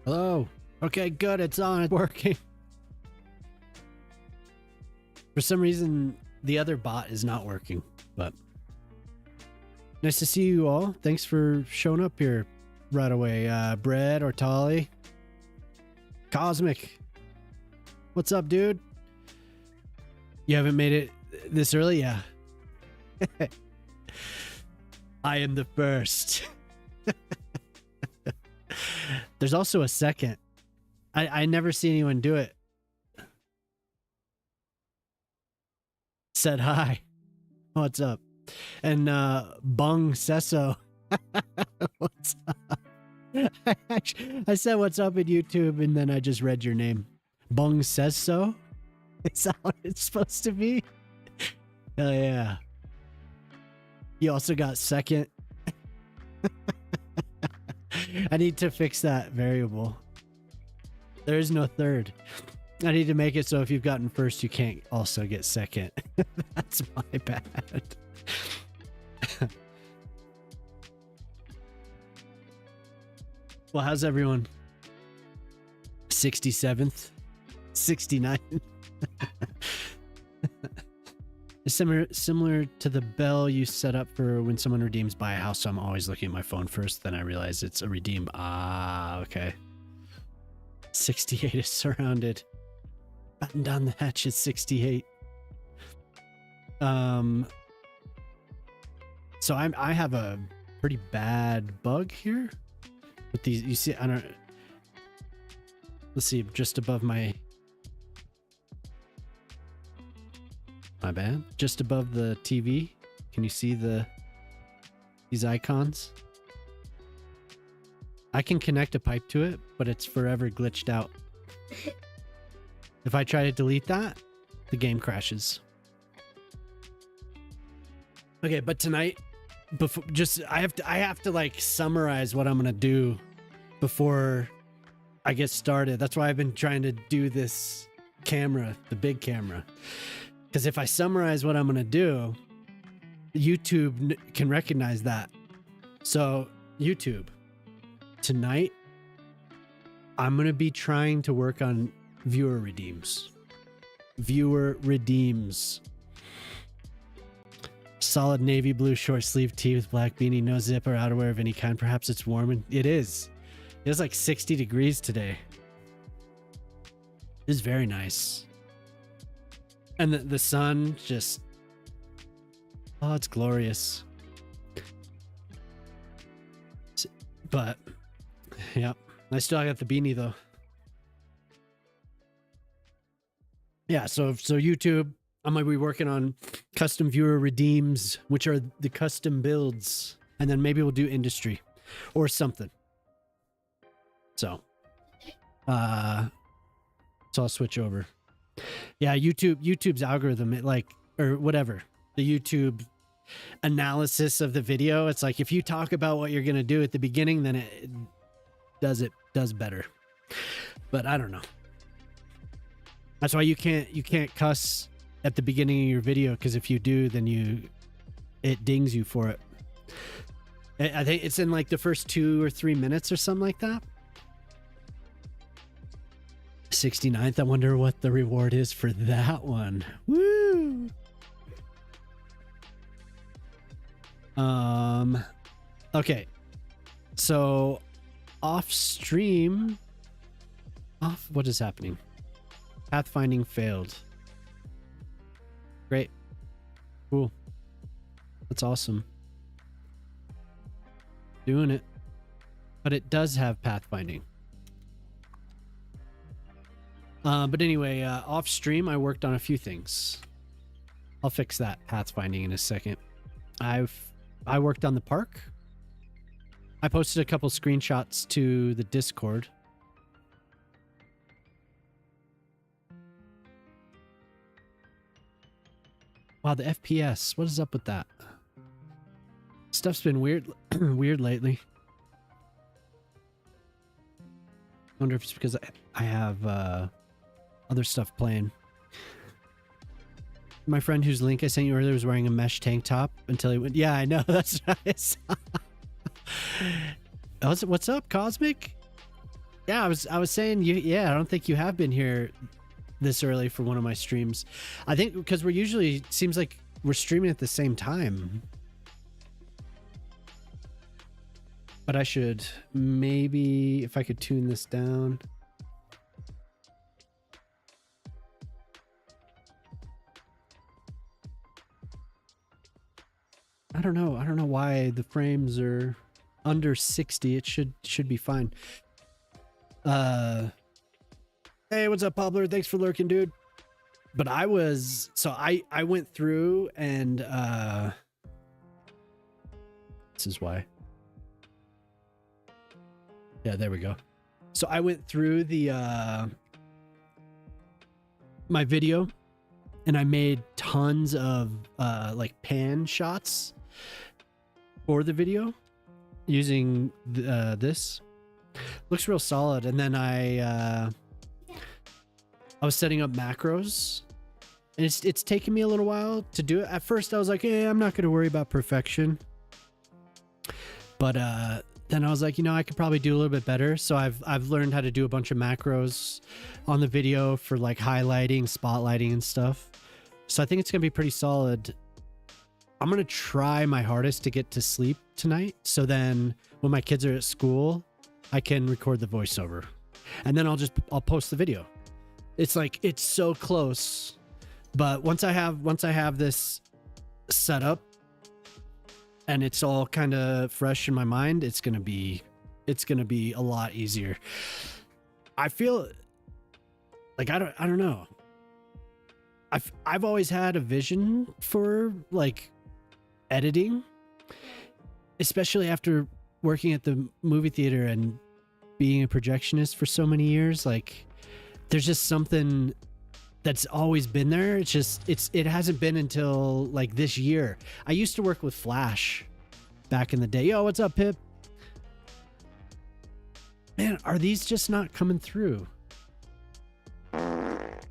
Hello. Okay, good. It's on. It's working. For some reason, the other bot is not working, but nice to see you all. Thanks for showing up here right away. Brett or Tolly. Cosmic. What's up, dude? You haven't made it this early? Yeah. I am the first. There's also a second. I never see anyone do it. Said hi. What's up? And Bung Sesso. What's up? I said what's up in YouTube and then I just read your name. Bung says so? Is that what it's supposed to be? Hell yeah. You also got second. I need to fix that variable. There is no third. I need to make it so if you've gotten first, you can't also get second. That's my bad. Well, how's everyone? 67th? 69th? It's similar to the bell you set up for when someone redeems buy a house, so I'm always looking at my phone first, then I realize it's a redeem. Ah, okay. 68 is surrounded. Batten down the hatch at 68. So I have a pretty bad bug here with these. You see, I don't. Let's see, just above my bad. Just above the TV. Can you see these icons? I can connect a pipe to it, but it's forever glitched out. If I try to delete that, the game crashes. Okay, but tonight, before I have to like summarize what I'm gonna do before I get started. That's why I've been trying to do this camera, the big camera. Because if I summarize what I'm going to do, YouTube can recognize that. So, YouTube, tonight, I'm going to be trying to work on viewer redeems. Viewer redeems. Solid navy blue short sleeve tee with black beanie, no zip or outerwear of any kind. Perhaps it's warm. And it is. It's like 60 degrees today. It's very nice. And the sun just, oh, it's glorious. But, yeah, I still got the beanie though. Yeah, so YouTube, I'm going to be working on custom viewer redeems, which are the custom builds. And then maybe we'll do industry or something. So I'll switch over. Yeah, YouTube's algorithm, or whatever, the YouTube analysis of the video, it's like if you talk about what you're gonna do at the beginning, then it does better. But I don't know. That's why you can't cuss at the beginning of your video, because if you do, then it dings you for it. I think it's in like the first 2 or 3 minutes or something like that. 69th. I wonder what the reward is for that one. Woo! Okay. So off stream. What is happening? Pathfinding failed. Great. Cool. That's awesome. Doing it. But it does have pathfinding. But anyway, off stream, I worked on a few things. I'll fix that pathfinding in a second. I worked on the park. I posted a couple screenshots to the Discord. Wow, the FPS. What is up with that? Stuff's been weird lately. I wonder if it's because I have other stuff playing. My friend whose link I sent you earlier was wearing a mesh tank top until he went. Yeah, I know. That's right. What's up, Cosmic? Yeah, I was saying you. Yeah, I don't think you have been here this early for one of my streams. I think because we're usually seems like we're streaming at the same time. But I should maybe, if I could tune this down. I don't know. I don't know why the frames are under 60. It should be fine. Hey, what's up, Pablo? Thanks for lurking, dude. But I went through and this is why. Yeah, there we go. So I went through the my video and I made tons of like pan shots for the video using this. Looks real solid. And then I was setting up macros, and it's taken me a little while to do it. At first I was like, hey, I'm not going to worry about perfection. But then I was like, you know, I could probably do a little bit better. So I've learned how to do a bunch of macros on the video for like highlighting, spotlighting and stuff. So I think it's going to be pretty solid. I'm going to try my hardest to get to sleep tonight. So then when my kids are at school, I can record the voiceover, and then I'll post the video. It's like, it's so close, but once I have this set up and it's all kind of fresh in my mind, it's going to be a lot easier. I feel like, I don't know. I've always had a vision for like editing, especially after working at the movie theater and being a projectionist for so many years. Like, there's just something that's always been there. It's just, it hasn't been until like this year. I used to work with Flash back in the day. Yo, what's up, Pip? Man, are these just not coming through?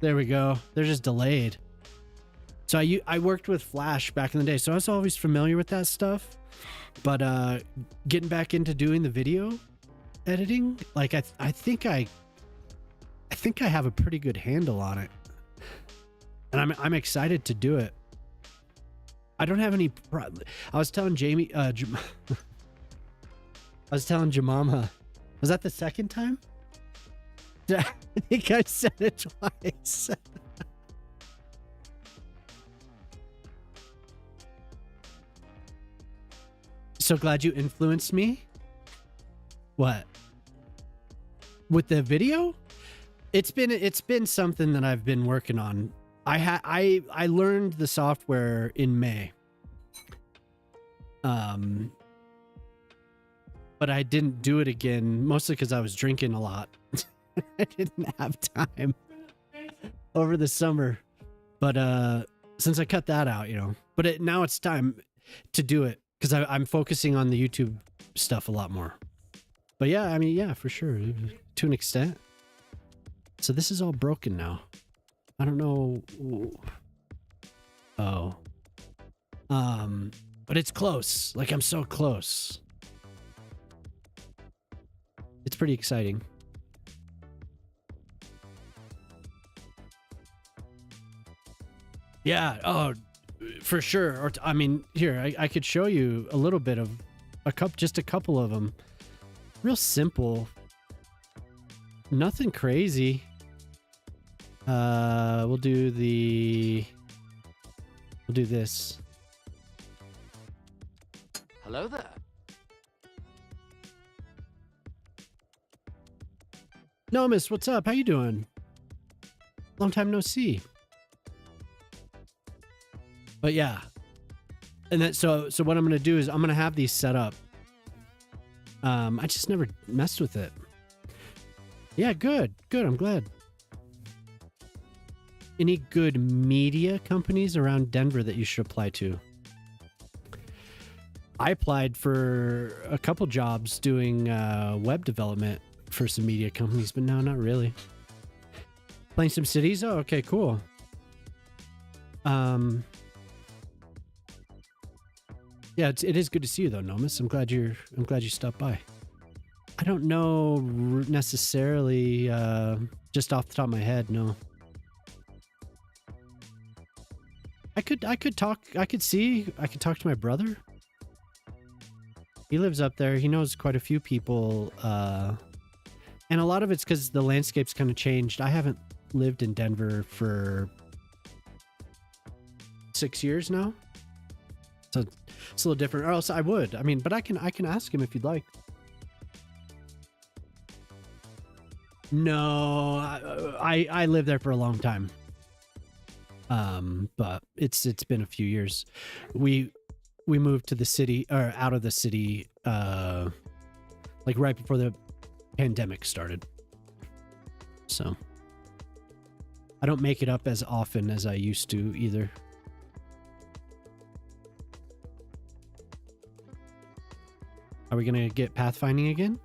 There we go. They're just delayed. So I worked with Flash back in the day, so I was always familiar with that stuff. But getting back into doing the video editing, like I think I have a pretty good handle on it, and I'm excited to do it. I don't have any. I was telling Jamie. I was telling Jemima. Was that the second time? I think I said it twice. So glad you influenced me. What? With the video? It's been something that I've been working on. I learned the software in May. But I didn't do it again, mostly because I was drinking a lot. I didn't have time over the summer. But since I cut that out, you know. But now it's time to do it, because I'm focusing on the YouTube stuff a lot more. But yeah, I mean, yeah, for sure, to an extent. So this is all broken now. I don't know. Oh. But it's close. Like, I'm so close. It's pretty exciting. Yeah. Oh, for sure. Or I mean, here, I could show you a little bit of just a couple of them. Real simple. Nothing crazy. We'll do this. Hello there. No, miss, what's up? How you doing? Long time no see. But yeah. And then so what I'm gonna do is I'm gonna have these set up. I just never messed with it. Yeah, good. I'm glad. Any good media companies around Denver that you should apply to? I applied for a couple jobs doing web development for some media companies, but no, not really. Playing some cities? Oh, okay, cool. Yeah, it is good to see you though, Nomus. I'm glad you stopped by. I don't know necessarily, just off the top of my head, no. I could talk, I could talk to my brother. He lives up there. He knows quite a few people, and a lot of it's because the landscape's kind of changed. I haven't lived in Denver for 6 years now, so it's a little different. Or else I would. I mean, but I can ask him if you'd like. No, I lived there for a long time. But it's been a few years. We moved to the city, or out of the city, like right before the pandemic started. So I don't make it up as often as I used to either. Are we gonna get pathfinding again?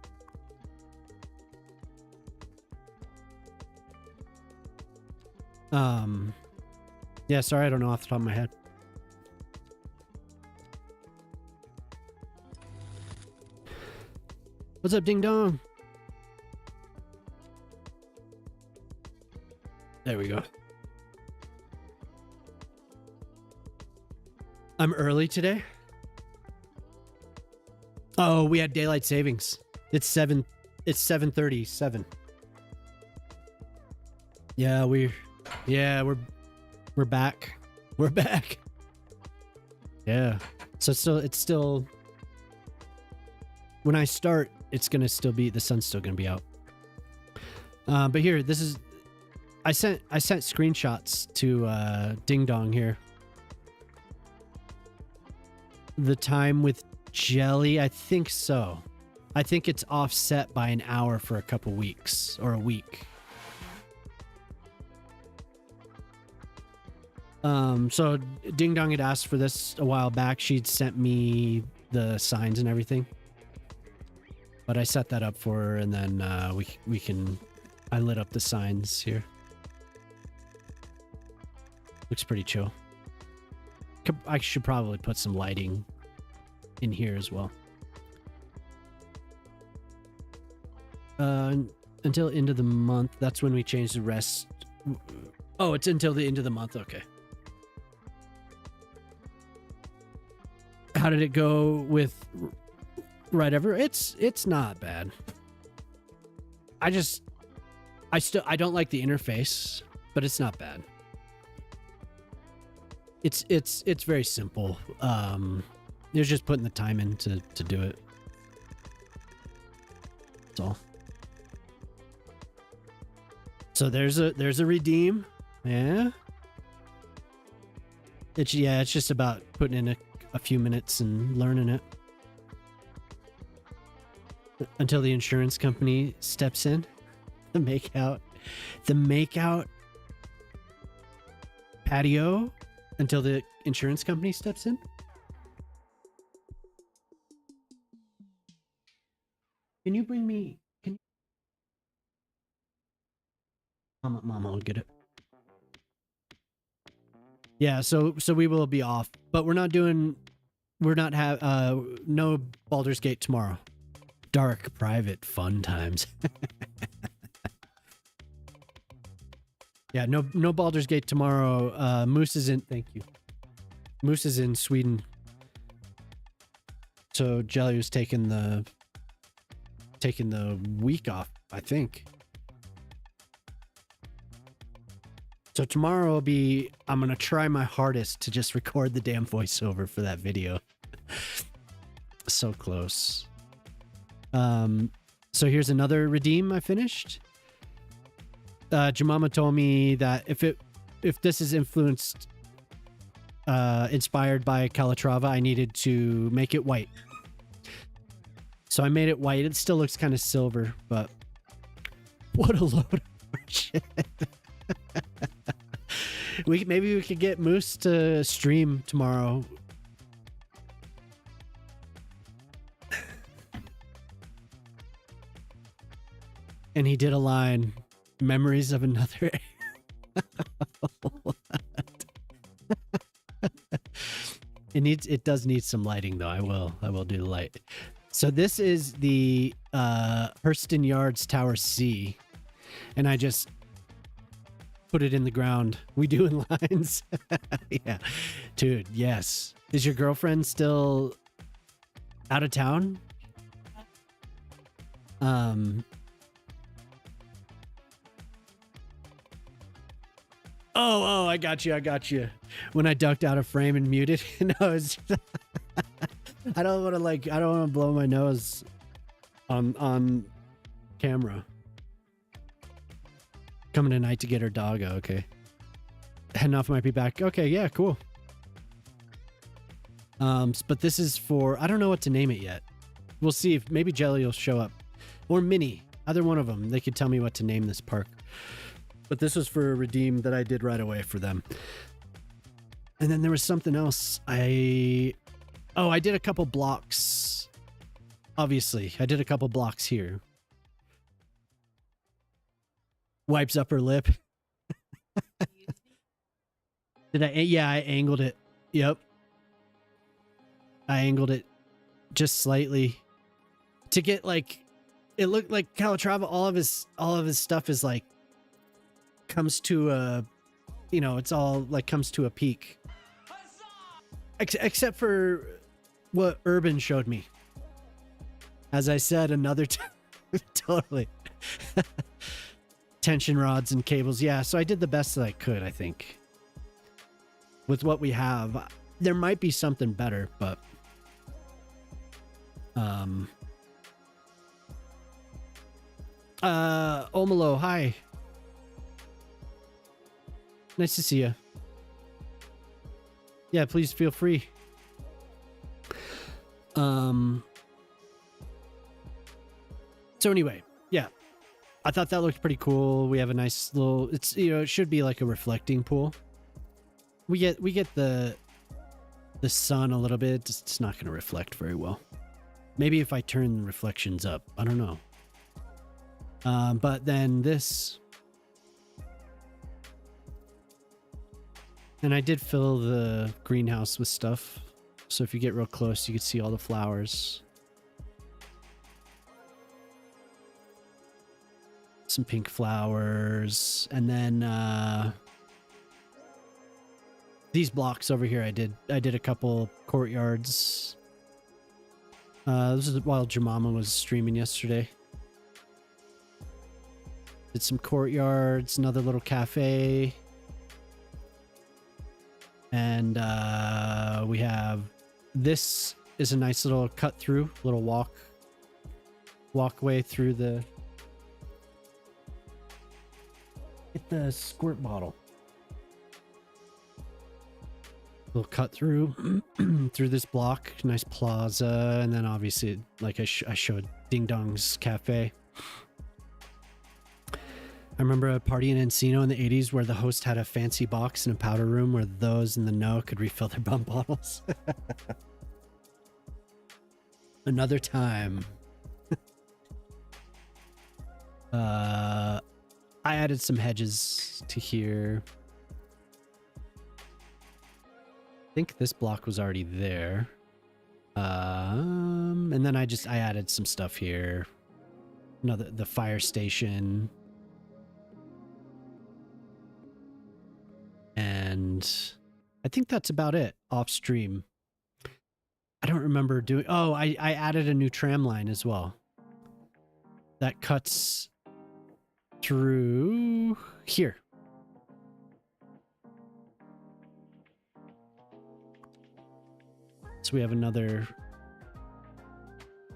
Yeah, sorry, I don't know off the top of my head. What's up, Ding Dong? There we go. I'm early today. Oh, we had daylight savings. It's 7:37. Yeah, we're back. We're back. Yeah. So it's still when I start, it's gonna still be, the sun's still gonna be out. But here, this is, I sent screenshots to Ding Dong here. The time with Jelly, I think so. I think it's offset by an hour for a couple weeks or a week. So Ding Dong had asked for this a while back. She'd sent me the signs and everything, but I set that up for her, and then I lit up the signs here. Looks pretty chill. I should probably put some lighting in here as well. Until end of the month. That's when we change the rest. Oh, it's until the end of the month. Okay. How did it go with Right Ever? It's not bad. I don't like the interface, but it's not bad. It's very simple. You're just putting the time in to do it. That's all. So there's a redeem. Yeah. It's just about putting in a few minutes and learning it. Until the insurance company steps in. The makeout patio until the insurance company steps in. Can you bring me? Mama will get it. Yeah, so we will be off, but we're not no Baldur's Gate tomorrow. Dark, private, fun times. Yeah, no Baldur's Gate tomorrow. Moose is in. Thank you. Moose is in Sweden, so Jelly was taking the week off, I think. So tomorrow will be, I'm gonna try my hardest to just record the damn voiceover for that video. So close. So here's another redeem I finished. Jemima told me that if this is inspired by Calatrava, I needed to make it white. So I made it white. It still looks kind of silver, but what a load of shit. Maybe we could get Moose to stream tomorrow. And he did a line, memories of another. It does need some lighting though. I will do the light. So this is the Hurston Yards Tower C, and I just put it in the ground. We doing lines? Yeah, dude. Yes. Is your girlfriend still out of town? Oh, I got you. When I ducked out of frame and muted, no, it's I don't want to blow my nose on camera. Coming tonight to get her dog. Okay. Heading off, might be back. Okay, yeah, cool. But this is for, I don't know what to name it yet. We'll see if maybe Jelly will show up, or Minnie. Either one of them. They could tell me what to name this park. But this was for a redeem that I did right away for them. And then there was something else. I did a couple blocks. Obviously, I did a couple blocks here. Wipes up her lip. Did I? Yeah, I angled it. Yep. I angled it just slightly to get like, it looked like Calatrava. All of his stuff is like, comes to a, you know, it's all like comes to a peak. Except for what Urban showed me. As I said, another time. Totally. Tension rods and cables. Yeah, so I did the best that I could, I think. With what we have. There might be something better, but Omalo, hi. Nice to see you. Yeah, please feel free. So anyway, yeah. I thought that looked pretty cool. We have a nice little, it's, you know, it should be like a reflecting pool. We get the sun a little bit. It's not going to reflect very well. Maybe if I turn the reflections up, I don't know. But then this, and I did fill the greenhouse with stuff. So if you get real close, you can see all the flowers. Some pink flowers. And then these blocks over here, I did a couple courtyards. This is while Jemima was streaming yesterday. Did some courtyards, another little cafe. And we have, this is a nice little cut through, little walkway through the, get the squirt bottle. Little cut through through this block, nice plaza, and then obviously, like I showed, Ding Dong's Cafe. I remember a party in Encino in the 80s where the host had a fancy box in a powder room where those in the know could refill their bum bottles. Another time. I added some hedges to here. I think this block was already there. And then I added some stuff here. The fire station. And I think that's about it off stream. I don't remember doing, oh, I added a new tram line as well. That cuts through here. So we have another,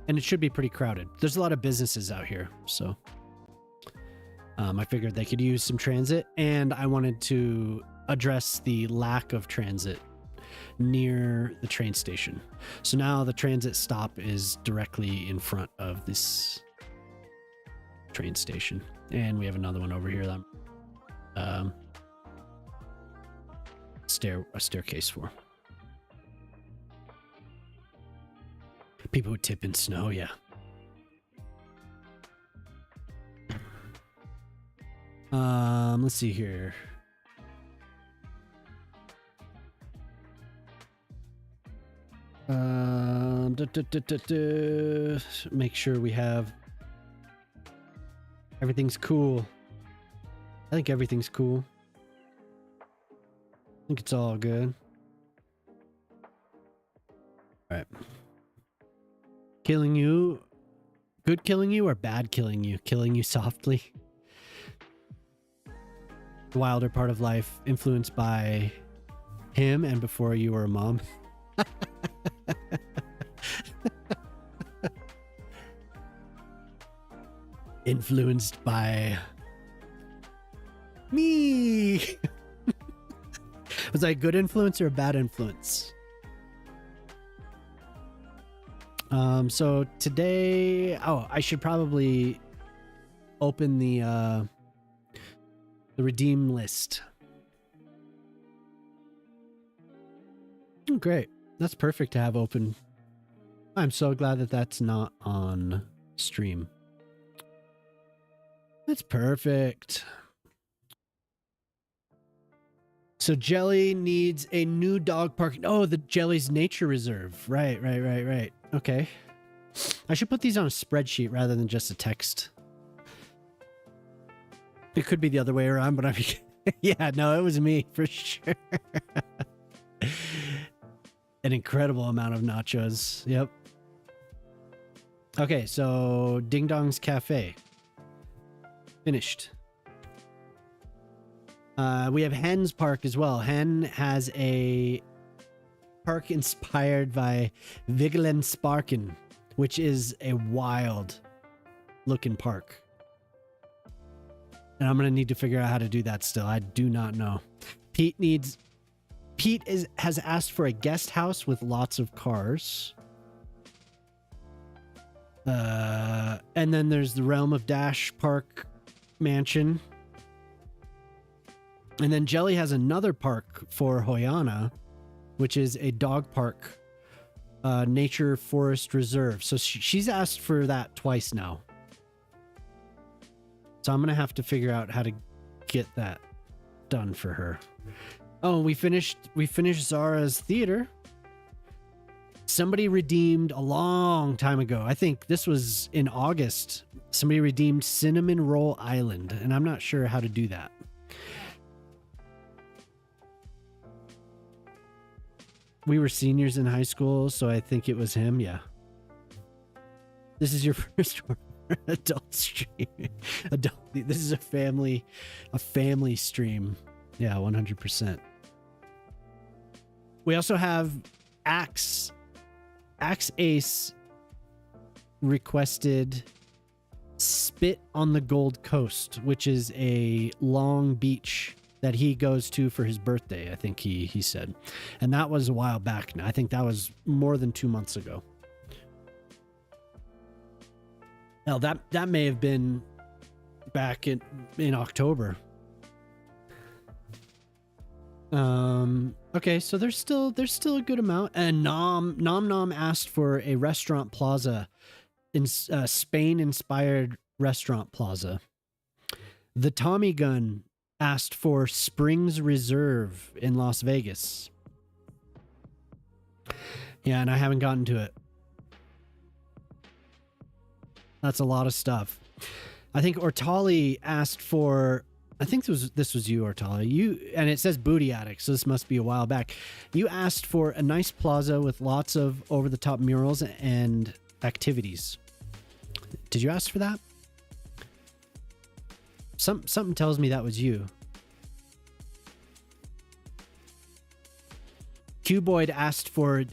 and it should be pretty crowded. There's a lot of businesses out here, so I figured they could use some transit, and I wanted to address the lack of transit near the train station. So now the transit stop is directly in front of this train station, and we have another one over here that a staircase for. People who tip in snow, yeah. Let's see here. Make sure we have everything's cool. I think everything's cool. I think it's all good. All right. Killing you. Good killing you or bad killing you? Killing you softly. The wilder part of life influenced by him and before you were a mom. Influenced by me. Was I a good influence or a bad influence? So today, I should probably open the redeem list. Oh, great. That's perfect to have open. I'm so glad that that's not on stream. That's perfect. So Jelly needs a new dog park. Oh, the Jelly's nature reserve. Right. Okay. I should put these on a spreadsheet rather than just a text. It could be the other way around, but yeah, no, it was me for sure. An incredible amount of nachos. Yep. Okay, so Ding Dong's Cafe. Finished. We have Hen's Park as well. Hen has a park inspired by Vigelen Sparken, which is a wild looking park. And I'm going to need to figure out how to do that still. I do not know. Pete has asked for a guest house with lots of cars. And then there's the Realm of Dash Park mansion. And then Jelly has another park for Hoyana, which is a dog park, nature forest reserve. So she's asked for that twice now. So I'm going to have to figure out how to get that done for her. Oh, we finished Zara's theater. Somebody redeemed a long time ago. I think this was in August. Somebody redeemed Cinnamon Roll Island, and I'm not sure how to do that. We were seniors in high school, so I think it was him. Yeah. This is your first adult stream. This is a family stream. Yeah, 100%. We also have Axe Ace requested Spit on the Gold Coast, which is a long beach that he goes to for his birthday, I think he said. And that was a while back now. I think that was more than 2 months ago. Now that may have been back in October. Okay, so there's still a good amount. And Nom asked for a restaurant plaza in Spain inspired restaurant plaza. The Tommy Gun asked for Springs Reserve in Las Vegas. Yeah, and I haven't gotten to it. That's a lot of stuff. I think Ortali asked for, I think this was you, Ortali. And it says Booty Attic, so this must be a while back. You asked for a nice plaza with lots of over-the-top murals and activities. Did you ask for that? Something tells me that was you. Cuboid asked for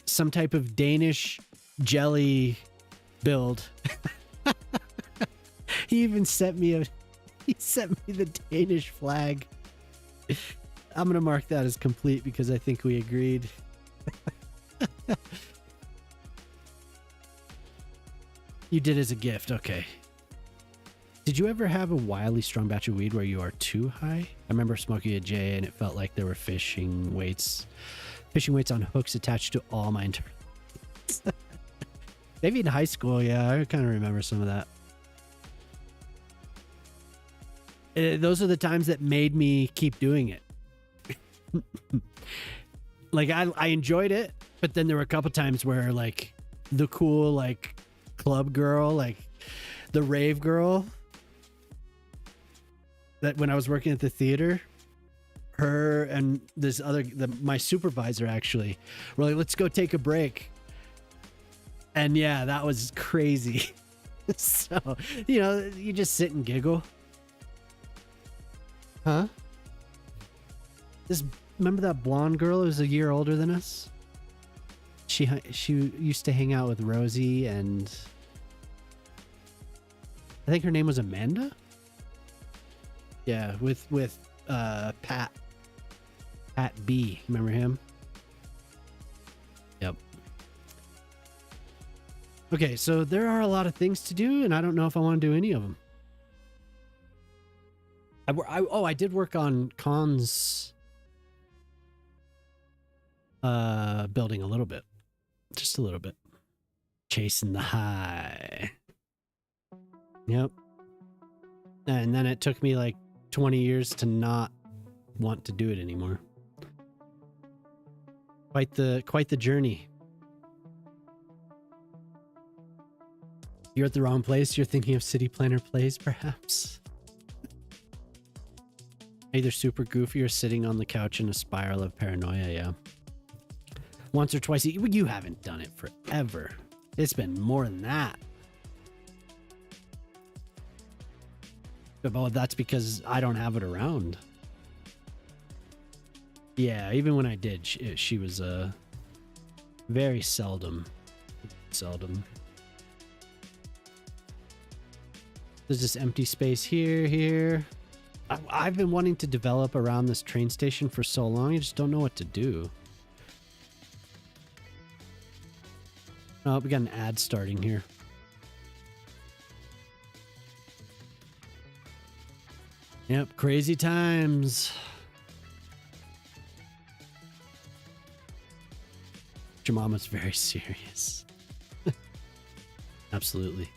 some type of Danish jelly build. He even sent me the Danish flag. I'm gonna mark that as complete because I think we agreed. You did as a gift, okay. Did you ever have a wildly strong batch of weed where you are too high? I remember smoking a J and it felt like there were fishing weights on hooks attached to all my internals. Maybe in high school, yeah, I kind of remember some of that. Those are the times that made me keep doing it. Like I enjoyed it, but then there were a couple times where like the cool like club girl, like the rave girl, that when I was working at the theater, her and this other my supervisor actually were like, let's go take a break. And yeah, that was crazy. So, you know, you just sit and giggle. Huh? Remember that blonde girl who was a year older than us? She used to hang out with Rosie, and I think her name was Amanda. Yeah, with Pat B. Remember him? Yep. Okay, so there are a lot of things to do, and I don't know if I want to do any of them. I did work on Khan's building a little bit. Just a little bit. Chasing the high. Yep. And then it took me like 20 years to not want to do it anymore. Quite the journey. You're at the wrong place. You're thinking of City Planner Plays, perhaps. Either super goofy or sitting on the couch in a spiral of paranoia, yeah. Once or twice. You haven't done it forever. It's been more than that. But that's because I don't have it around. Yeah, even when I did, she was very seldom. There's this empty space here. I've been wanting to develop around this train station for so long. I just don't know what to do. Oh, we got an ad starting here. Yep, crazy times. Jemama's very serious. Absolutely.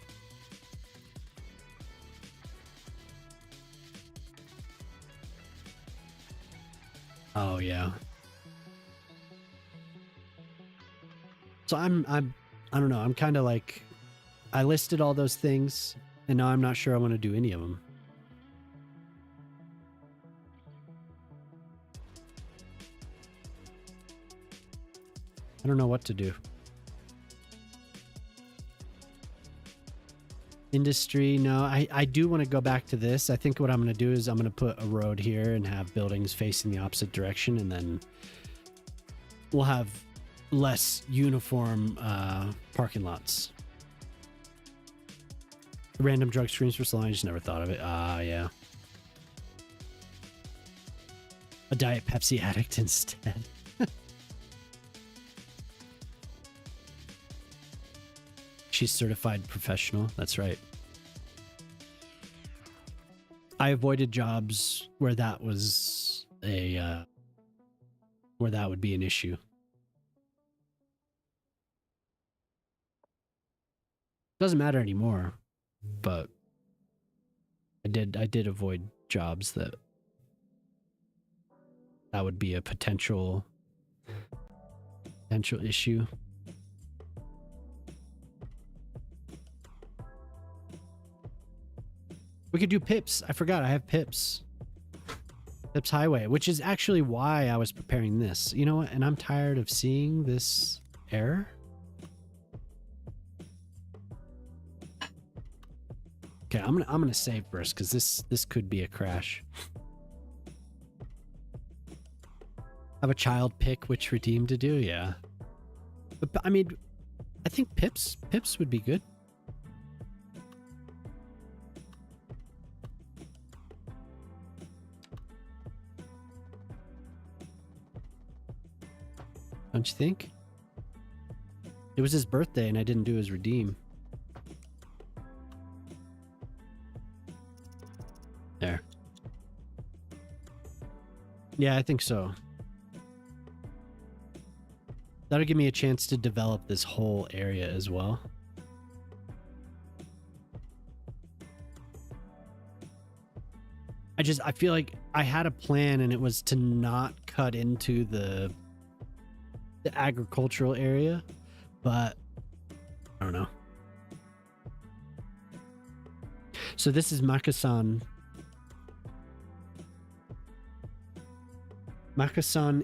Oh yeah. So I don't know. I'm kind of like, I listed all those things, and now I'm not sure I want to do any of them. I don't know what to do. Industry, no. I do want to go back to this. I think what I'm going to do is I'm going to put a road here and have buildings facing the opposite direction, and then we'll have less uniform parking lots. Random drug screens for salon. I just never thought of it. Yeah. A Diet Pepsi addict instead. She's certified professional. That's right. I avoided jobs where that was where that would be an issue. Doesn't matter anymore, but I did avoid jobs that would be a potential issue. We could do Pips. I forgot I have Pips. Pips Highway, which is actually why I was preparing this. You know what? And I'm tired of seeing this error. Okay, I'm gonna save first because this could be a crash. Have a child pick which redeem to do, yeah. But I mean, I think Pips would be good. Don't you think? It was his birthday and I didn't do his redeem. There. Yeah, I think so. That'll give me a chance to develop this whole area as well. I feel like I had a plan and it was to not cut into the the agricultural area, but I don't know. So this is Makasan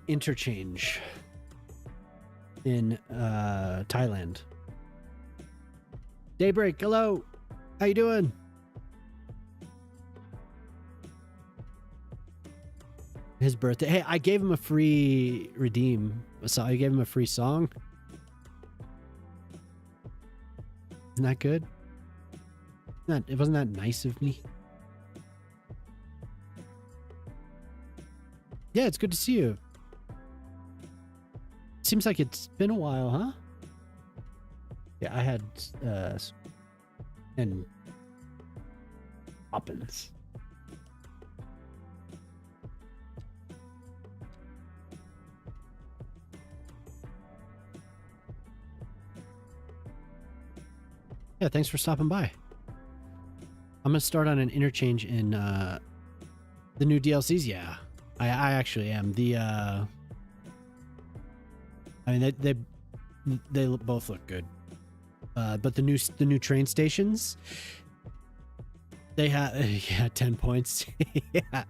interchange in Thailand. Daybreak, hello. How you doing? His birthday. Hey, I gave him a free redeem. So I gave him a free song. Isn't that good? It wasn't that nice of me. Yeah, it's good to see you. Seems like it's been a while, huh? Yeah, I had and Poppins. Yeah, thanks for stopping by. I'm gonna start on an interchange in the new DLCs. Yeah, I actually am. The I mean they both look good. But the new train stations, they have 10 points. Yeah.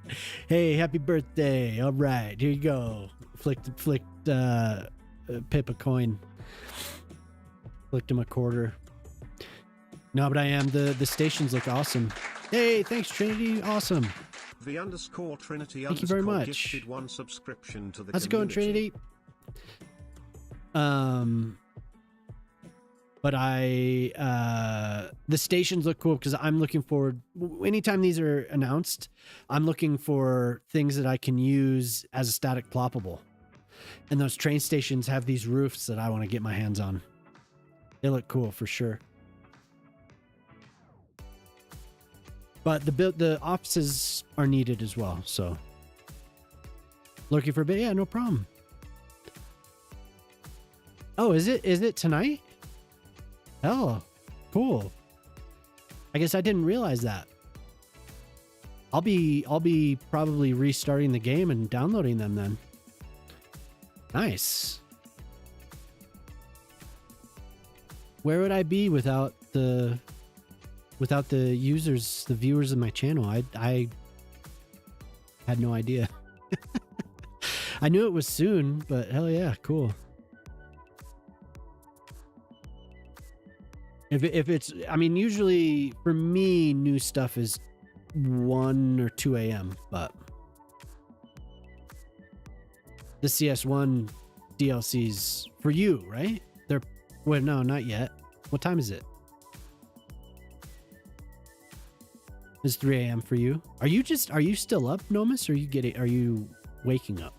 Hey, happy birthday! All right, here you go. Flicked Pip a coin. Flicked him a quarter. No, but I am. The stations look awesome. Hey, thanks Trinity. Awesome. _Trinity. Thank you very much. Gifted one subscription to the How's it going, Trinity? But the stations look cool because I'm looking forward. Anytime these are announced, I'm looking for things that I can use as a static ploppable. And those train stations have these roofs that I want to get my hands on. They look cool for sure. But the offices are needed as well, so looking for a bit. Yeah, no problem. Oh, is it tonight? Oh, cool. I guess I didn't realize that. I'll be probably restarting the game and downloading them then. Nice. Where would I be without the users, the viewers of my channel? I had no idea. I knew it was soon, but hell yeah, cool. If it's, I mean, usually for me, new stuff is 1 or 2 a.m., but the CS1 DLCs for you, right? Well, no, not yet. What time is it? It's 3 a.m. for you. Are you still up, Nomus? Or are you waking up?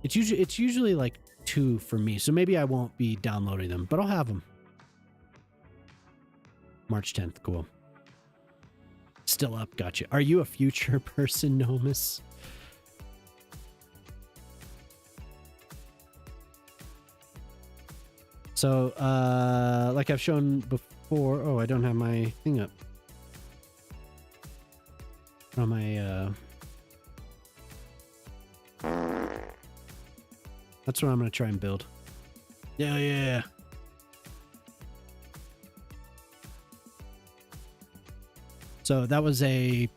It's usually like 2 for me. So maybe I won't be downloading them, but I'll have them. March 10th, cool. Still up, gotcha. Are you a future person, Nomus? So, like I've shown before. Oh, I don't have my thing up. On my, that's what I'm going to try and build. Yeah. So that was a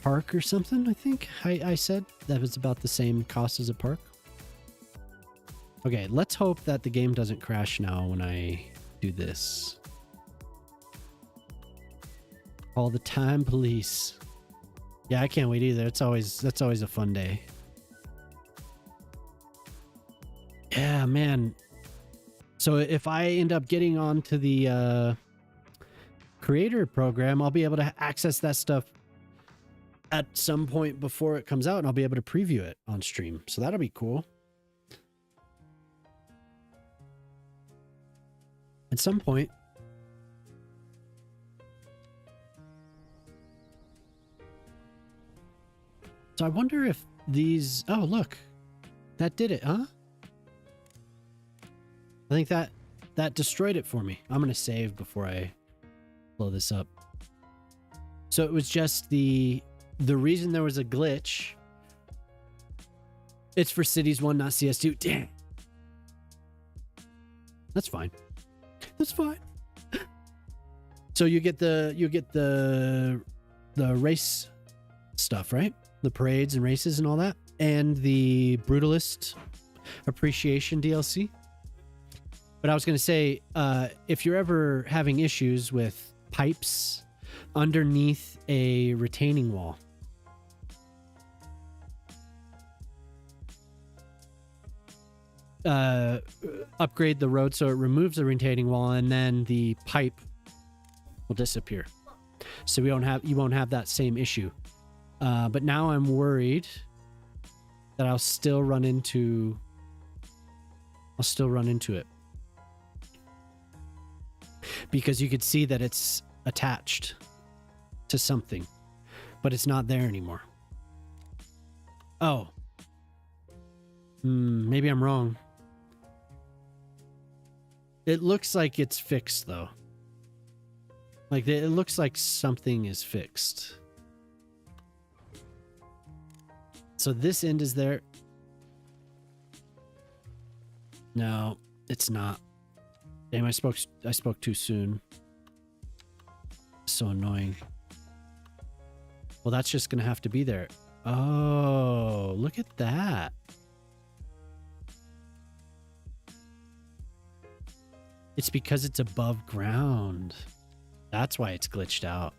park or something, I think I said. That was about the same cost as a park. Okay, let's hope that the game doesn't crash now when I do this. All the time, police. Yeah, I can't wait either. That's always a fun day. Yeah, man. So if I end up getting onto the creator program, I'll be able to access that stuff at some point before it comes out, and I'll be able to preview it on stream. So that'll be cool. At some point. So I wonder if these... Oh, look. That did it, huh? I think that destroyed it for me. I'm going to save before I blow this up. So it was just the reason there was a glitch. It's for Cities 1, not CS2. Damn. That's fine. That's fine. So you get the race stuff, right? The parades and races and all that, and the Brutalist Appreciation DLC. But I was going to say, if you're ever having issues with pipes underneath a retaining wall, upgrade the road so it removes the retaining wall, and then the pipe will disappear. So you won't have that same issue. But now I'm worried that I'll still run into it. Because you could see that it's attached to something, but it's not there anymore. Oh. Maybe I'm wrong. It looks like it's fixed, though. Like, it looks like something is fixed. So this end is there. No, it's not. Damn, I spoke too soon. So annoying. Well, that's just gonna have to be there. Oh, look at that. It's because it's above ground. That's why it's glitched out.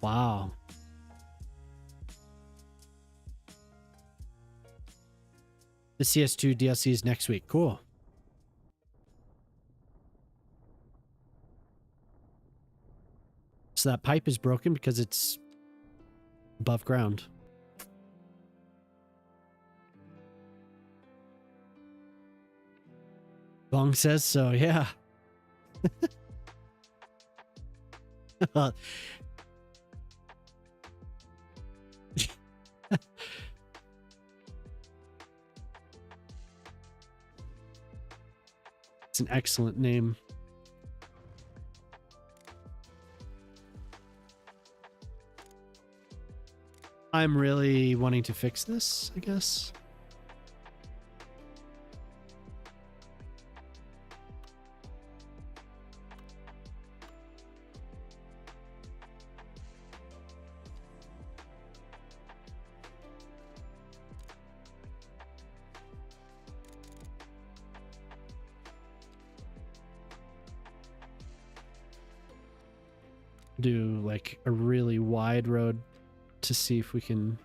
Wow. The CS2 DLC is next week. Cool. So that pipe is broken because it's above ground. Bong says so, yeah. It's an excellent name. I'm really wanting to fix this, I guess. Do like a really wide road to see if we can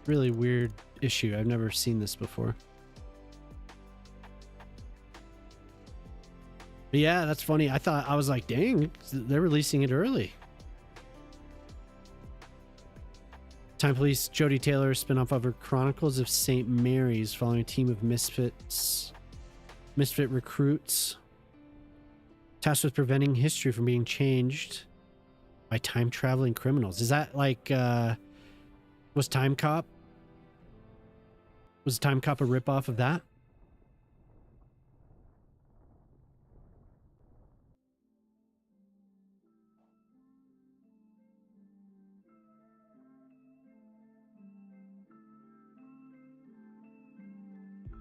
really weird issue. I've never seen this before. But yeah, that's funny. I was like, dang, they're releasing it early. Time Police Jodie Taylor spin-off of her Chronicles of St. Mary's following a team of misfit recruits tasked with preventing history from being changed by time-traveling criminals. Is that like was Time Cop a ripoff of that?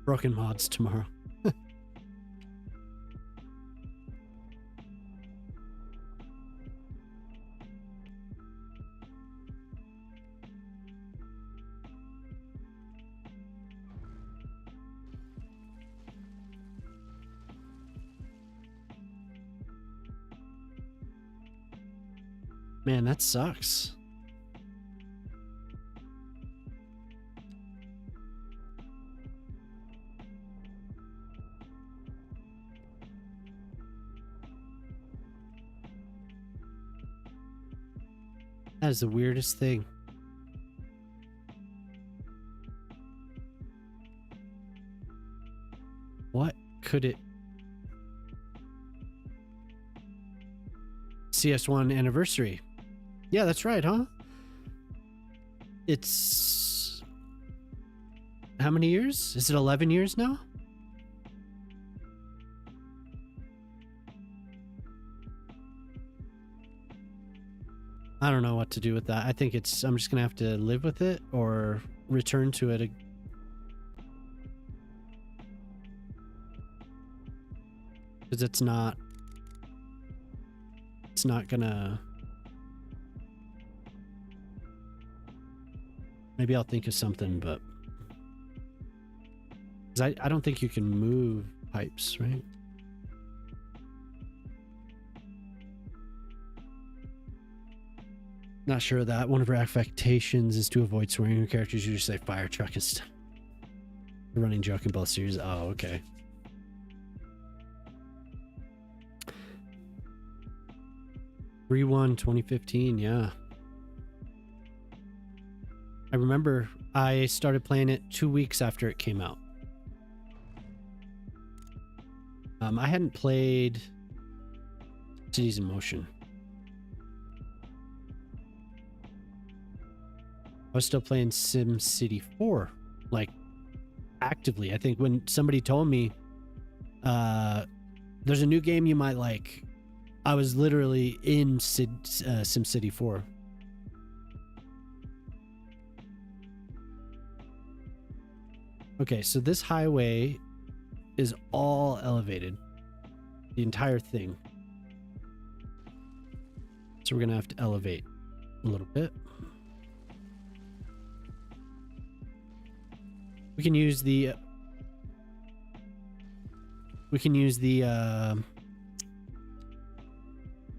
Broken mods tomorrow. Man, that sucks. That is the weirdest thing. What could it... CS1 anniversary. Yeah, that's right, huh? It's how many years? Is it 11 years now? I don't know what to do with that. I think I'm just gonna have to live with it or return to it. Because it's not gonna. Maybe I'll think of something, but because I don't think you can move pipes, right? Not sure of that. One of her affectations is to avoid swearing. Her characters usually say fire truck and stuff. The running joke in both series. Oh, okay. Re-1 2015, yeah. I remember I started playing it 2 weeks after it came out. I hadn't played Cities in Motion. I was still playing SimCity 4, like actively. I think when somebody told me there's a new game you might like, I was literally in SimCity 4. Okay, so this highway is all elevated. The entire thing. So we're going to have to elevate a little bit. We can use the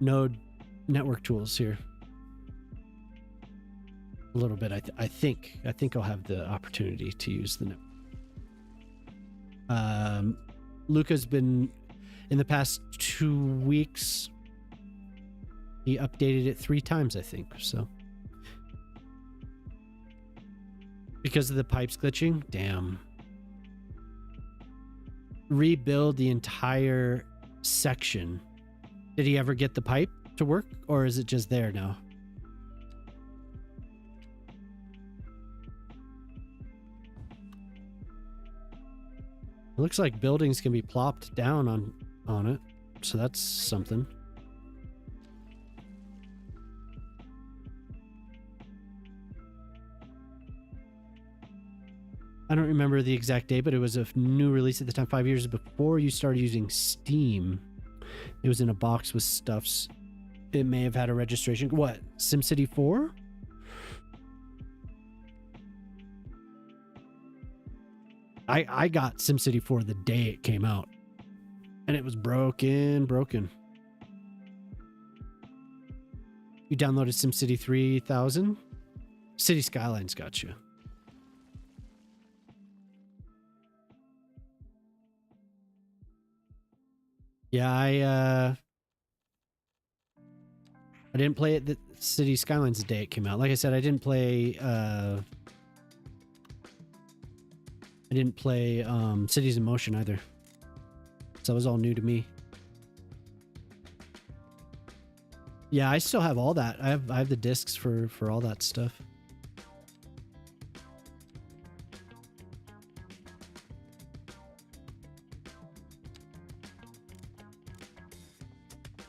node network tools here a little bit. I think I'll have the opportunity to use the network. Luca's been in the past 2 weeks. He updated it 3 times, I think. So because of the pipes glitching, damn. Rebuild the entire section. Did he ever get the pipe to work, or is it just there now? It looks like buildings can be plopped down on it, so that's something. I don't remember the exact date, but it was a new release at the time, 5 years before you started using Steam. It was in a box with stuffs. It may have had a registration. What? SimCity 4? I got SimCity 4 the day it came out. And it was broken. You downloaded SimCity 3000? City Skylines got you. Yeah, I didn't play it the City Skylines the day it came out. Like I said, I didn't play Cities in Motion either. So it was all new to me. Yeah, I still have all that. I have the discs for all that stuff.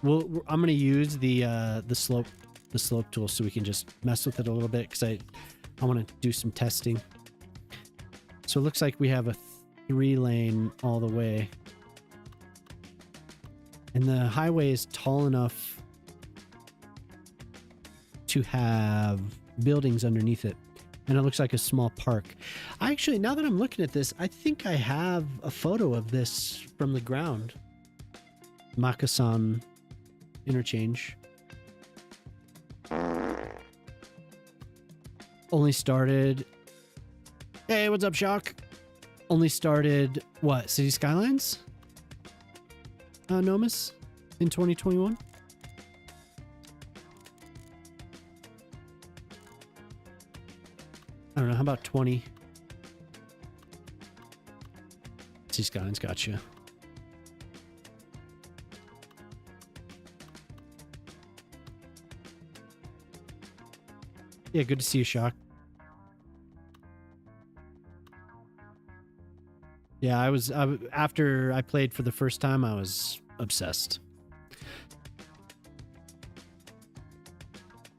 Well, I'm gonna use the slope tool so we can just mess with it a little bit because I want to do some testing. So it looks like we have a 3-lane all the way, and the highway is tall enough to have buildings underneath it, and it looks like a small park. Actually, now that I'm looking at this, I think I have a photo of this from the ground. Makasan interchange. Only started. Hey, what's up, Shock? Only started what? City Skylines? Nomus in 2021. I don't know. How about 20? City Skylines got you. Yeah, good to see you, Shock. Yeah, after I played for the first time, I was obsessed.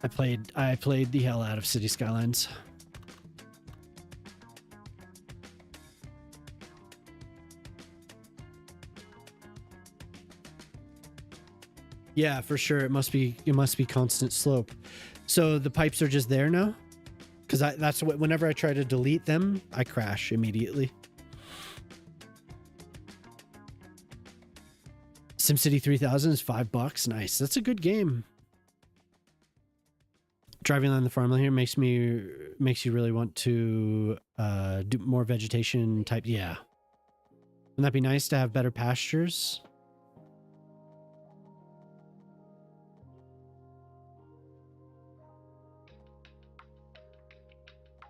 I played the hell out of City Skylines. Yeah, for sure. It must be constant slope. So the pipes are just there now? Because that's what, whenever I try to delete them, I crash immediately. SimCity 3000 is $5. Nice. That's a good game. Driving on the farmland here makes you really want to do more vegetation type. Yeah. Wouldn't that be nice to have better pastures?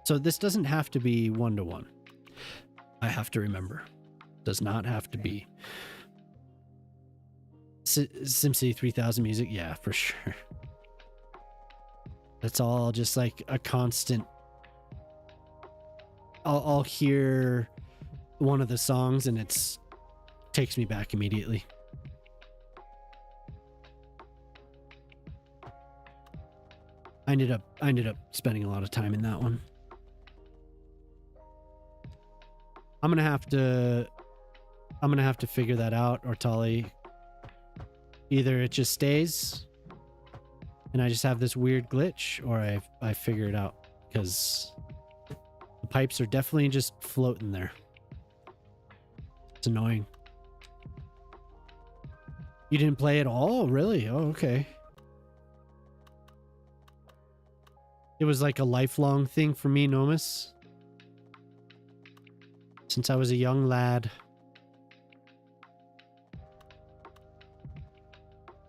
So this doesn't have to be 1-to-1. I have to remember. Does not have to be. SimCity 3000 music, yeah, for sure. That's all just like a constant. I'll hear one of the songs and takes me back immediately. I ended up spending a lot of time in that one. I'm gonna have to figure that out, or Tali. Either it just stays and I just have this weird glitch, or I figure it out, because the pipes are definitely just floating there. It's annoying. You didn't play at all? Really? Oh, okay. It was like a lifelong thing for me, Nomus. Since I was a young lad.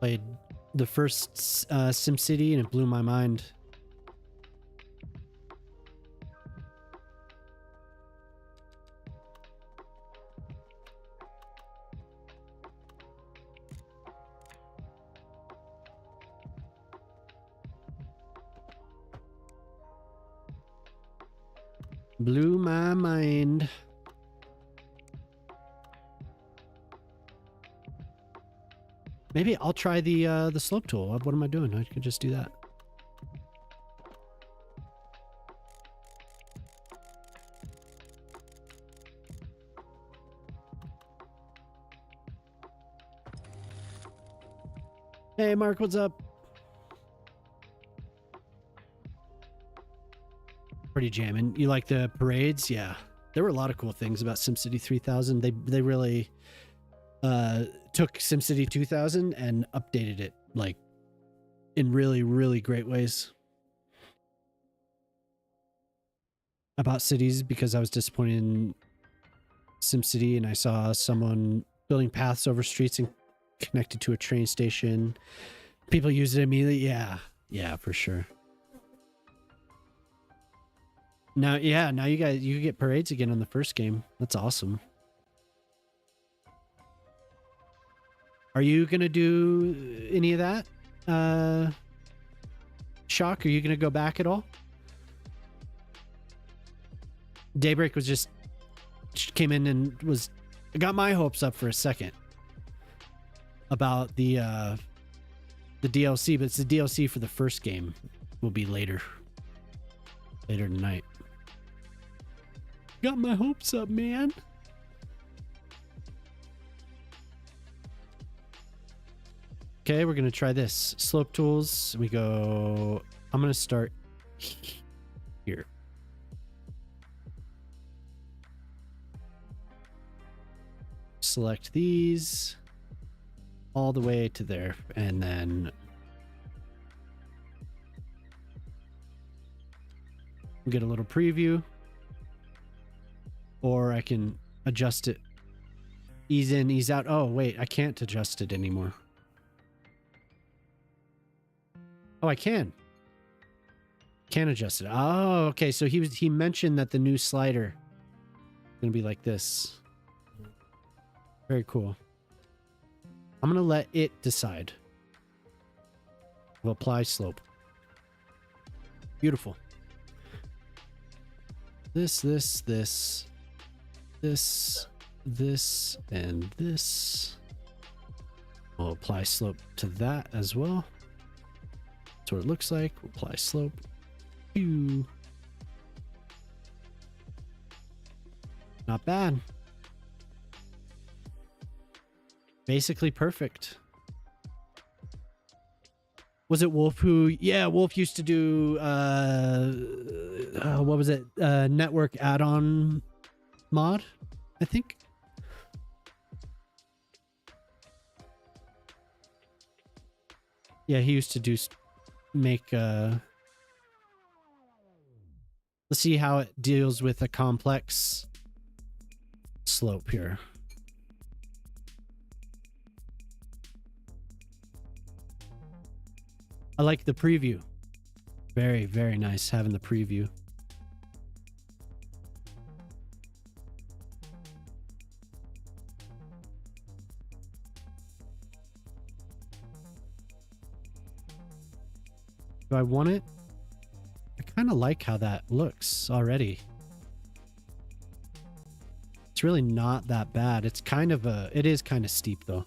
Played the first SimCity and it blew my mind. Blew my mind. Maybe I'll try the slope tool. What am I doing? I could just do that. Hey, Mark, what's up? Pretty jamming. You like the parades? Yeah. There were a lot of cool things about SimCity 3000. They really took SimCity 2000 and updated it like in really, really great ways. About cities, because I was disappointed in SimCity and I saw someone building paths over streets and connected to a train station. People use it immediately. Yeah, for sure. Now you guys, you get parades again on the first game. That's awesome. Are you gonna do any of that? Shock, are you gonna go back at all? Daybreak was just came in and got my hopes up for a second about the DLC, but it's the DLC for the first game. Will be later tonight. Got my hopes up, man. Okay, we're gonna try this. Slope tools. We go. I'm gonna start here. Select these all the way to there, and then get a little preview, or I can adjust it. Ease in, ease out. Oh wait, I can't adjust it anymore. Oh, I can adjust it. Oh, okay. So he mentioned that the new slider is gonna be like this. Very cool. I'm gonna let it decide. We'll apply slope. Beautiful. this, and this. We'll apply slope to that as well. That's what it looks like. We'll apply slope. Pew. Not bad. Basically perfect. Was it Wolf who... Yeah, Wolf used to do... what was it? Network add-on mod, I think. Yeah, he used to do... Make... Let's see how it deals with a complex slope here. I like the preview. Very, very nice having the preview. Do I want it? I kind of like how that looks already. It's really not that bad. It's kind of a... It is kind of steep though.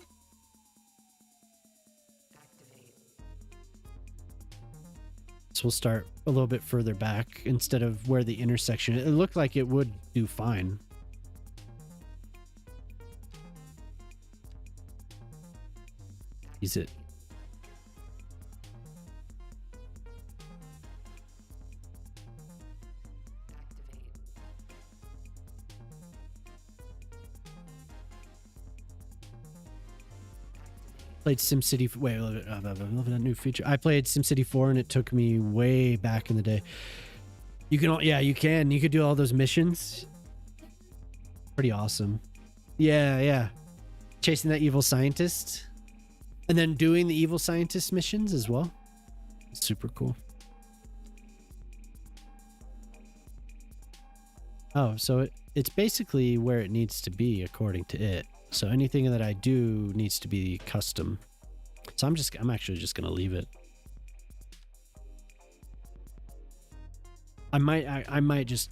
So we'll start a little bit further back instead of where the intersection... It looked like it would do fine. Is it? Played SimCity. Wait, loving that new feature. I played SimCity 4 and it took me way back in the day. You can, yeah, you can. You could do all those missions. Pretty awesome. Yeah, yeah. Chasing that evil scientist. And then doing the evil scientist missions as well. Super cool. Oh, so it's basically where it needs to be according to it. So anything that I do needs to be custom. So I'm actually just gonna leave it. I might just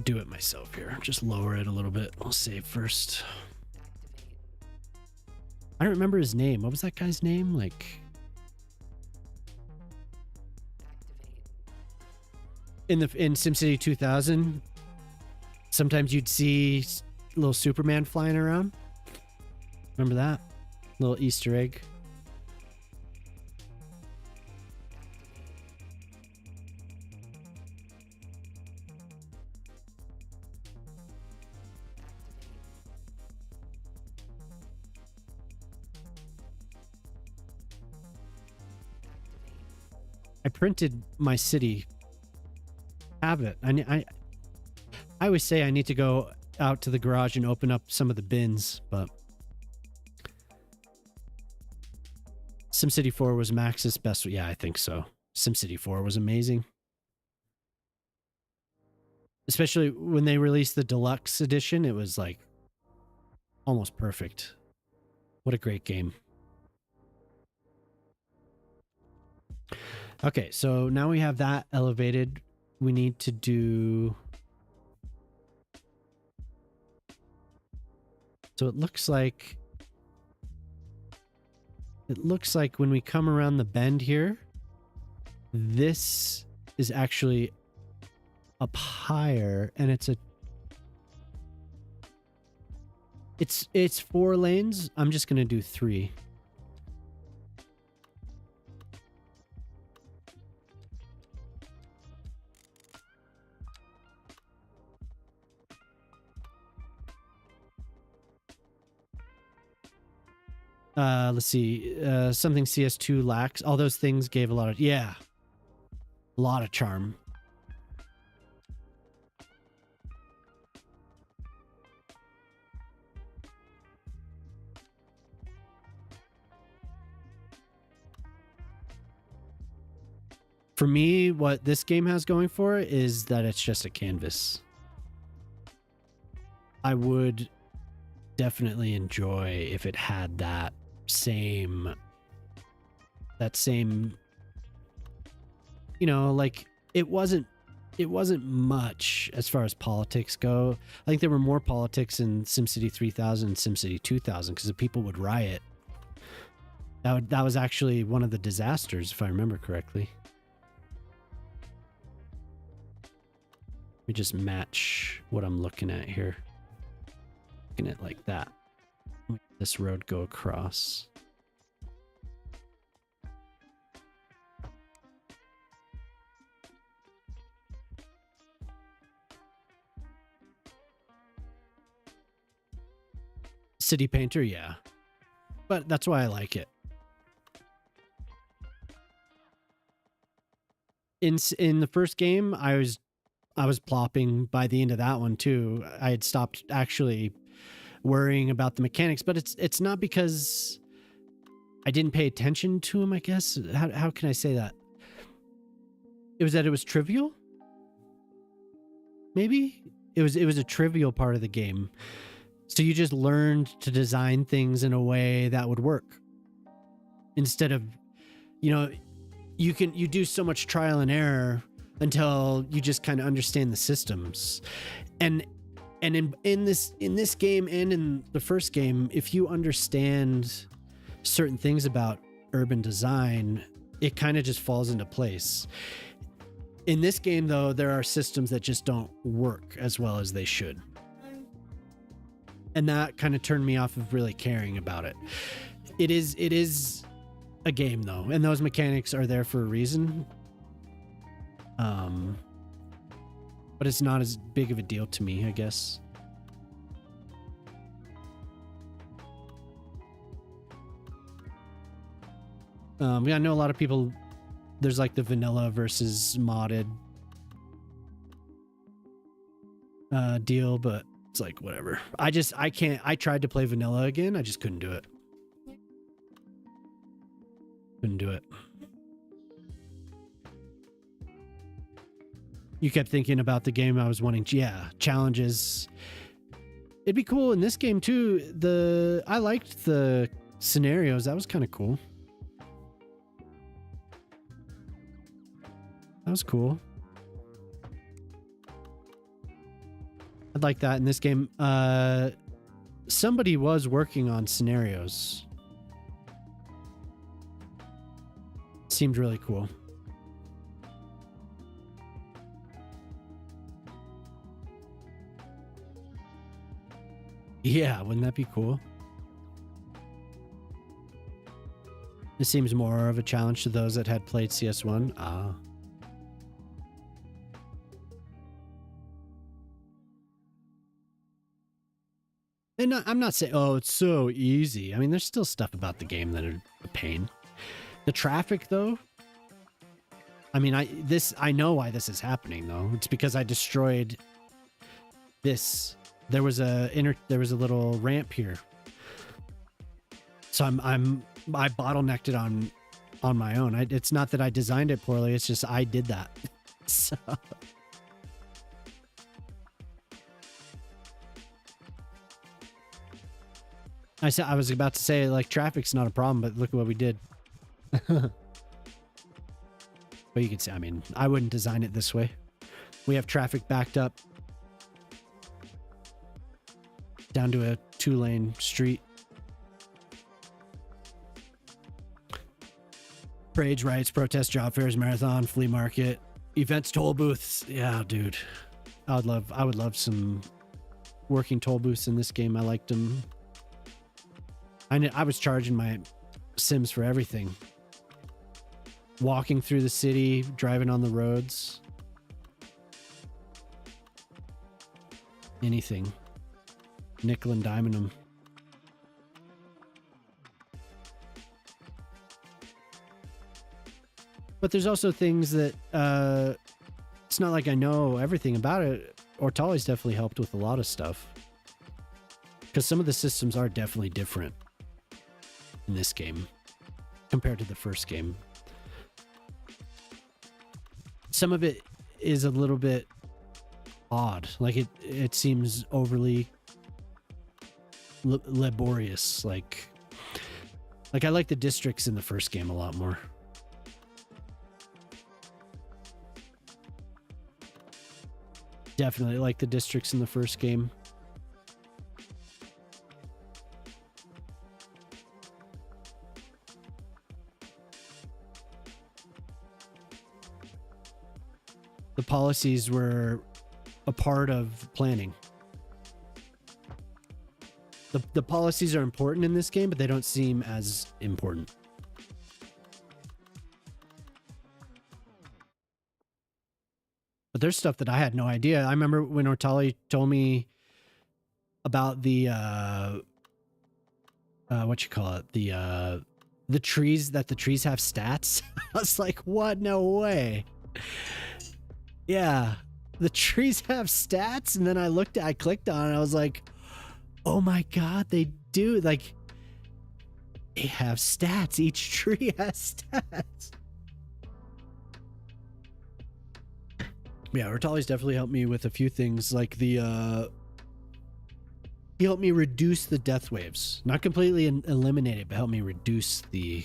do it myself here. Just lower it a little bit. I'll save first. I don't remember his name. What was that guy's name? Like in SimCity 2000, sometimes you'd see little Superman flying around. Remember that? Little Easter egg. I printed my city. Have it. I always say I need to go out to the garage and open up some of the bins, but SimCity 4 was Max's best. Yeah, I think so. SimCity 4 was amazing. Especially when they released the deluxe edition, it was like almost perfect. What a great game. Okay, so now we have that elevated. We need to do... So it looks like when we come around the bend here, this is actually up higher, and it's 4 lanes. I'm just gonna do 3. Let's see. Something CS2 lacks. All those things gave a lot of... Yeah. A lot of charm. For me, what this game has going for it is that it's just a canvas. I would definitely enjoy if it had that same, you know, like it wasn't it wasn't much as far as politics go. I think there were more politics in SimCity 3000 and SimCity 2000 because the people would riot. That was actually one of the disasters, if I remember correctly. Let me just match what I'm looking at here. Looking at like that. Let this road go across. City Painter, yeah. But that's why I like it. In the first game, I was plopping by the end of that one too. I had stopped actually worrying about the mechanics, but it's not because I didn't pay attention to them, I guess. How can I say that? It was that it was trivial? Maybe? It was a trivial part of the game. So you just learned to design things in a way that would work. Instead of, you do so much trial and error until you just kind of understand the systems. And in this game and in the first game, if you understand certain things about urban design, it kind of just falls into place. In this game though, there are systems that just don't work as well as they should. And that kind of turned me off of really caring about it. It is a game though, and those mechanics are there for a reason. But it's not as big of a deal to me, I guess. I know a lot of people, there's like the vanilla versus modded deal, but it's like whatever. I tried to play vanilla again. I just couldn't do it. Couldn't do it. You kept thinking about the game I was wanting. Yeah, challenges. It'd be cool in this game too. I liked the scenarios. That was kind of cool. That was cool. I'd like that in this game. Somebody was working on scenarios. Seemed really cool. Yeah, wouldn't that be cool? It seems more of a challenge to those that had played CS1. And I'm not saying, oh, it's so easy. I mean, there's still stuff about the game that are a pain. The traffic, though. I mean, I know why this is happening, though. It's because I destroyed this. There was a little ramp here, so I bottlenecked it on my own. It's not that I designed it poorly. It's just I did that. So. I was about to say, like, traffic's not a problem, but look at what we did. But you can see, I mean, I wouldn't design it this way. We have traffic backed up down to a 2-lane street. Parades, riots, protests, job fairs, marathon, flea market, events, toll booths. Yeah, dude. I would love some working toll booths in this game. I liked them. I was charging my Sims for everything. Walking through the city, driving on the roads. Anything. Nickel and diming them. But there's also things that it's not like I know everything about it. Ortali's definitely helped with a lot of stuff. Because some of the systems are definitely different in this game compared to the first game. Some of it is a little bit odd. Like it seems overly laborious. Like I like the districts in the first game a lot more. Definitely like the districts in the first game. The policies were a part of planning. The policies are important in this game, but they don't seem as important. But there's stuff that I had no idea. I remember when Ortali told me about the what you call it, the trees, that the trees have stats. I was like, what? No way. Yeah, the trees have stats. And then I clicked on it. I was like, oh my God, they do. Like, they have stats. Each tree has stats. Yeah, Ortali's definitely helped me with a few things, like he helped me reduce the death waves. Not completely eliminate it, but help me reduce the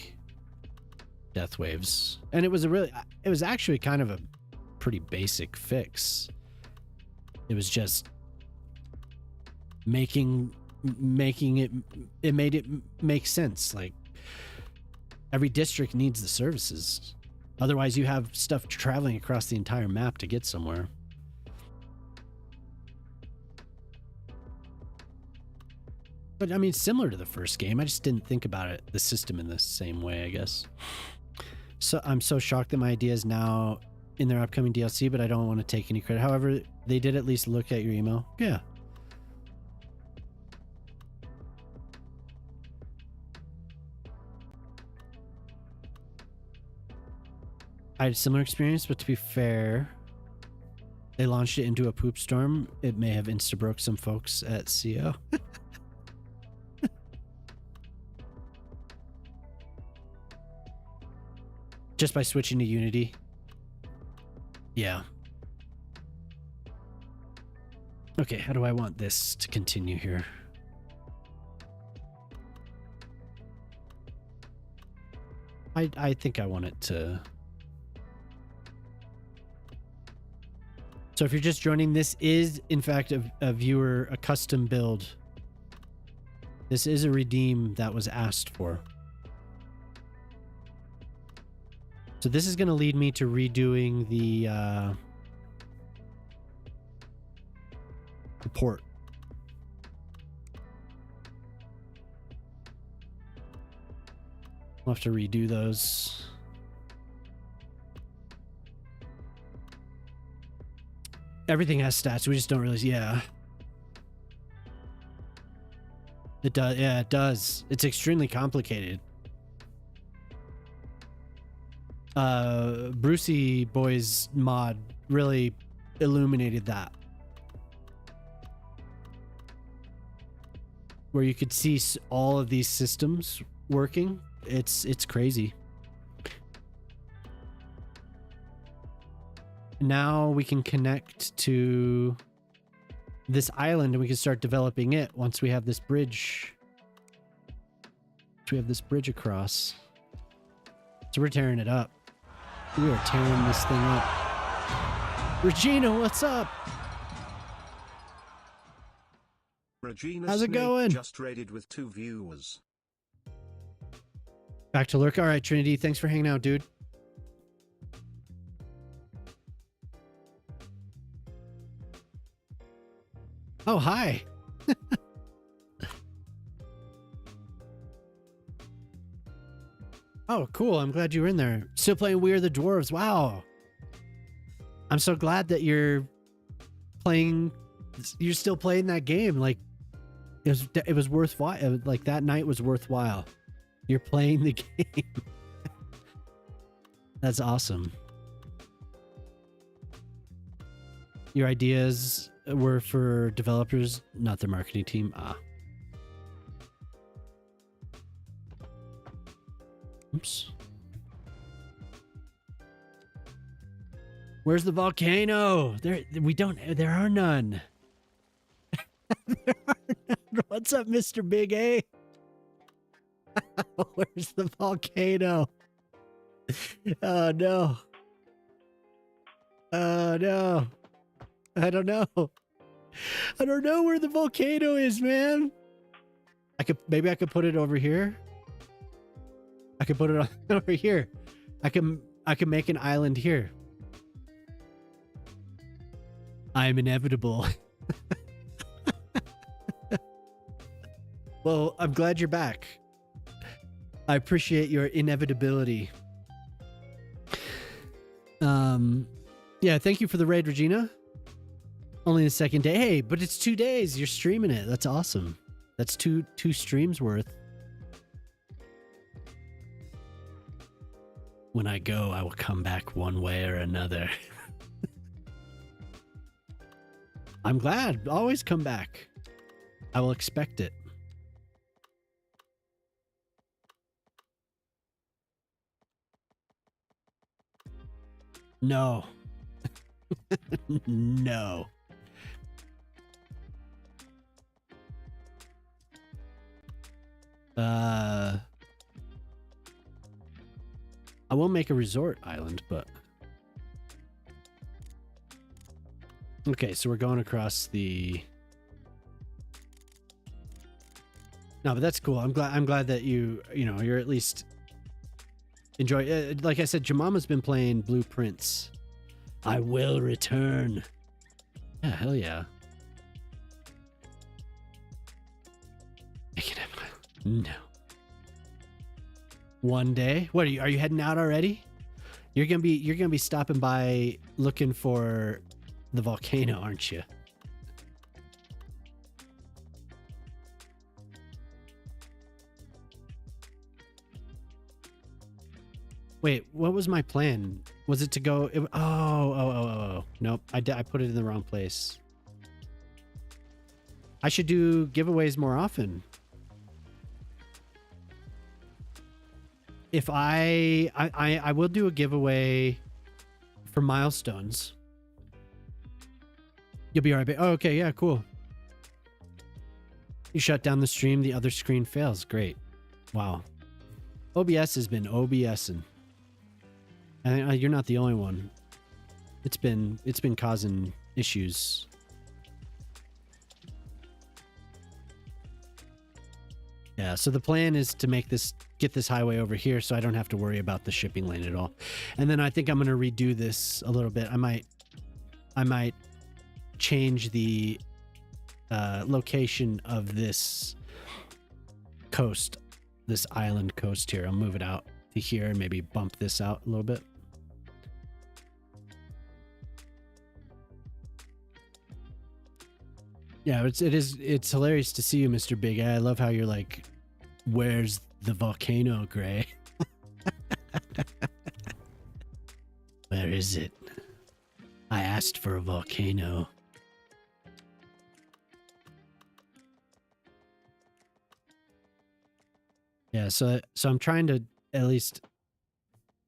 death waves. And it was actually kind of a pretty basic fix. It was just making it made it make sense. Like, every district needs the services. Otherwise, you have stuff traveling across the entire map to get somewhere. But I mean, similar to the first game, I just didn't think about it, the system, in the same way, I guess. So I'm so shocked that my idea is now in their upcoming DLC, but I don't want to take any credit. However, they did at least look at your email. Yeah. I had a similar experience, but to be fair, they launched it into a poop storm. It may have insta-broke some folks at CO. Just by switching to Unity. Yeah. Okay, how do I want this to continue here? I think I want it to... So if you're just joining, this is, in fact, a custom build. This is a redeem that was asked for. So this is going to lead me to redoing the port. I'll have to redo those. Everything has stats. We just don't really... Yeah. It does. Yeah, it does. It's extremely complicated. Brucey Boy's mod really illuminated that. Where you could see all of these systems working. It's crazy. Now we can connect to this island and we can start developing it once we have this bridge. Across. So we're tearing it up. We are tearing this thing up. Regina, what's up? Regina How's it going? Just raided with 2 viewers. Back to lurk. All right, Trinity, thanks for hanging out, dude. Oh, hi. Oh, cool. I'm glad you were in there. Still playing We Are the Dwarves. Wow. I'm so glad that you're still playing that game. Like, it was worthwhile. Like, that night was worthwhile. You're playing the game. That's awesome. Your ideas were for developers, not the marketing team. Ah. Oops. Where's the volcano? There are none. There are none. What's up, Mr. Big A? Where's the volcano? Oh no. Oh no. I don't know. I don't know where the volcano is, man. Maybe I could put it over here. I could put it over here. I can make an island here. I'm inevitable. Well, I'm glad you're back. I appreciate your inevitability. Yeah, thank you for the raid, Regina. Only the second day. Hey, but it's 2 days. You're streaming it. That's awesome. That's two streams worth. When I go, I will come back one way or another. I'm glad. Always come back. I will expect it. No. No. I won't make a resort island, but okay, so we're going across the. No, but that's cool. I'm glad that you're at least enjoy. Like I said, Jemama's been playing Blueprints. I will return. Yeah, hell yeah. No. One day. What are you heading out already? You're gonna be stopping by looking for the volcano, aren't you? Wait, what was my plan? Was it to go? Oh. Nope, I put it in the wrong place. I should do giveaways more often. If I will do a giveaway for milestones. You'll be all right. Oh, okay, yeah, cool. You shut down the stream, the other screen fails. Great. Wow. OBS has been OBSing. And you're not the only one. It's been causing issues. Yeah, so the plan is to get this highway over here so I don't have to worry about the shipping lane at all. And then I think I'm going to redo this a little bit. I might change the location of this coast, this island coast here. I'll move it out to here and maybe bump this out a little bit. Yeah, it's hilarious to see you, Mr. Big A. I love how you're like, where's the volcano, Gray? Where is it? I asked for a volcano. Yeah, so I'm trying to at least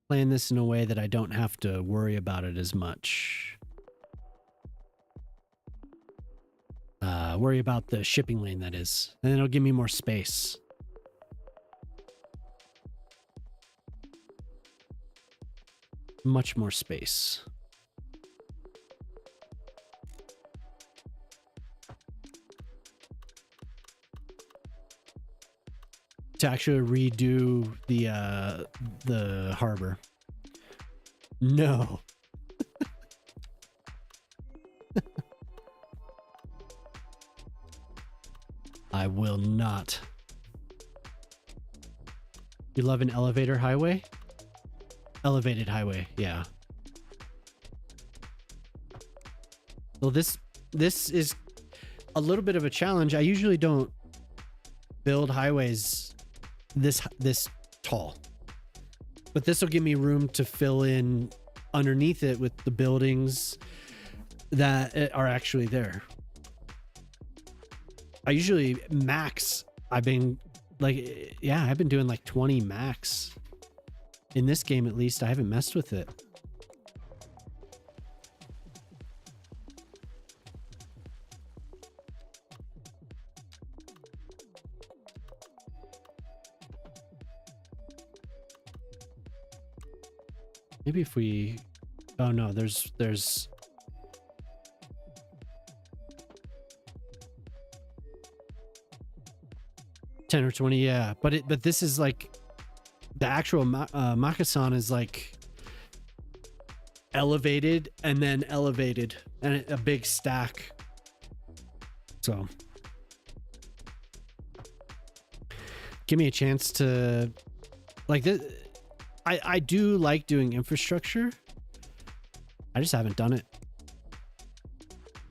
plan this in a way that I don't have to worry about it as much. Worry about the shipping lane, that is. And it'll give me more space. Much more space. To actually redo the harbor. No. I will not. You love an elevator highway? Elevated highway, yeah. Well, this is a little bit of a challenge. I usually don't build highways this tall. But this will give me room to fill in underneath it with the buildings that are actually there. I usually max. I've been doing like 20 max. In this game, at least, I haven't messed with it. Maybe if we... Oh no, there's... 10 or 20, yeah. But this is like the actual Makasan is like elevated and then elevated and a big stack. So give me a chance to like this. I do like doing infrastructure. I just haven't done it.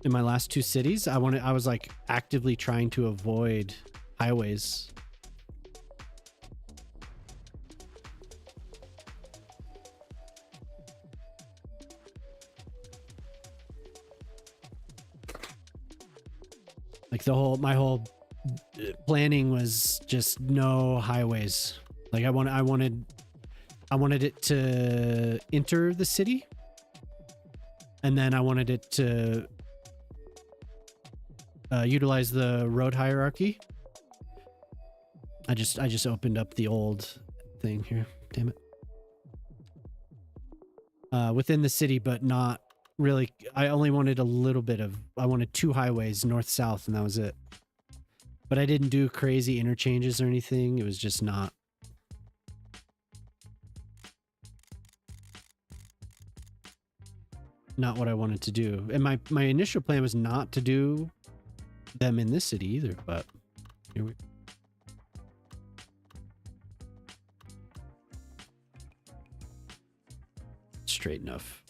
In my last two cities, I was like actively trying to avoid highways. Like my whole planning was just no highways. Like I wanted it to enter the city, and then I wanted it to utilize the road hierarchy. I just opened up the old thing here. Damn it. Within the city, but not really. I only wanted a little bit of. I wanted 2 highways, north south, and that was it. But I didn't do crazy interchanges or anything. It was just not. Not what I wanted to do. And my initial plan was not to do them in this city either, but here we straight enough.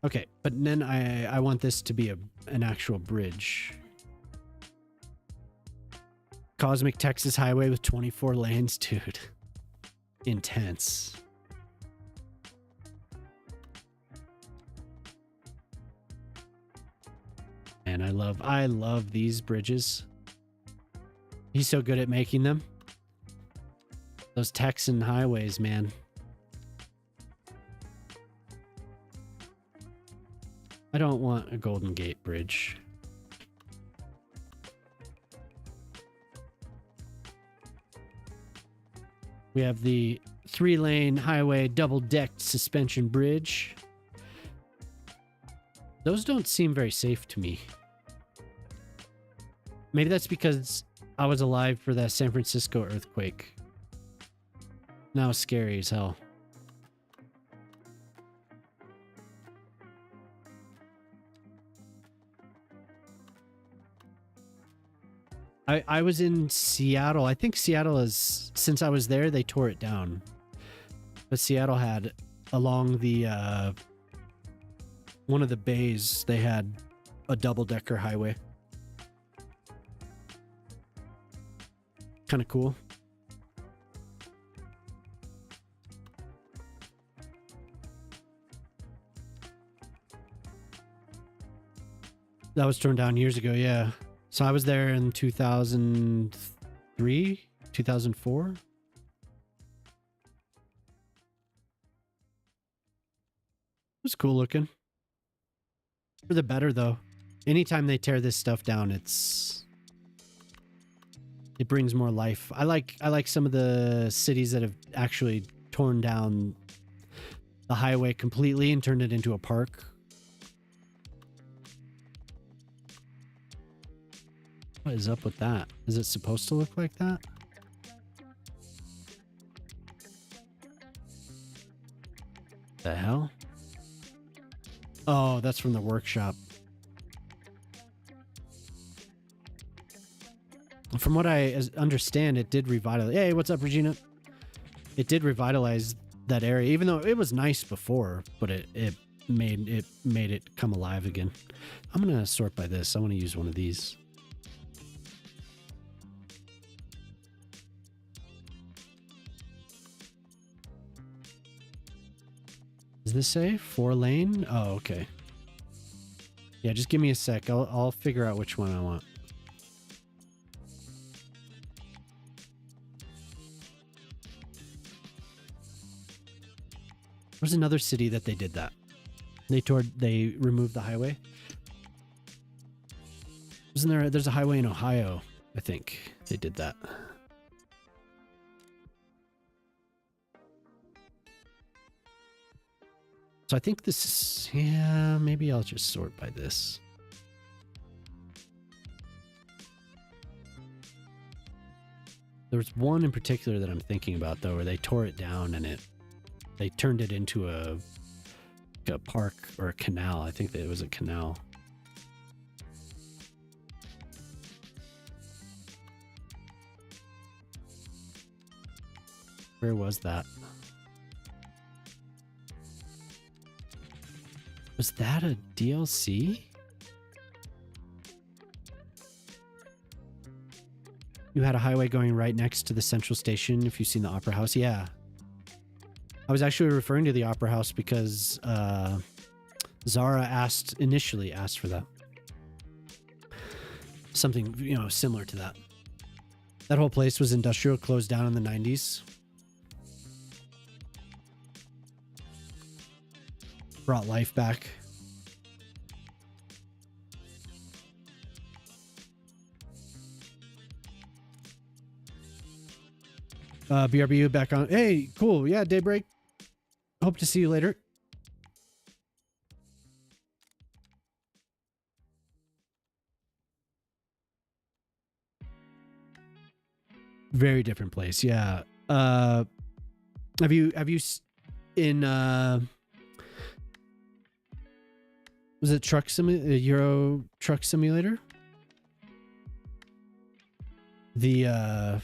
Okay, but then I want this to be an actual bridge. Cosmic Texas Highway with 24 lanes, dude. Intense. And I love these bridges. He's so good at making them. Those Texan highways, man. I don't want a Golden Gate Bridge. We have the 3-lane highway double-decked suspension bridge. Those don't seem very safe to me. Maybe that's because I was alive for that San Francisco earthquake. Now it's scary as hell. I was in Seattle. I think Seattle is, since I was there, they tore it down. But Seattle had along the one of the bays, they had a double-decker highway. Kind of cool. That was torn down years ago, yeah. So I was there in 2003, 2004. It was cool looking. For the better, though. Anytime they tear this stuff down, it brings more life. I like some of the cities that have actually torn down the highway completely and turned it into a park. What is up with that? Is it supposed to look like that? The hell? Oh, that's from the workshop. From what I understand, it did revitalize. Hey, what's up, Regina? It did revitalize that area, even though it was nice before, but it made it come alive again. I'm gonna sort by this. I want to use one of these. Does this say 4-lane? Oh, okay. Yeah, just give me a sec. I'll figure out which one I want. There's another city that they did that. They removed the highway. Isn't there? There's a highway in Ohio, I think. They did that. So I think this is, yeah, maybe I'll just sort by this. There's one in particular that I'm thinking about though, where they tore it down and they turned it into a park or a canal. I think that it was a canal. Where was that? Was that a DLC? You had a highway going right next to the central station if you've seen the Opera House. Yeah. I was actually referring to the Opera House because Zara initially asked for that. Something, you know, similar to that. That whole place was industrial, closed down in the 90s. Brought life back. BRBU back on. Hey, cool. Yeah, Daybreak. Hope to see you later. Very different place. Yeah. Have you in was it Euro Truck Simulator? The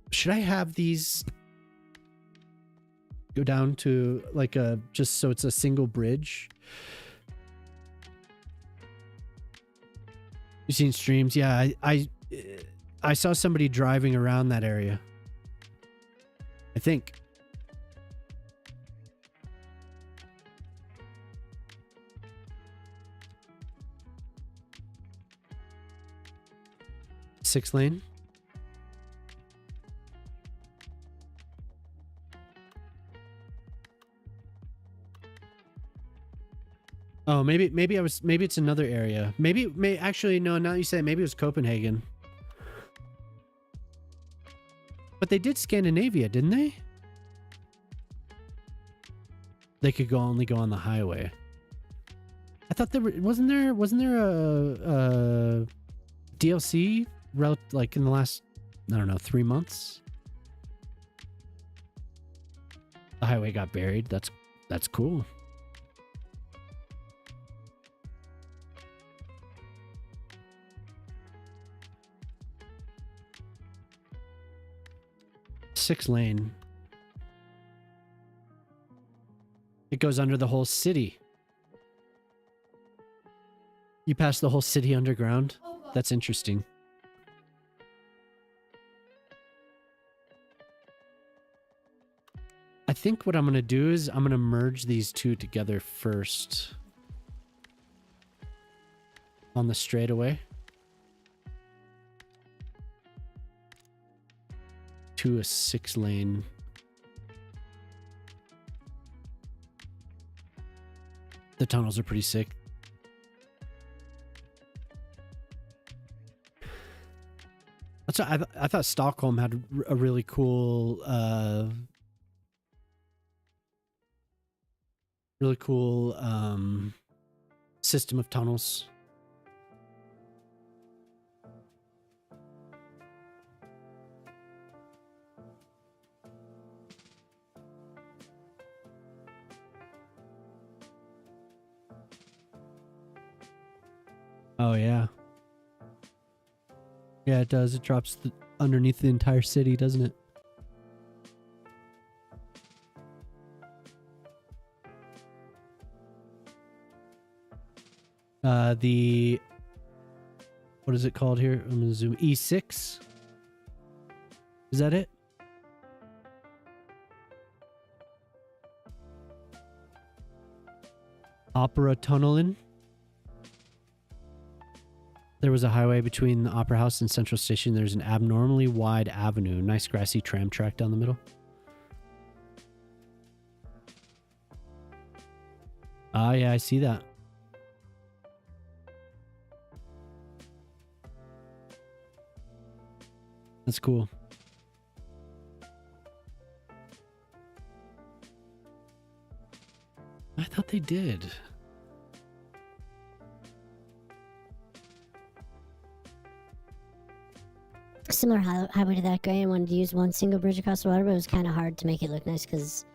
should I have these go down to like a just so it's a single bridge? You seen streams? Yeah, I saw somebody driving around that area. I think. Six lane. Oh, maybe it's another area. Actually, no, now you say it, maybe it was Copenhagen. But they did Scandinavia, didn't they? They could only go on the highway. I thought wasn't there a DLC like in the last, I don't know, 3 months? The highway got buried. That's cool. Six lane. It goes under the whole city. You pass the whole city underground? That's interesting. I think what I'm going to do is I'm going to merge these two together first. On the straightaway. To a 6 lane. The tunnels are pretty sick. That's what I thought Stockholm had a really cool system of tunnels. Oh yeah. Yeah, it does. It drops underneath the entire city, doesn't it? What is it called here? I'm gonna zoom. E6. Is that it? Opera Tunnelin. There was a highway between the Opera House and Central Station. There's an abnormally wide avenue. Nice grassy tram track down the middle. Ah, yeah, I see that. That's cool. I thought they did. similar highway to that gray and wanted to use one single bridge across the water, but it was kind of hard to make it look nice because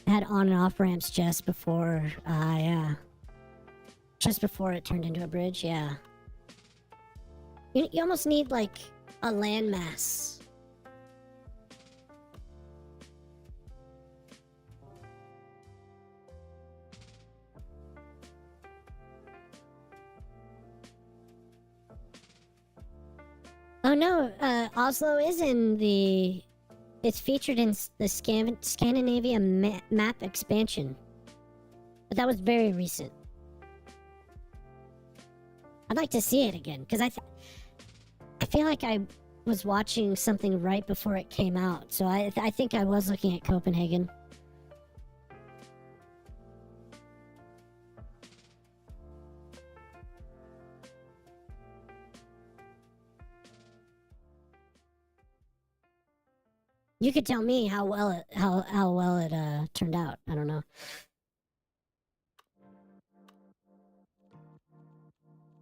it had on and off ramps just before, yeah. Just before it turned into a bridge, yeah. You almost need, like, a landmass. Oh no, Oslo is in the... It's featured in the Scandinavia map expansion. But that was very recent. I'd like to see it again, because I feel like I was watching something right before it came out, so I think I was looking at Copenhagen. You could tell me how well it turned out. I don't know.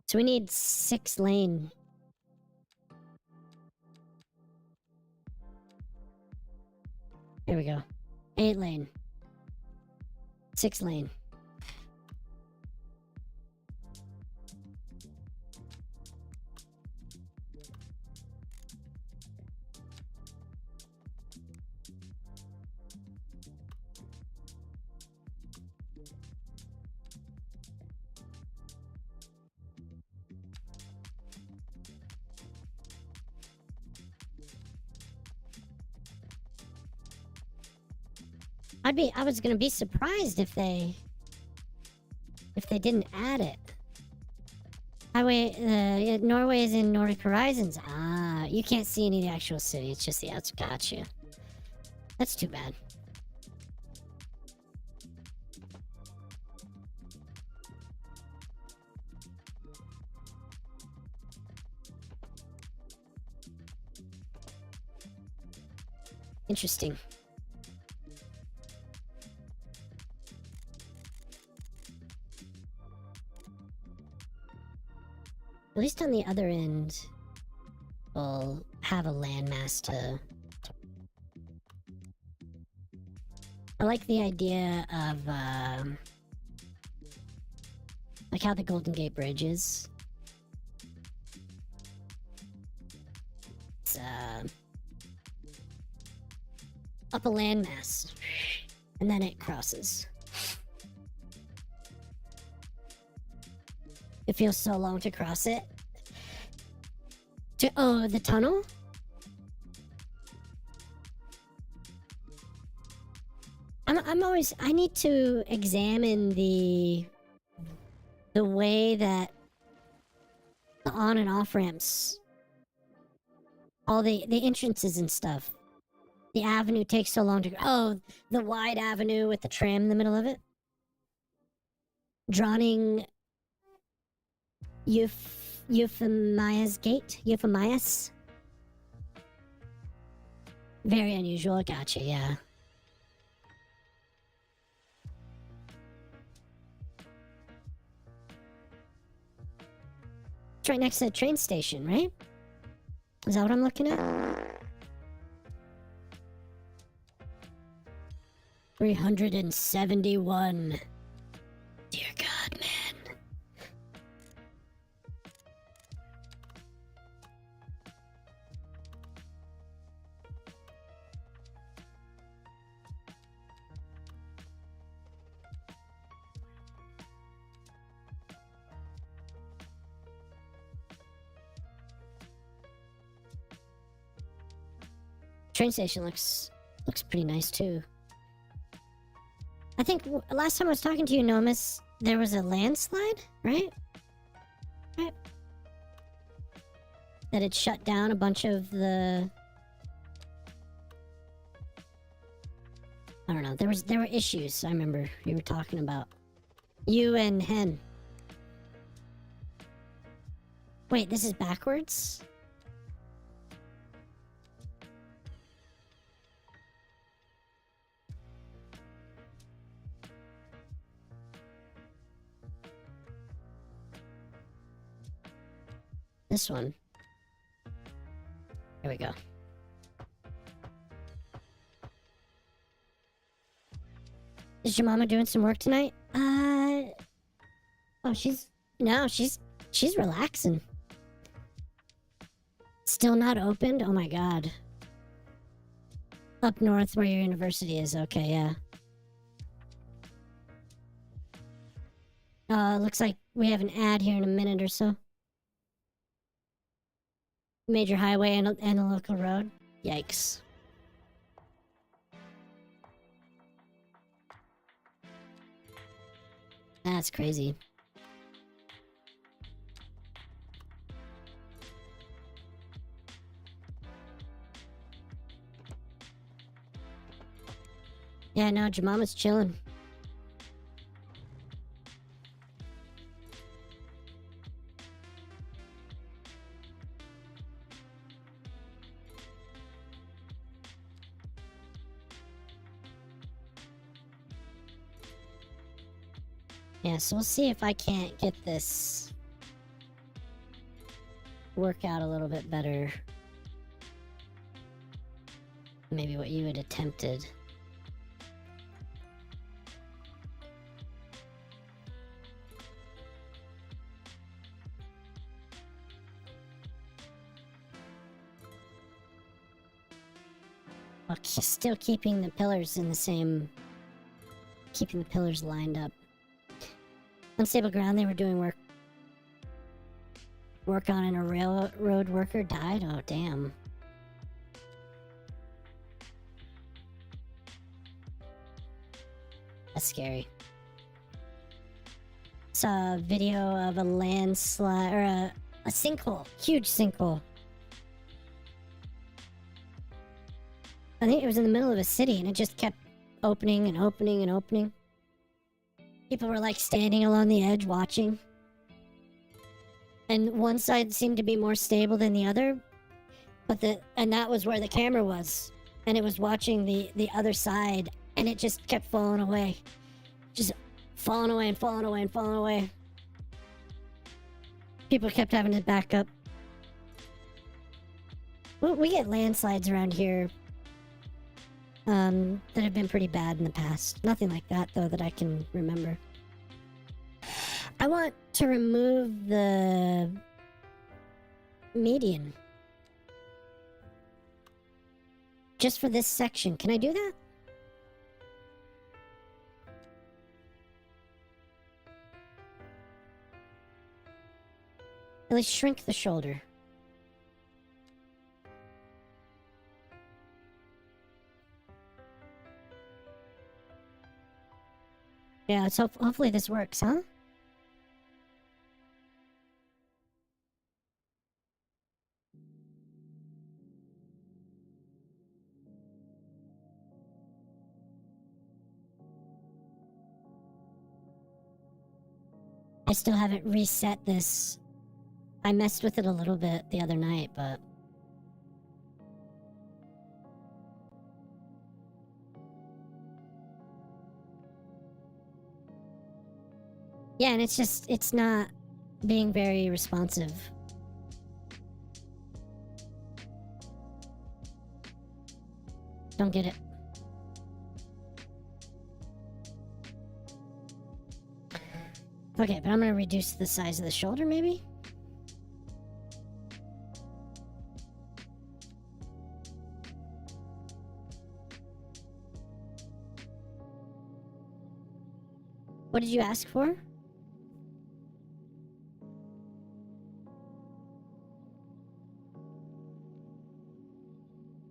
So we need 6 lane. Here we go. 8 lane. 6 lane. I was gonna be surprised if they didn't add it. Highway, Norway is in Nordic Horizons. Ah, you can't see any of the actual city. It's just the outs. Gotcha. That's too bad. Interesting. At least on the other end, we'll have a landmass to... I like the idea of, like how the Golden Gate Bridge is. It's, up a landmass, and then it crosses. It feels so long to cross it. Oh, the tunnel? I need to examine the way that the on and off ramps, all the entrances and stuff. The avenue takes so long to go. Oh, the wide avenue with the tram in the middle of it. Drawing Euphemia's Gate? Euphemias? Very unusual. Gotcha, yeah. It's right next to the train station, right? Is that what I'm looking at? 371. Dear God, man. Train station looks pretty nice too. I think last time I was talking to you, Nomus, there was a landslide, right? Right. That had shut down a bunch of the... I don't know. There were issues. I remember you were talking about. You and Hen. Wait, this is backwards? This one. Here we go. Is your mama doing some work tonight? Oh, she's relaxing. Still not opened? Oh my god. Up north where your university is. Okay, yeah. Looks like we have an ad here in a minute or so. Major highway and a local road. Yikes. That's crazy. Yeah, no, Jemama's chilling. Yeah, so we'll see if I can't get this work out a little bit better. Maybe what you had attempted. Well, still keeping the pillars in the same... Keeping the pillars lined up. Unstable ground, they were doing work on, and a railroad worker died? Oh, damn. That's scary. Saw a video of a landslide, or a sinkhole. Huge sinkhole. I think it was in the middle of a city, and it just kept opening and opening and opening. People were like standing along the edge watching. And one side seemed to be more stable than the other. And that was where the camera was. And it was watching the other side, and it just kept falling away. Just falling away and falling away and falling away. People kept having to back up. We get landslides around here that have been pretty bad in the past. Nothing like that, though, that I can remember. I want to remove the median. Just for this section. Can I do that? At least shrink the shoulder. Yeah, let's hopefully this works, huh? I still haven't reset this. I messed with it a little bit the other night, but... Yeah, and it's not being very responsive. Don't get it. Okay, but I'm gonna reduce the size of the shoulder, maybe? What did you ask for?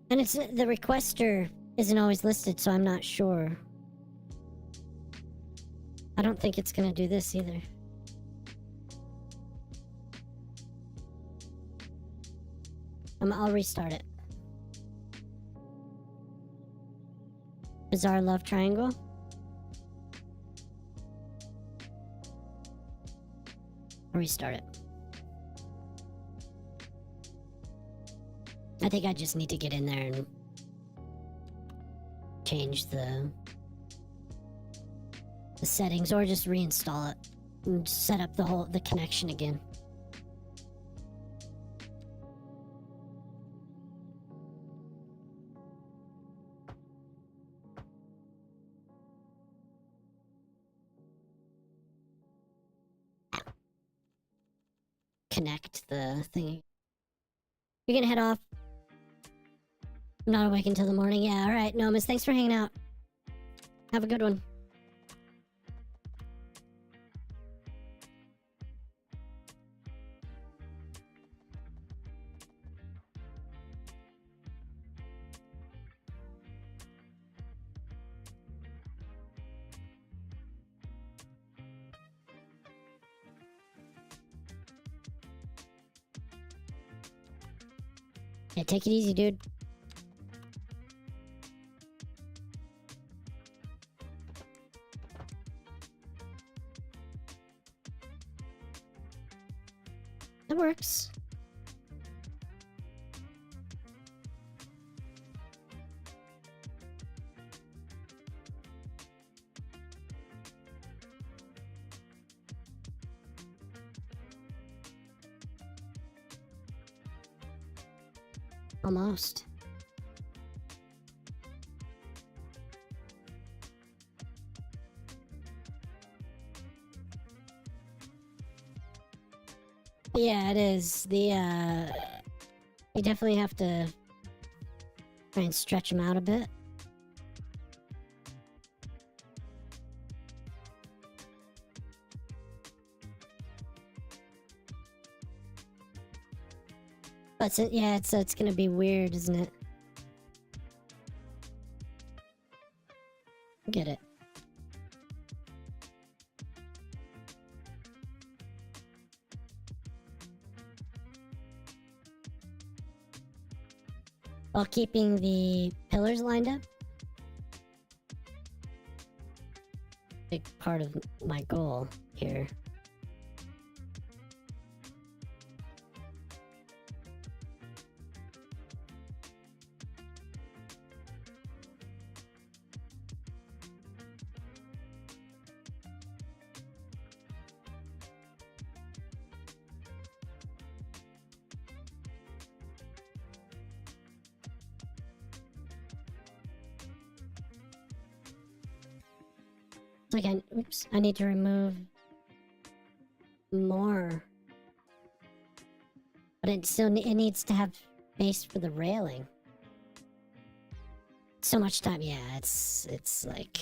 And it's the requester isn't always listed, so I'm not sure. I don't think it's gonna do this either. I'll restart it. Bizarre love triangle. I'll restart it. I think I just need to get in there and change the settings, or just reinstall it and set up the connection again. connect the thing. You're gonna head off. I'm not awake until the morning. Yeah, alright, Nomus, thanks for hanging out. Have a good one. Yeah, take it easy, dude. That works. Almost. Yeah, it is. You definitely have to try and stretch them out a bit. But yeah, it's gonna be weird, isn't it? Get it. While keeping the pillars lined up. Big part of my goal here. Like oops, I need to remove more. But it still it needs to have space for the railing. So much time, yeah, it's like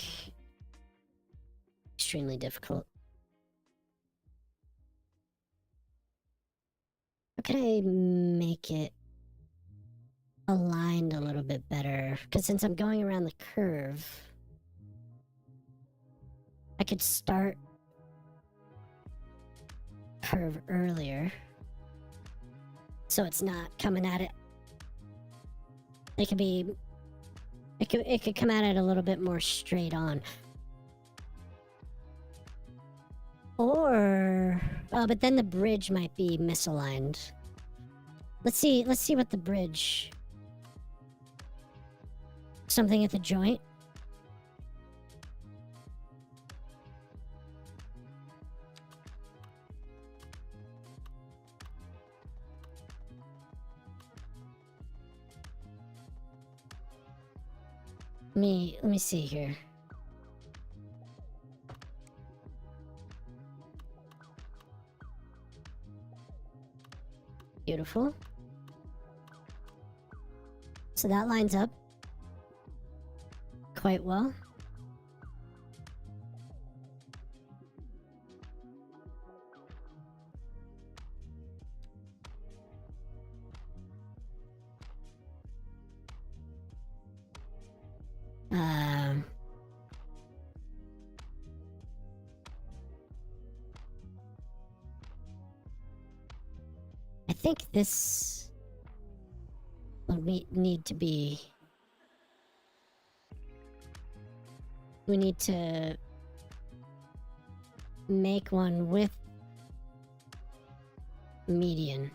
extremely difficult. How can I make it aligned a little bit better? Because since I'm going around the curve, I could start curve earlier, so it's not coming at it. It could come at it a little bit more straight on. Or but then the bridge might be misaligned. Let's see what the bridge. Something at the joint. Let me see here. Beautiful. So that lines up quite well. I think this will need to be. We need to make one with median.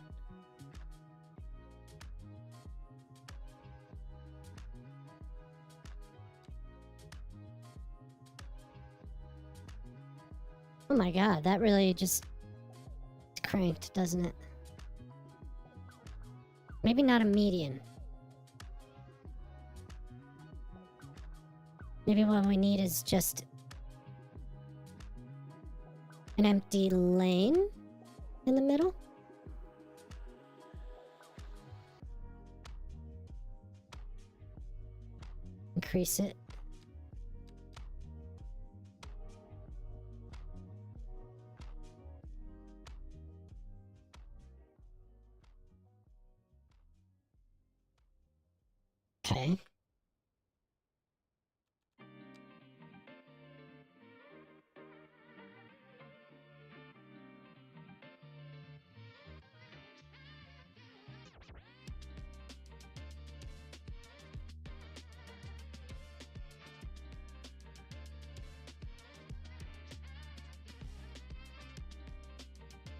Oh my god, that really just cranked, doesn't it? Maybe not a median. Maybe what we need is just an empty lane in the middle. increase it. Okay.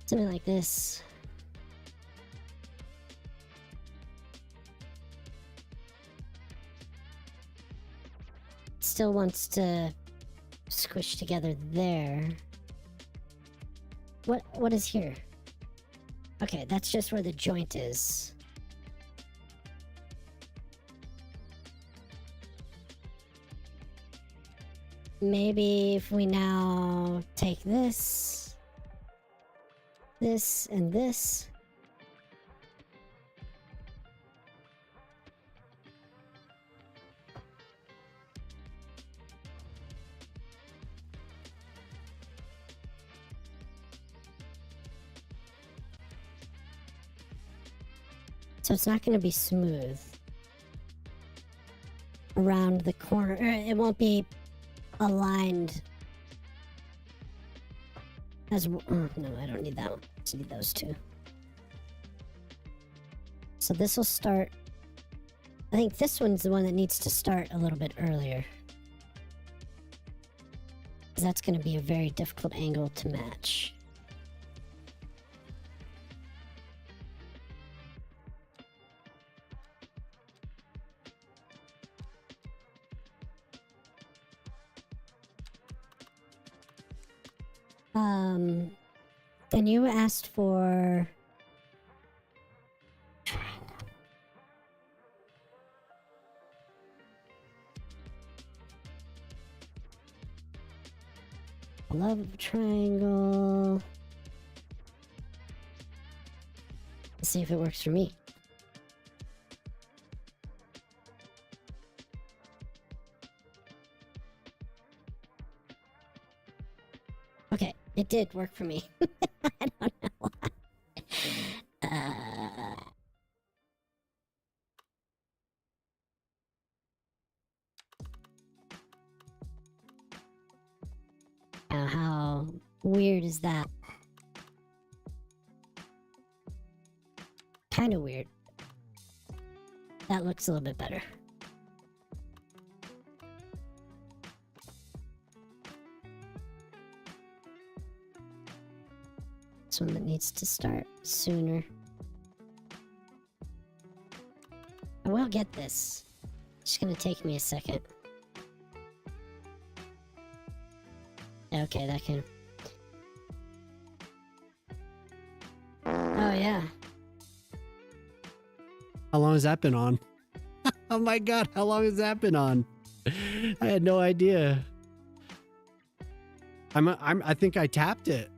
Something like this. Still wants to squish together there. What is here? Okay, that's just where the joint is. Maybe if we now take this, and this. So it's not going to be smooth around the corner. It won't be aligned as no, I don't need that one. I just need those two. So this will start. I think this one's the one that needs to start a little bit earlier, because that's going to be a very difficult angle to match. Then you asked for love triangle. Let's see if it works for me. Okay, it did work for me. I don't know why. Now, how weird is that? Kind of weird. That looks a little bit better. This one that needs to start sooner. I will get this. It's just gonna take me a second. Okay, that can... Oh, yeah. How long has that been on? Oh my god, how long has that been on? I had no idea. I think I tapped it.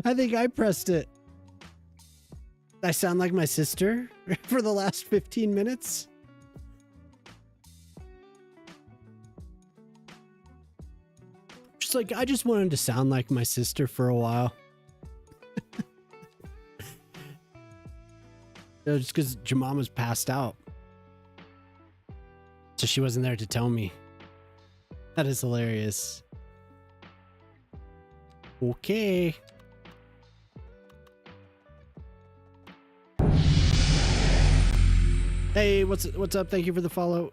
I think I pressed it. I sound like my sister for the last 15 minutes. Just like, I just wanted to sound like my sister for a while. Just because Jemama's passed out. So she wasn't there to tell me. That is hilarious. Okay. Hey, what's up? Thank you for the follow.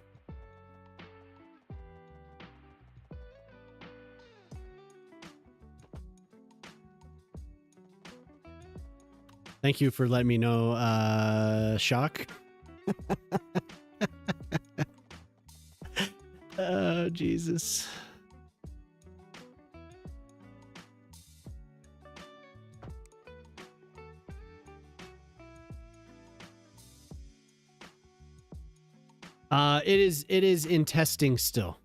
Thank you for letting me know, Shock. Oh, Jesus. It is in testing still.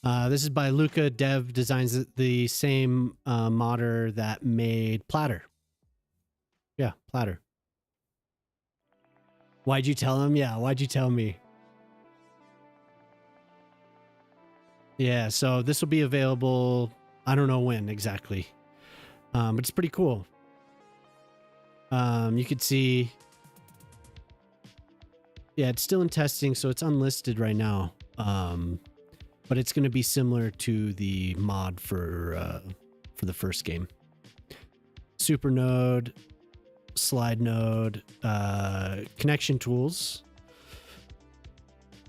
This is by Luca. Dev designs the same modder that made Platter. Yeah, Platter. Why'd you tell him? Yeah, why'd you tell me? Yeah, so this will be available. I don't know when exactly, but it's pretty cool. You could see. Yeah, it's still in testing, so it's unlisted right now. But it's going to be similar to the mod for the first game. Super node, slide node, connection tools,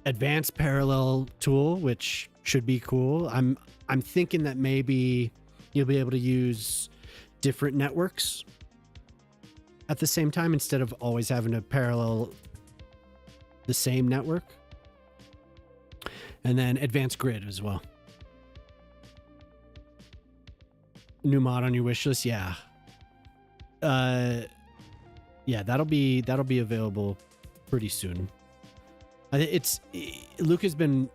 advanced parallel tool, which should be cool. I'm thinking that maybe you'll be able to use different networks at the same time instead of always having to parallel the same network. And then advanced grid as well. New mod on your wish list, yeah. Yeah, that'll be available pretty soon. I think Luke has been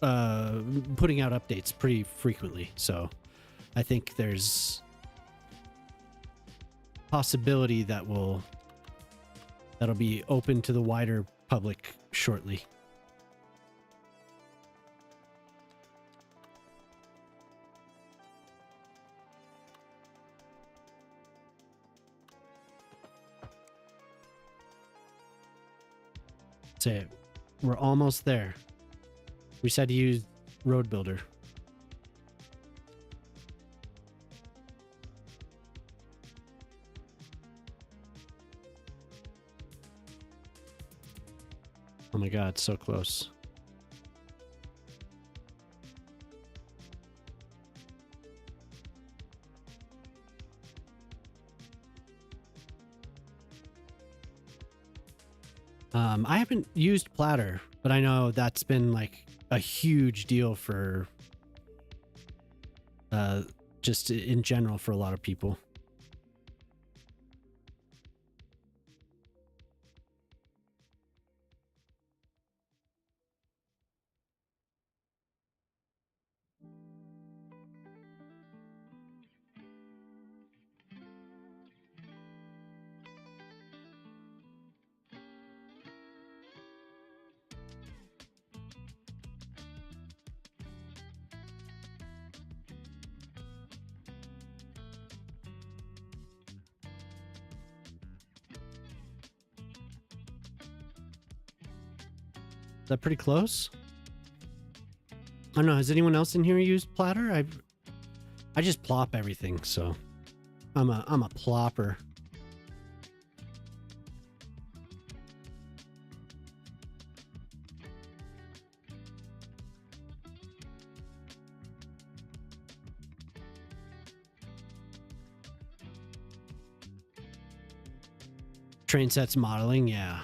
putting out updates pretty frequently, so I think there's possibility that'll be open to the wider public shortly. Say, we're almost there. We said to use Road Builder. Oh my god, so close. I haven't used Platter, but I know that's been like a huge deal for just in general for a lot of people. Is that pretty close? I don't know. Has anyone else in here used Platter? I just plop everything, so I'm a plopper. Train sets modeling, yeah.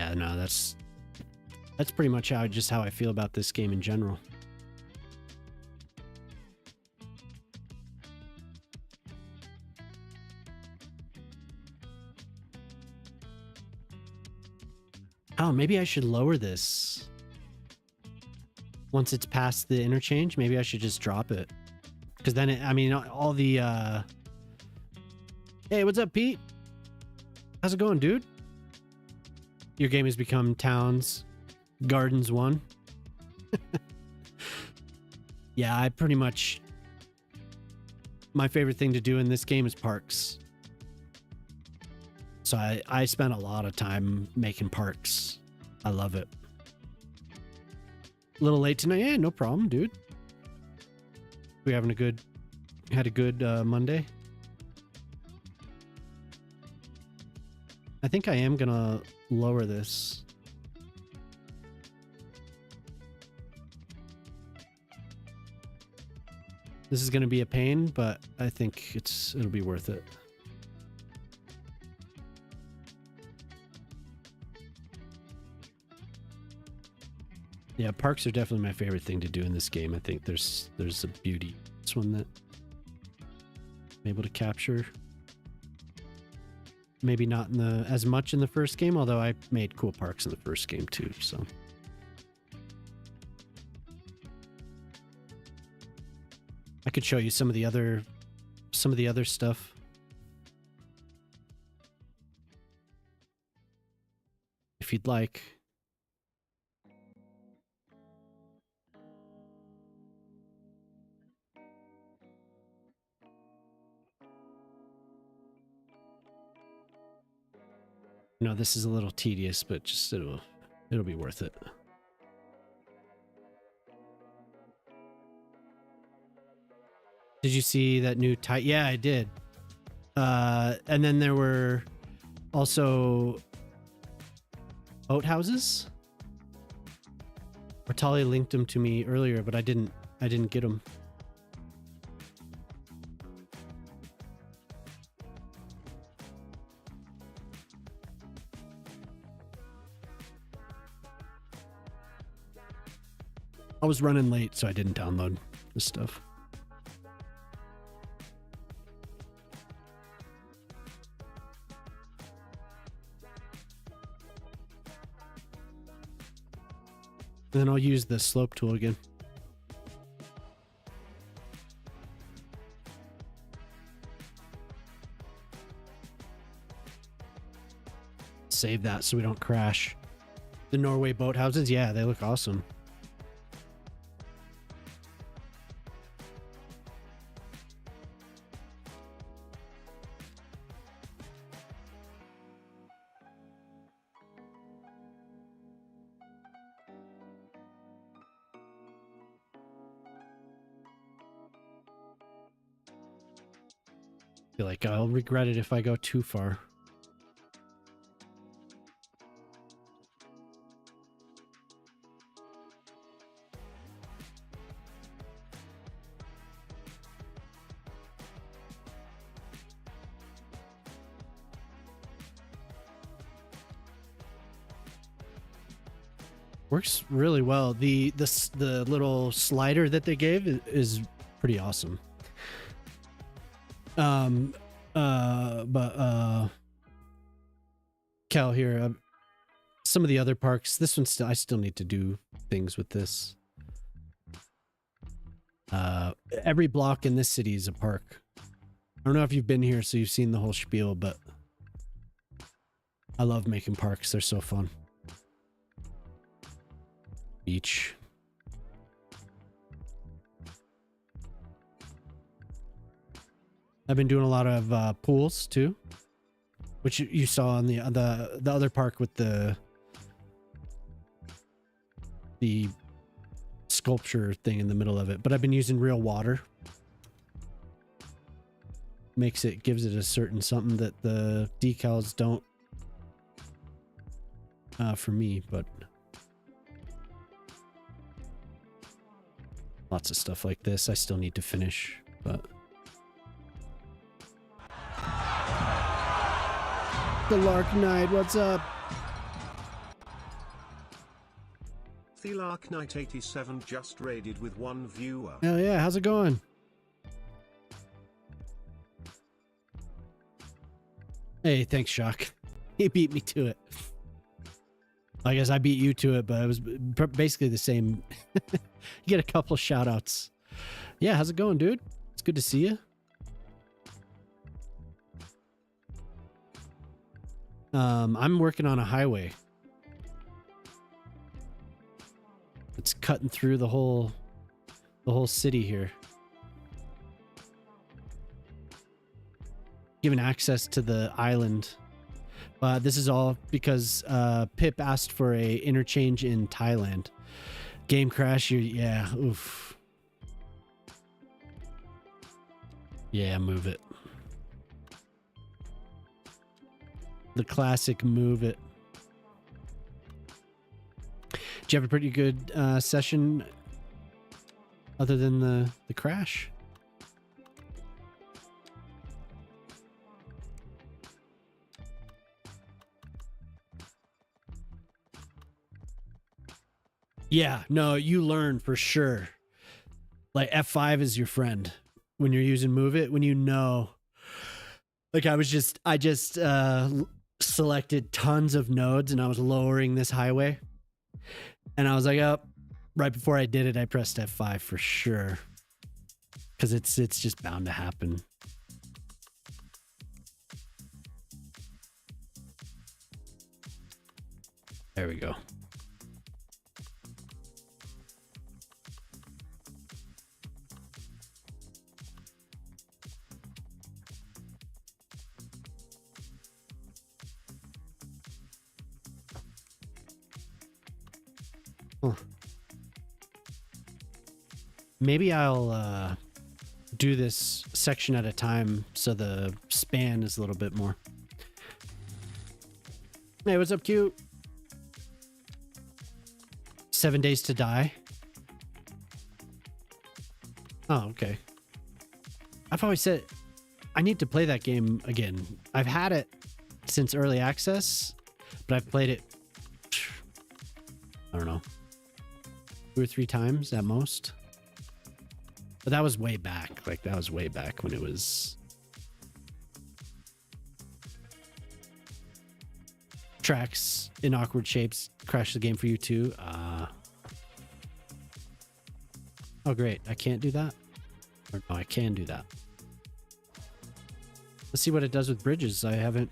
Yeah, no, that's pretty much how I feel about this game in general. Oh, maybe I should lower this. Once it's past the interchange, maybe I should just drop it. Because then, I mean, all the... Hey, what's up, Pete? How's it going, dude? Your game has become Towns Gardens 1. Yeah, I pretty much... My favorite thing to do in this game is parks. So I spent a lot of time making parks. I love it. A little late tonight. Yeah, no problem, dude. We had a good Monday. I think I am gonna lower this. This is gonna be a pain, but I think it'll be worth it. Yeah, parks are definitely my favorite thing to do in this game. I think there's a beauty. This one that I'm able to capture. maybe not in the as much in the first game, although I made cool parks in the first game too, so. I could show you some of the other stuff. If you'd like. No, this is a little tedious, but just it'll be worth it. Did you see that new type? Yeah, I did. And then there were also boathouses. Tali linked them to me earlier, but I didn't get them. I was running late, so I didn't download this stuff. And then I'll use the slope tool again. Save that so we don't crash. The Norway boathouses, yeah, they look awesome. Feel like I'll regret it if I go too far. Works really well. The little slider that they gave is pretty awesome. Cal here, some of the other parks, this one I still need to do things with this. Every block in this city is a park. I don't know if you've been here, so you've seen the whole spiel, but I love making parks. They're so fun. Beach. I've been doing a lot of pools too, which you saw on the other park with the sculpture thing in the middle of it. But I've been using real water. Gives it a certain something that the decals don't. For me, but lots of stuff like this I still need to finish, but. The Lark Knight, what's up? The Lark Knight 87 just raided with one viewer. Hell yeah, how's it going? Hey, thanks, Shock. He beat me to it. I guess I beat you to it, but it was basically the same. You get a couple shout outs. Yeah, how's it going, dude? It's good to see you. I'm working on a highway. It's cutting through the whole city here. Giving access to the island. This is all because Pip asked for a interchange in Thailand. Game crash, yeah, oof. Yeah, move it. The classic move it. Did you have a pretty good session other than the crash? Yeah, no, you learn for sure. Like F5 is your friend when you're using move it, when you know Like I just selected tons of nodes and I was lowering this highway. And I was like, oh, right before I did it, I pressed F5 for sure. Because it's just bound to happen. There we go. Huh. Maybe I'll do this section at a time so the span is a little bit more. Hey, what's up, cute? 7 Days to Die. Oh, okay. I've always said I need to play that game again. I've had it since early access, but I've played it, I don't know, 2 or 3 times at most. But that was way back. Like, that was way back when it was... Tracks in awkward shapes crash the game for you too. Oh, great. I can't do that? Or no, I can do that. Let's see what it does with bridges. I haven't...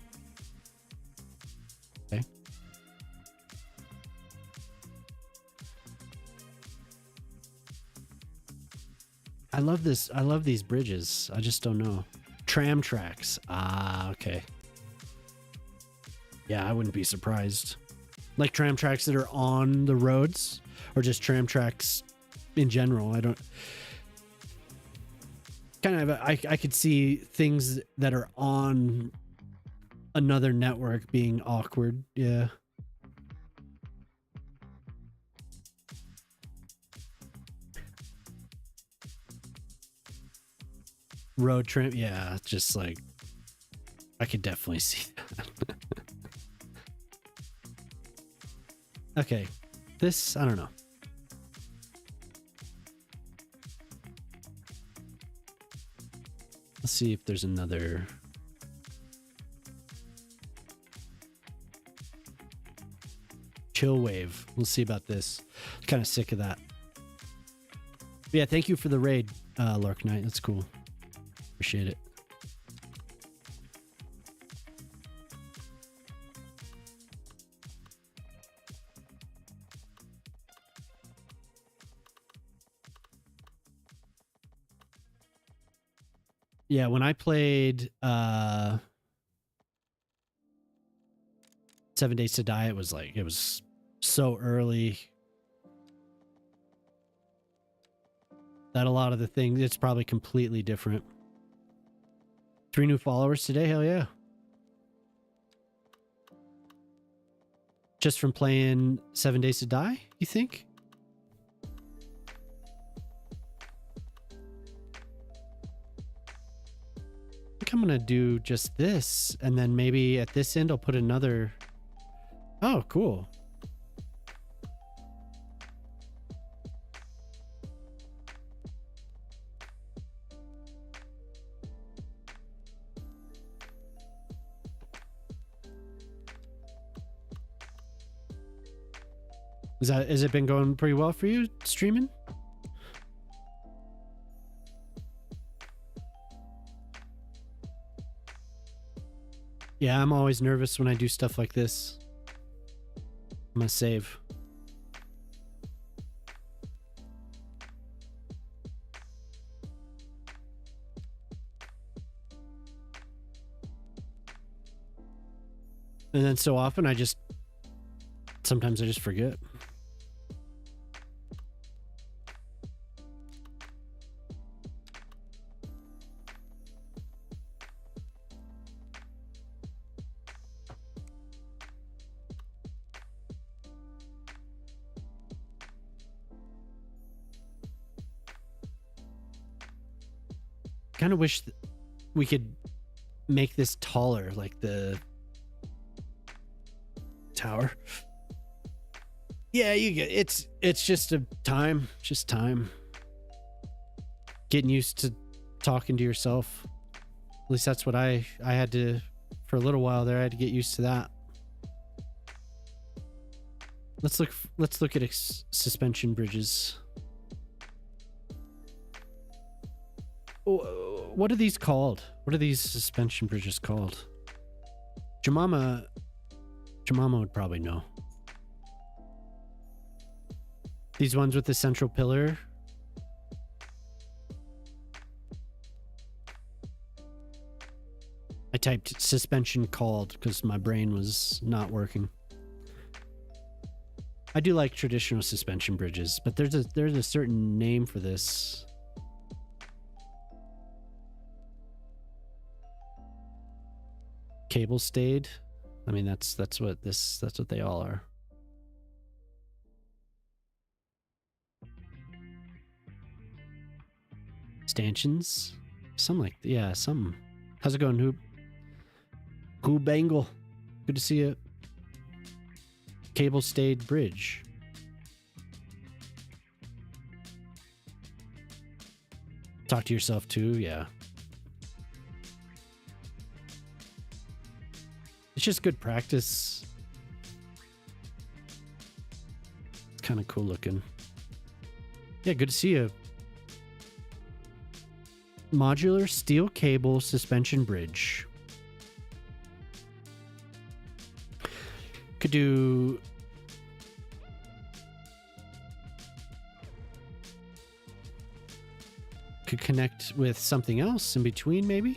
Okay. I love this. I love these bridges. I just don't know. Tram tracks. Ah, okay. Yeah, I wouldn't be surprised. Like tram tracks that are on the roads or just tram tracks in general. I don't... Kind of, I could see things that are on another network being awkward. Yeah. Road tram. Yeah, just like... I could definitely see that. Okay, this, I don't know. Let's see if there's another. Chill wave. We'll see about this. Kind of sick of that. But yeah, thank you for the raid, Lark Knight. That's cool. Appreciate it. Yeah, when I played 7 Days to Die, it was so early that a lot of the things, it's probably completely different. 3 new followers today? Hell yeah. Just from playing 7 Days to Die, you think? I'm gonna do just this, and then maybe at this end I'll put another. Oh, cool. Has it been going pretty well for you streaming? Yeah, I'm always nervous when I do stuff like this. I'm gonna save. And then so often sometimes I just forget. Kind of wish we could make this taller, like the tower. Yeah, you get it's just just time. Getting used to talking to yourself. At least that's what I had to, for a little while there, I had to get used to that. Let's look at suspension bridges. Oh, what are these called? What are these suspension bridges called? Jemima would probably know. These ones with the central pillar. I typed suspension called because my brain was not working. I do like traditional suspension bridges, but there's a certain name for this. Cable stayed. I mean, that's what they all are. Stanchions, some like, yeah, some. How's it going, Hoop? Hoop Bangle, good to see you. Cable stayed bridge. Talk to yourself too, yeah. It's just good practice. It's kind of cool looking. Yeah, good to see you. Modular steel cable suspension bridge. Could do... Could connect with something else in between, maybe?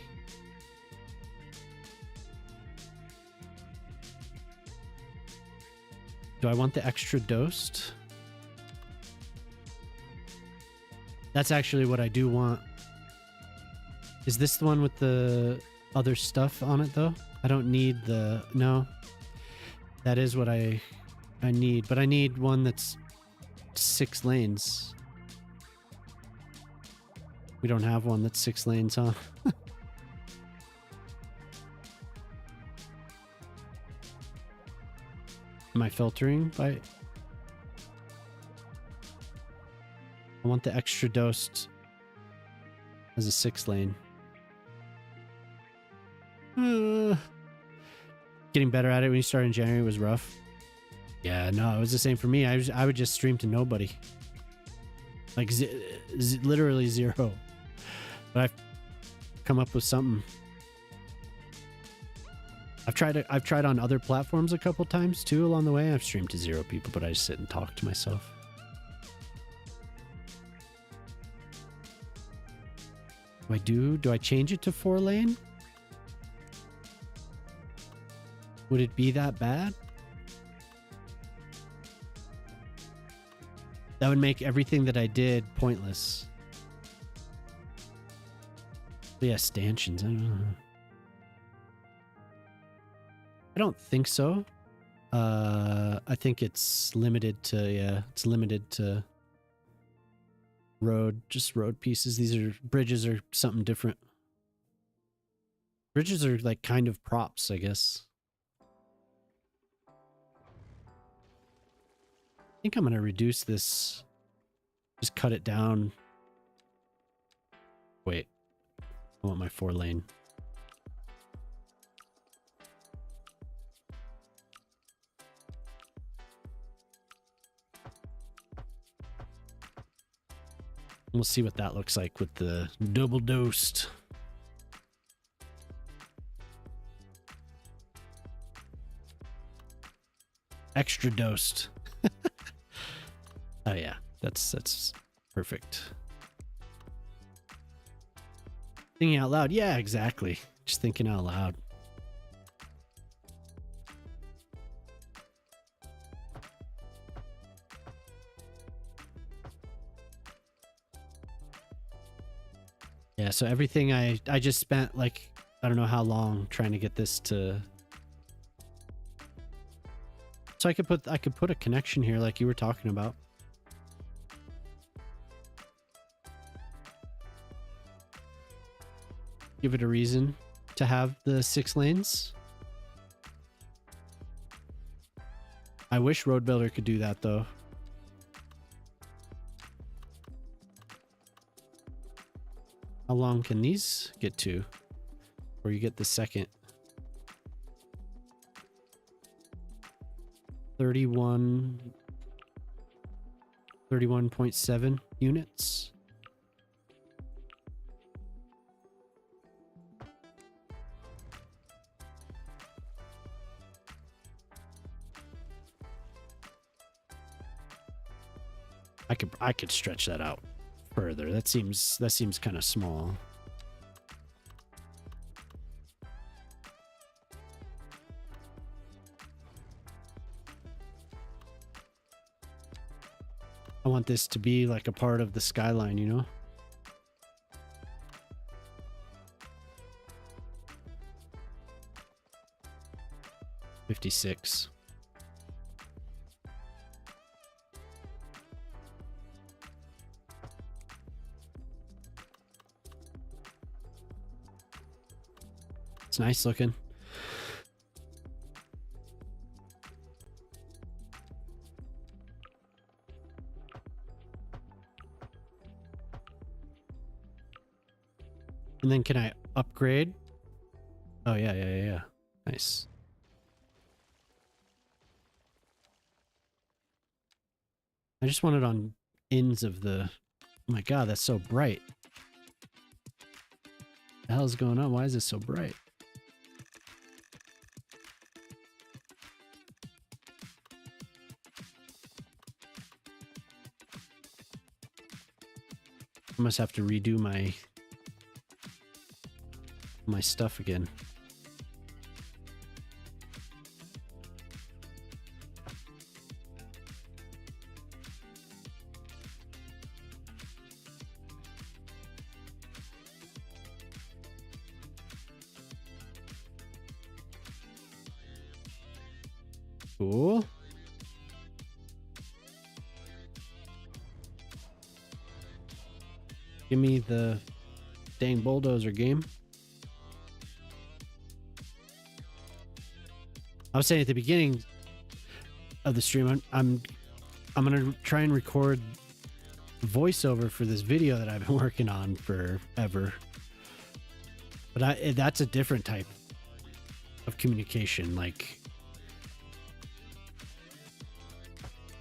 Do I want the extra dosed? That's actually what I do want. Is this the one with the other stuff on it, though? I don't need the... No. That is what I need, but I need one that's 6 lanes. We don't have one that's 6 lanes, huh? Am I filtering by... I want the extra dosed as a 6 lane. Getting better at it when you started in January was rough. Yeah, no, it was the same for me. I would just stream to nobody. Like literally 0. But I've come up with something. I've tried on other platforms a couple times too along the way. I've streamed to 0 people, but I just sit and talk to myself. Do I change it to 4 lane? Would it be that bad? That would make everything that I did pointless. But yeah, stanchions. I don't know. I don't think so. I think it's limited to, yeah, it's limited to just road pieces. These are bridges or something different. Bridges are like kind of props, I guess. I think I'm going to reduce this. Just cut it down. Wait. I want my 4 lane. We'll see what that looks like with the double dosed. Extra dosed. Oh yeah, that's perfect. Thinking out loud. Yeah, exactly. Just thinking out loud. Yeah, so everything I just spent like, I don't know how long trying to get this to... So I could put a connection here like you were talking about. Give it a reason to have the 6 lanes. I wish Road Builder could do that though. How long can these get to? Or you get the second. 31.7 units. I could stretch that out further. That seems kind of small. I want this to be like a part of the skyline, you know? $56. It's nice looking. And then can I upgrade? Oh, yeah. Nice. I just want it on ends of the... Oh my god, that's so bright. What the hell is going on? Why is this so bright? I must have to redo my stuff again. Cool. Give me the dang bulldozer game. I was saying at the beginning of the stream, I'm gonna try and record voiceover for this video that I've been working on forever. But that's a different type of communication. Like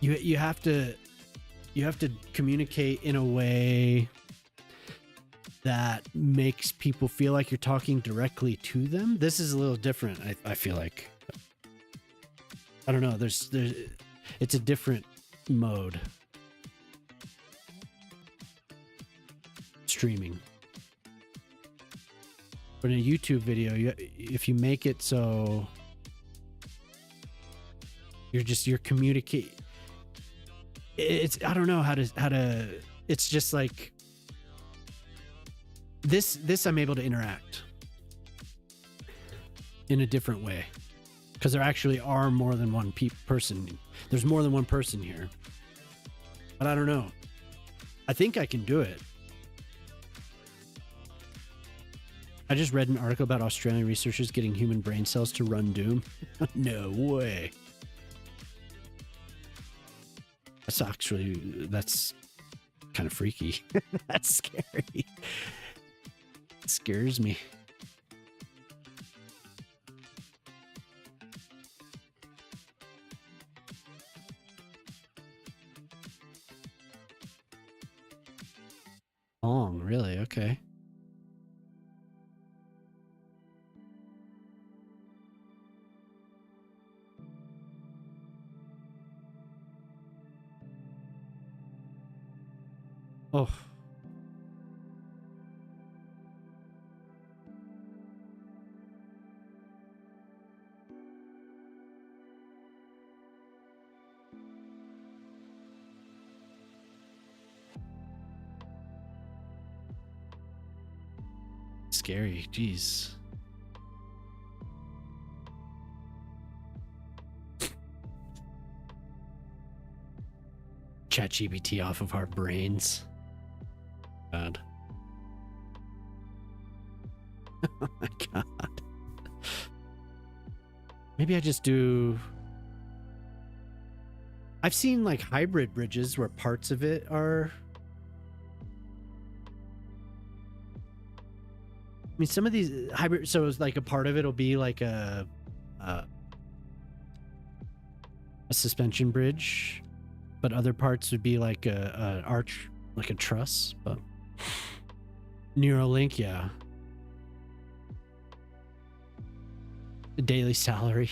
you have to communicate in a way that makes people feel like you're talking directly to them. This is a little different. I feel like, I don't know. It's a different mode. Streaming. But in a YouTube video, if you make it so you're communicate. I don't know how to. It's just like this. I'm able to interact in a different way. Because there actually are more than one person. There's more than one person here. But I don't know. I think I can do it. I just read an article about Australian researchers getting human brain cells to run Doom. No way. That's kind of freaky. That's scary. It scares me. Long, really? Okay. Oh. Scary, jeez. ChatGPT off of our brains. God. Oh my god. Maybe I just do... I've seen like hybrid bridges where parts of it are... mean, some of these hybrid, so it's like a part of it'll be like a suspension bridge, but other parts would be like a arch, like a truss. But Neuralink, yeah. The daily salary.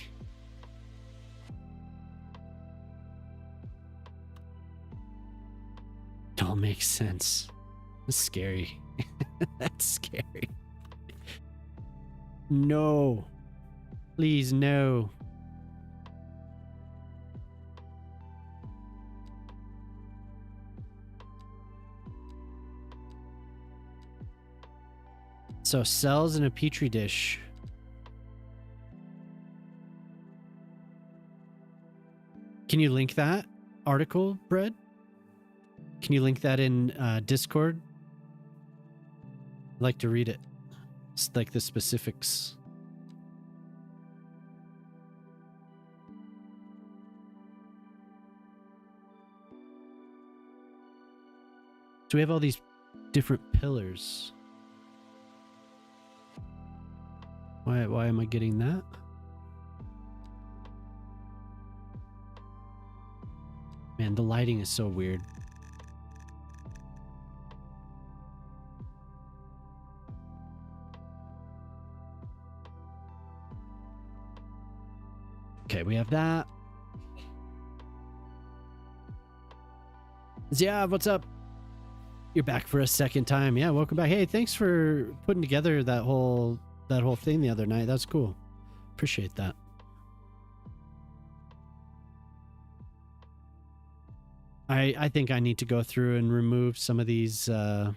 It all makes sense. That's scary. That's scary. No. Please, no. So cells in a petri dish. Can you link that article, Brett? Can you link that in Discord? I'd like to read it. It's like the specifics. So we have all these different pillars. Why am I getting that? Man, the lighting is so weird. Okay, we have that. Ziav, what's up? You're back for a second time. Yeah, welcome back. Hey, thanks for putting together that whole thing the other night. That's cool. Appreciate that. I think I need to go through and remove some of these some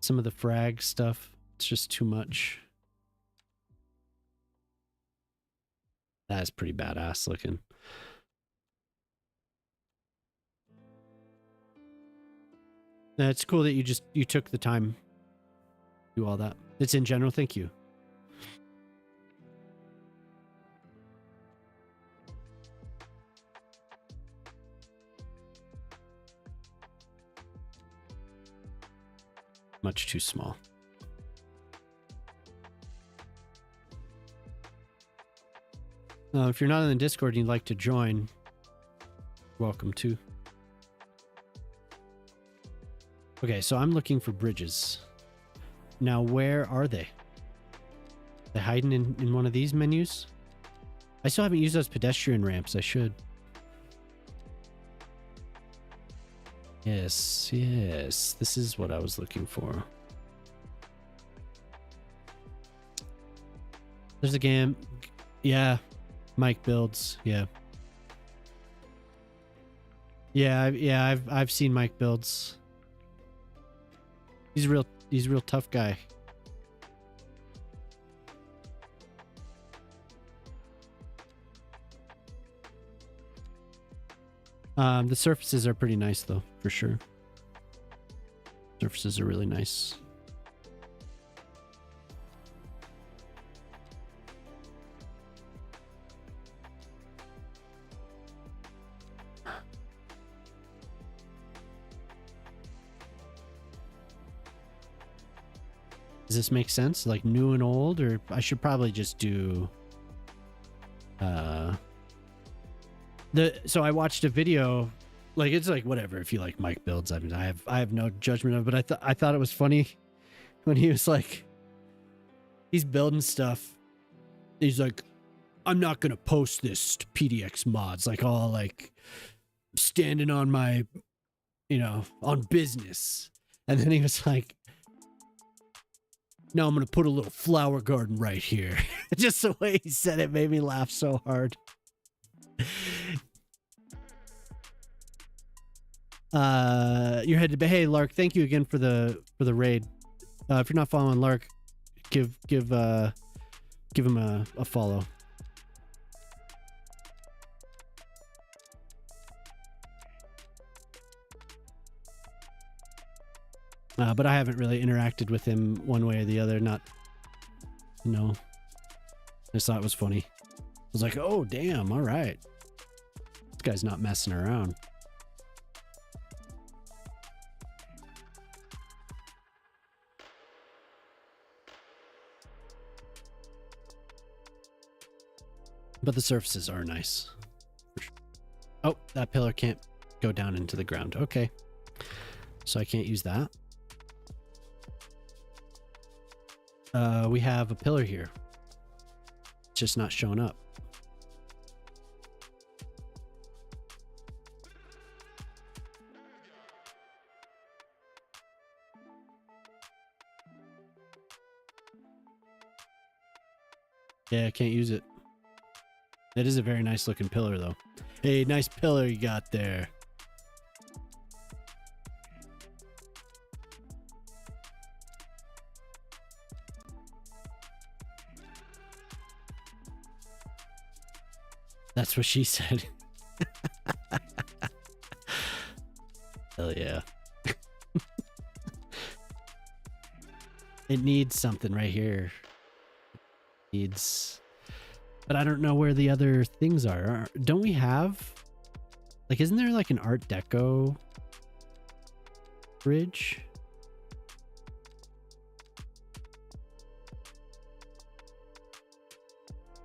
of the frag stuff. It's just too much. That's pretty badass looking. It's cool that you took the time to do all that. It's in general. Thank you. Much too small. If you're not in the Discord and you'd like to join, welcome to. Okay, so I'm looking for bridges. Now, where are they? They hiding in one of these menus? I still haven't used those pedestrian ramps. I should. Yes, yes. This is what I was looking for. There's a game. Yeah. Mike builds. Yeah. Yeah, I've seen Mike builds. He's a real tough guy. The surfaces are pretty nice though, for sure. Surfaces are really nice. Does this make sense? Like new and old, or I should probably just do so I watched a video, like it's like whatever if you like Mike builds. I mean, I have no judgment of it, but I thought it was funny when he was like, he's building stuff. He's like, I'm not gonna post this to PDX mods, like all like standing on my, on business. And then he was like, no, I'm gonna put a little flower garden right here. Just the way he said it made me laugh so hard. You're headed to hey Lark, thank you again for the raid. If you're not following Lark, give him a follow. But I haven't really interacted with him one way or the other. I just thought it was funny. I was like, oh damn, all right. This guy's not messing around. But the surfaces are nice. Oh, that pillar can't go down into the ground. Okay. So I can't use that. We have a pillar here. It's just not showing up. Yeah, I can't use it. It is a very nice looking pillar though. Hey, nice pillar you got there. That's what she said. Hell yeah. It needs something right here. Needs, but I don't know where the other things are. Don't we have, like, isn't there like an Art Deco bridge?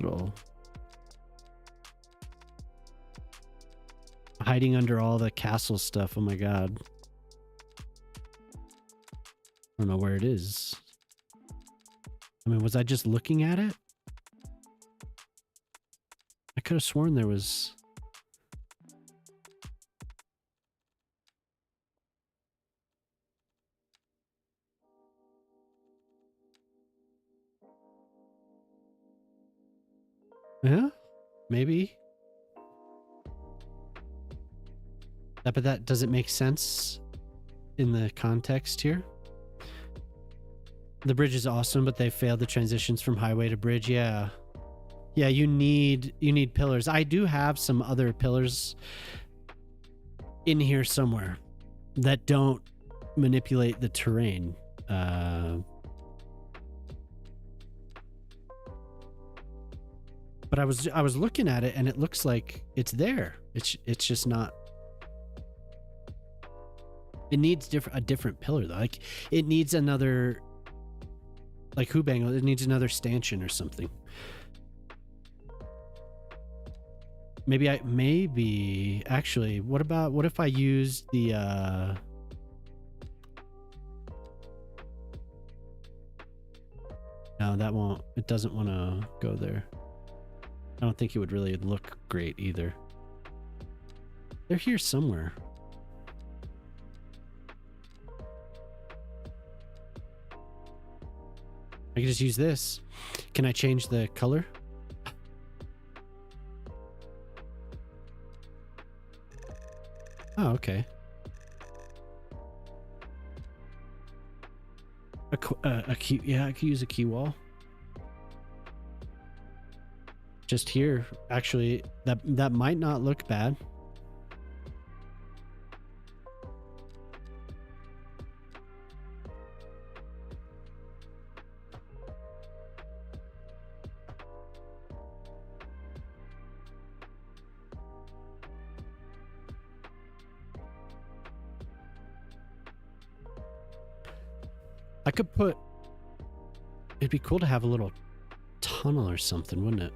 Little hiding under all the castle stuff. Oh my god. I don't know where it is. I mean, was I just looking at it? I could have sworn there was... Yeah, maybe. But that doesn't make sense in the context here. The bridge is awesome, but they failed the transitions from highway to bridge. Yeah. Yeah, you need pillars. I do have some other pillars in here somewhere that don't manipulate the terrain. But I was looking at it and it looks like it's there. It's just not. It needs a different pillar though. Like it needs another, like Hubangle, it needs another stanchion or something. Maybe actually, what if I use the no, that won't, it doesn't want to go there. I don't think it would really look great either. They're here somewhere. I can just use this. Can I change the color? Oh, okay. A key, yeah, I could use a key wall. Just here, actually, that might not look bad. I could put, it'd be cool to have a little tunnel or something, wouldn't it?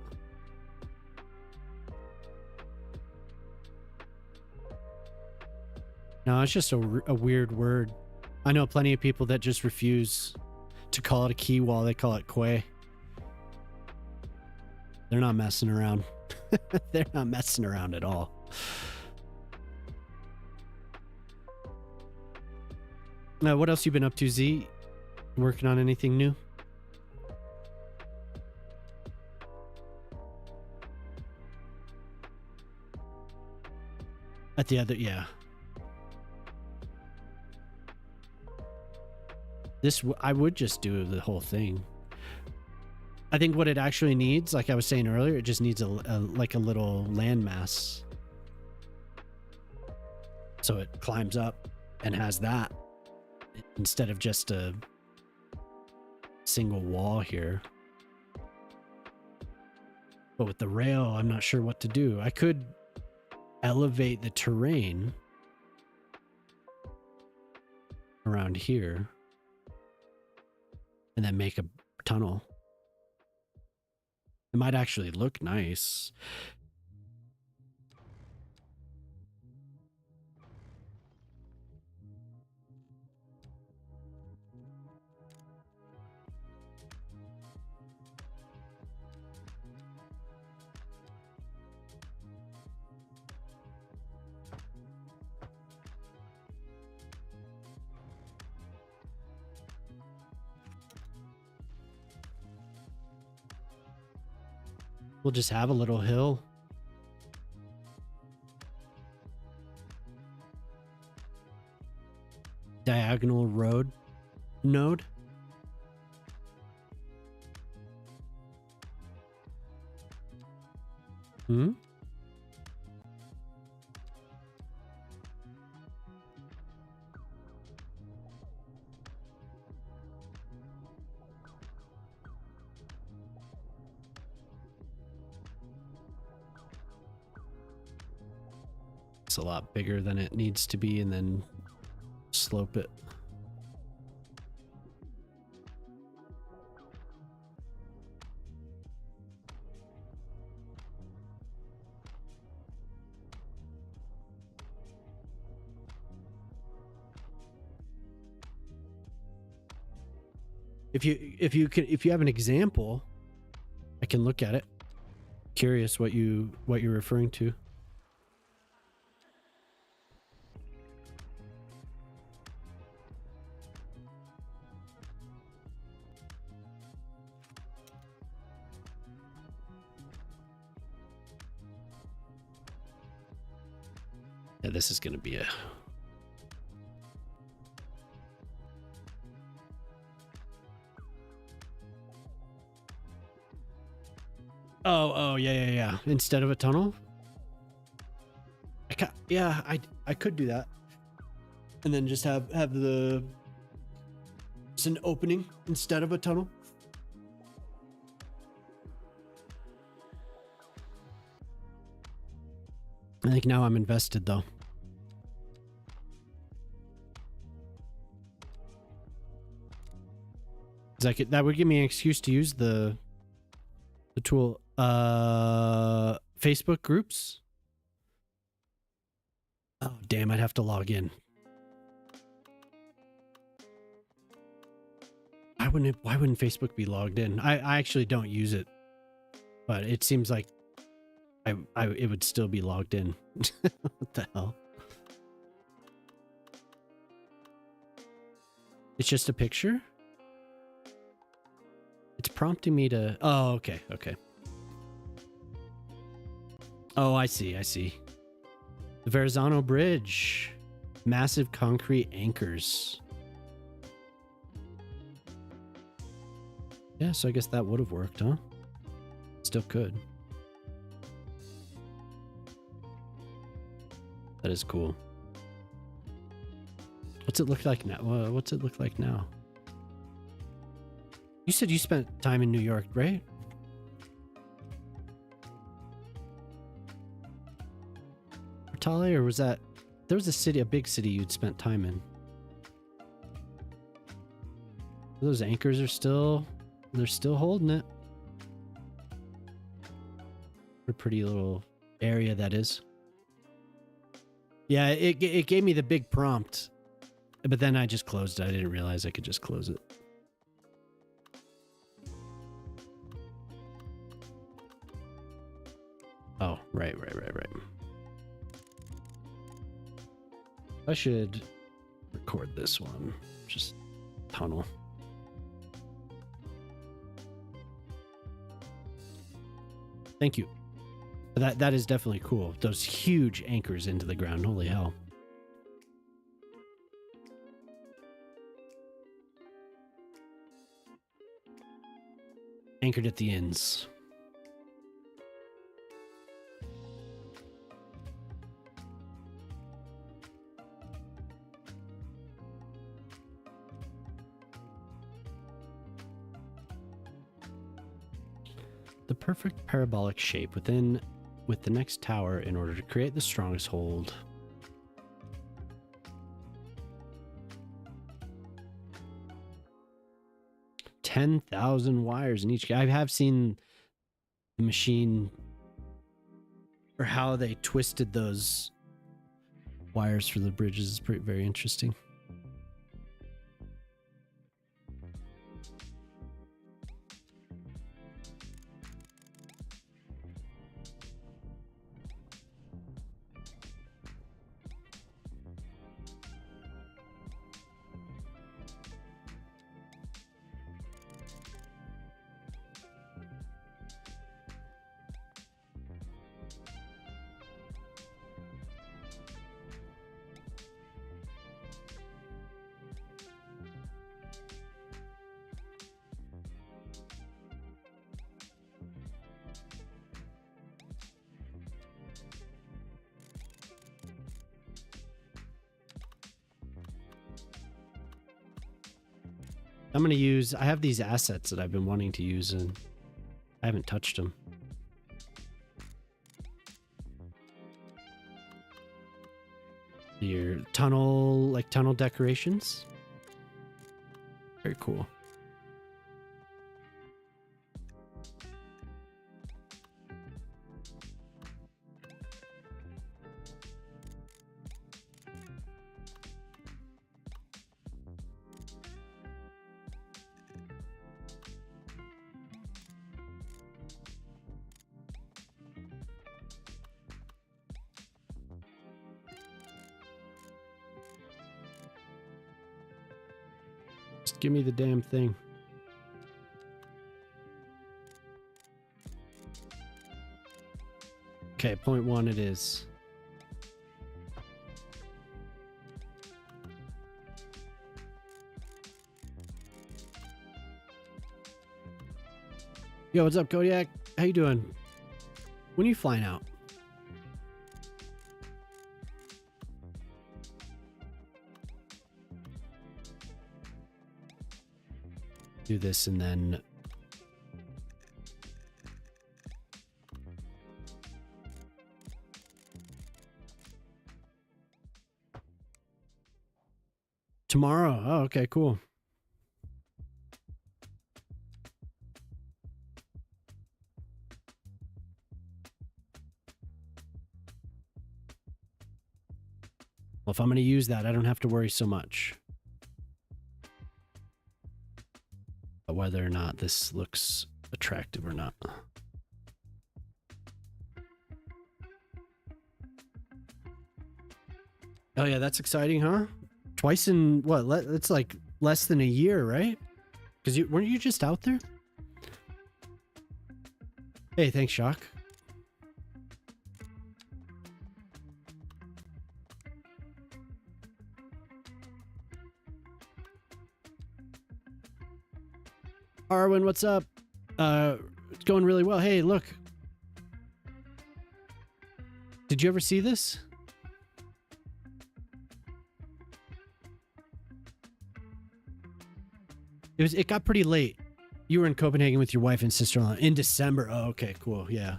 No, it's just a weird word. I know plenty of people that just refuse to call it a key wall. They call it quay. They're not messing around. They're not messing around at all. Now, what else you been up to, Z? Working on anything new? At the other, yeah. This, I would just do the whole thing. I think what it actually needs, like I was saying earlier, it just needs like a little landmass. So it climbs up and has that instead of just a single wall here. But with the rail, I'm not sure what to do. I could elevate the terrain around here and then make a tunnel. It might actually look nice. We'll just have a little hill. Diagonal road node. Hmm? It's a lot bigger than it needs to be, and then slope it. If you have an example, I can look at it. Curious what you're referring to. Yeah, this is going to be a... Oh, yeah. Instead of a tunnel? I could do that. And then just have the... It's an opening instead of a tunnel. I think now I'm invested, though. 'Cause that would give me an excuse to use the tool. Facebook groups. Oh, damn, I'd have to log in. Why wouldn't Facebook be logged in? I actually don't use it, but it seems like it would still be logged in. What the hell? It's just a picture? It's prompting me to... Oh, okay. Oh, I see. The Verrazano Bridge. Massive concrete anchors. Yeah, so I guess that would have worked, huh? Still could. That is cool. What's it look like now? What's it look like now? You said you spent time in New York, right? Portale, or was that... There was a big city you'd spent time in. Those anchors are still... They're still holding it. A pretty little area that is. Yeah, it gave me the big prompt. But then I just closed it. I didn't realize I could just close it. Oh, right. I should record this one. Just tunnel. Thank you. That is definitely cool. Those huge anchors into the ground. Holy hell. Anchored at the ends. The perfect parabolic shape with the next tower in order to create the strongest hold. $10,000 wires in each. I have seen machine or how they twisted those wires for the bridges is very interesting. I'm going to use, I have these assets that I've been wanting to use and I haven't touched them. Your tunnel, like tunnel decorations. Very cool. Give me the damn thing. Okay, point one it is. Yo, what's up, Kodiak? How you doing? When are you flying out? Do this and then tomorrow. Oh, okay, cool. Well, if I'm going to use that, I don't have to worry so much whether or not this looks attractive or not. Oh yeah, that's exciting, huh? Twice in what? It's like less than a year, right? Because weren't you just out there? Hey, thanks, Shock. Arwen, what's up? It's going really well. Hey, look. Did you ever see this? It got pretty late. You were in Copenhagen with your wife and sister-in-law in December. Oh, okay, cool. Yeah.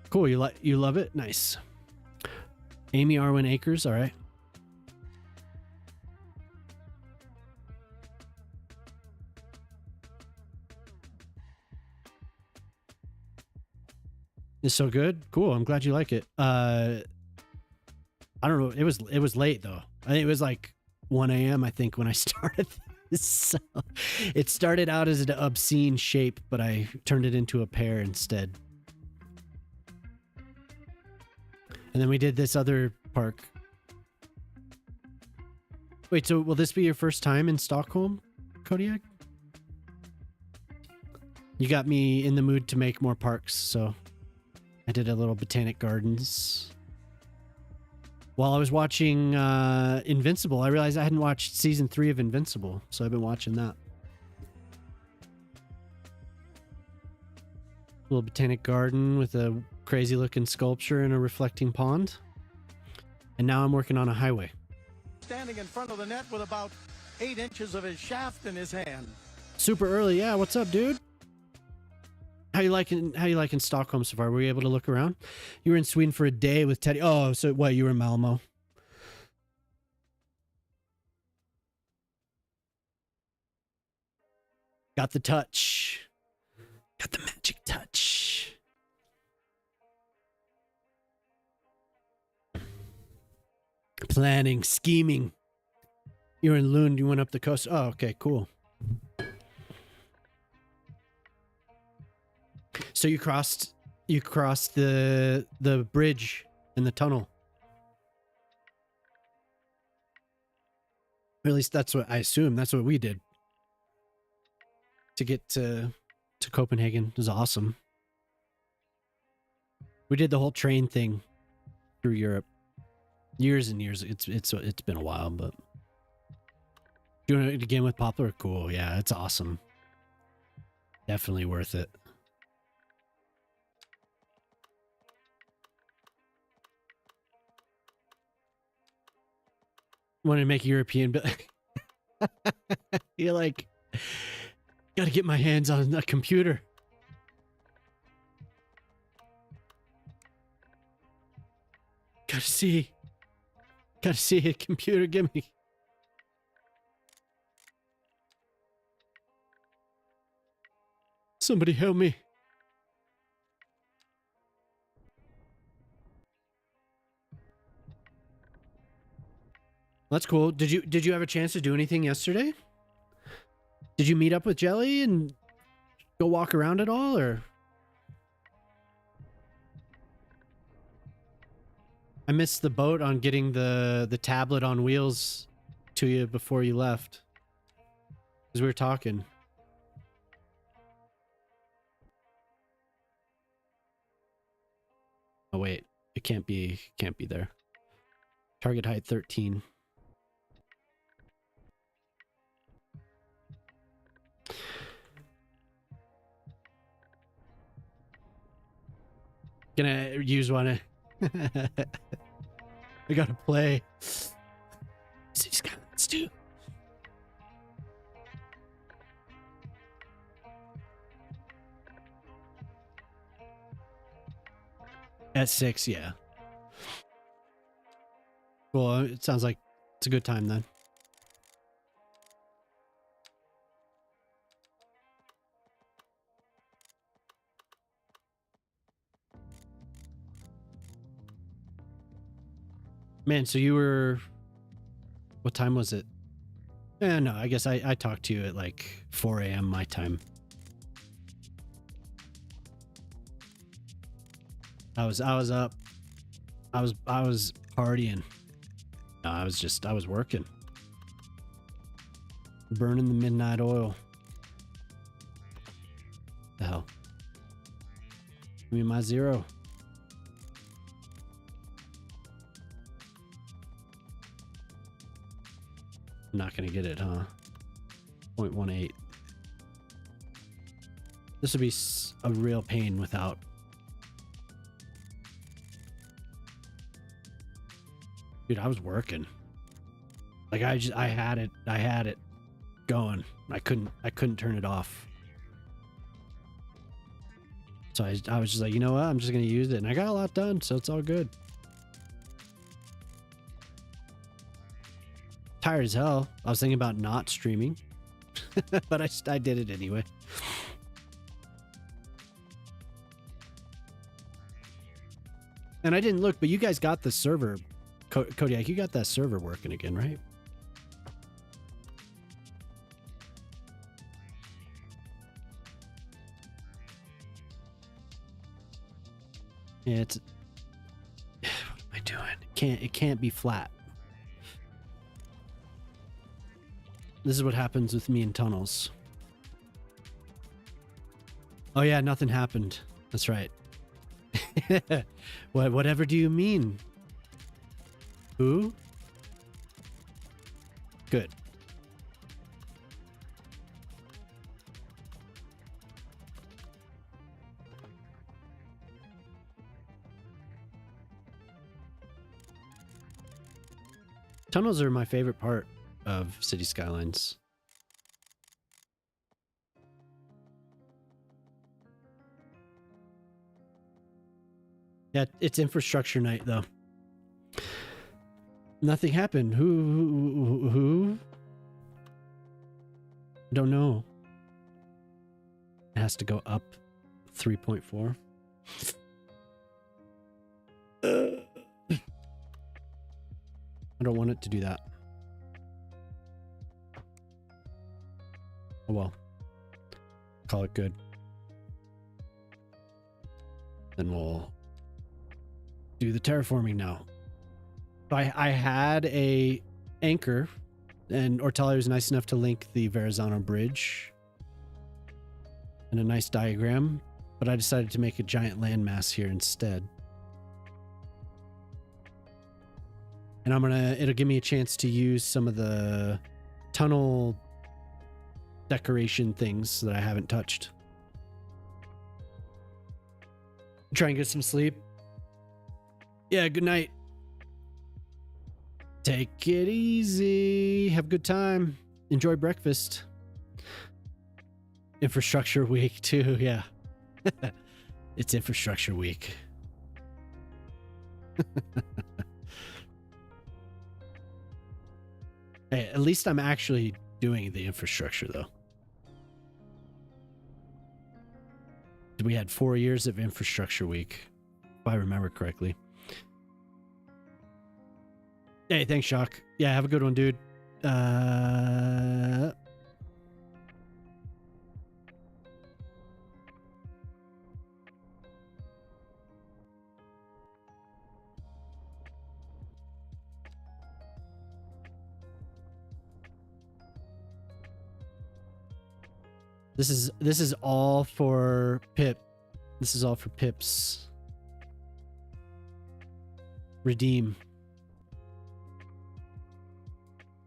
Cool. You love it? Nice. Amy Arwen Akers. All right. It's so good. Cool. I'm glad you like it. I don't know. It was late though. I think it was like 1 a.m. I think when I started this. So it started out as an obscene shape, but I turned it into a pear instead. And then we did this other park. Wait, so will this be your first time in Stockholm, Kodiak? You got me in the mood to make more parks, so I did a little Botanic Gardens. While I was watching Invincible, I realized I hadn't watched season 3 of Invincible, so I've been watching that. Little Botanic Garden with a crazy looking sculpture and a reflecting pond. And now I'm working on a highway. Standing in front of the net with about 8 inches of his shaft in his hand. Super early. Yeah, what's up, dude? How you liking Stockholm so far? Were you able to look around? You were in Sweden for a day with Teddy. Oh, so what? You were in Malmo. Got the touch. Got the magic touch. Planning, scheming. You were in Lund. You went up the coast. Oh, okay, cool. So you crossed the bridge and the tunnel. Or at least that's what I assume. That's what we did. To get to Copenhagen. It was awesome. We did the whole train thing through Europe. Years and years. It's been a while, but doing it again with Poplar, cool. Yeah, it's awesome. Definitely worth it. Wanted to make European, but you're like, gotta get my hands on a computer. Gotta see a computer. Give me. Somebody help me. That's cool. Did you have a chance to do anything yesterday? Did you meet up with Jelly and go walk around at all, or? I missed the boat on getting the tablet on wheels to you before you left. Because we were talking. Oh wait, it can't be there. Target height 13. Gonna use one. I gotta play. See Skylines too. At 6, yeah. Well, it sounds like it's a good time then. Man, so you were... What time was it? No, I guess I talked to you at like 4 a.m. my time. I was up. I was partying. No, I was working. Burning the midnight oil. The hell? Give me my 0. I'm not gonna get it, huh? 0.18. This would be a real pain without. Dude, I was working. Like I had it going. I couldn't turn it off. So I was just like, you know what? I'm just gonna use it, and I got a lot done, so it's all good. Tired as hell. I was thinking about not streaming, but I did it anyway. And I didn't look, but you guys got the server, Kodiak. You got that server working again, right? Yeah, it's. What am I doing? It can't be flat. This is what happens with me in tunnels. Oh yeah, nothing happened. That's right. Whatever do you mean? Who? Good. Tunnels are my favorite part of City Skylines. Yeah, it's infrastructure night though. Nothing happened. Who? I don't know. It has to go up 3.4. I don't want it to do that. Oh well. Call it good. Then we'll do the terraforming now. I had a anchor, and Ortalia was nice enough to link the Verrazano Bridge and a nice diagram, but I decided to make a giant landmass here instead. And it'll give me a chance to use some of the tunnel decoration things that I haven't touched. Try and get some sleep. Yeah, good night. Take it easy. Have a good time. Enjoy breakfast. Infrastructure week too, yeah. It's infrastructure week. Hey, at least I'm actually doing the infrastructure though. We had 4 years of infrastructure week, if I remember correctly. Hey, thanks, Shock. Yeah, have a good one, dude. This is all for Pip. This is all for Pip's redeem.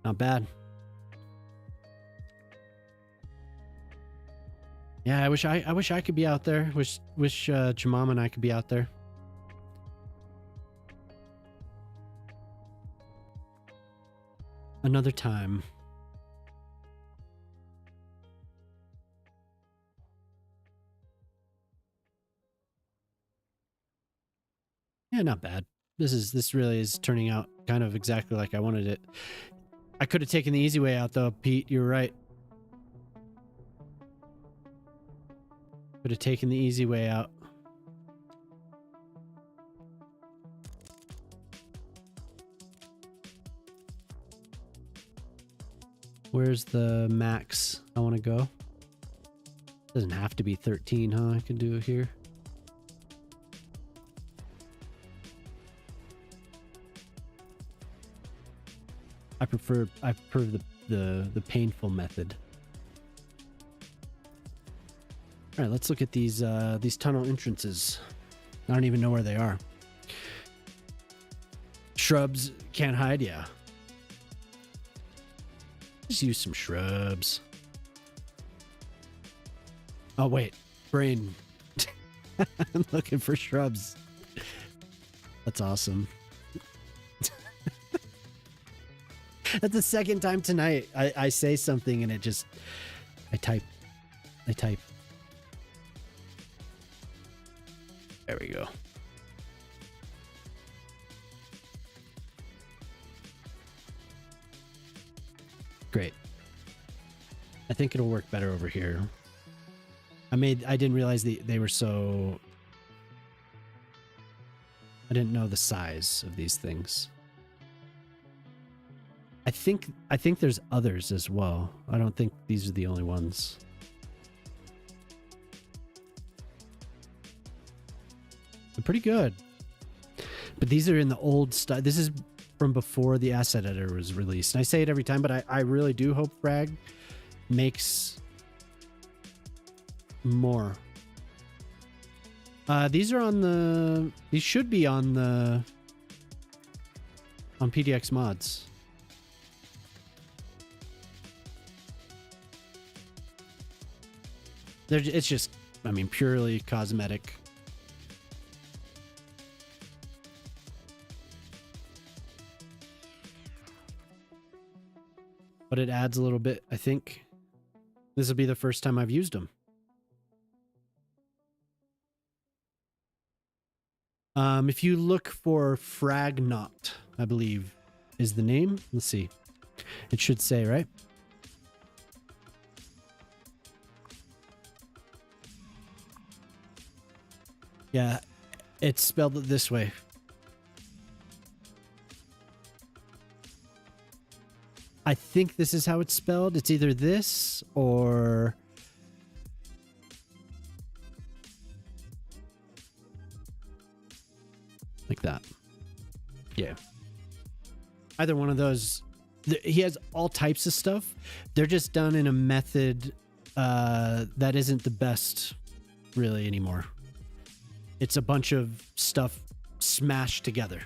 Not bad. Yeah, I wish I could be out there. Wish Jamama and I could be out there. Another time. Yeah, not bad. This really is turning out kind of exactly like I wanted it. I could have taken the easy way out though, Pete. You're right. Could have taken the easy way out. Where's the max I want to go? Doesn't have to be 13, huh? I can do it here. I prefer the painful method. All right, let's look at these tunnel entrances. I don't even know where they are. Shrubs can't hide, yeah. Just use some shrubs. Oh wait, brain. I'm looking for shrubs. That's awesome. That's the second time tonight I say something and it just I type. There we go. Great. I think it'll work better over here. I didn't realize they were so... I didn't know the size of these things. I think there's others as well. I don't think these are the only ones. They're pretty good. But these are in the old style. This is from before the asset editor was released. And I say it every time, but I really do hope Frag makes more. These are on the... These should be on the... on PDX mods. It's just, I mean, purely cosmetic. But it adds a little bit, I think. This will be the first time I've used them. If you look for Fragnot, I believe is the name. Let's see. It should say, right? Yeah, it's spelled it this way. I think this is how it's spelled. It's either this or like that. Yeah. Either one of those. He has all types of stuff. They're just done in a method that isn't the best really anymore. It's a bunch of stuff smashed together.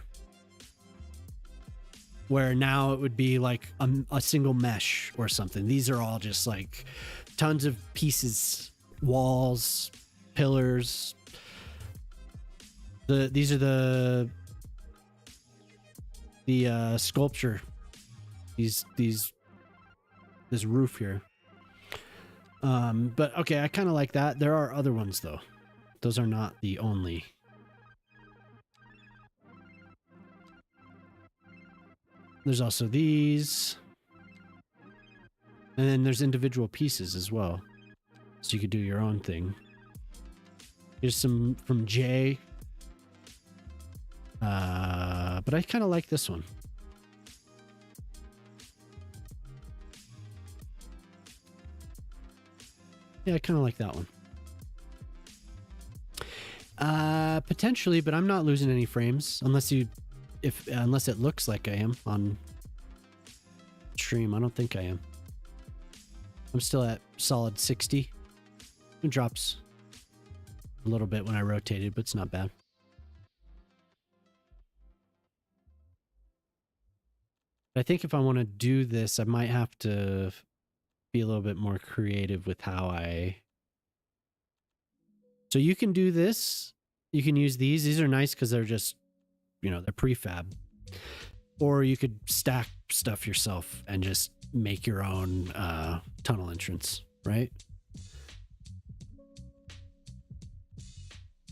Where now it would be like a single mesh or something. These are all just like tons of pieces, walls, pillars. These are the sculpture. This roof here. But okay, I kind of like that. There are other ones though. Those are not the only. There's also these. And then there's individual pieces as well. So you could do your own thing. Here's some from Jay. But I kind of like this one. Yeah, I kind of like that one. Potentially, but I'm not losing any frames unless it looks like I am on stream. I don't think I am. I'm still at solid 60. It drops a little bit when I rotate it, but it's not bad. I think if I want to do this, I might have to be a little bit more creative with how So you can do this. You can use these. These are nice because they're just, they're prefab. Or you could stack stuff yourself and just make your own tunnel entrance, right?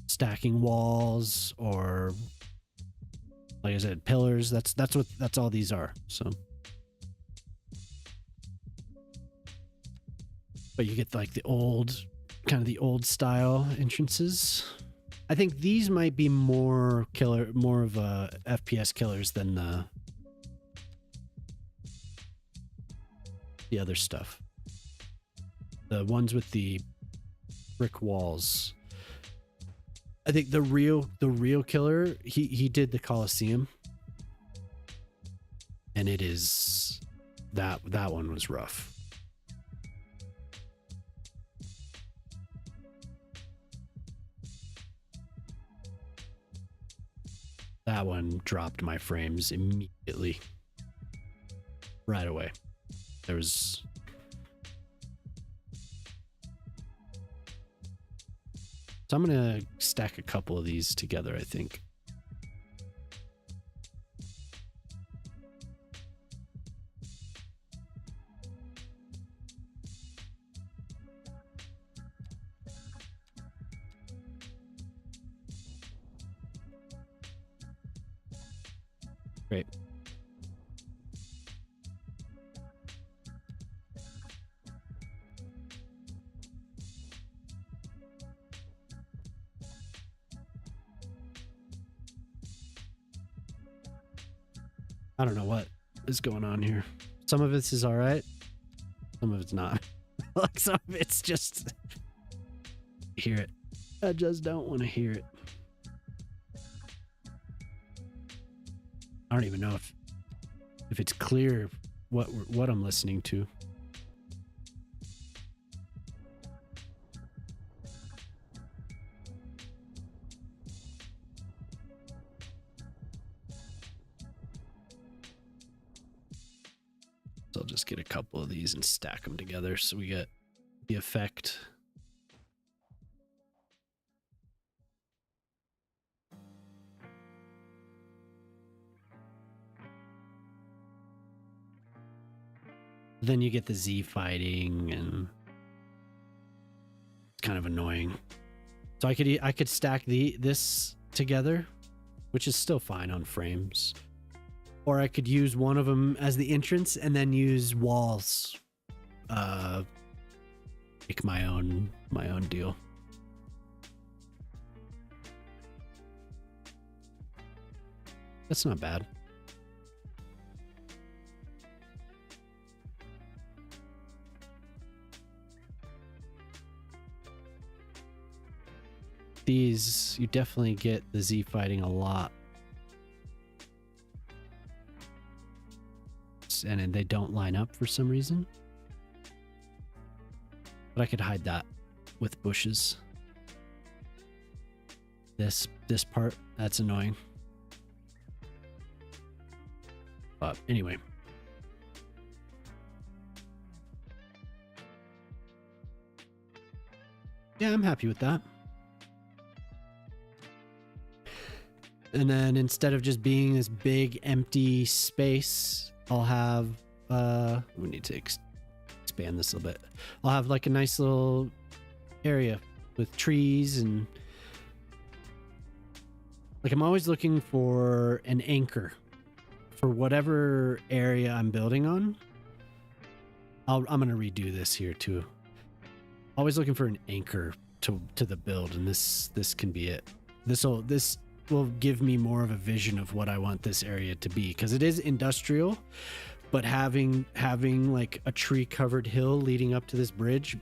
Stacking walls or, like I said, pillars. That's all these are. So, but you get like the old style entrances. I think these might be more of a FPS killers than the other stuff. The ones with the brick walls. I think the real killer, he did the Colosseum. And it is that one was rough. That one dropped my frames immediately. Right away. There was... So I'm going to stack a couple of these together, I think. Great. I don't know what is going on here. Some of this is all right. Some of it's not. Like some of it's just hear it. I just don't want to hear it. I don't even know if it's clear what I'm listening to. So I'll just get a couple of these and stack them together so we get the effect. Then you get the Z fighting, and it's kind of annoying. So I could stack this together which is still fine on frames. Or I could use one of them as the entrance and then use walls. Make my own deal. That's not bad. These, you definitely get the Z fighting a lot. And they don't line up for some reason. But I could hide that with bushes. This part, that's annoying. But anyway. Yeah, I'm happy with that. And then instead of just being this big empty space, I'll have, we need to expand this a little bit. I'll have like a nice little area with trees and like I'm always looking for an anchor for whatever area I'm building on. I'm going to redo this here too. Always looking for an anchor to the build, and this can be it. This will give me more of a vision of what I want this area to be, because it is industrial, but having like a tree covered hill leading up to this bridge,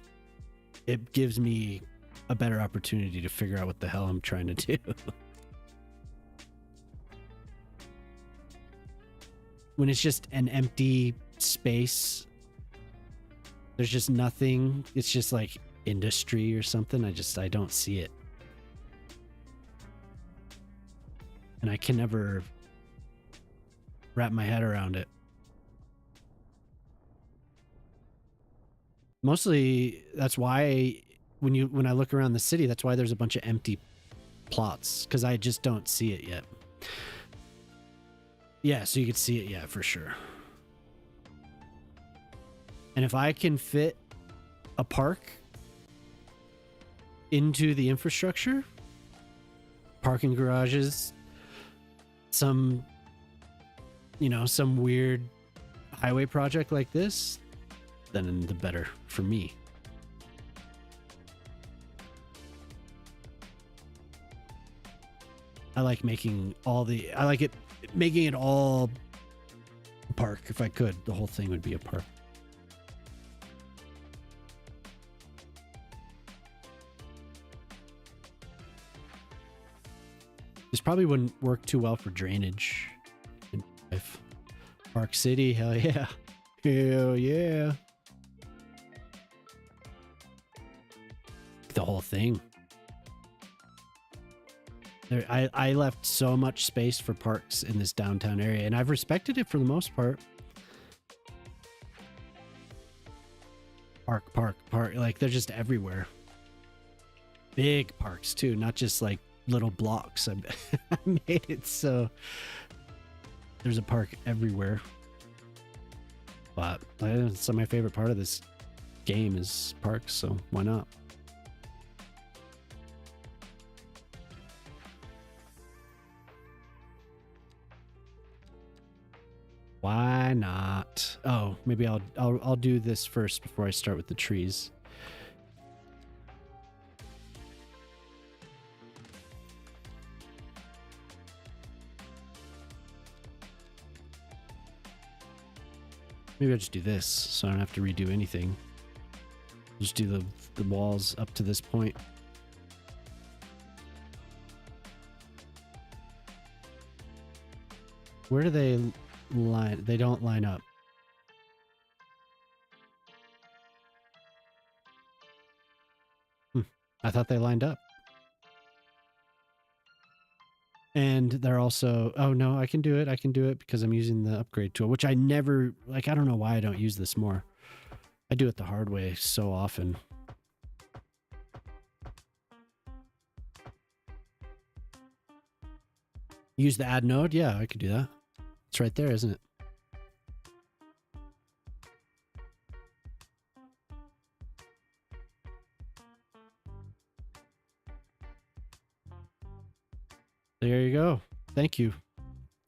it gives me a better opportunity to figure out what the hell I'm trying to do. When it's just an empty space, there's just nothing, it's just like industry or something, I don't see it. And I can never wrap my head around it. Mostly, that's why when I look around the city, that's why there's a bunch of empty plots, because I just don't see it yet. Yeah, so you could see it, yeah, for sure. And if I can fit a park into the infrastructure, parking garages, some weird highway project like this, then the better for me. I like making it all a park. If I could, the whole thing would be a park. This probably wouldn't work too well for drainage in life. Park City, hell yeah. Hell yeah. The whole thing. I left so much space for parks in this downtown area, and I've respected it for the most part. Park. Like, they're just everywhere. Big parks, too, not just like little blocks. I made it so there's a park everywhere. But it's my favorite part of this game is parks, so why not? Why not? Oh, maybe I'll do this first before I start with the trees. Maybe I'll just do this so I don't have to redo anything. Just do the walls up to this point. Where do they line? They don't line up. I thought they lined up. And they're also, oh no, I can do it. I can do it because I'm using the upgrade tool, which I never, like, I don't know why I don't use this more. I do it the hard way so often. Use the add node? Yeah, I could do that. It's right there, isn't it? There you go. Thank you.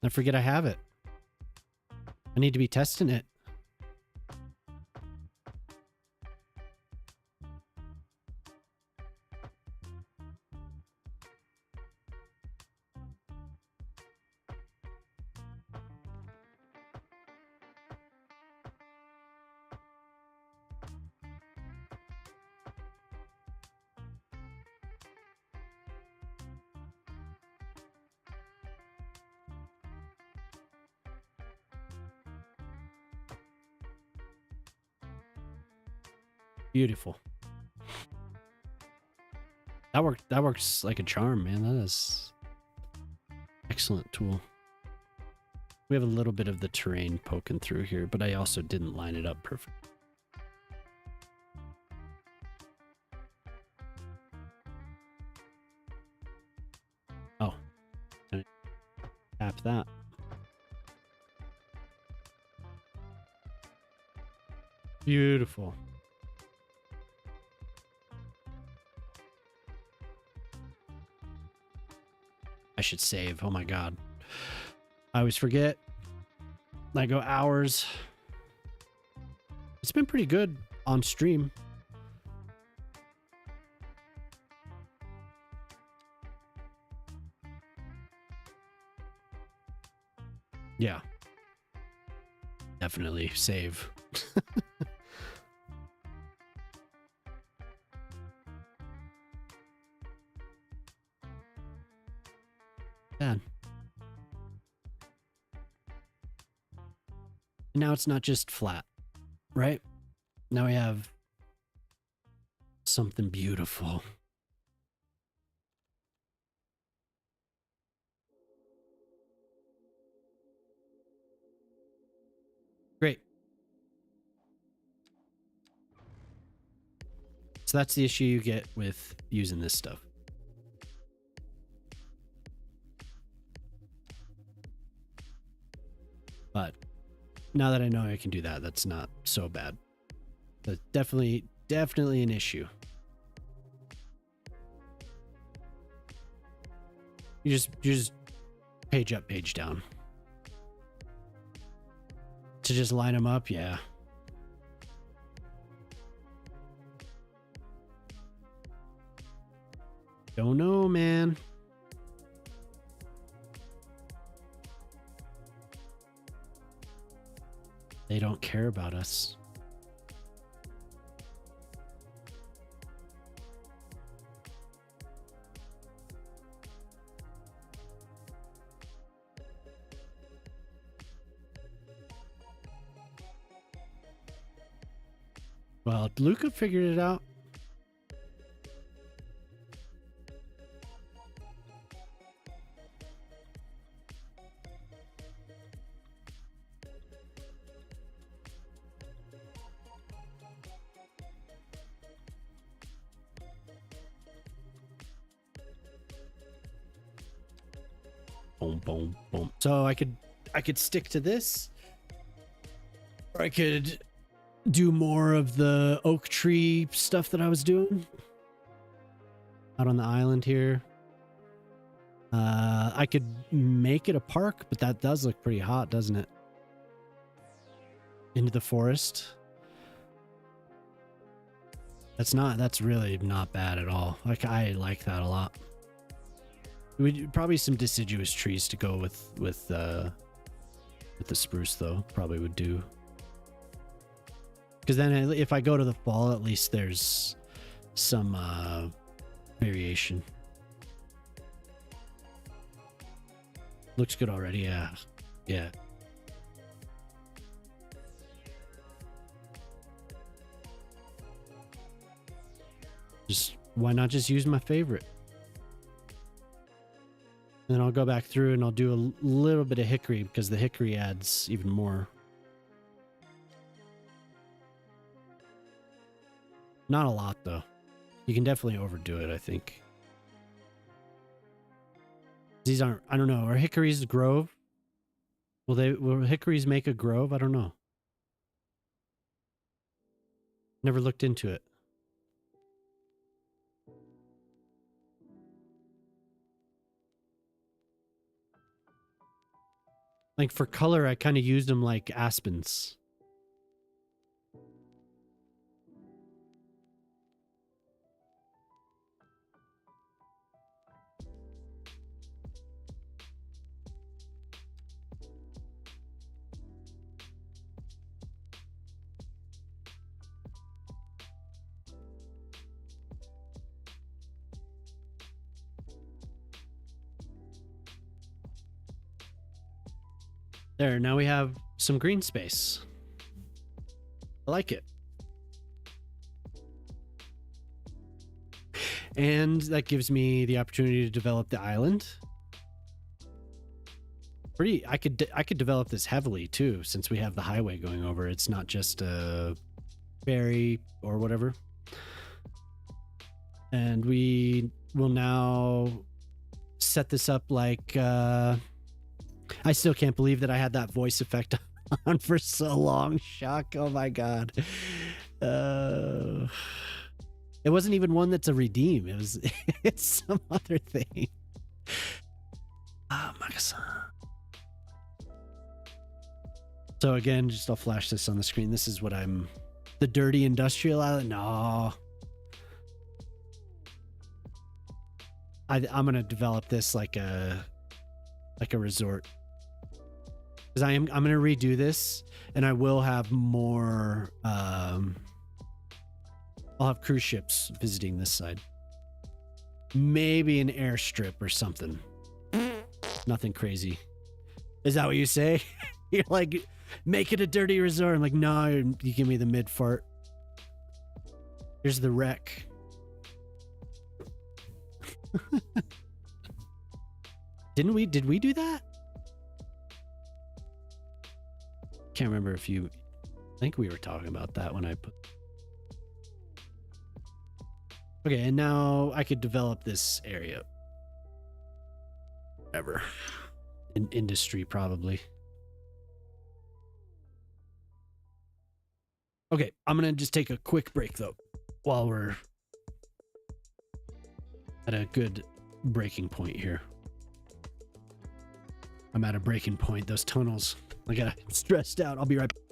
I forget I have it. I need to be testing it. Beautiful. That works like a charm, man. That is excellent tool. We have a little bit of the terrain poking through here, but I also didn't line it up perfect. Oh. Tap that. Beautiful. I should save. Oh my god. I always forget. I go hours. It's been pretty good on stream. Yeah. Definitely save. Bad. Now it's not just flat, right? Now we have something beautiful. Great. So that's the issue you get with using this stuff. But now that I know I can do that, that's not so bad. But definitely an issue. You just page up, page down. To just line them up, yeah. Don't know, man. They don't care about us. Well, Luca figured it out. Boom, boom, boom. So I could stick to this, or I could do more of the oak tree stuff that I was doing out on the island here. I could make it a park, but that does look pretty hot, doesn't it? Into the forest. That's really not bad at all. Like, I like that a lot. We probably some deciduous trees to go with the spruce though, probably would do. Because then if I go to the fall, at least there's some variation. Looks good already, yeah. Yeah. Just, why not just use my favorite? And then I'll go back through and I'll do a little bit of hickory because the hickory adds even more. Not a lot though. You can definitely overdo it, I think. These aren't, I don't know, are hickories a grove? Will hickories make a grove? I don't know. Never looked into it. Like for color, I kind of used them like aspens. There, now we have some green space. I like it. And that gives me the opportunity to develop the island. I could develop this heavily too, since we have the highway going over. It's not just a ferry or whatever. And we will now set this up like I still can't believe that I had that voice effect on for so long. Shock. Oh my god. It wasn't even one that's a redeem. It's some other thing. Oh my god. So again, just I'll flash this on the screen. This is what the dirty industrial island. No. I'm gonna develop this like a resort. Because I'm gonna redo this, and I will have more. I'll have cruise ships visiting this side. Maybe an airstrip or something. Nothing crazy. Is that what you say? You're like, make it a dirty resort. I'm like, no, you give me the mid fart. Here's the wreck. Did we do that? Can't remember if I think we were talking about that when I put. Okay, and now I could develop this area. Whatever. In industry, probably. Okay, I'm gonna just take a quick break though, while we're at a good breaking point here. I'm at a breaking point. Those tunnels, I'm stressed out. I'll be right back.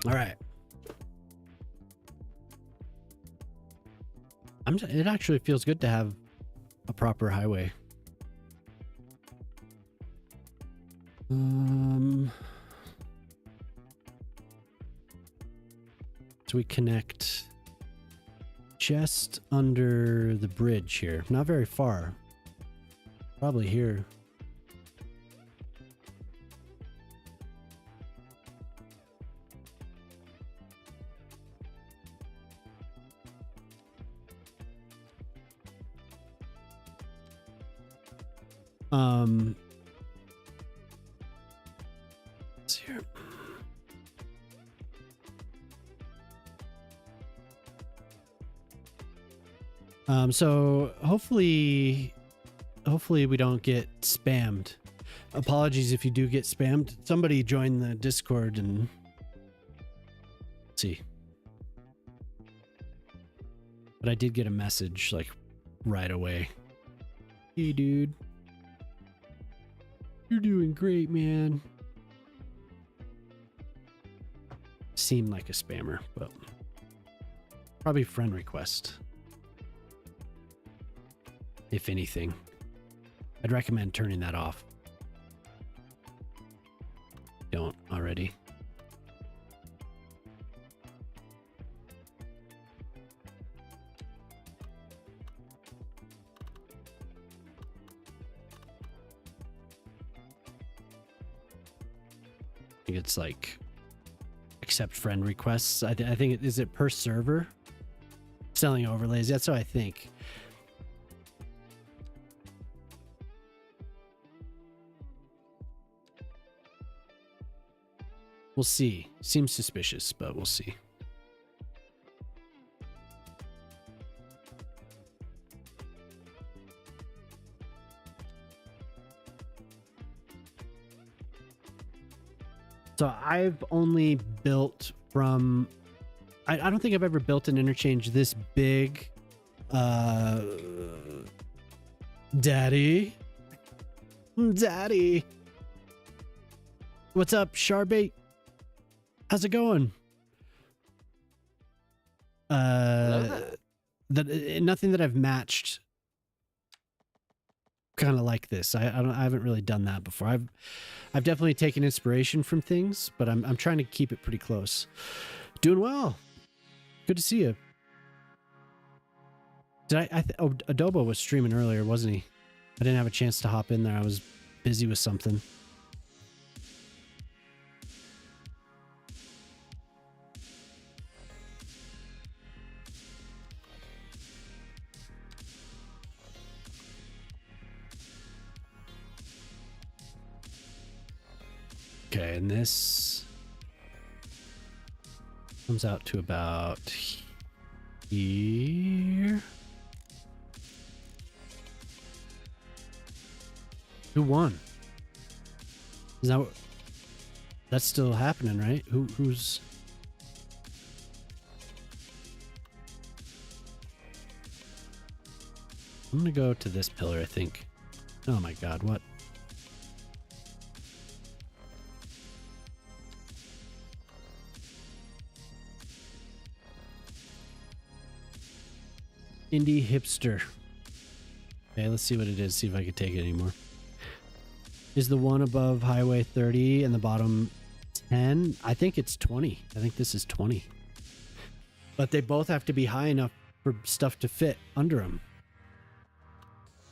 All right. It actually feels good to have a proper highway. So we connect just under the bridge here. Not very far. Probably here. Let's see here. So hopefully we don't get spammed. Apologies if you do get spammed. Somebody join the Discord and see. But I did get a message like right away. Hey dude. You're doing great, man. Seemed like a spammer, but probably friend request. If anything, I'd recommend turning that off. Don't already. I think it's like accept friend requests. I think is it per server? Selling overlays. That's what I think. We'll see. Seems suspicious, but we'll see. So I've only built from... I don't think I've ever built an interchange this big. Daddy? Daddy? What's up, Sharbait? How's it going? Nothing that I've matched kind of like this. I haven't really done that before. I've definitely taken inspiration from things, but I'm trying to keep it pretty close. Doing well. Good to see you. Did Adobo was streaming earlier, wasn't he? I didn't have a chance to hop in there. I was busy with something. Okay, and this comes out to about here. Who won? Is that that's still happening, right? Who's I'm gonna go to this pillar, I think. Oh my god, what? Indie hipster. Okay, let's see what it is. See if I can take it anymore. Is the one above Highway 30 and the bottom 10? I think it's 20. I think this is 20. But they both have to be high enough for stuff to fit under them.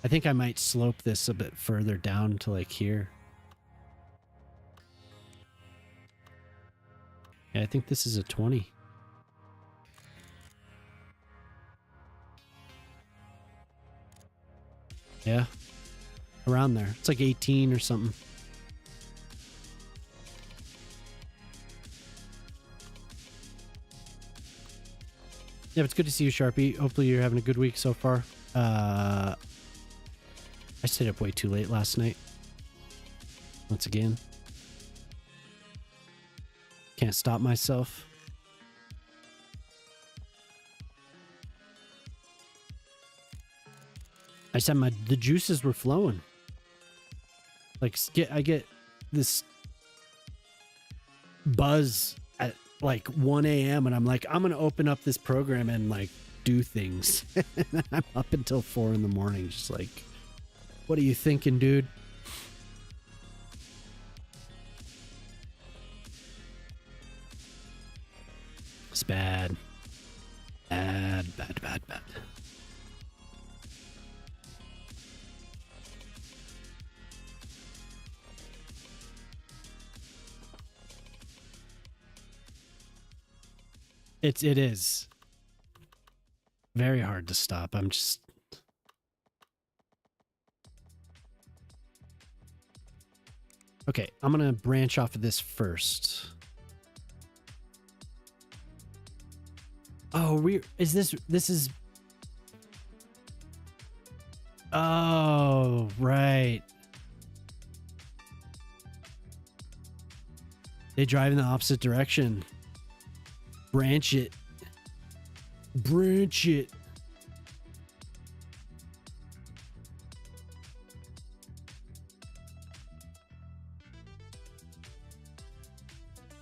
I think I might slope this a bit further down to like here. Yeah, I think this is a 20. Yeah, around there. It's like 18 or something. Yeah, it's good to see you, Sharpie. Hopefully you're having a good week so far. I stayed up way too late last night. Once again. Can't stop myself. I said the juices were flowing. Like I get this buzz like 1 a.m. and I'm like, I'm gonna open up this program and like do things. And I'm up until 4 in the morning, just like, what are you thinking, dude? It's bad. Bad. It is very hard to stop. I'm just okay. I'm gonna branch off of this first. Oh, this is. Oh, right. They drive in the opposite direction. Branch it. Branch it.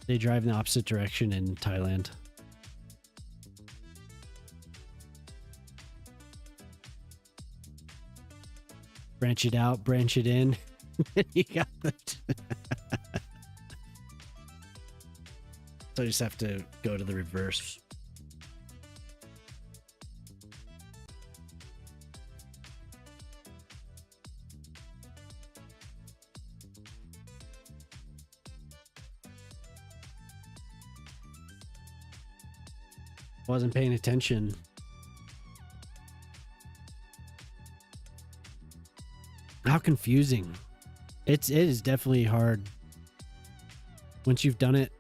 They drive in the opposite direction in Thailand. Branch it out, branch it in. You got it. So I just have to go to the reverse. Wasn't paying attention. How confusing. It is definitely hard once you've done it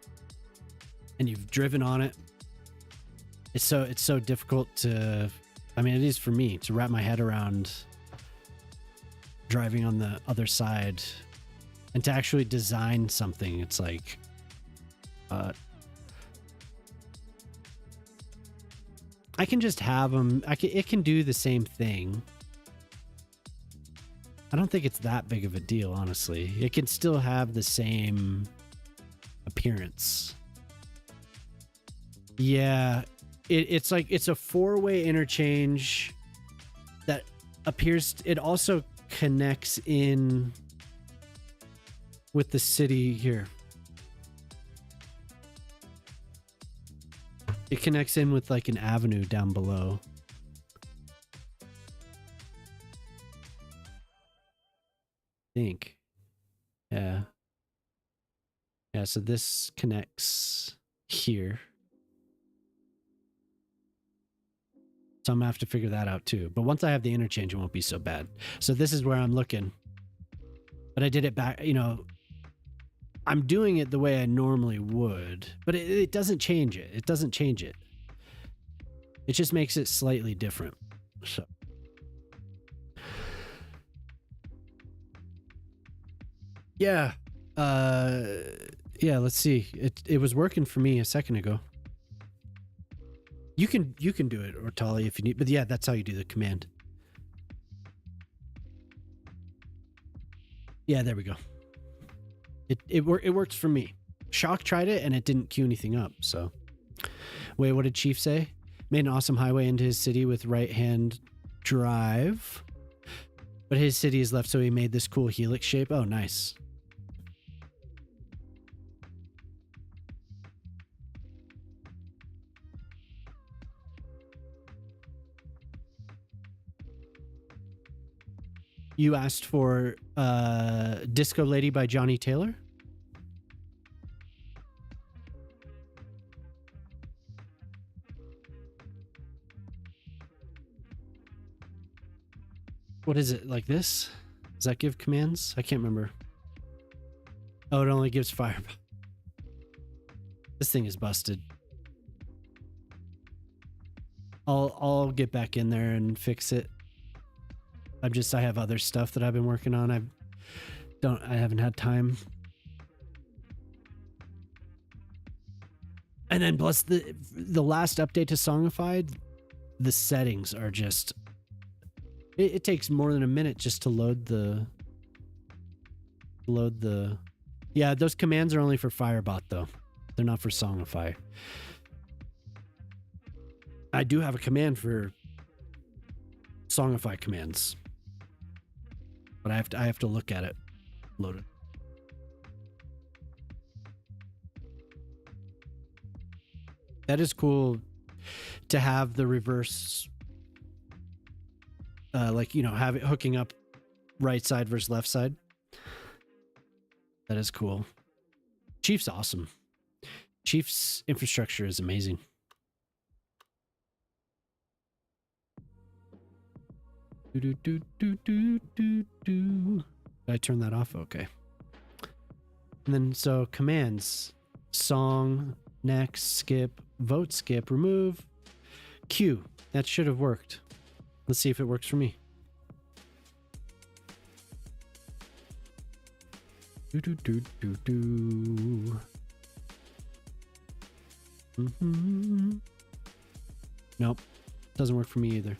and you've driven on it. It's so difficult to, I mean, it is for me to wrap my head around driving on the other side and to actually design something. It's like, I can just have them. It can do the same thing. I don't think it's that big of a deal, honestly. It can still have the same appearance. Yeah, it's like it's a four-way interchange that appears. It also connects in with the city here. It connects in with like an avenue down below. I think. Yeah. Yeah, so this connects here. So I'm gonna have to figure that out too. But once I have the interchange, it won't be so bad. So this is where I'm looking. But I did it back, you know, I'm doing it the way I normally would, but it doesn't change it. It doesn't change it. It just makes it slightly different. So. Yeah. Yeah, let's see. It was working for me a second ago. You can do it, Ortali, if you need, but yeah, that's how you do the command. Yeah, there we go. It works for me. Shock tried it and it didn't queue anything up, so. Wait, what did Chief say? Made an awesome highway into his city with right-hand drive. But his city is left, so he made this cool helix shape. Oh, nice. You asked for Disco Lady by Johnny Taylor? What is it, like this? Does that give commands? I can't remember. Oh, it only gives fire. This thing is busted. I'll get back in there and fix it. I have other stuff that I've been working on. I haven't had time. And then plus the last update to Songified, the settings are just, it takes more than a minute just to load the, yeah, those commands are only for Firebot though. They're not for Songify. I do have a command for Songify commands, but I have to look at it. Load it. That is cool to have the reverse, like, you know, have it hooking up right side versus left side. That is cool. Chief's awesome. Chief's infrastructure is amazing. Did I turn that off? Okay. And then so commands: song, next, skip, vote, skip, remove, queue. That should have worked. Let's see if it works for me. Nope, doesn't work for me either.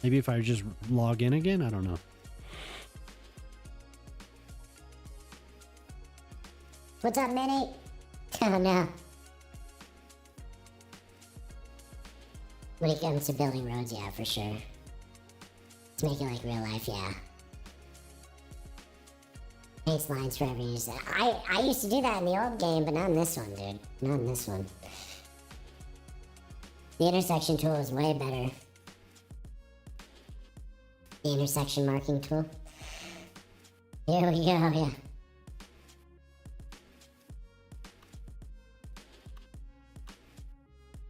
Maybe if I just log in again, I don't know. What's up, Minnie? Oh no. When it comes to building roads, yeah, for sure. Let's make it like real life, yeah. Thanks, Lines, for ever using that. I used to do that in the old game, but not in this one, dude. Not in this one. The intersection tool is way better. The intersection marking tool. Here we go, yeah.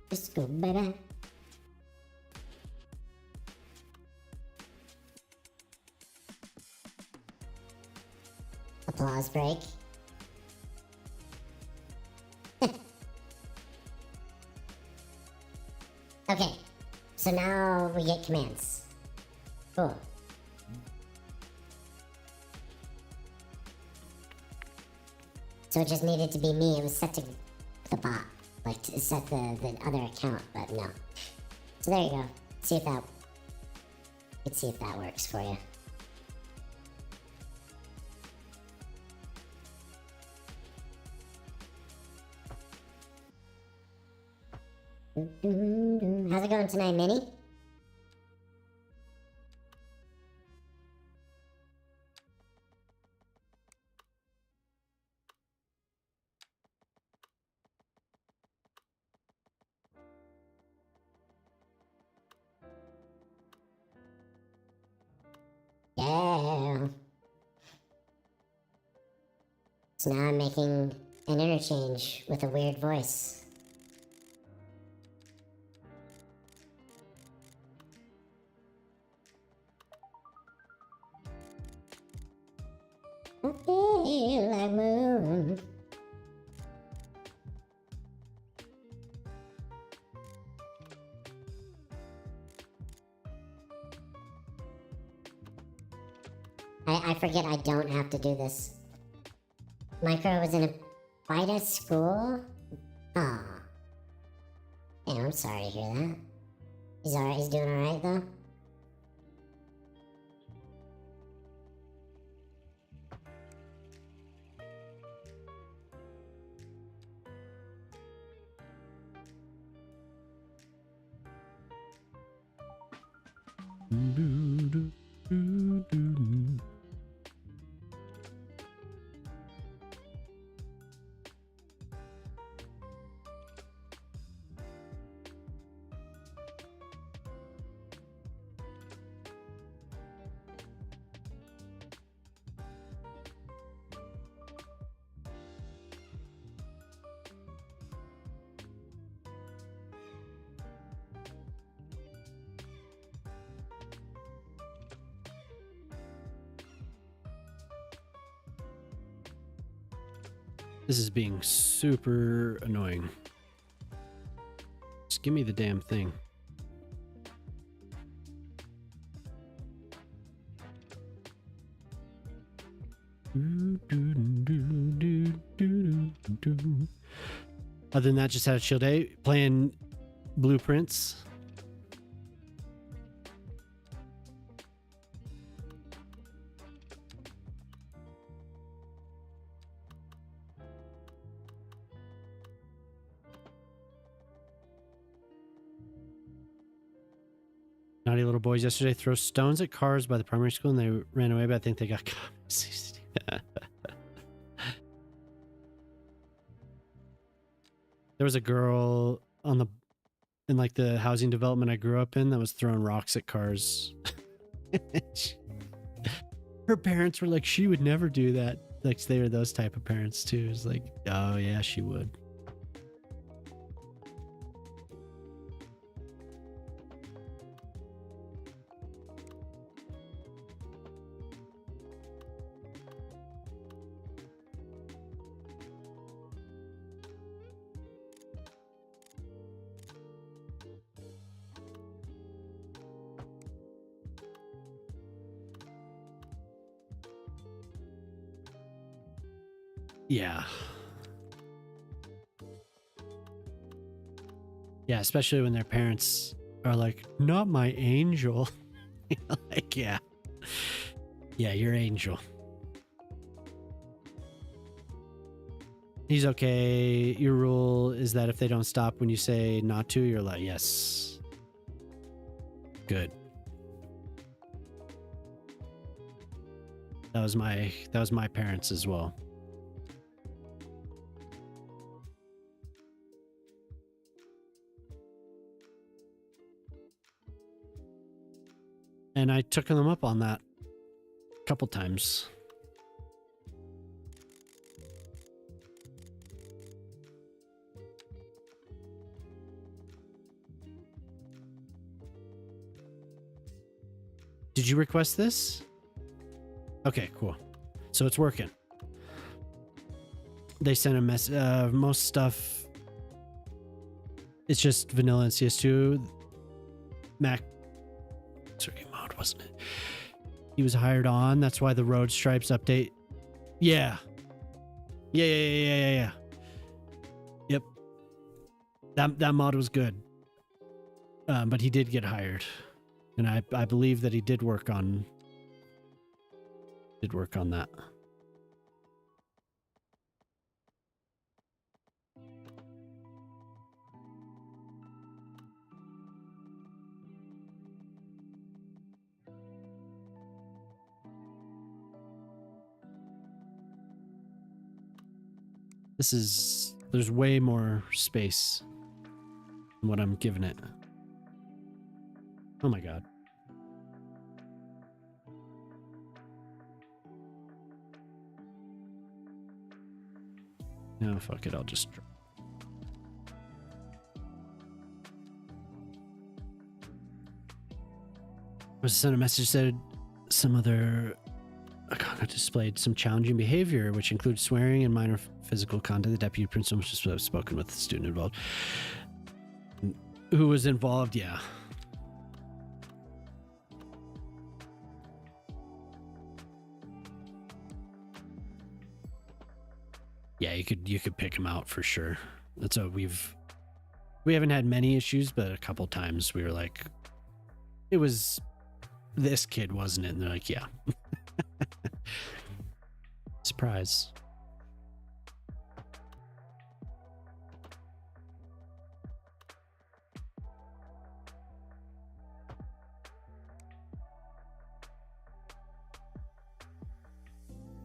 Just go better. Applause break. Okay, so now we get commands. Cool. So it just needed to be me. It was set to the bot, like to set the other account, but no. So there you go. See if that. Let's see if that works for you. How's it going tonight, Minnie? Yeah. So now I'm making an interchange with a weird voice. I feel like moon. I forget I don't have to do this. Micro was in a fight at school? Aw. Damn, I'm sorry to hear that. He's alright, he's doing alright though? This is being super annoying. Just give me the damn thing. Other than that, just had a chill day playing Blueprints. Naughty little boys yesterday throw stones at cars by the primary school and they ran away, but I think they got caught. There was a girl in like the housing development I grew up in that was throwing rocks at cars. Her parents were like, she would never do that. Like they were those type of parents too. It's like, oh yeah, she would. Yeah. Yeah, especially when their parents are like, not my angel. Like, yeah. Yeah, your angel. He's okay. Your rule is that if they don't stop when you say not to, you're like, yes. Good. That was my parents as well. And I took them up on that a couple times. Did you request this? Okay, cool. So it's working. They sent a message. Most stuff, it's just vanilla and CS2. Mac circuit mode, wasn't it? He was hired on. That's why the road stripes update. Yeah. Yeah. Yep. That mod was good. But he did get hired. And I believe that he did work on that. There's way more space than what I'm giving it. Oh my god. No, fuck it, I'll just... I sent a message that said some other conduct displayed some challenging behavior, which includes swearing and minor physical conduct. The deputy principal must have spoken with the student involved. Who was involved? Yeah. Yeah, you could pick him out for sure. That's a we haven't had many issues, but a couple times we were like, it was this kid, wasn't it? And they're like, yeah. Surprise.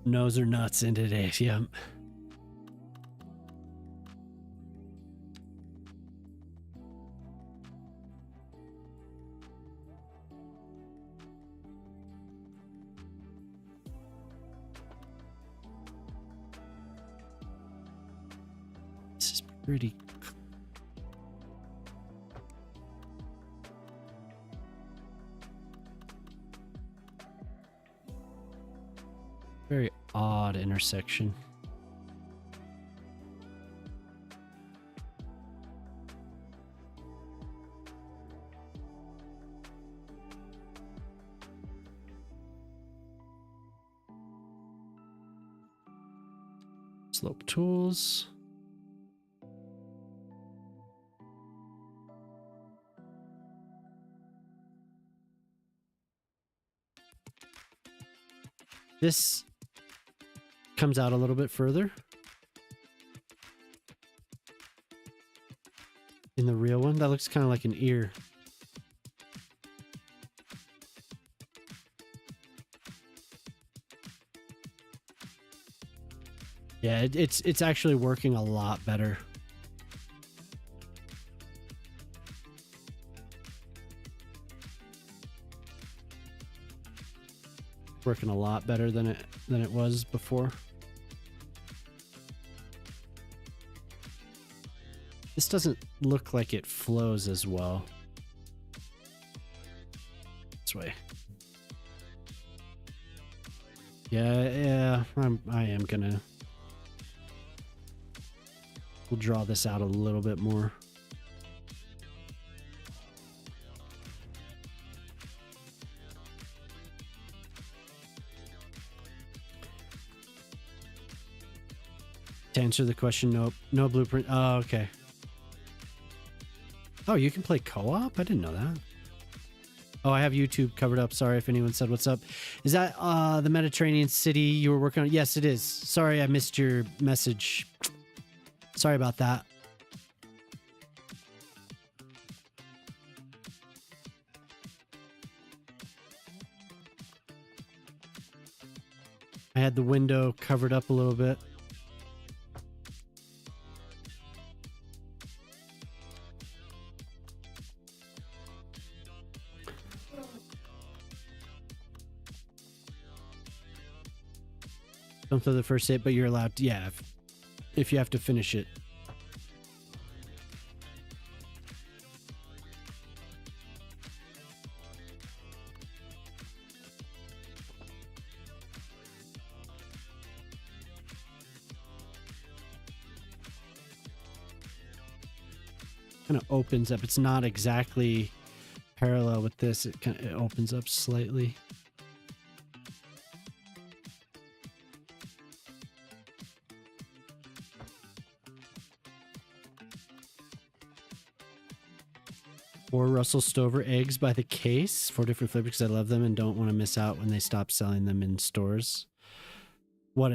Nose or nuts in today. Yeah. This is pretty. Very odd intersection. Slope tools. This comes out a little bit further. In the real one, that looks kind of like an ear. Yeah, it's actually working a lot better. Working a lot better than it was before. This doesn't look like it flows as well. This way. Yeah, I am gonna. We'll draw this out a little bit more. To answer the question, nope. No blueprint. Oh, okay. Oh, you can play co-op? I didn't know that. Oh, I have YouTube covered up. Sorry if anyone said what's up. Is that the Mediterranean city you were working on? Yes, it is. Sorry I missed your message. Sorry about that. I had the window covered up a little bit. Don't throw the first hit, but you're allowed to, yeah, if you have to finish it. Kind of opens up. It's not exactly parallel with this. It kind of opens up slightly. Or Russell Stover eggs by the case. 4 different flavors because I love them and don't want to miss out when they stop selling them in stores. What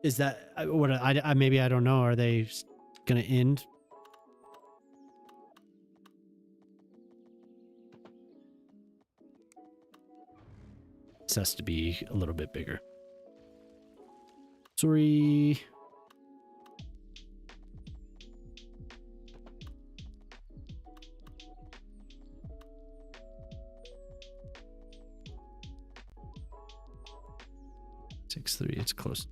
is that? What I maybe I don't know. Are they gonna end? This has to be a little bit bigger. Sorry. Three, it's close.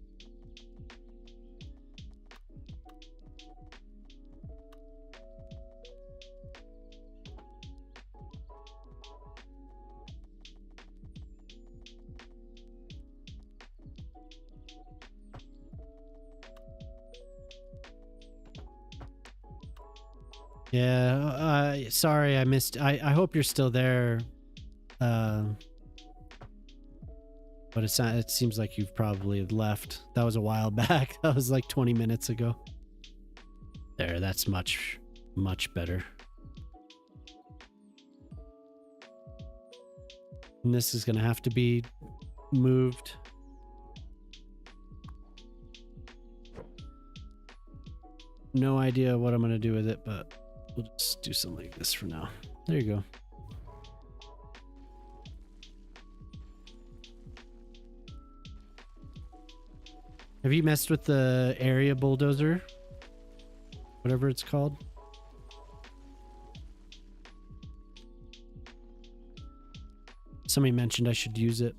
Yeah, sorry I missed. I hope you're still there. But it's not, it seems like you've probably left. That was a while back. That was like 20 minutes ago. There, that's much, much better. And this is going to have to be moved. No idea what I'm going to do with it, but we'll just do something like this for now. There you go. Have you messed with the area bulldozer? Whatever it's called. Somebody mentioned I should use it.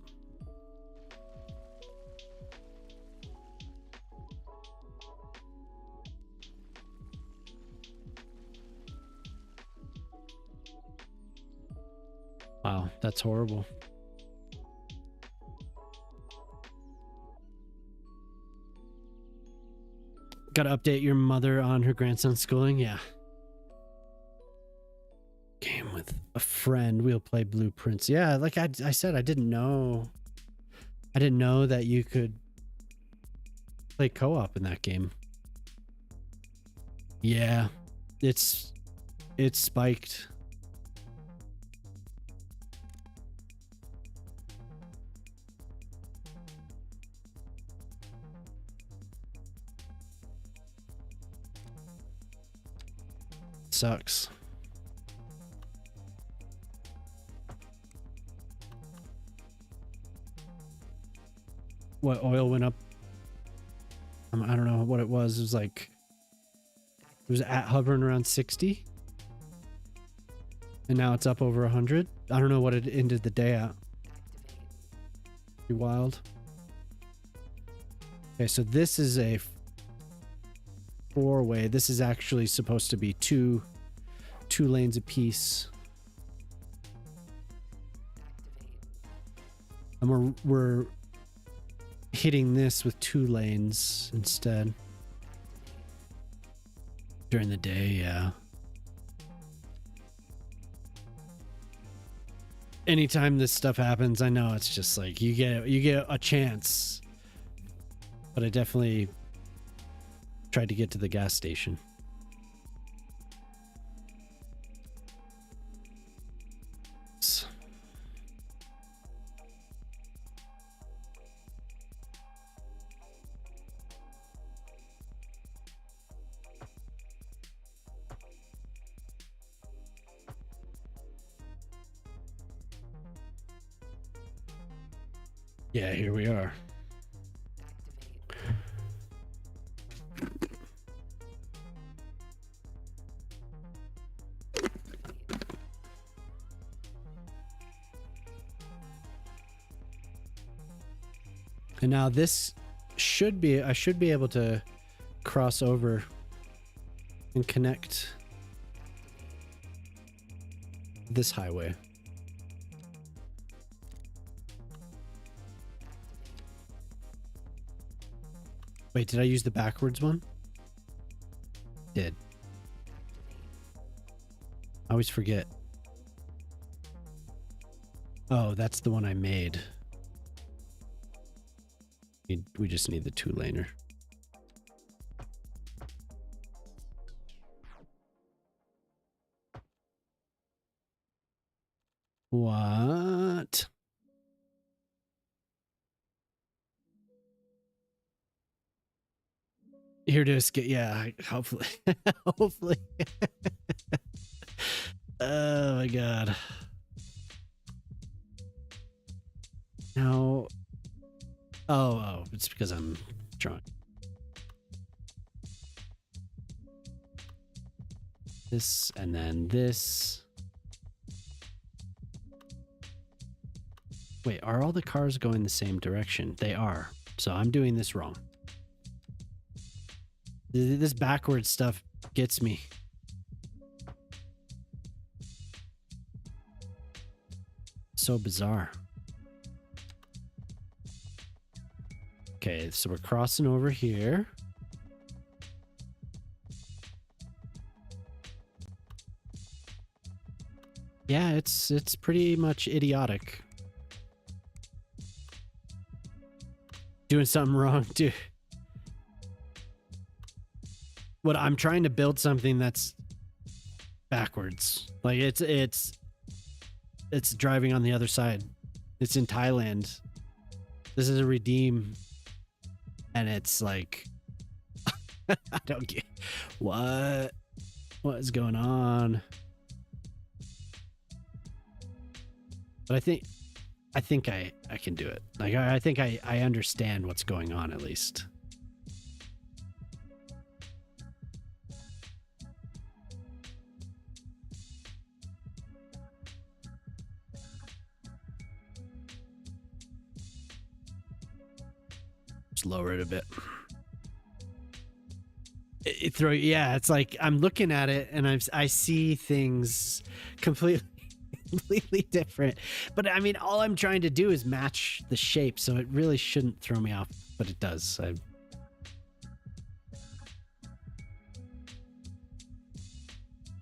Wow, that's horrible. Got to update your mother on her grandson's schooling? Yeah. Game with a friend. We'll play Blueprints. Yeah, like I said, I didn't know. I didn't know that you could play co-op in that game. Yeah, it's spiked. sucks. What, oil went up? I don't know what it was. It was like, it was at hovering around 60. And now it's up over 100. I don't know what it ended the day at. Pretty wild. Okay, so this is a four-way. This is actually supposed to be two lanes apiece. And we're hitting this with 2 lanes instead. During the day, yeah. Anytime this stuff happens, I know it's just like you get a chance. But I definitely tried to get to the gas station. Yeah, here we are. And now this should be, I should be able to cross over and connect this highway. Wait, did I use the backwards one? Did. I always forget. Oh, that's the one I made. We just need the 2-laner. What? Here to escape. Yeah, hopefully. Hopefully. Oh my god. Now. Oh, it's because I'm drunk. This and then this. Wait, are all the cars going the same direction? They are. So I'm doing this wrong. This backwards stuff gets me. So bizarre. Okay, so we're crossing over here. Yeah, it's pretty much idiotic. Doing something wrong, dude. What I'm trying to build something that's backwards. Like it's driving on the other side. It's in Thailand. This is a redeem. And it's like I don't get what is going on. But I think I can do it. Like I think I understand what's going on at least. Just lower it a bit. Yeah, it's like I'm looking at it and I see things completely different. But I mean, all I'm trying to do is match the shape, so it really shouldn't throw me off, but it does.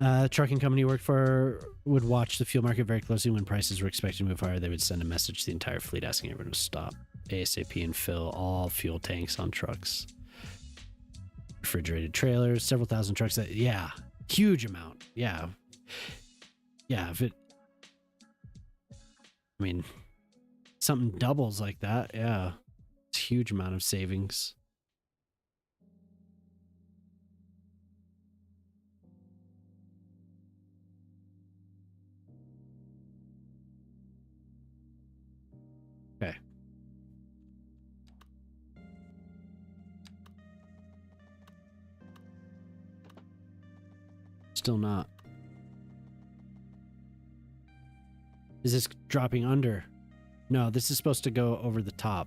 Trucking company I worked for would watch the fuel market very closely. When prices were expected to move higher, they would send a message to the entire fleet asking everyone to stop ASAP and fill all fuel tanks on trucks. Refrigerated trailers, several thousand trucks. Yeah, huge amount. Yeah, if it, I mean, something doubles like that. Yeah, it's a huge amount of savings. Still not. Is this dropping under? No, this is supposed to go over the top.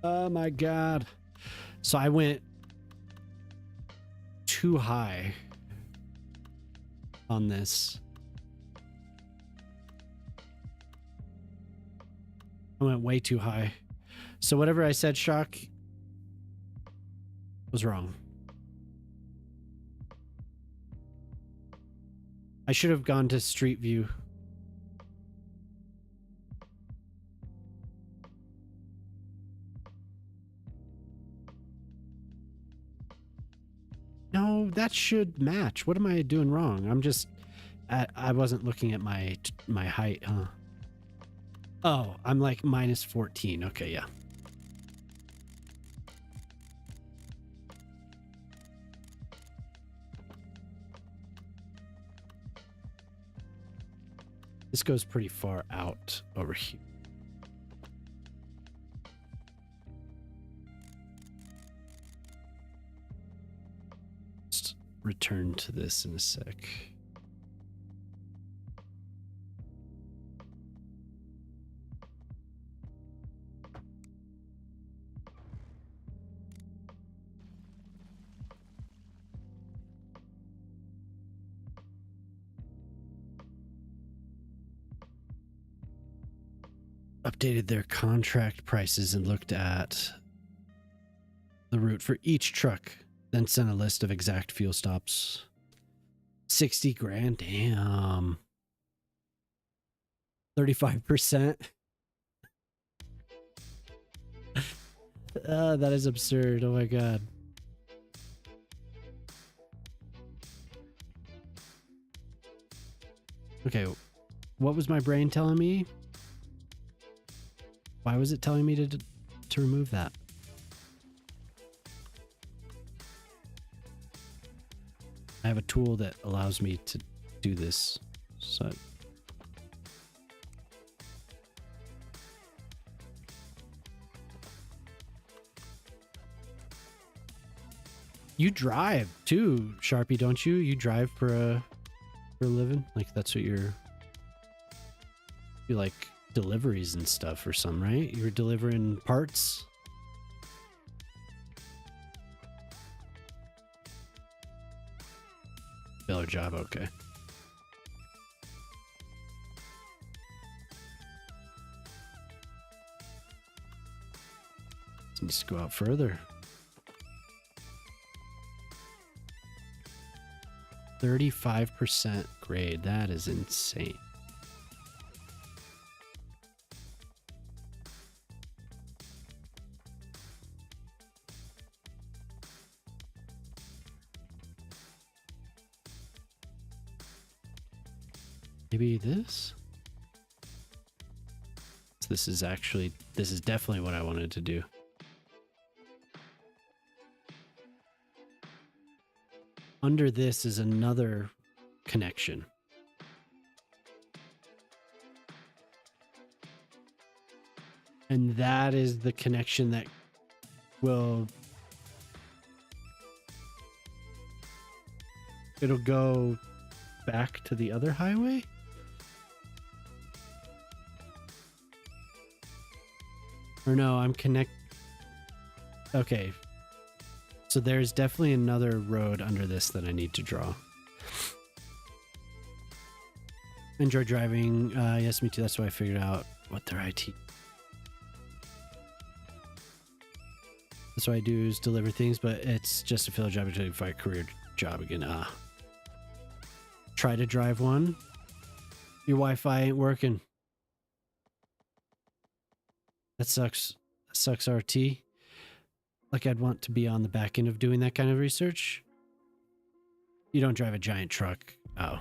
Oh my god. So I went too high on this. I went way too high. So whatever I said, Shock, was wrong. I should have gone to Street View. No, that should match. What am I doing wrong? I'm just... I wasn't looking at my height, huh? Oh, I'm like minus 14. Okay, yeah. This goes pretty far out over here. Just return to this in a sec. Updated their contract prices and looked at the route for each truck, then sent a list of exact fuel stops. 60 grand, damn. 35%. That is absurd. Oh my god. Okay, what was my brain telling me? Why was it telling me to remove that? I have a tool that allows me to do this. So you drive too, Sharpie, don't you? You drive for a living? Like that's what you like deliveries and stuff or something, right? You were delivering parts. Filler job, okay. This needs to go out further. 35% grade. That is insane. Maybe this? So this is definitely what I wanted to do. Under this is another connection. And that is the connection that will... It'll go back to the other highway? Or no, I'm okay. So there's definitely another road under this that I need to draw. Enjoy driving. Yes, me too. That's why I figured out what their IT. That's what I do is deliver things, but it's just a filler job until you find a career job again. Try to drive one. Your Wi-Fi ain't working. That sucks. That sucks, RT. Like I'd want to be on the back end of doing that kind of research. You don't drive a giant truck. Oh. I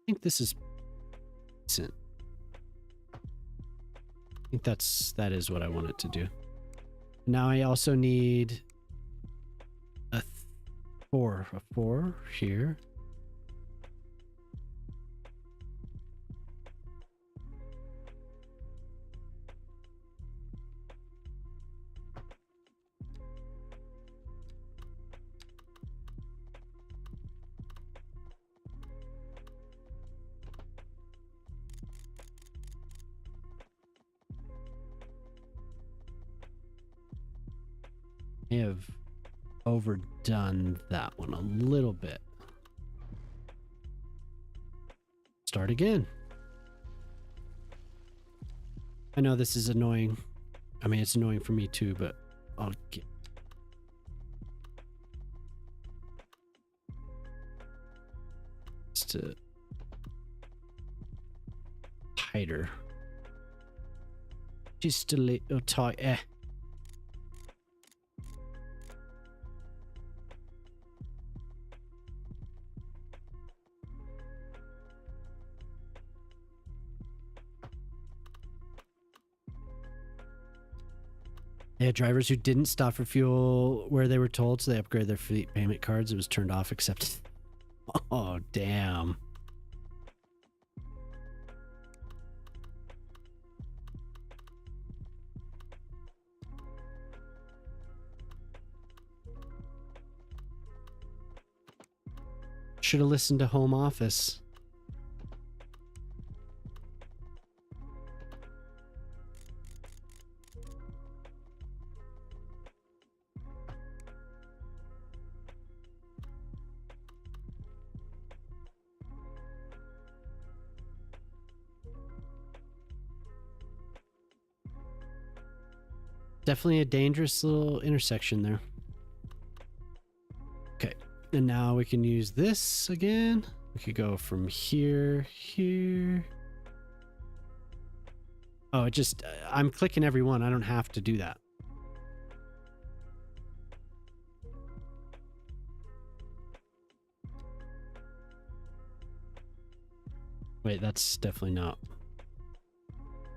think this is decent. I think that is what I want it to do. Now I also need a 4 here. may have overdone that one a little bit. Start again. I know this is annoying. I mean, it's annoying for me too, but I'll get... Just tighter. Just a little tight. Yeah, drivers who didn't stop for fuel where they were told, so they upgraded their fleet payment cards. It was turned off except... Oh, damn. Should have listened to Home Office. Definitely a dangerous little intersection there. Okay, and now we can use this again. We could go from here, here. Oh, it just, I'm clicking every one. I don't have to do that. Wait, that's definitely not.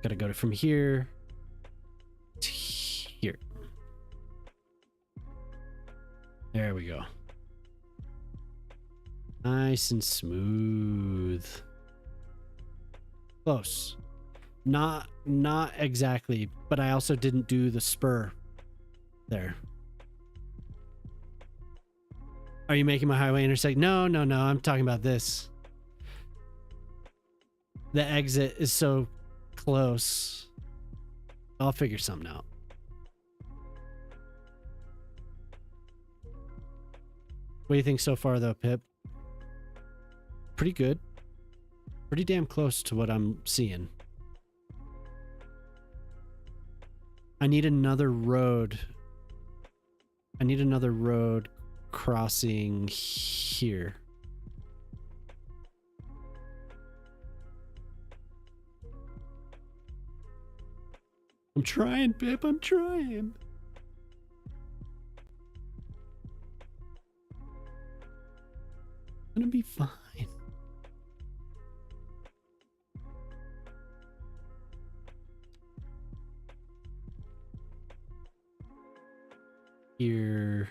Gotta go to from here to here. There we go. Nice and smooth. Close. Not exactly, but I also didn't do the spur there. Are you making my highway intersect? No, I'm talking about this. The exit is so close. I'll figure something out. What do you think so far though, Pip? Pretty good. Pretty damn close to what I'm seeing. I need another road. I need another road crossing here. I'm trying, Pip. I'm trying. Gonna be fine. Here.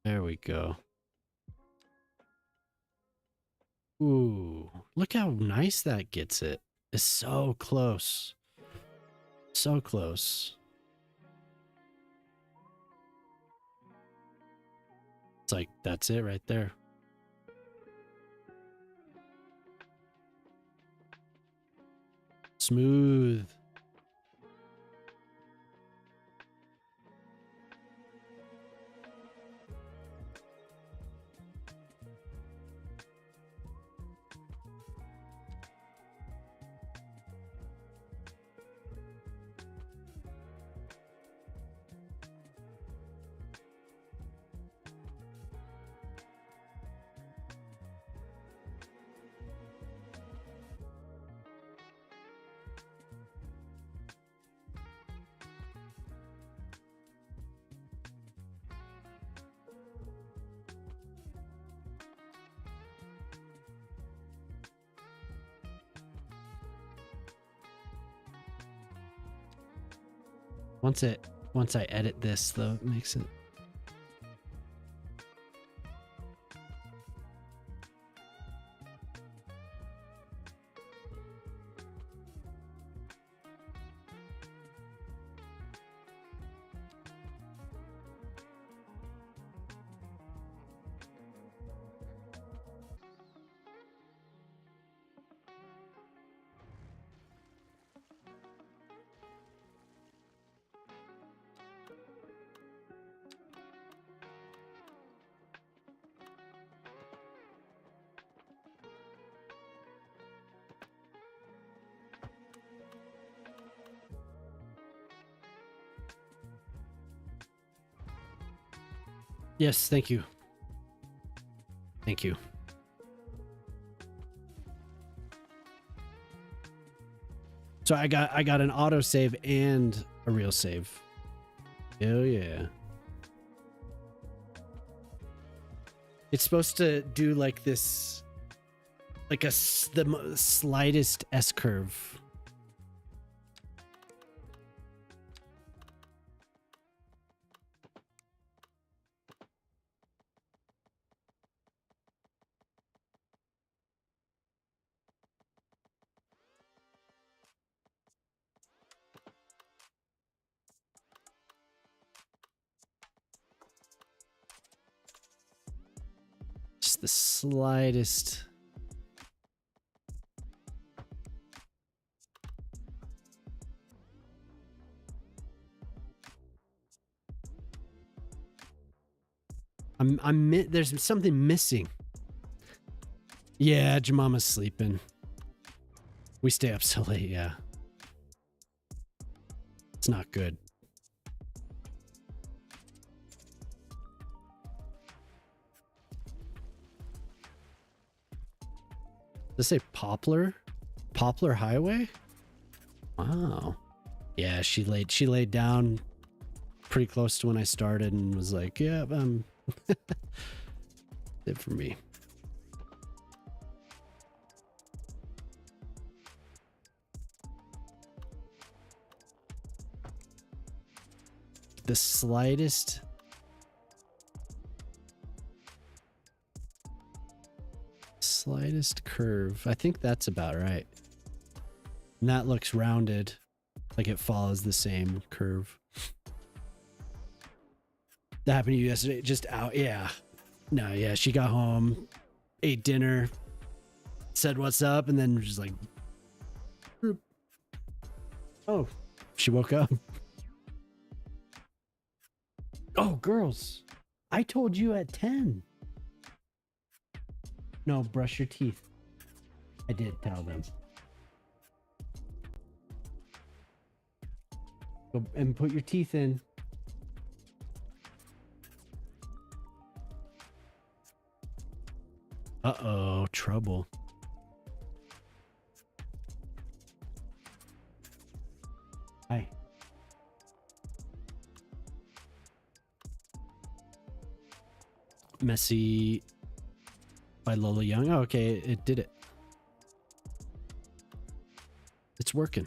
There we go. Ooh, look how nice that gets it. It's so close. So close. It's like, that's it right there. Smooth. Once I edit this though, it makes it. Yes, thank you. Thank you. So I got an autosave and a real save. Oh yeah. It's supposed to do like this, like the slightest S curve. Just the slightest. There's something missing. Yeah, Jemama's sleeping. We stay up so late, yeah. It's not good. Does it say Poplar? Poplar Highway? Wow. Yeah, she laid down pretty close to when I started and was like, yeah, it for me. The slightest curve. I think that's about right. And that looks rounded, like it follows the same curve. That happened to you yesterday, just out. Yeah. No, yeah, she got home, ate dinner, said what's up, and then just like, oh, she woke up. Oh, girls, I told you at 10. No, brush your teeth. I did tell them. Go and put your teeth in. Uh-oh, trouble. Hi. Messy by Lola Young. Oh, okay, it did it. It's working.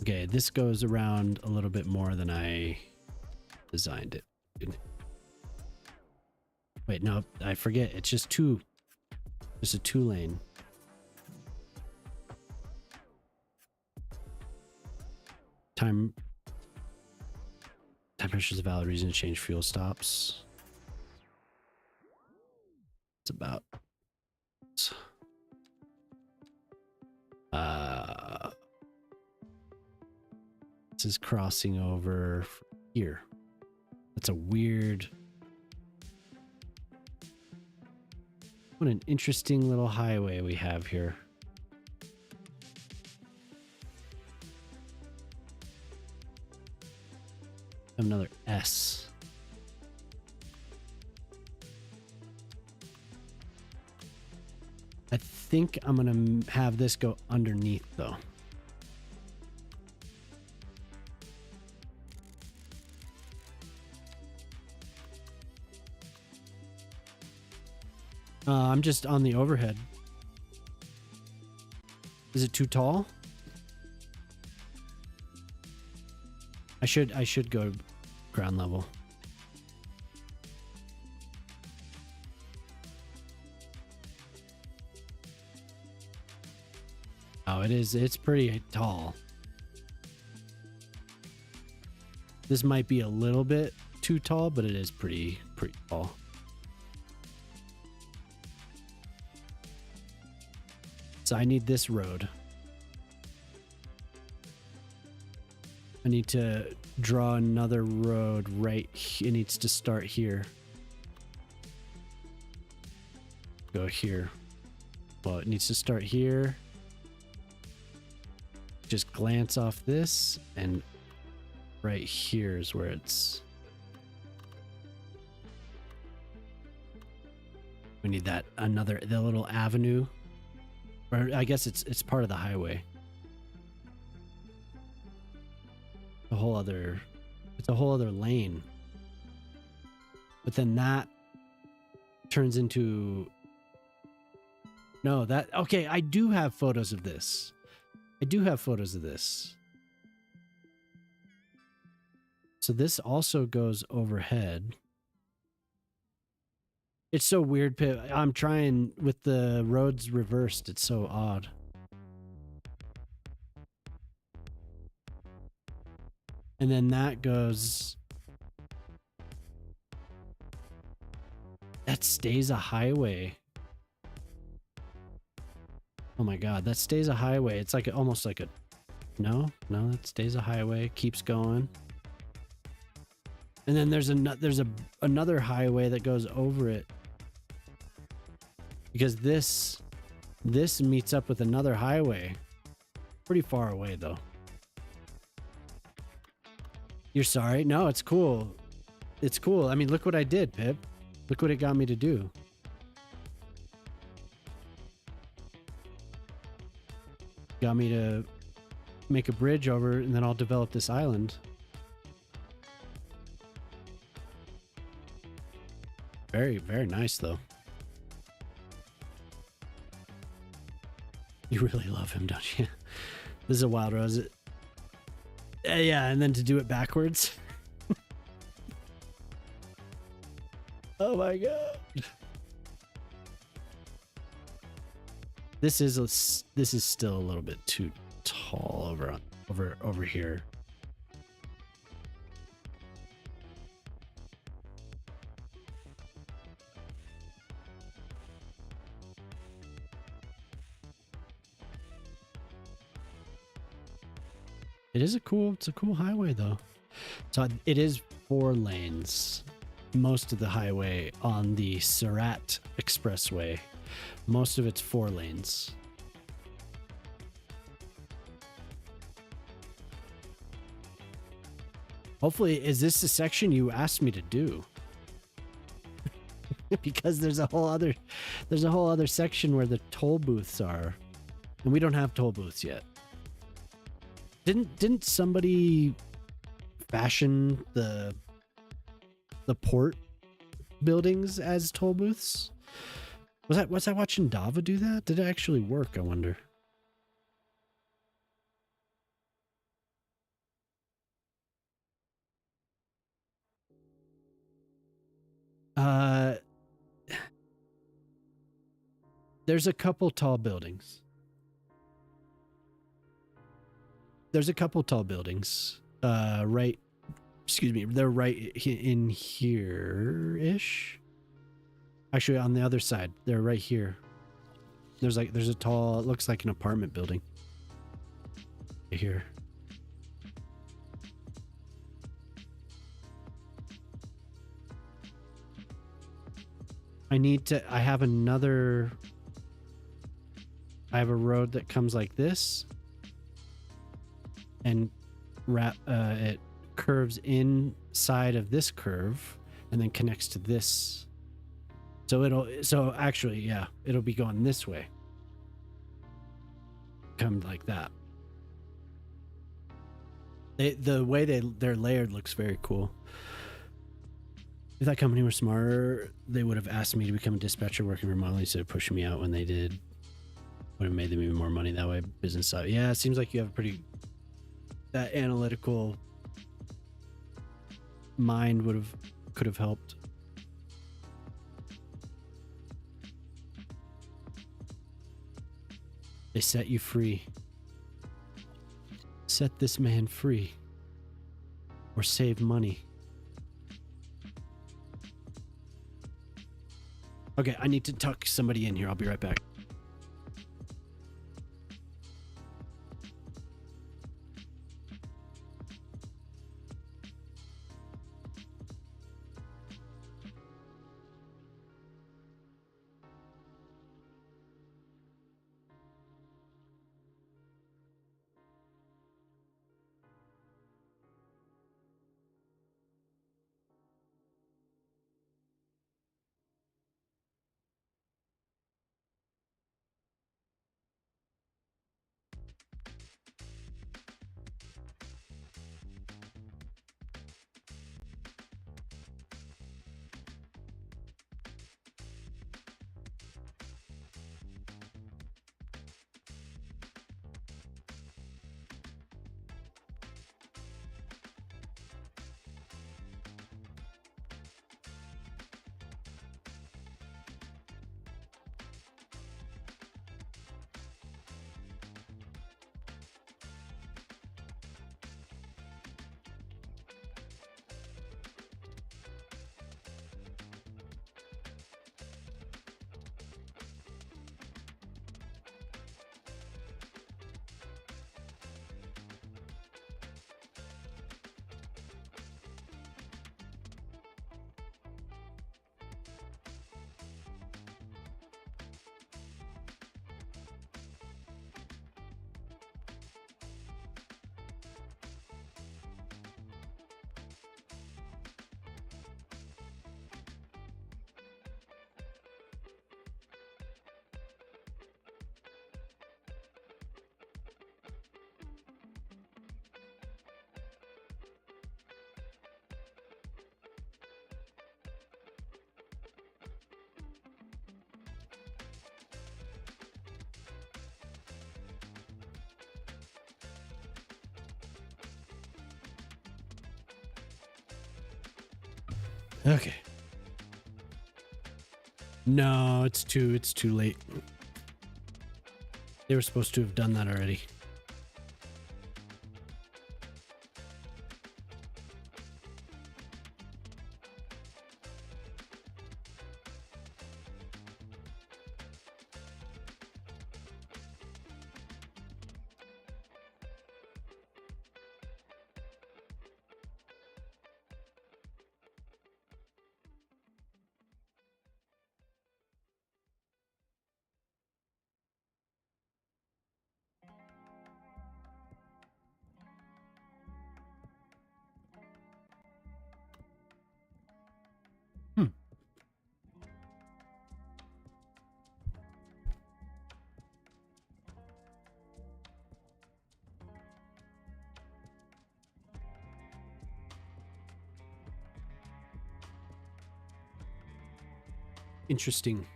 Okay, this goes around a little bit more than I designed it. Wait, no, I forget. It's just a 2-lane. Time pressure is a valid reason to change fuel stops. It's about this is crossing over here. That's a weird. What an interesting little highway we have here. Another S. I think I'm gonna have this go underneath though. I'm just on the overhead. Is it too tall? I should go ground level. Oh, it's pretty tall. This might be a little bit too tall, but it is pretty tall. So I need this road. I need to draw another road right. It needs to start here. Go here. Well, it needs to start here. Just glance off this, and right here is where it's We need that the little avenue, or I guess it's part of the highway. It's a whole other lane. But then that turns into okay, I do have photos of this. So this also goes overhead. It's so weird, Pip. I'm trying with the roads reversed. It's so odd. And then that goes... That stays a highway. Oh my god, that stays a highway. It's like almost like a... No, that stays a highway. Keeps going. And then there's another highway that goes over it. Because this meets up with another highway. Pretty far away though. You're sorry? No, it's cool. It's cool. I mean, look what I did, Pip. Look what it got me to do. Got me to make a bridge over, and then I'll develop this island. Very, very nice though. You really love him, don't you? This is a Wild Rose. Yeah, and then to do it backwards. Oh my god. This is still a little bit too tall over here. It's a cool highway though. So it is 4 lanes. Most of the highway on the Surat Expressway, most of it's 4 lanes. Hopefully, is this the section you asked me to do? Because there's a whole other section where the toll booths are, and we don't have toll booths yet. Didn't somebody fashion the port buildings as toll booths? Was I watching Dava do that? Did it actually work, I wonder? There's a couple tall buildings. Right, excuse me, they're right in here-ish. Actually, on the other side, they're right here. There's a tall, it looks like an apartment building. Right here. I have a road that comes like this and it curves inside of this curve and then connects to this. So actually, yeah, it'll be going this way. Come like that. The way they're layered looks very cool. If that company were smarter, they would have asked me to become a dispatcher working remotely instead of pushing me out when they did. Would have made them even more money that way. Business side. Yeah, it seems like you have that analytical mind could have helped. They set you free. Set this man free. Or save money. Okay, I need to tuck somebody in here. I'll be right back. Okay. No, it's too late. They were supposed to have done that already. Hmm. Interesting.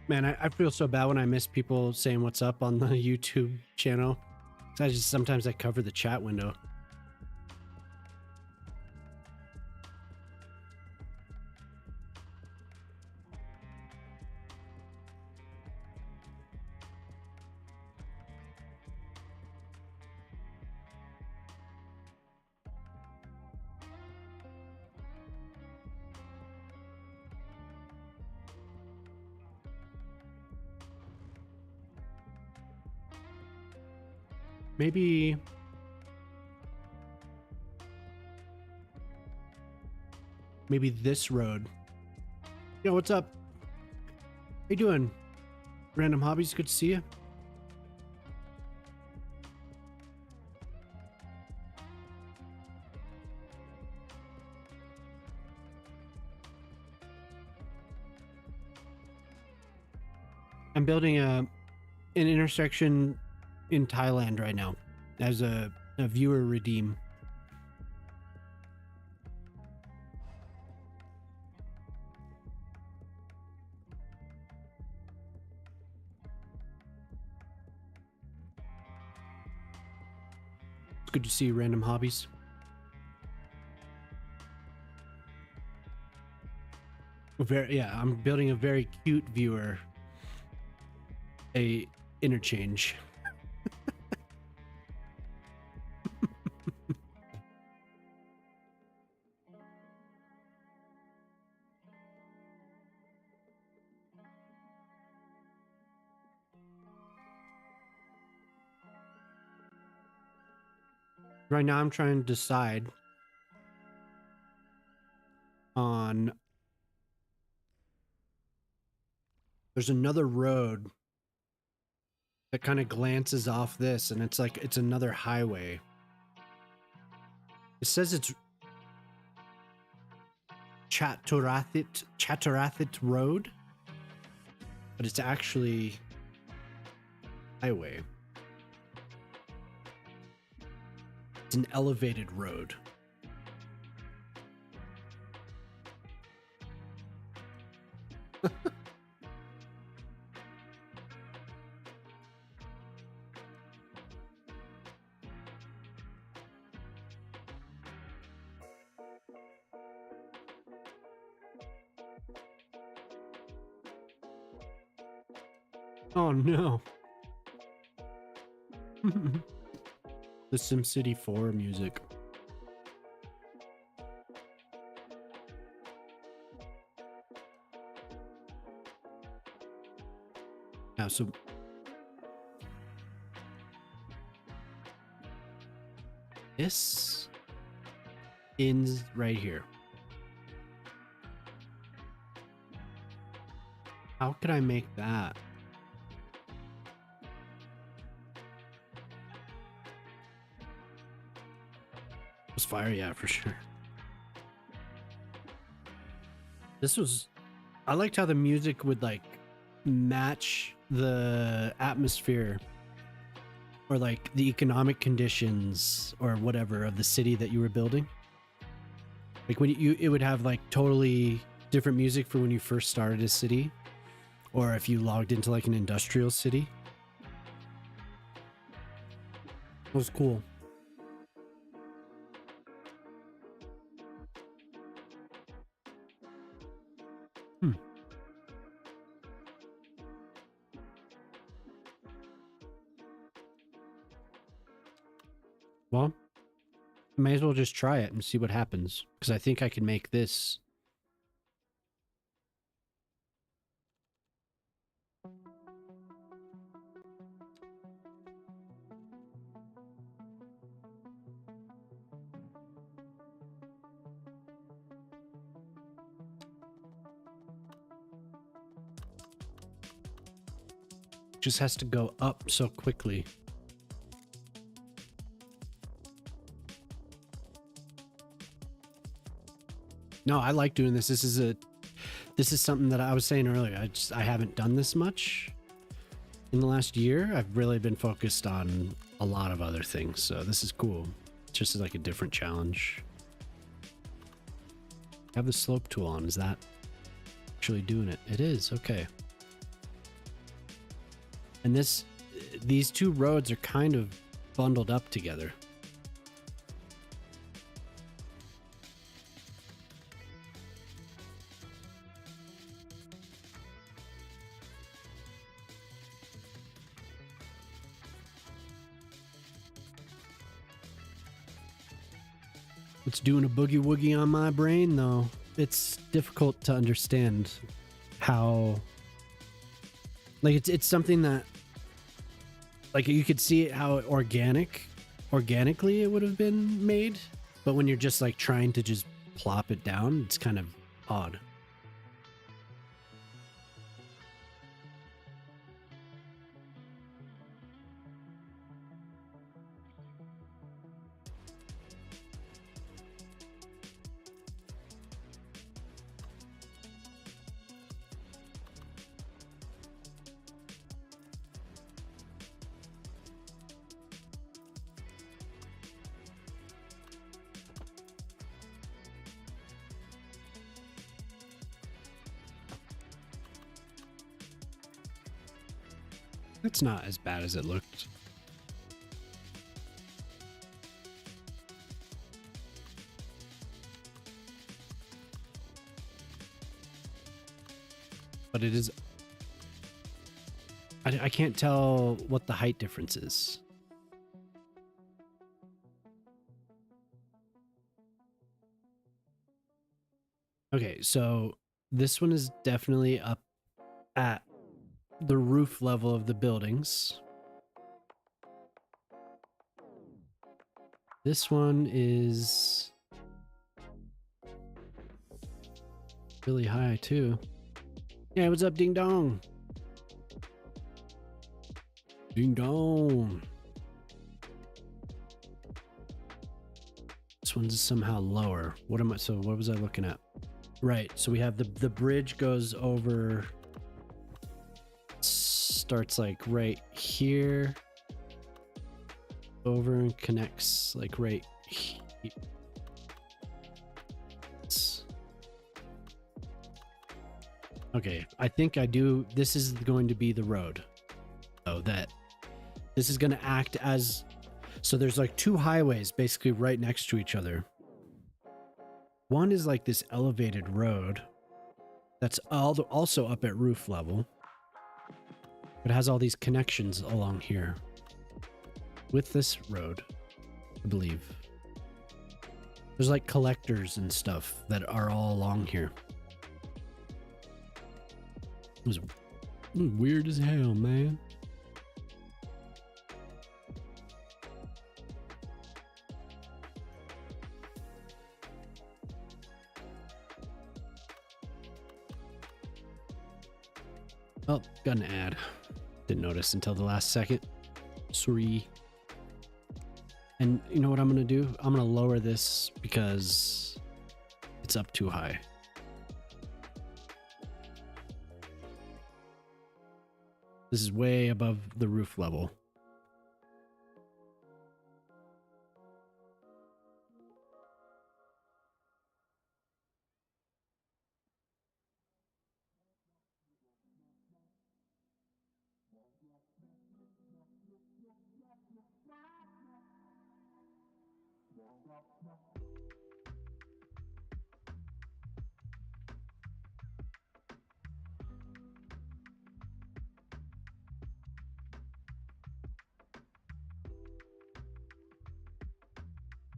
Man, I feel so bad when I miss people saying what's up on the YouTube channel. I just sometimes I cover the chat window. Maybe this road. Yo, what's up? How you doing? Random Hobbies, good to see you. I'm building an intersection in Thailand right now as a viewer redeem. It's good to see you, Random Hobbies. I'm building a very cute viewer. A interchange. Right now I'm trying to decide on there's another road that kind of glances off this and it's like it's another highway. It says it's Chattorathit Road, but it's actually highway. It's an elevated road. Oh no. The SimCity 4 music. Yeah, so this ends right here. How could I make that? It was fire, yeah, for sure. I liked how the music would like match the atmosphere or like the economic conditions or whatever of the city that you were building. Like when it would have like totally different music for when you first started a city, or if you logged into like an industrial city. was cool. Well, may as well just try it and see what happens. Because I think I can make this. Just has to go up so quickly. No, I like doing this. This is something that I was saying earlier. I haven't done this much in the last year. I've really been focused on a lot of other things, so this is cool. It's just like a different challenge. Have the slope tool on. Is that actually doing it? It is. Okay. And these two roads are kind of bundled up together. It's doing a boogie woogie on my brain, though. It's difficult to understand how, like, it's something that, like, you could see it how organically it would have been made, but when you're just like trying to just plop it down, it's kind of odd. It's not as bad as it looked. But it is... I can't tell what the height difference is. Okay, so this one is definitely up at the roof level of the buildings. This one is really high too. Yeah, what's up, ding dong? Ding dong. This one's somehow lower. What was I looking at? Right, so we have the bridge goes over, starts like right here, over and connects like right here. Okay, I think I do. This is going to be the road. Oh, that this is going to act as, so there's like two highways basically right next to each other. One is like this elevated road that's also up at roof level. It has all these connections along here with this road, I believe. There's like collectors and stuff that are all along here. It was weird as hell, man. Oh, got an ad. Didn't notice until the last second. Sorry. And you know what I'm going to do? I'm going to lower this because it's up too high. This is way above the roof level.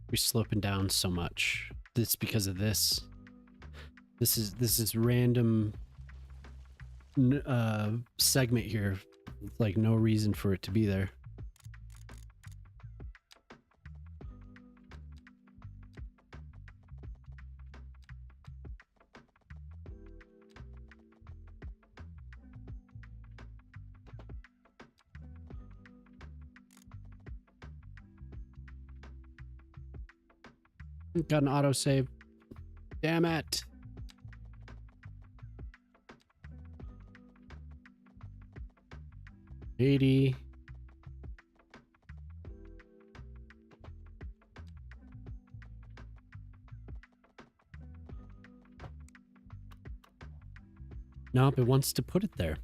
We're sloping down so much. It's because of this. This is random segment here. Like no reason for it to be there. Got an autosave. Damn it. $80. Nope, it wants to put it there.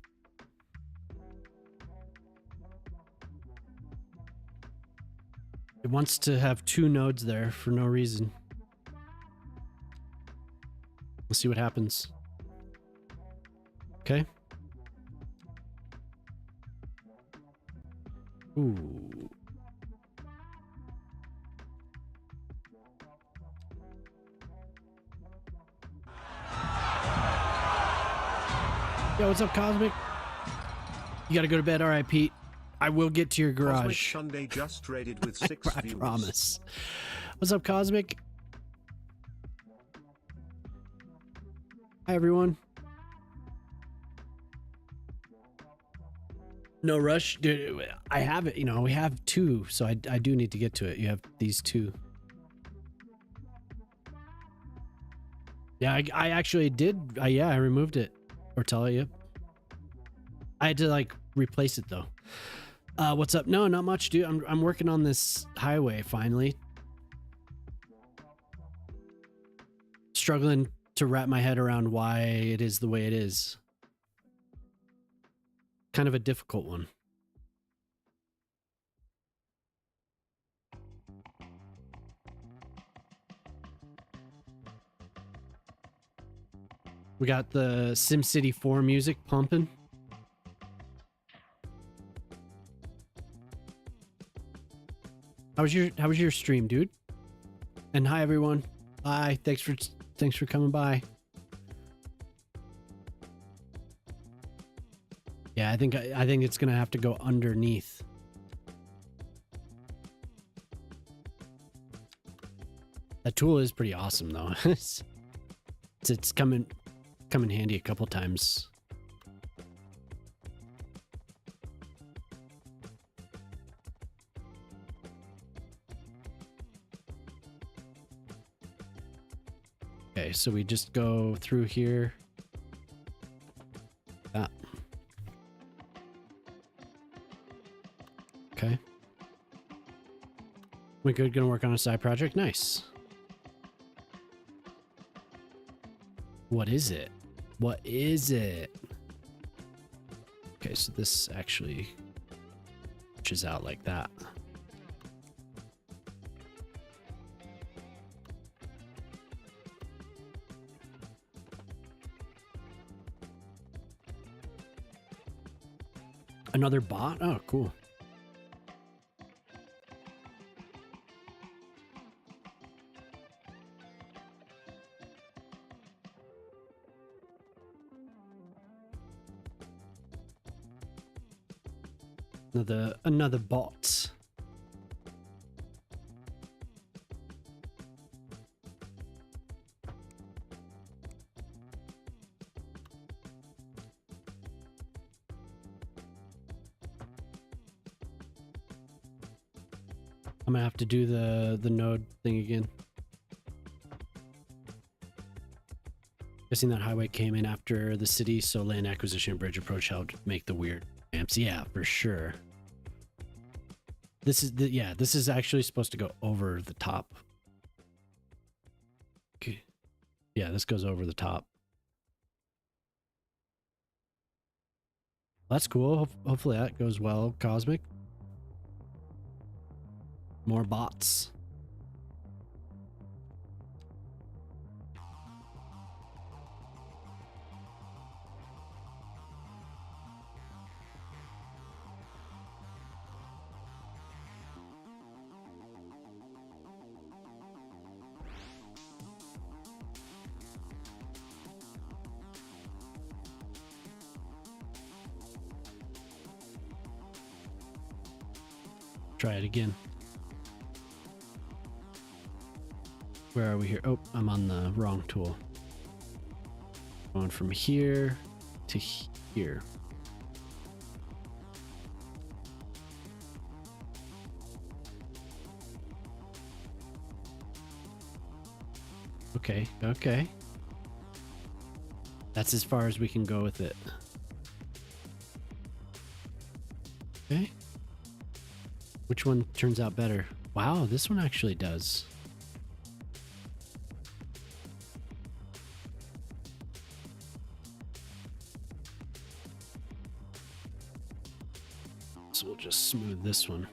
It wants to have 2 nodes there for no reason. We'll see what happens. Okay. Ooh. Yo, what's up, Cosmic? You gotta go to bed. All right, Pete. I will get to your Cosmic garage. Sunday just raided with 6 I viewers. promise. What's up, Cosmic? Hi, everyone. No rush, dude. I have it. You know, we have 2, so I do need to get to it. You have these 2. Yeah, I actually did. Yeah, I removed it. Or tell you. I had to like replace it though. What's up? No, not much, dude. I'm working on this highway finally. Struggling to wrap my head around why it is the way it is. Kind of a difficult one. We got the SimCity 4 music pumping. How was your stream, dude? And hi everyone. Hi, thanks for coming by. Yeah, I think it's gonna have to go underneath. That tool is pretty awesome though. it's come in handy a couple times. Okay, so we just go through here. Ah. Okay. We good, gonna work on a side project. Nice. What is it? What is it? Okay, so this actually pushes out like that. Another bot? Oh, cool. Another bot. I'm gonna have to do the node thing again. Guessing that highway came in after the city, so land acquisition and bridge approach helped make the weird ramps. Yeah, for sure. This is actually supposed to go over the top. Okay. Yeah, this goes over the top. That's cool. Hopefully that goes well, Cosmic. More bots. try it again. Where are we here? Oh, I'm on the wrong tool. Going from here to here. Okay, okay. That's as far as we can go with it. Okay. Which one turns out better? Wow, this one actually does. So we'll just smooth this one.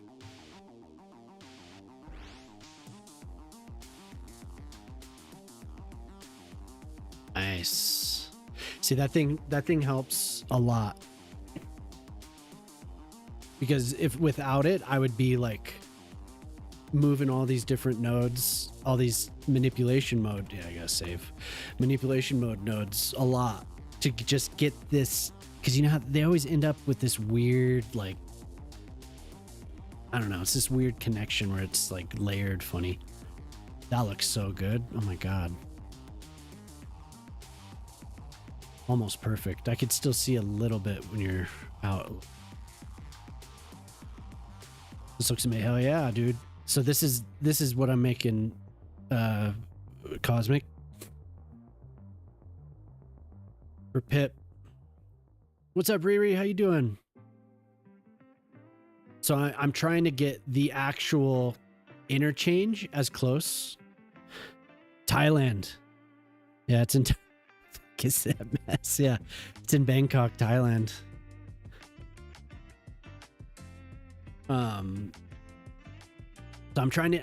Nice. See, that thing helps a lot. Because if without it, I would be like moving all these different nodes, all these manipulation mode. Yeah, I gotta save manipulation mode nodes a lot to just get this. Because you know how they always end up with this weird, like, I don't know, it's this weird connection where it's like layered funny. That looks so good. Oh my God. Almost perfect. I could still see a little bit when you're out. This looks amazing. Hell yeah, dude. So this is what I'm making Cosmic for Pip. What's up, Riri? How you doing? So I'm trying to get the actual interchange as close. Thailand. Yeah, it's in is that mess. Yeah, it's in Bangkok, Thailand. So I'm trying to,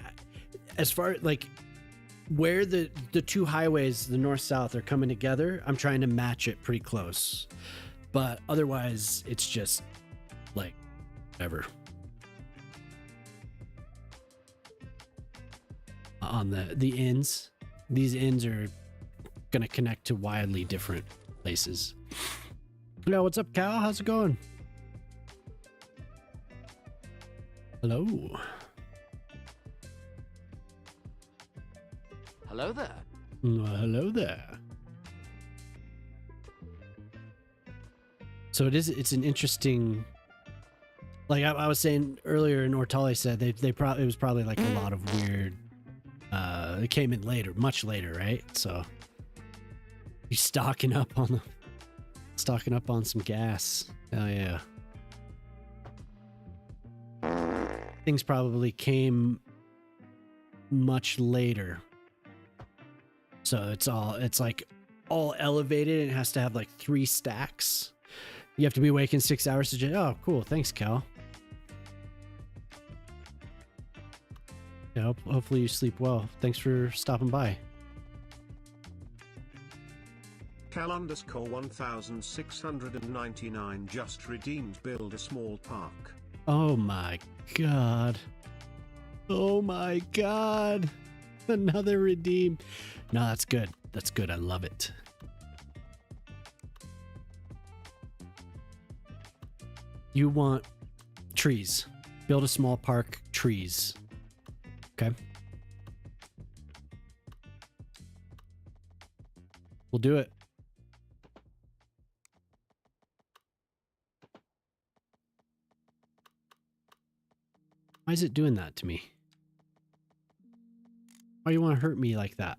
as far like where the two highways, the north south, are coming together, I'm trying to match it pretty close, but otherwise it's just like whatever. On the ends, these ends are gonna connect to wildly different places. Hello, what's up, Cal? How's it going? Hello. Hello there. Hello there. So it's an interesting, like I was saying earlier, and Ortali said they probably, it was probably like a lot of weird, it came in later, much later, right? So you stocking up on some gas. Oh yeah. Things probably came much later. So it's like all elevated and it has to have like 3 stacks. You have to be waking 6 hours to oh, cool. Thanks, Cal. Yeah, hopefully you sleep well. Thanks for stopping by. Cal_1699 just redeemed build a small park. Oh my God. Oh my God. Another redeem. No, that's good. That's good. I love it. You want trees. Build a small park, trees. Okay. We'll do it. Why is it doing that to me? Why do you want to hurt me like that?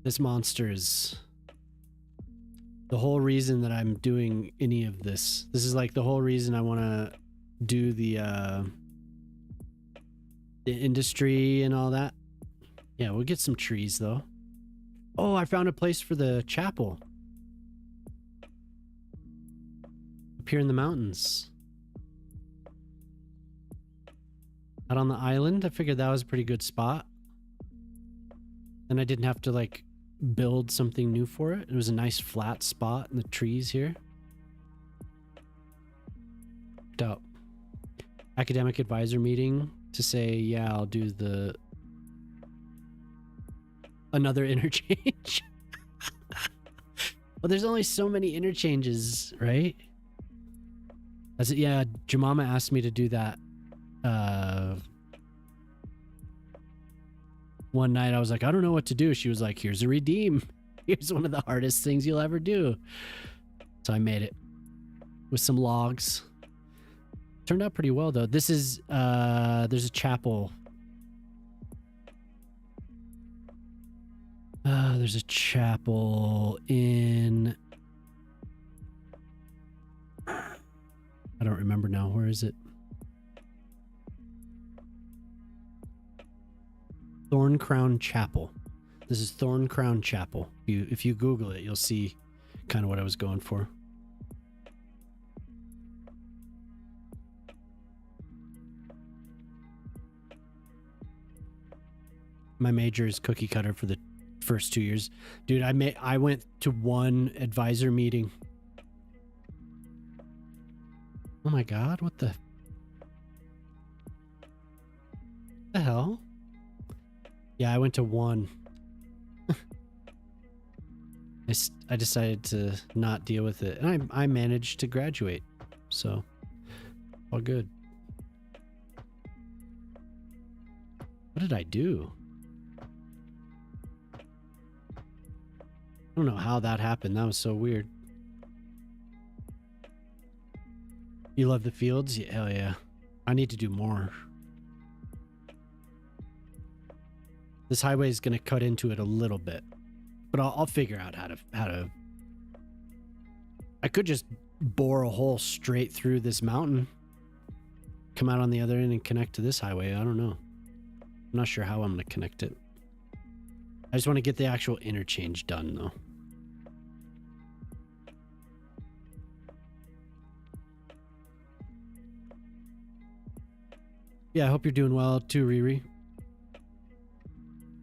This monster is the whole reason that I'm doing any of this. This is like the whole reason I want to do the industry and all that. Yeah, we'll get some trees though. Oh, I found a place for the chapel. Up here in the mountains. Out on the island. I figured that was a pretty good spot. And I didn't have to like build something new for it. It was a nice flat spot in the trees here. Dope. Academic advisor meeting to say, yeah, I'll do the another interchange. Well, there's only so many interchanges, right? That's it. Yeah, Jemima asked me to do that. One night I was like, I don't know what to do. She was like, here's a redeem. Here's one of the hardest things you'll ever do. So I made it with some logs. Turned out pretty well though. This is there's a chapel. There's a chapel in, I don't remember now. Where is it? Thorncrown Chapel. This is Thorncrown Chapel. If you Google it, you'll see kind of what I was going for. My major is cookie cutter for the first 2 years. Dude, I went to one advisor meeting. Oh my god, what the hell? Yeah, I went to one. I decided to not deal with it, and I managed to graduate, so all good. What did I do? I don't know how that happened. That was so weird. You love the fields? Yeah, hell yeah. I need to do more. This highway is going to cut into it a little bit, but I'll figure out how to. I could just bore a hole straight through this mountain, come out on the other end and connect to this highway. I don't know. I'm not sure how I'm going to connect it. I just want to get the actual interchange done though. Yeah, I hope you're doing well too, Riri.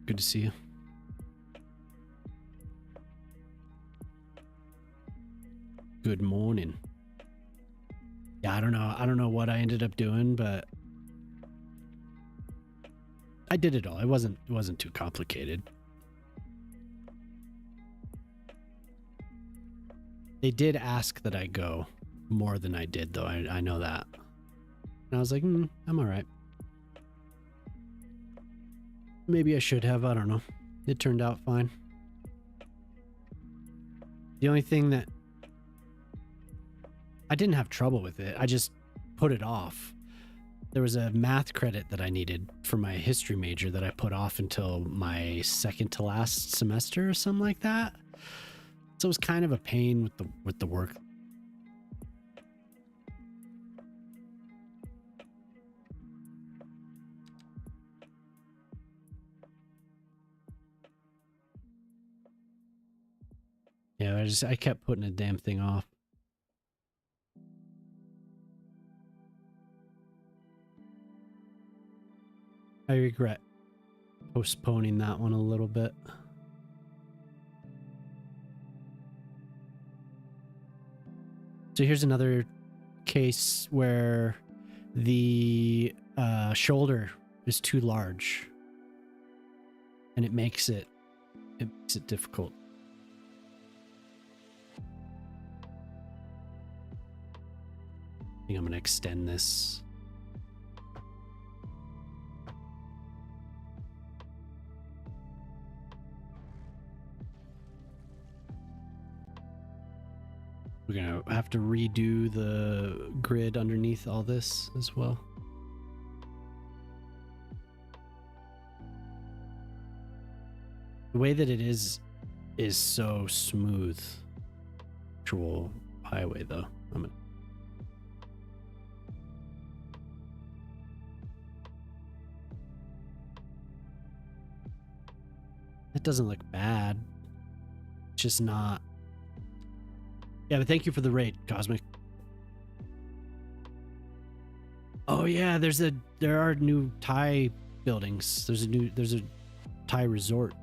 Good to see you. Good morning. Yeah, I don't know what I ended up doing, but I did it all. It wasn't too complicated. They did ask that I go more than I did though. I know that. And I was like, I'm all right. Maybe I should have. I don't know. It turned out fine. The only thing that I didn't have trouble with it, I just put it off. There was a math credit that I needed for my history major that I put off until my second to last semester or something like that. So it was kind of a pain with the work. Yeah, I kept putting a damn thing off. I regret postponing that one a little bit. So here's another case where the shoulder is too large, and it makes it difficult. I think I'm going to extend this. We're going to have to redo the grid underneath all this as well. The way that it is so smooth. Actual highway though. It doesn't look bad. It's just not. Yeah, but thank you for the raid, Cosmic. Oh yeah, there are new Thai buildings. There's a Thai resort.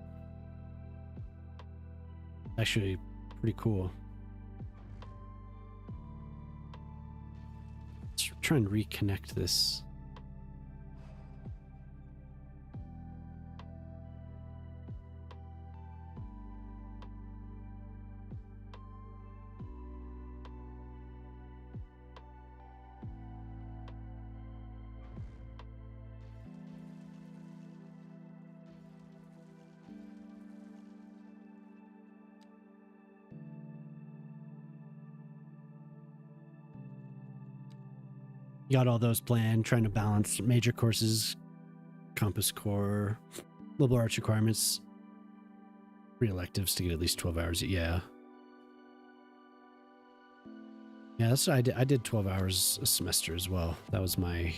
Actually, pretty cool. Let's try and reconnect this. got all those planned, trying to balance major courses, Compass Core, liberal arts requirements, 3 electives to get at least 12 hours. Yeah. Yeah, that's what I did. I did 12 hours a semester as well. That was my...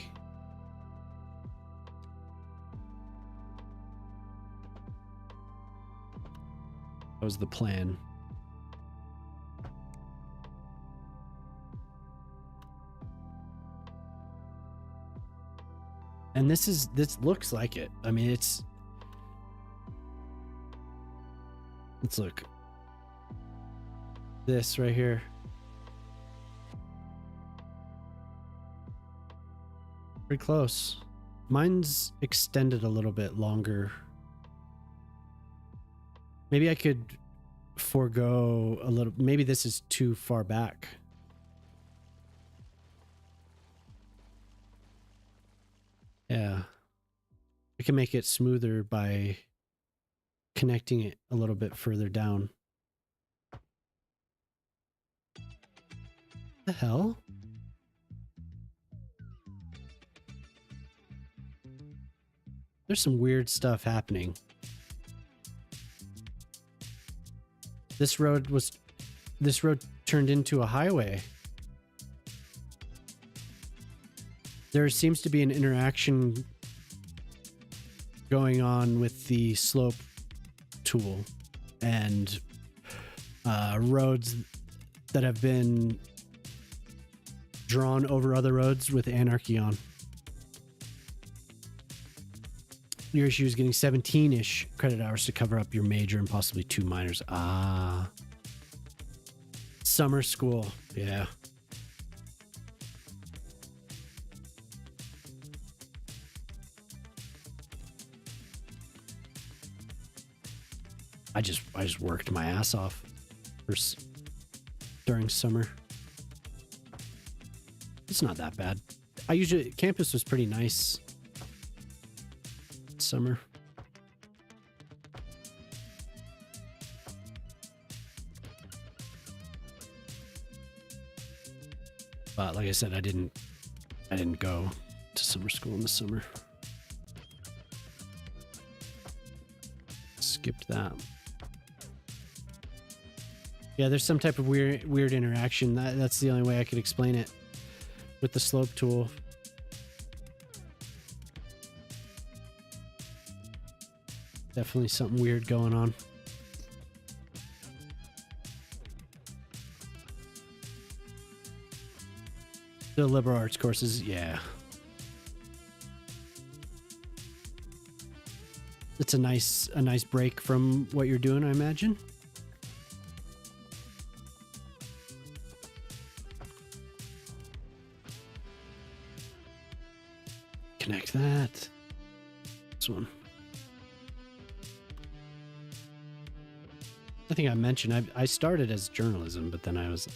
That was the plan. And this looks like it. I mean, let's look. This right here. Pretty close. Mine's extended a little bit longer. Maybe I could forego a little. Maybe this is too far back. Yeah. I can make it smoother by connecting it a little bit further down. The hell? There's some weird stuff happening. This road turned into a highway. There seems to be an interaction going on with the slope tool and roads that have been drawn over other roads with anarchy on. Your issue is getting 17-ish credit hours to cover up your major and possibly 2 minors. Ah. Summer school. Yeah. I just worked my ass off during summer. It's not that bad. Campus was pretty nice summer. But like I said, I didn't go to summer school in the summer. Skipped that. Yeah, there's some type of weird interaction. That's the only way I could explain it with the slope tool. Definitely something weird going on. The liberal arts courses, yeah. It's a nice break from what you're doing, I imagine. Connect that. This one. I think I mentioned I started as journalism, but then I was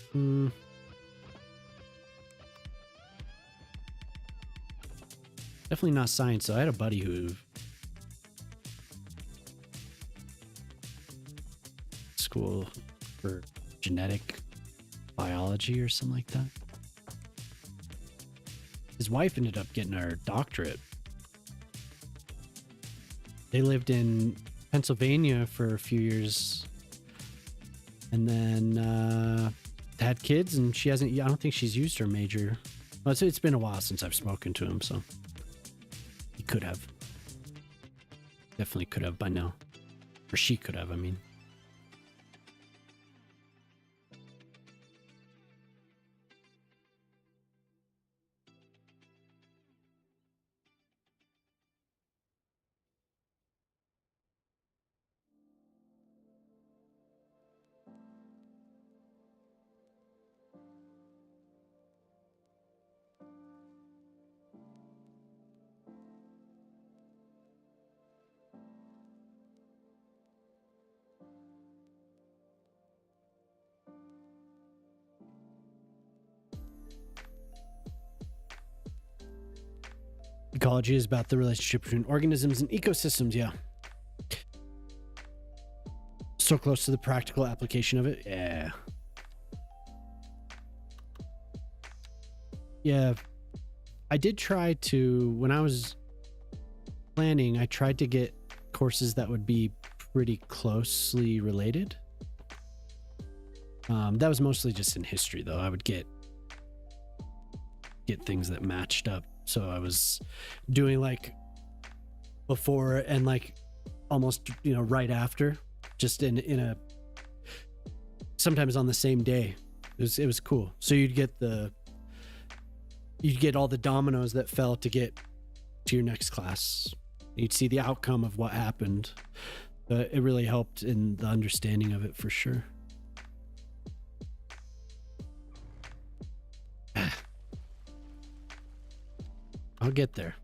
definitely not science. So I had a buddy who school for genetic biology or something like that. His wife ended up getting her doctorate. They lived in Pennsylvania for a few years and then had kids, and she hasn't, I don't think she's used her major. Well, it's been a while since I've spoken to him, so he could have. Definitely could have by now. Or she could have, I mean. Ecology is about the relationship between organisms and ecosystems, yeah. So close to the practical application of it, yeah. Yeah, I did try to, when I was planning, I tried to get courses that would be pretty closely related. That was mostly just in history, though. I would get things that matched up. So I was doing like before and like almost, you know, right after, just in a sometimes on the same day. It was cool. So you'd get all the dominoes that fell to get to your next class. You'd see the outcome of what happened. But it really helped in the understanding of it for sure. I'll get there.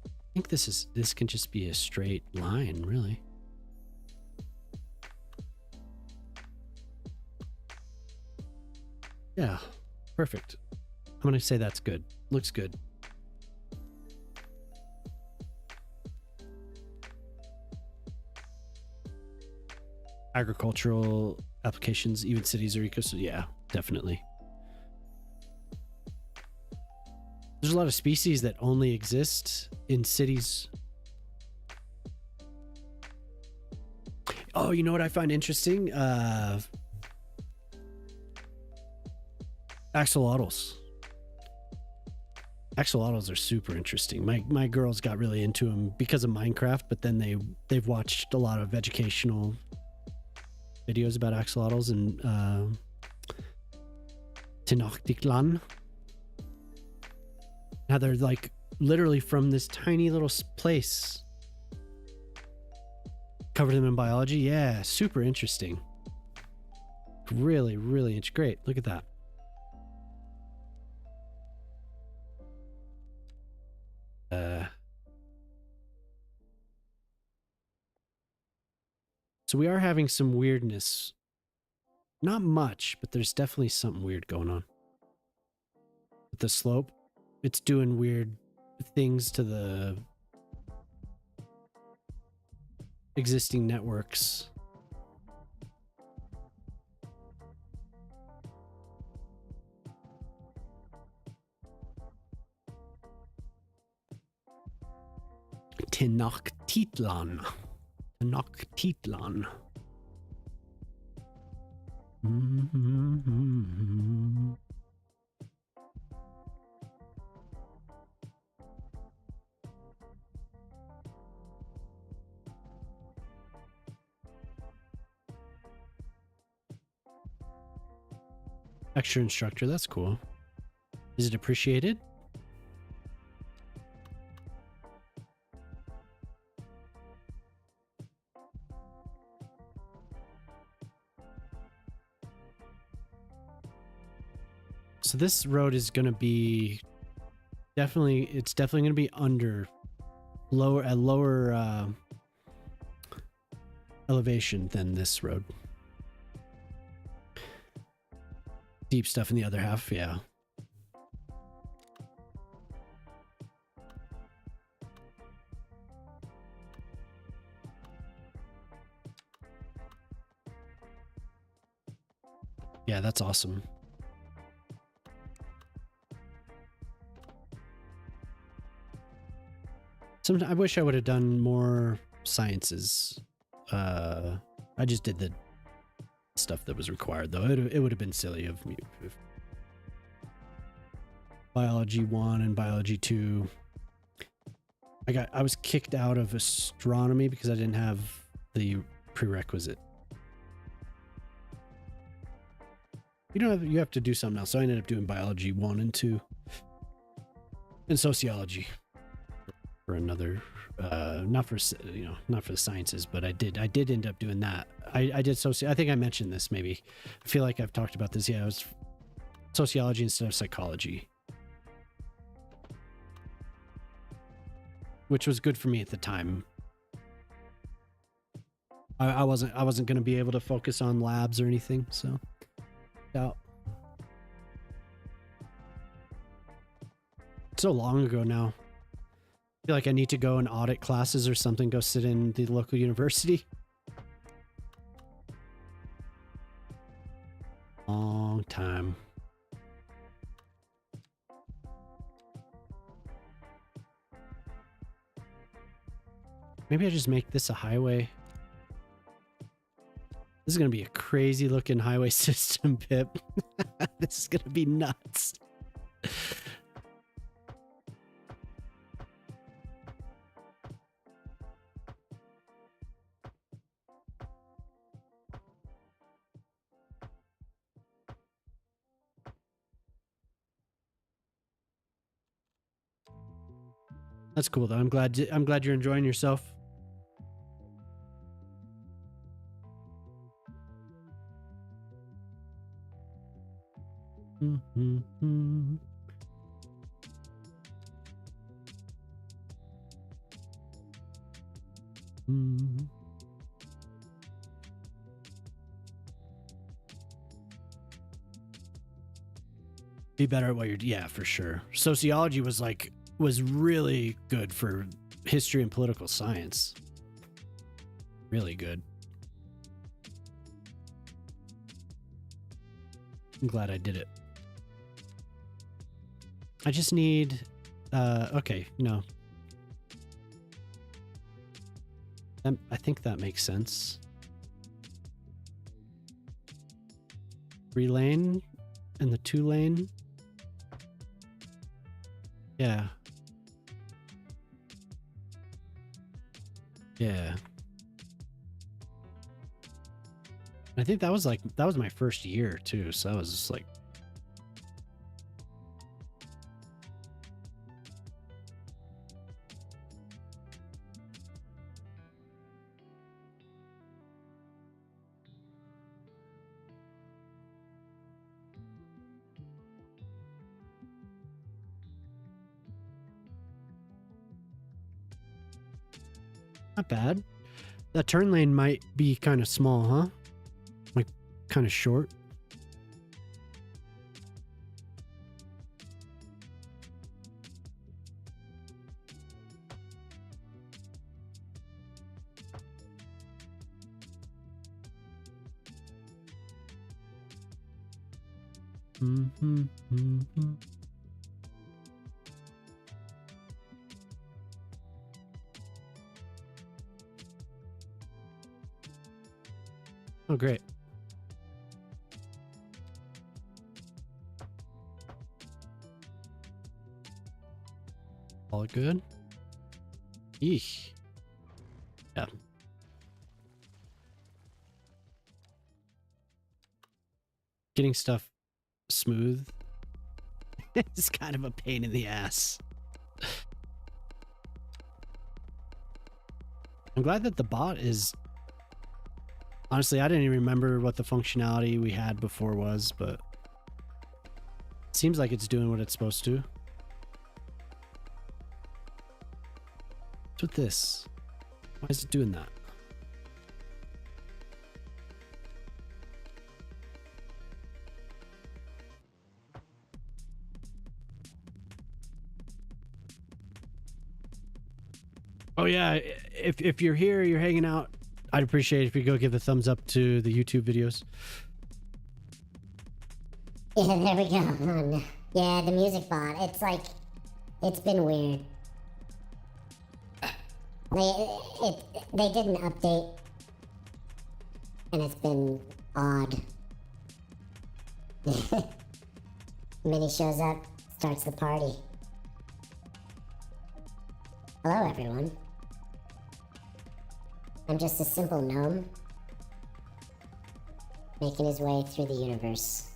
I think this can just be a straight line, really. Yeah, perfect. I'm gonna say that's good. Looks good. Agricultural applications, even cities or ecosystems. Yeah, definitely. There's a lot of species that only exist in cities. Oh, you know what I find interesting? Axolotls. Axolotls are super interesting. My girls got really into them because of Minecraft, but then they've watched a lot of educational videos about axolotls and Tenochtitlan. How they're like literally from this tiny little place. Cover them in biology. Yeah, super interesting. Really, really great. Look at that. So we are having some weirdness. Not much, but there's definitely something weird going on. With the slope, it's doing weird things to the existing networks. Tenochtitlan. Tenochtitlan. Mm-hmm. Extra instructor, that's cool. Is it appreciated? So this road is going to be it's definitely going to be under lower elevation than this road. Deep stuff in the other half, yeah. Yeah, that's awesome. I wish I would have done more sciences. I just did the stuff that was required, though. It would have been silly of me if biology 1 and biology 2. I was kicked out of astronomy because I didn't have the prerequisite. You have to do something else. So I ended up doing biology 1 and 2 and sociology. For another not for the sciences, but I did end up doing that. I did I think I mentioned this, maybe. I feel like I've talked about this. Yeah, it was sociology instead of psychology, which was good for me at the time. I wasn't going to be able to focus on labs or anything, so out. So long ago now. I feel like I need to go and audit classes or something, go sit in the local university. Long time. Maybe I just make this a highway. This is going to be a crazy looking highway system, Pip. This is going to be nuts. That's cool though. I'm glad you're enjoying yourself. Mm-hmm. Mm-hmm. Be better at what you're, yeah, for sure. Sociology was really good for history and political science. Really good. I'm glad I did it. I just need, okay, no. I think that makes sense. 3-lane and the 2-lane. Yeah. Yeah. I think that was my first year too, so that was just like not bad. That turn lane might be kind of small, huh? Like kind of short. Mm-hmm, mm-hmm. Oh, great. All good? Eesh. Yeah. Getting stuff smooth is kind of a pain in the ass. I'm glad that the bot is... Honestly, I didn't even remember what the functionality we had before was, but it seems like it's doing what it's supposed to. What's with this? Why is it doing that? Oh yeah, if you're here, you're hanging out, I'd appreciate it if you go give a thumbs up to the YouTube videos. Yeah, there we go. Yeah, the music bot. It's like, it's been weird. They did an update, and it's been odd. Minnie shows up, starts the party. Hello, everyone. I'm just a simple gnome, making his way through the universe.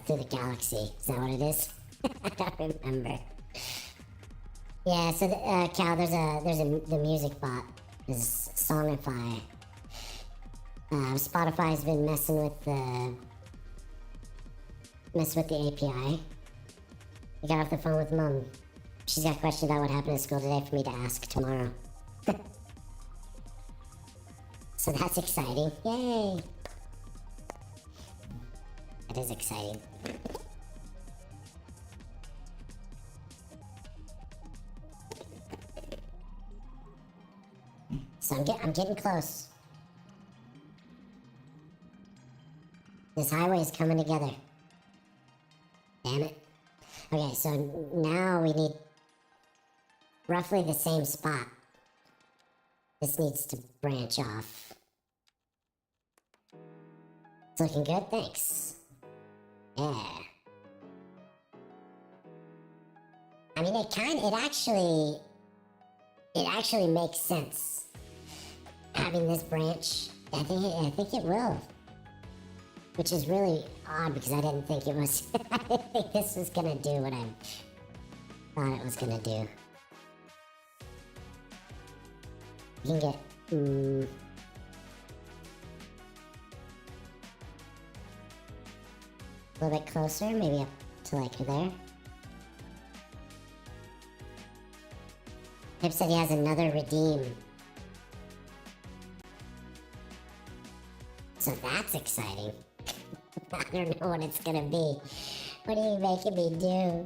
Through the galaxy. Is that what it is? I don't remember. Yeah, so Cal, the music bot. There's Songify. Spotify's been messing with the API. I got off the phone with Mom. She's got questions about what happened at school today for me to ask tomorrow. So that's exciting. Yay! That is exciting. So I'm getting close. This highway is coming together. Damn it. Okay, so now we need roughly the same spot. This needs to branch off. It's looking good, thanks. Yeah. I mean, it actually makes sense. Having this branch, I think it will. Which is really odd because I didn't think it was, I didn't think this was gonna do what I thought it was gonna do. You can get, a little bit closer, maybe up to like there. Pip said he has another redeem. So that's exciting. I don't know what it's gonna be. What are you making me do?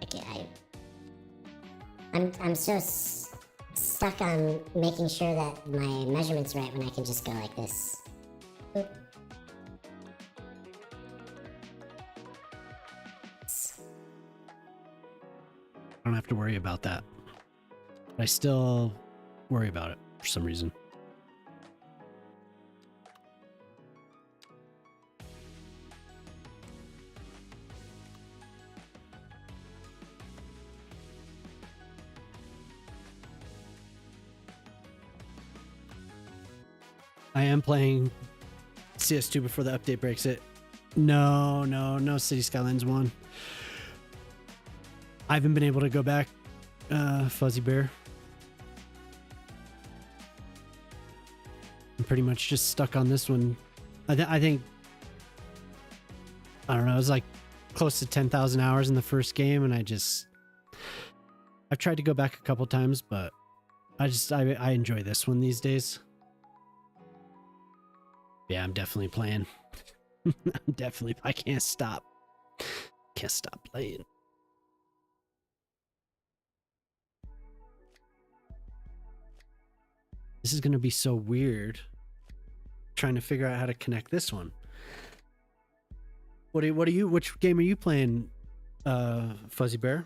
Okay, I'm so stuck on making sure that my measurement's right when I can just go like this. Boop. I don't have to worry about that. But I still worry about it for some reason. I am playing CS2 before the update breaks it. No City Skylines 1. I haven't been able to go back, Fuzzy Bear. I'm pretty much just stuck on this one. I think, I don't know, it was like close to 10,000 hours in the first game, and I've tried to go back a couple times, but I enjoy this one these days. Yeah, I'm definitely playing. I can't stop. Can't stop playing. This is going to be so weird trying to figure out how to connect this one. Which game are you playing, Fuzzy Bear?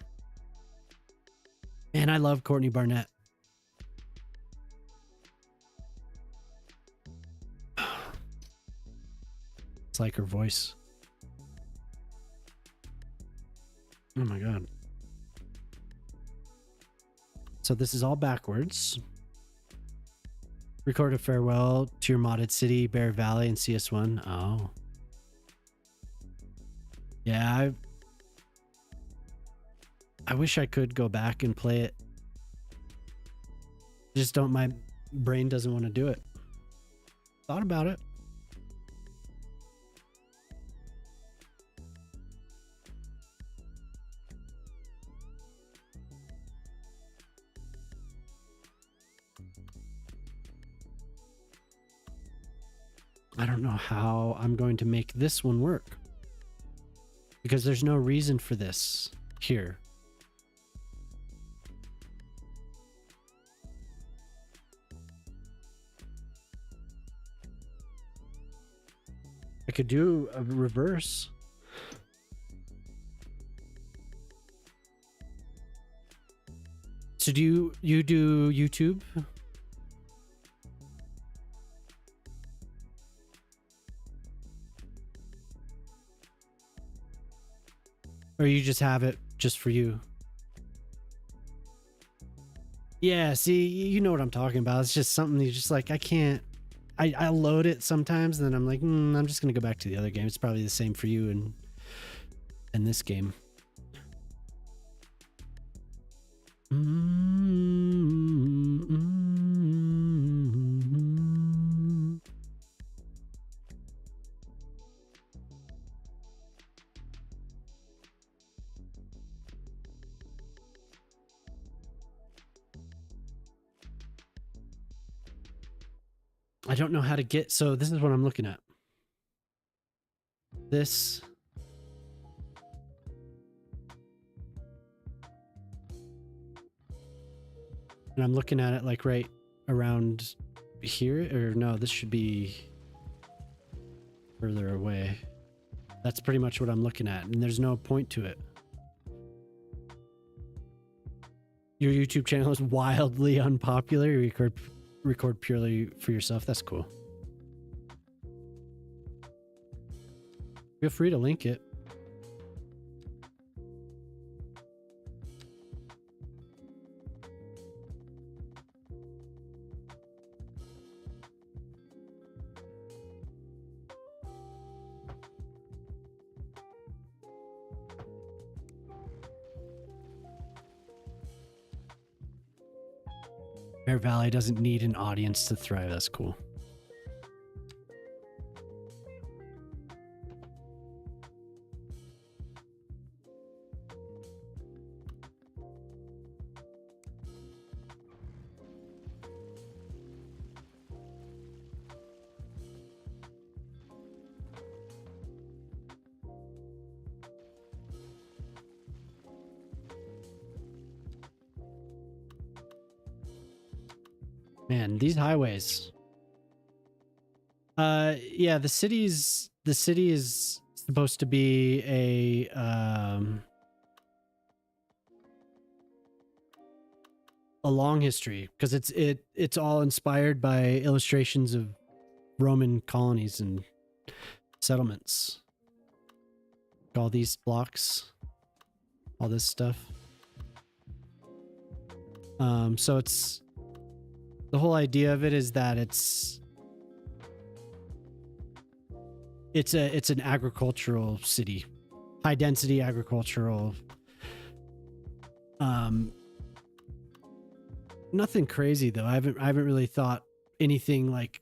Man, I love Courtney Barnett. It's like her voice. Oh my god. So this is all backwards. Record a farewell to your modded city, Bear Valley, and CS1. Oh. Yeah, I wish I could go back and play it. Just don't, my brain doesn't want to do it. Thought about it. I don't know how I'm going to make this one work, because there's no reason for this here. I could do a reverse. So do you do YouTube? Or you just have it just for you? Yeah, see, you know what I'm talking about. It's just something you just like, I can't, I load it sometimes and then I'm like, I'm just going to go back to the other game. It's probably the same for you in this game. I don't know how to get, so this is what I'm looking at. This. And I'm looking at it like right around here, or no, this should be further away. That's pretty much what I'm looking at, and there's no point to it. Your YouTube channel is wildly unpopular. You record purely for yourself. That's cool. Feel free to link it. Bear Valley doesn't need an audience to thrive. That's cool. Man, these highways. Yeah, the city is supposed to be a long history, because it's all inspired by illustrations of Roman colonies and settlements. All these blocks, all this stuff. So it's the whole idea of it is that it's an agricultural city, high density agricultural. Nothing crazy though. I haven't really thought anything like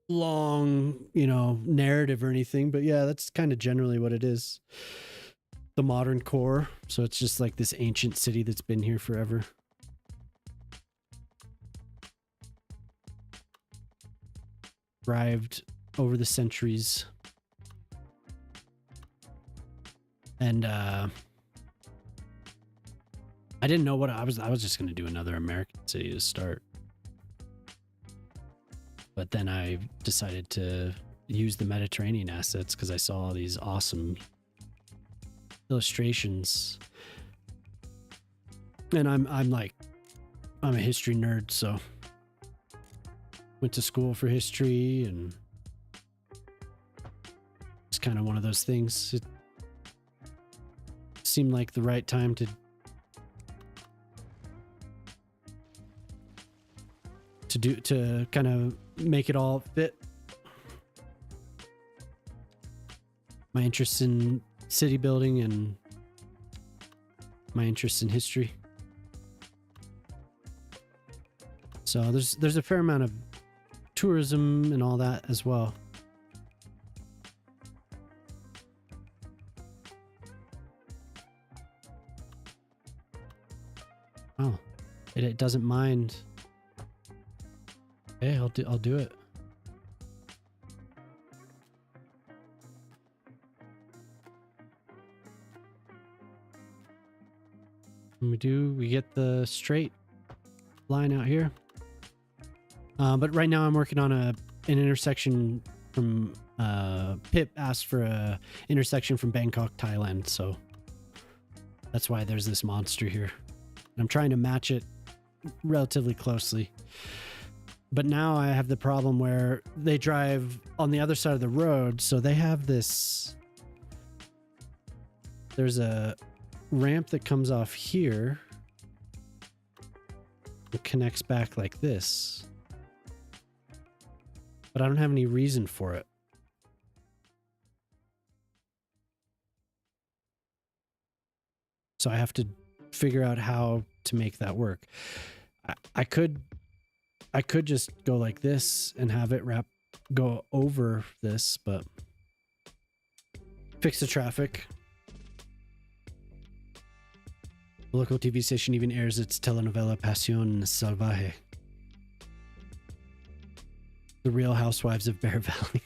long, narrative or anything, but yeah, that's kind of generally what it is. The modern core. So it's just like this ancient city that's been here forever. Thrived over the centuries. And I didn't know what I was just going to do another American city to start. But then I decided to use the Mediterranean assets because I saw all these awesome illustrations. And I'm a history nerd, so went to school for history, and it's kind of one of those things. It seemed like the right time to kind of make it all fit. My interest in city building and my interest in history. So there's a fair amount of tourism and all that as well. Oh, it doesn't mind. Okay, I'll do it. We get the straight line out here. But right now I'm working on an intersection from Pip asked for a intersection from Bangkok, Thailand, so that's why there's this monster here. And I'm trying to match it relatively closely. But now I have the problem where they drive on the other side of the road, so they have this. There's a ramp that comes off here. It connects back like this. But I don't have any reason for it. So I have to figure out how to make that work. I could just go like this and have it go over this, but fix the traffic. The local TV station even airs its telenovela Pasión Salvaje. The Real Housewives of Bear Valley.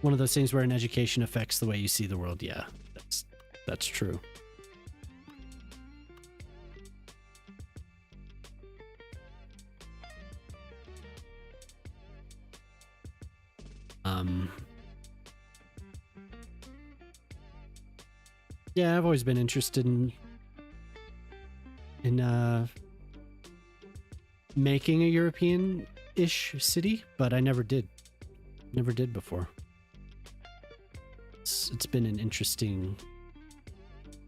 One of those things where an education affects the way you see the world. Yeah, That's true. Yeah, I've always been interested in making a European-ish city, but I never did. Never did before. It's been an interesting...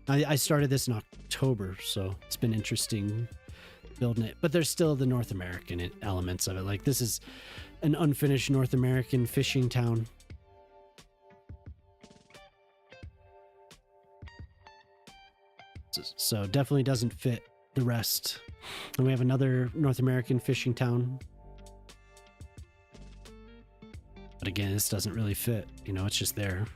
I started this in October, so it's been interesting building it. But there's still the North American elements of it. Like, this is an unfinished North American fishing town. So definitely doesn't fit the rest. And we have another North American fishing town. But again, this doesn't really fit. You know, it's just there.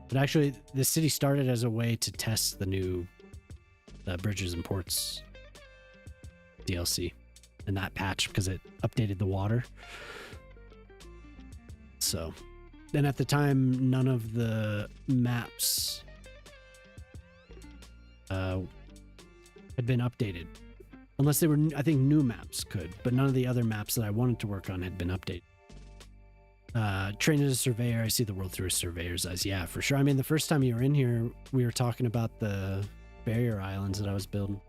But actually, the city started as a way to test the new Bridges and Ports DLC in that patch because it updated the water. So... And at the time, none of the maps had been updated. Unless they were, I think new maps could, but none of the other maps that I wanted to work on had been updated. Trained as a surveyor, I see the world through a surveyor's eyes. Yeah, for sure. I mean, the first time you were in here, we were talking about the barrier islands that I was building.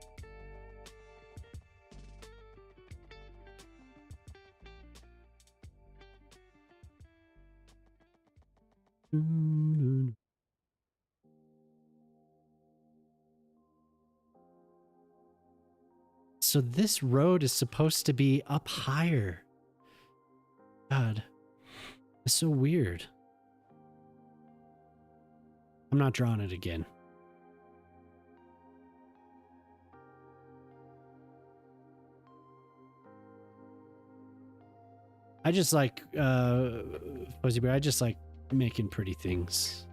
So this road is supposed to be up higher. God, it's so weird. I'm not drawing it again. I just like, Fuzzy Bear, I just like making pretty things.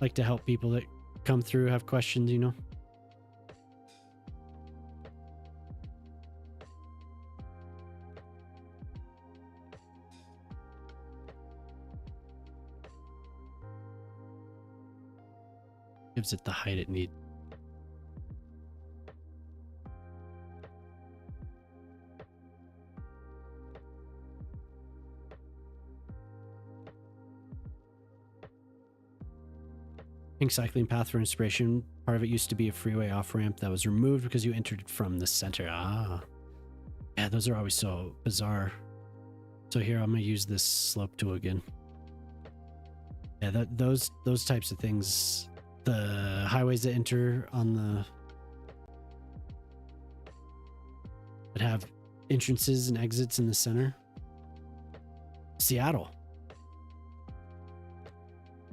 Like to help people that come through, have questions, you know? Gives it the height it needs. Pink cycling path for inspiration. Part of it used to be a freeway off-ramp that was removed because you entered from the center. Ah. Yeah, those are always so bizarre. So here, I'm going to use this slope tool again. Yeah, those types of things. The highways that enter on the... that have entrances and exits in the center. Seattle.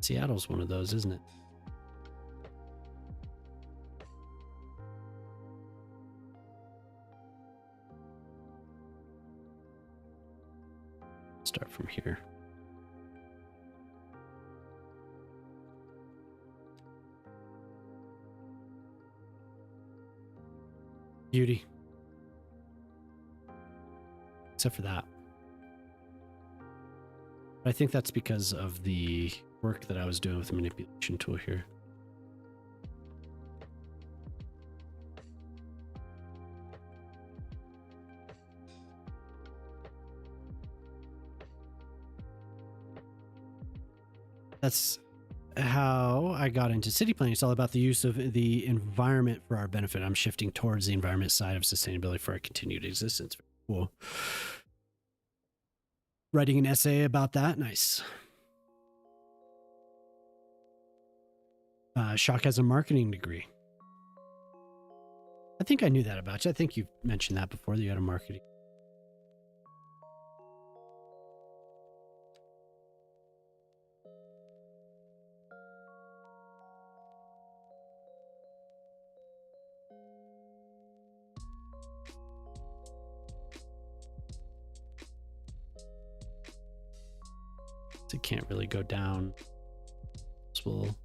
Seattle's one of those, isn't it? Start from here. Beauty. Except for that. But I think that's because of the work that I was doing with the manipulation tool here. That's how I got into city planning. It's all about the use of the environment for our benefit. I'm shifting towards the environment side of sustainability for our continued existence. Cool. Writing an essay about that. Nice. Shock has a marketing degree. I think I knew that about you. I think you've mentioned that before, that you had a marketing. It can't really go down. This will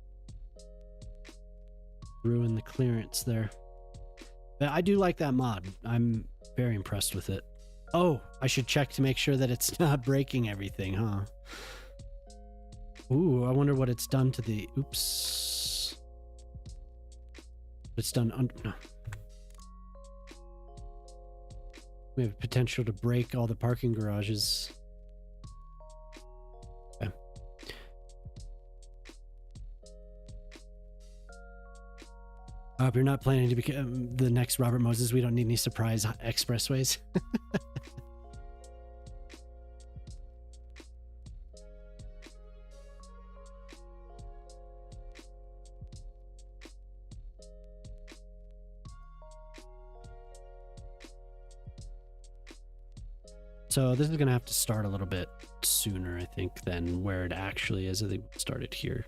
ruin the clearance there. But I do like that mod. I'm very impressed with it. Oh, I should check to make sure that it's not breaking everything, huh? Ooh, I wonder what it's done to the... Oops. It's done under... No. We have potential to break all the parking garages. Okay. If you're not planning to become the next Robert Moses, we don't need any surprise expressways. So this is going to have to start a little bit sooner, I think, than where it actually is. I think it started here.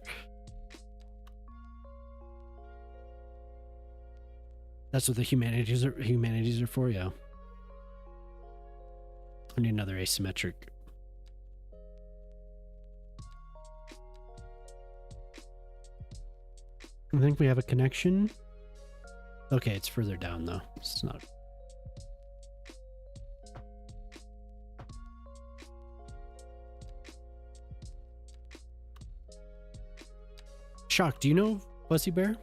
That's what the humanities are for, yeah. I need another asymmetric. I think we have a connection. Okay, it's further down though. It's not. Shock, do you know Fuzzy Bear?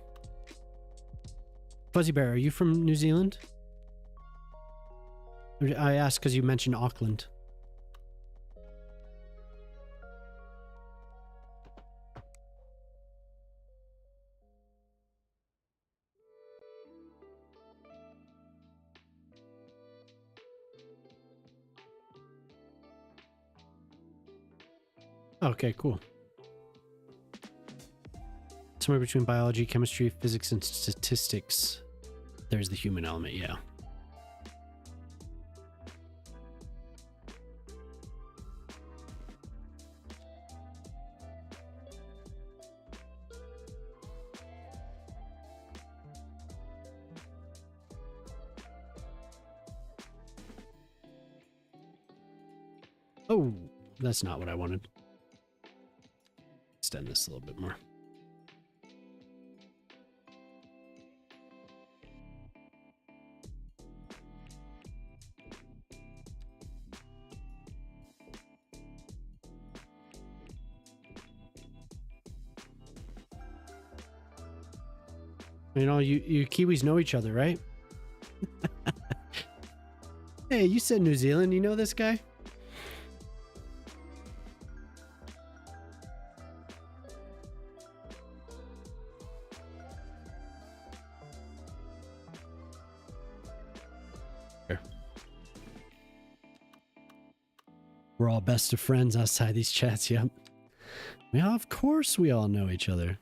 Fuzzy Bear, are you from New Zealand? I asked because you mentioned Auckland. Okay, cool. Somewhere between biology, chemistry, physics, and statistics. There's the human element, yeah. Oh, that's not what I wanted. Extend this a little bit more. You know, you Kiwis know each other, right? Hey, you said New Zealand. You know this guy? Here. We're all best of friends outside these chats, yep. Yeah, of course we all know each other.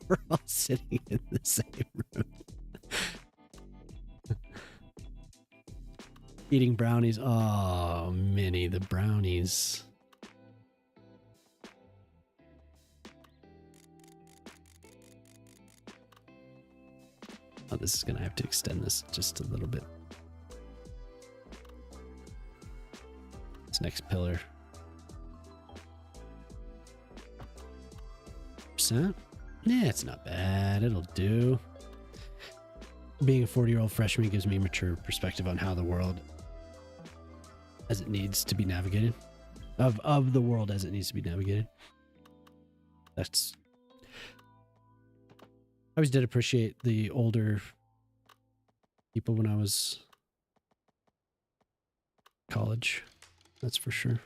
We're all sitting in the same room. Eating brownies. Oh, Minnie, the brownies. Oh, this is going to have to extend this just a little bit. This next pillar. Percent? Yeah, it's not bad. It'll do. Being a 40-year-old freshman gives me a mature perspective on how the world as it needs to be navigated. Of the world as it needs to be navigated. That's... I always did appreciate the older people when I was college. That's for sure.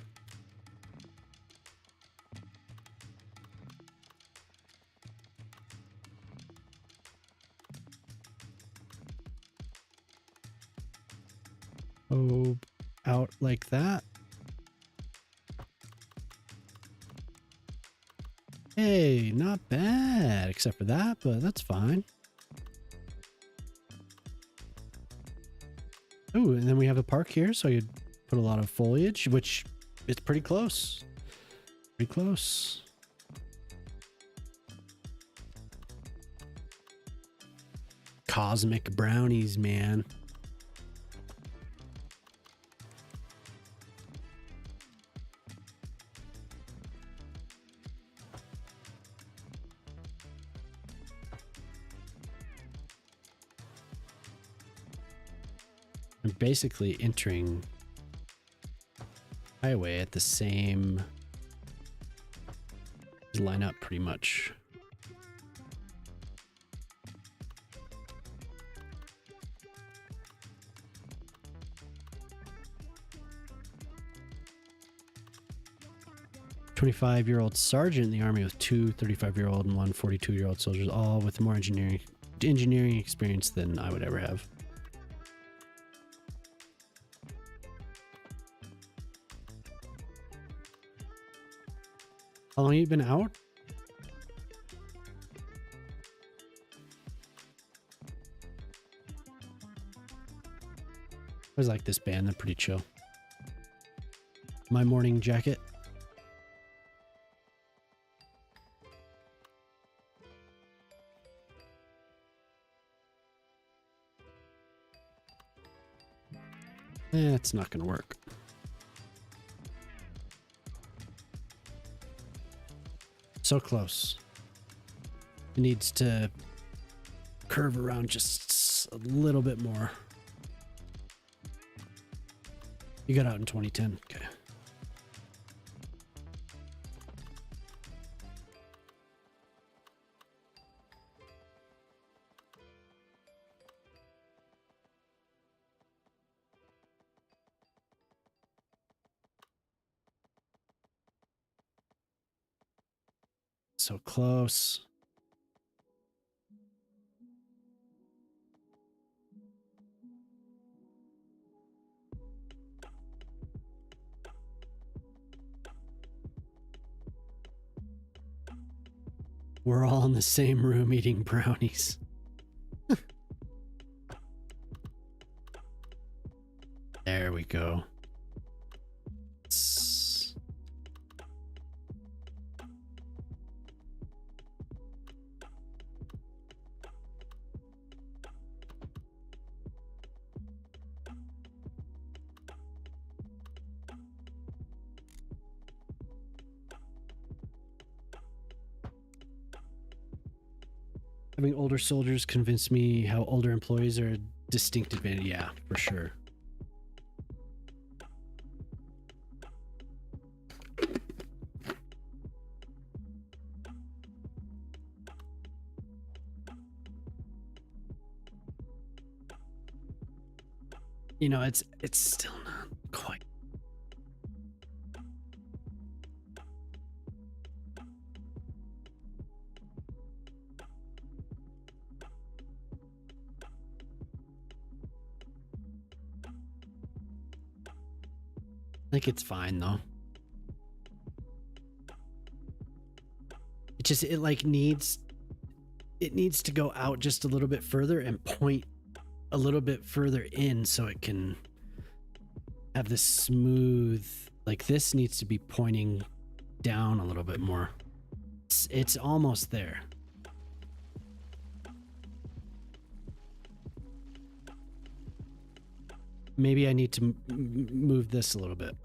Oh, out like that. Hey, not bad, except for that, but that's fine. Oh, and then we have a park here, so I could put a lot of foliage, which is pretty close. Pretty close. Cosmic brownies, man. I'm basically entering highway at the same line up pretty much. "25-year-old sergeant in the army with two 35-year-old and one 42-year-old soldiers, all with more engineering experience than I would ever have." How long have you been out? I always like this band. They're pretty chill. My Morning Jacket. It's not going to work. So close. It needs to curve around just a little bit more. You got out in 2010. Okay. So close. We're all in the same room eating brownies. There we go. Having older soldiers convinced me how older employees are a distinct advantage. Yeah, for sure. You know, it's still not quite. I think it's fine though. It needs to go out just a little bit further and point a little bit further in so it can have this smooth, like this needs to be pointing down a little bit more. It's almost there. Maybe I need to move this a little bit.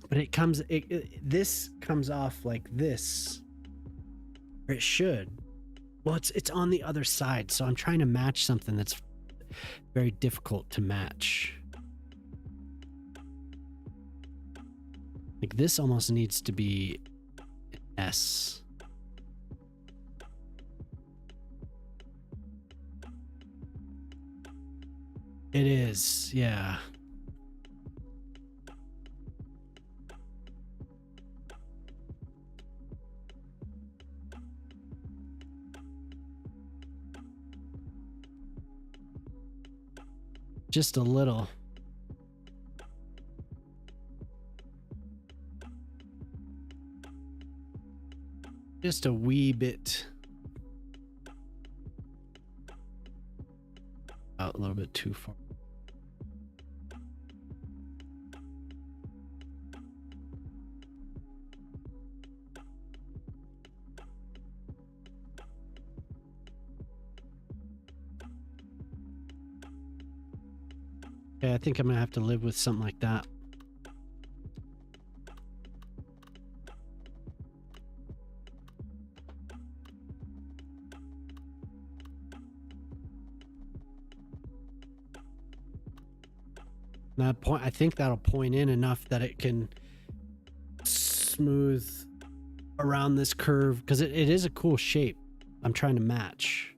But this comes off like this. Or it should. Well, it's on the other side, so I'm trying to match something that's very difficult to match. Like this almost needs to be an S. It is, yeah. Just a little. Just a wee bit. Out a little bit too far. Okay, I think I'm gonna have to live with something like that. That point, I think that'll point in enough that it can smooth around this curve, because it is a cool shape. I'm trying to match.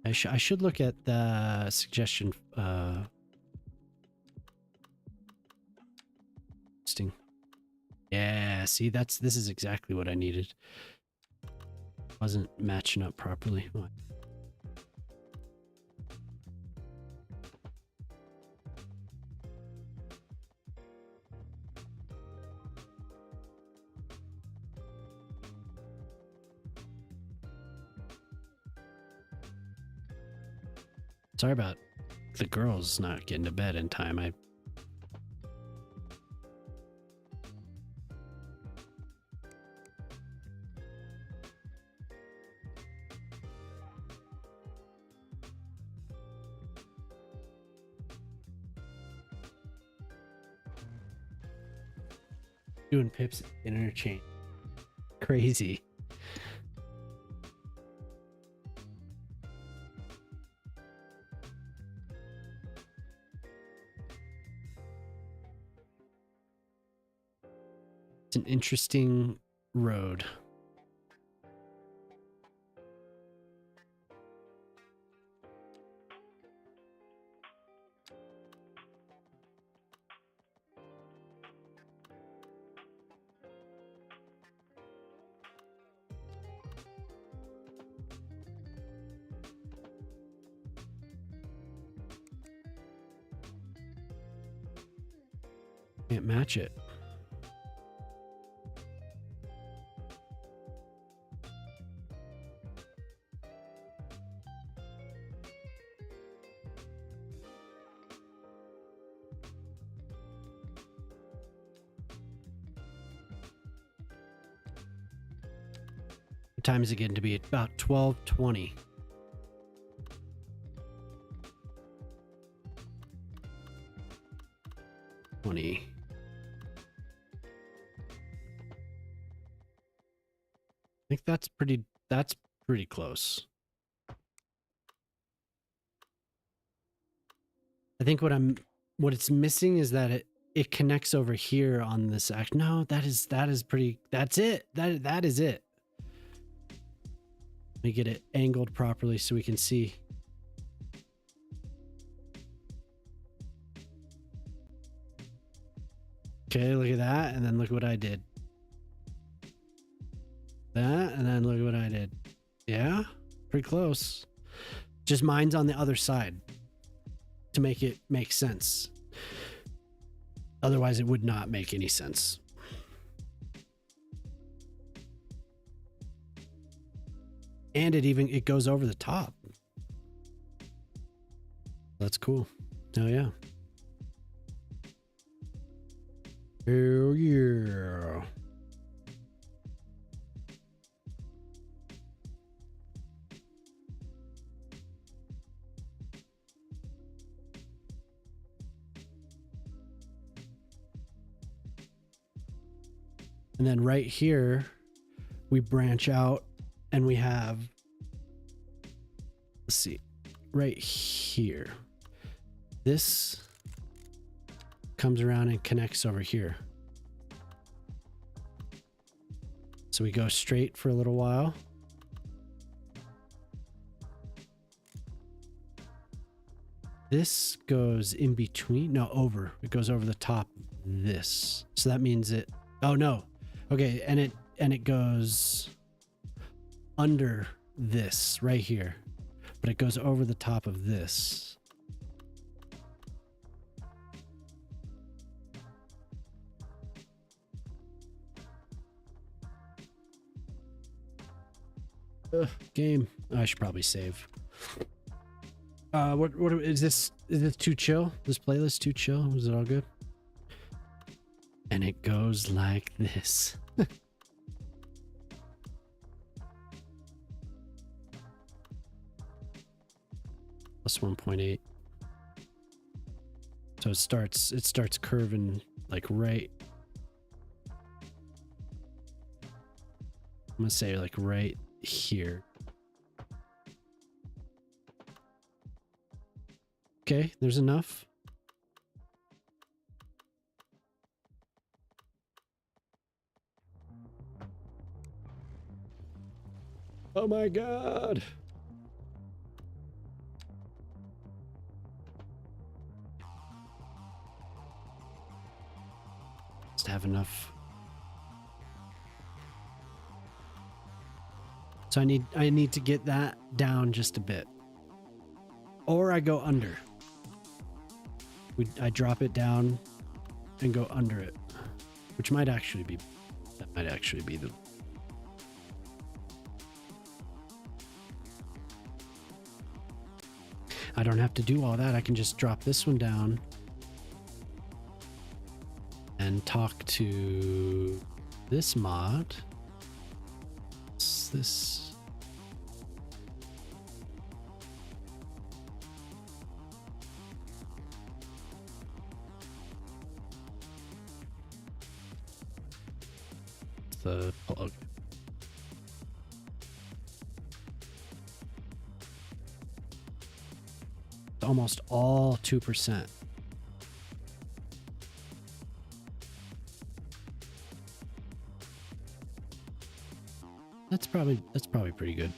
I should look at the suggestion. Interesting. Yeah, see, this is exactly what I needed. Wasn't matching up properly. What? Sorry about the girls not getting to bed in time. Doing pips in interchange. Crazy. It's an interesting road. Can't match it. What time is it getting to be? About 12:20. I think that's pretty close. I think what it's missing is that it connects over here on this act. No, that is pretty, that's it. That is it. Let me get it angled properly so we can see. Okay, look at that, and then look what I did. That, and then look what I did. Yeah, pretty close. Just mine's on the other side to make it make sense. Otherwise, it would not make any sense. And it goes over the top. That's cool. Oh yeah. Hell yeah. And then right here, we branch out and we have, let's see, right here. This comes around and connects over here. So we go straight for a little while. This goes in between, no, over. It goes over the top of this. So that means it, oh no. Okay, and it goes under this right here, but it goes over the top of this. Game. I should probably save. What is this? Is this too chill? This playlist too chill? Is it all good? And it goes like this. Plus 1.8. So it starts curving like right. I'm gonna say like right here. Okay, there's enough. Oh my god. Just have enough. So I need to get that down just a bit. Or I go under. I drop it down and go under it. Which might actually be the I don't have to do all that. I can just drop this one down and talk to this mod. What's this? The plug. Almost all 2%. That's probably pretty good.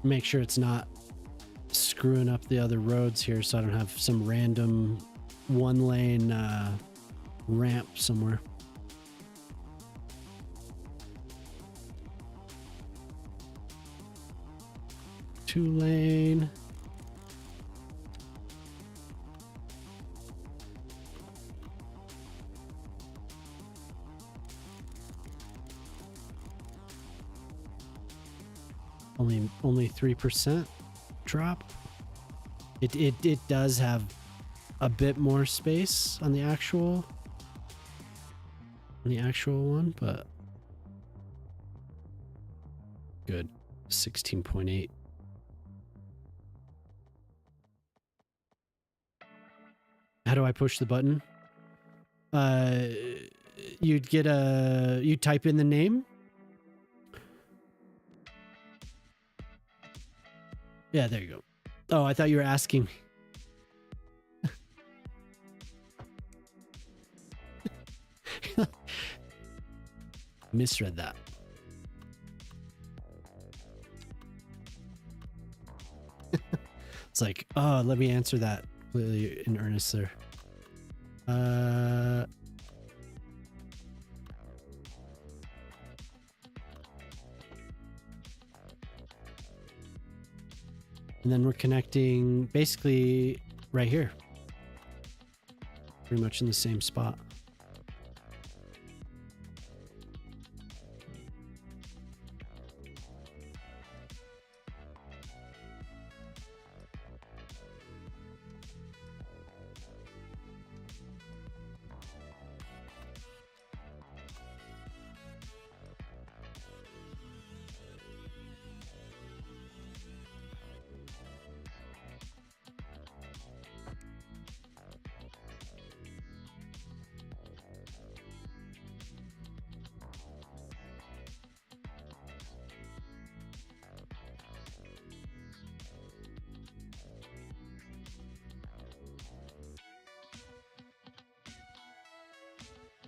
Make sure it's not screwing up the other roads here, so I don't have some random one lane ramp somewhere. Two lane. Only 3% drop. It does have a bit more space on the actual one, but good. 16.8. How do I push the button? You'd type in the name. Yeah, there you go. Oh, I thought you were asking. Misread that. It's like, oh, let me answer that completely in earnest there. And then we're connecting basically right here. Pretty much in the same spot.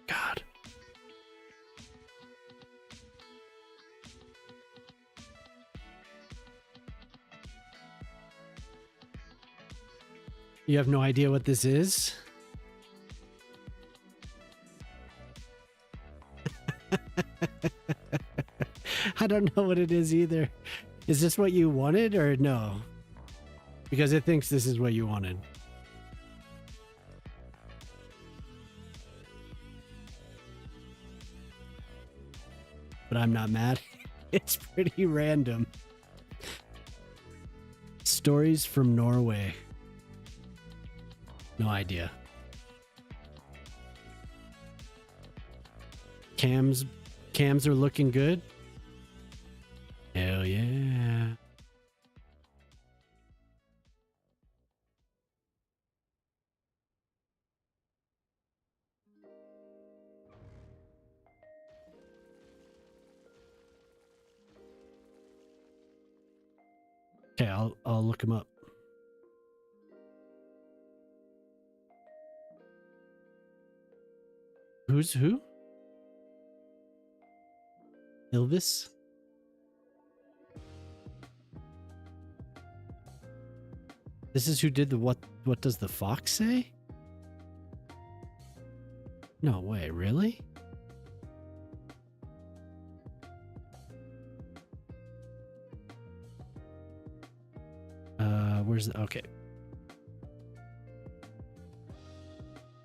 God. You have no idea what this is? I don't know what it is either. Is this what you wanted or no? Because it thinks this is what you wanted. But I'm not mad. It's pretty random. Stories from Norway. No idea. Cams are looking good. Hell yeah. Okay, I'll look him up. Who's who? Ilvis? This is who did the what does the fox say? No way, really? Where's the okay.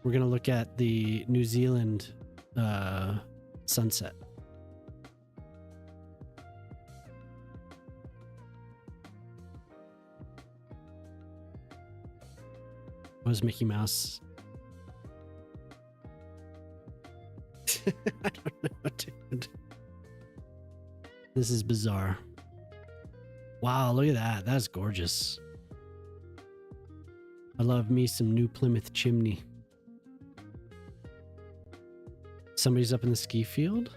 We're gonna look at the New Zealand sunset. Was Mickey Mouse? I don't know, dude. This is bizarre. Wow, look at that. That's gorgeous. I love me some New Plymouth chimney. Somebody's up in the ski field?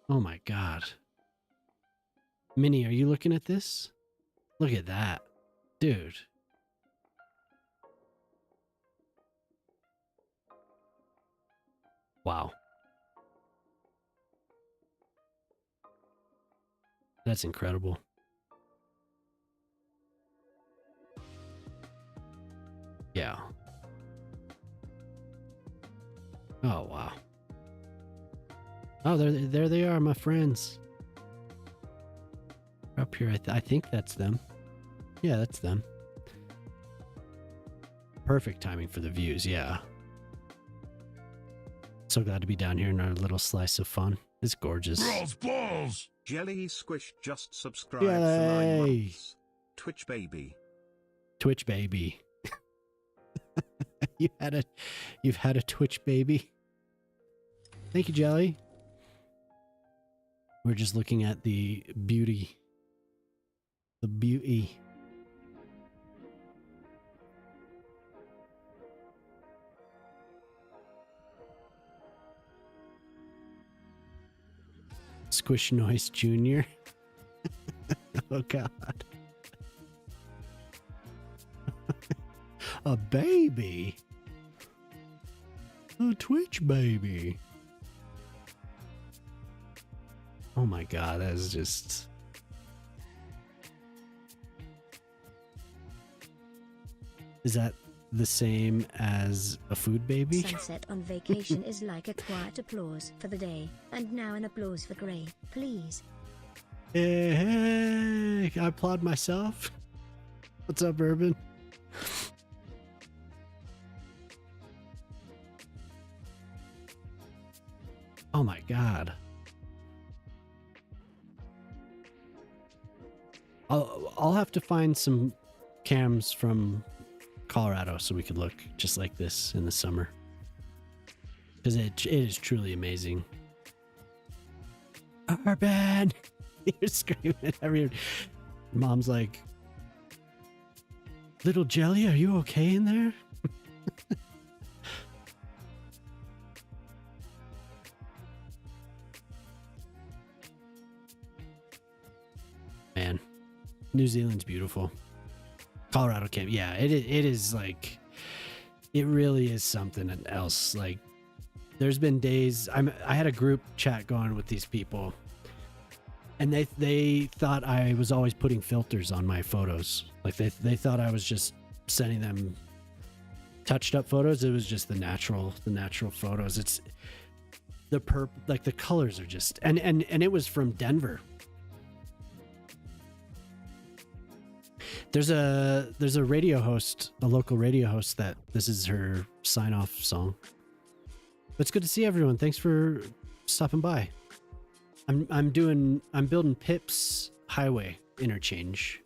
Oh my god. Minnie, are you looking at this? Look at that. Dude. Wow. That's incredible. Yeah. Oh, wow. Oh, there they are, my friends. Up here, I think that's them. Yeah, that's them. Perfect timing for the views, yeah. So glad to be down here in our little slice of fun. It's gorgeous. Balls! Jelly Squish just subscribed for Yay. 9 months. Twitch baby. Twitch baby. You've had a Twitch baby. Thank you, Jelly. We're just looking at the beauty. The beauty. Squish Noise Jr. Oh god. A baby. A Twitch baby. Oh my god, that is just... Is that the same as a food baby? Sunset on vacation is like a quiet applause for the day, and now an applause for Gray, please. Hey, I applaud myself. What's up, Urban? Oh my god. I'll have to find some cams from Colorado so we could look just like this in the summer, because it is truly amazing. Urban, you're screaming at everyone. Mom's like, little Jelly, are you okay in there? Man, New Zealand's beautiful. Colorado camp, yeah, it is like, it really is something else. Like, there's been days I had a group chat going with these people, and they thought I was always putting filters on my photos. Like they thought I was just sending them touched up photos. It was just the natural photos. It's the like the colors are just and it was from Denver. There's a radio host, a local radio host, that this is her sign off song. But it's good to see everyone. Thanks for stopping by. I'm building Pip's highway interchange.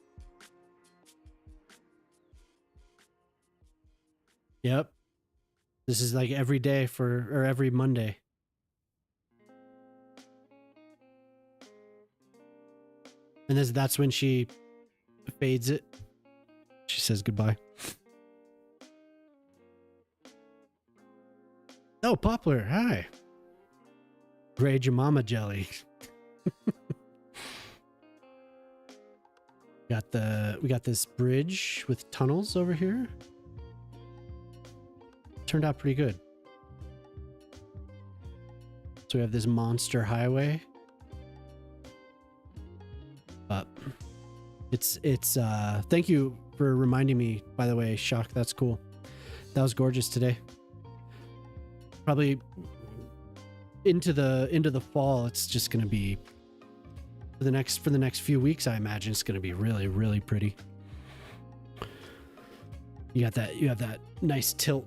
Yep. This is like every day or every Monday. And that's when she fades it. She says goodbye. Oh, Poplar, hi. Grade your mama jelly. We got this bridge with tunnels over here. Turned out pretty good. So we have this monster highway. But it's thank you for reminding me, by the way, Shock, that's cool. That was gorgeous today. Probably into the fall, it's just gonna be for the next few weeks, I imagine it's gonna be really, really pretty. You have that nice tilt.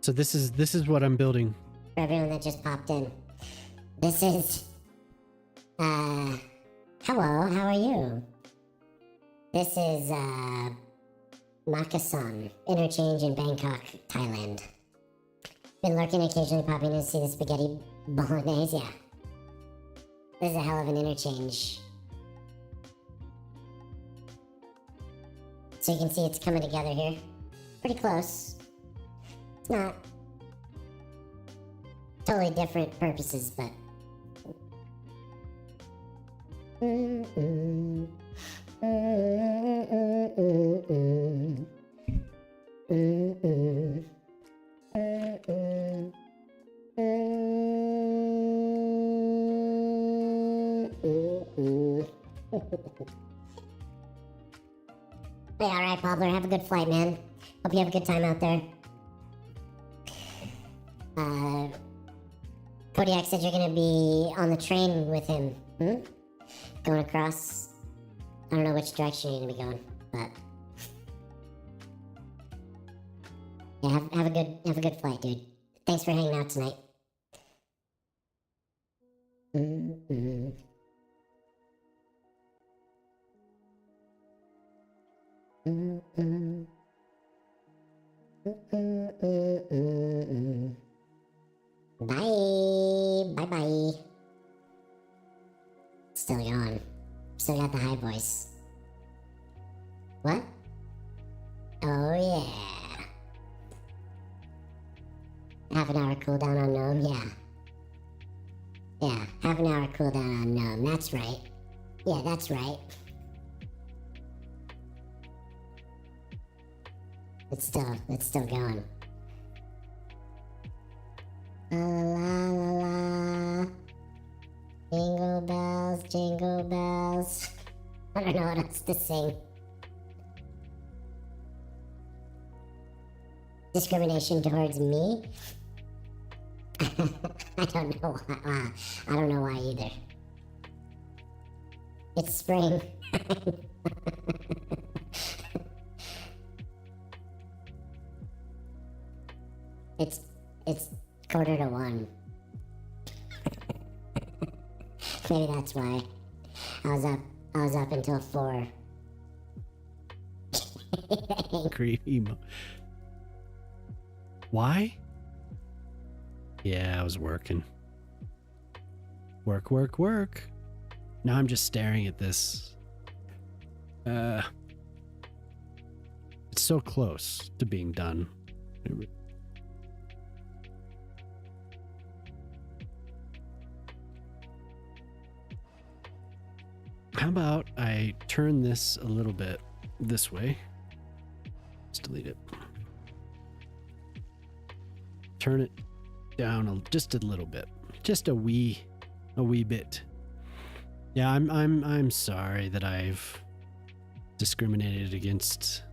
So this is what I'm building. For everyone that just popped in, this is hello, how are you? This is Makasan interchange in Bangkok, Thailand. Been lurking, occasionally popping in to see the spaghetti bolognese. Yeah, this is a hell of an interchange. So you can see it's coming together here, pretty close. It's not totally different purposes, but Hey, alright, Pablo, have a good flight, man. Hope you have a good time out there. Kodiak said you're gonna be on the train with him. Going across. I don't know which direction you're gonna be going, but yeah, have a good flight, dude. Thanks for hanging out tonight. Bye. Still going. Still got the high voice. What? Oh yeah. Half an hour cooldown on Gnome, yeah. Yeah, half an hour cooldown on Gnome, that's right. Yeah, that's right. It's still going. La la la la. Jingle bells. I don't know what else to sing. Discrimination towards me? I don't know why. I don't know why either. It's spring. It's 1:45. Maybe that's why. I was up until 4. Creepy. Why? Yeah, I was working. Work. Now I'm just staring at this. It's so close to being done. How about I turn this a little bit this way? Let's delete it. Turn it down just a little bit. Just a wee bit. Yeah, I'm sorry that I've discriminated against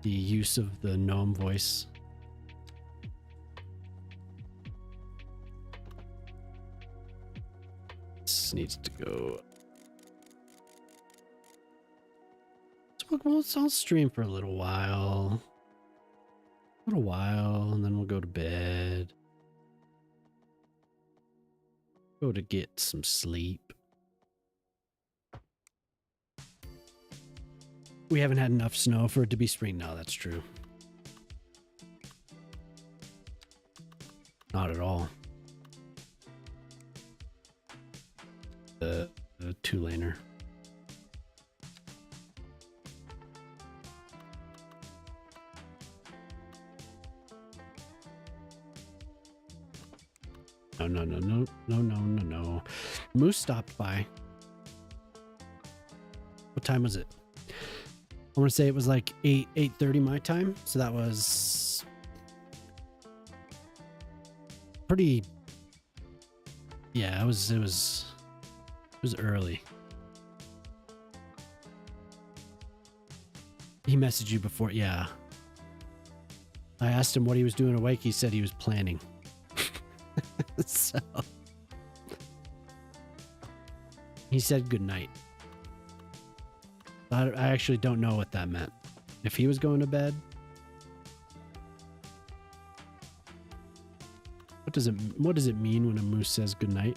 the use of the gnome voice. This needs to go. I'll stream for a little while. And then we'll go to bed. Go to get some sleep. We haven't had enough snow for it to be spring. No, that's true. Not at all. The two-laner. No. Moose stopped by. What time was it? I want to say it was like 8:30 my time. So that was pretty. Yeah, it was early. He messaged you before. Yeah. I asked him what he was doing awake. He said he was planning. So he said good night. I actually don't know what that meant. If he was going to bed, what does it mean when a moose says good night?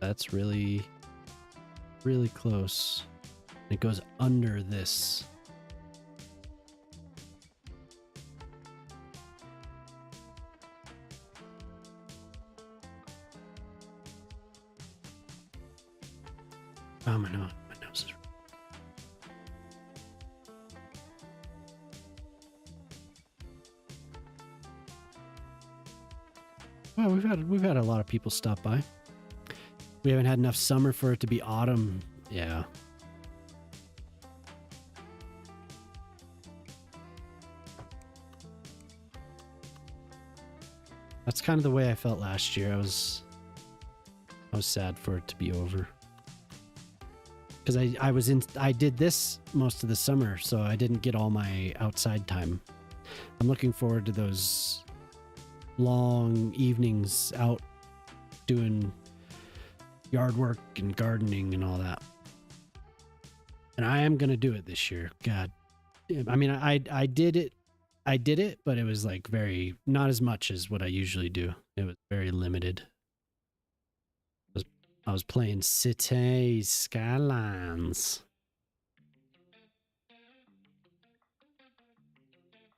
That's really, really close. It goes under this. Oh, my nose is. Well, we've had a lot of people stop by. We haven't had enough summer for it to be autumn. Yeah. That's kind of the way I felt last year. I was sad for it to be over. Because I did this most of the summer, so I didn't get all my outside time. I'm looking forward to those long evenings out doing yard work and gardening and all that. And I am going to do it this year. God. I mean, I did it, but it was like not as much as what I usually do. It was very limited. I was playing Cities Skylines.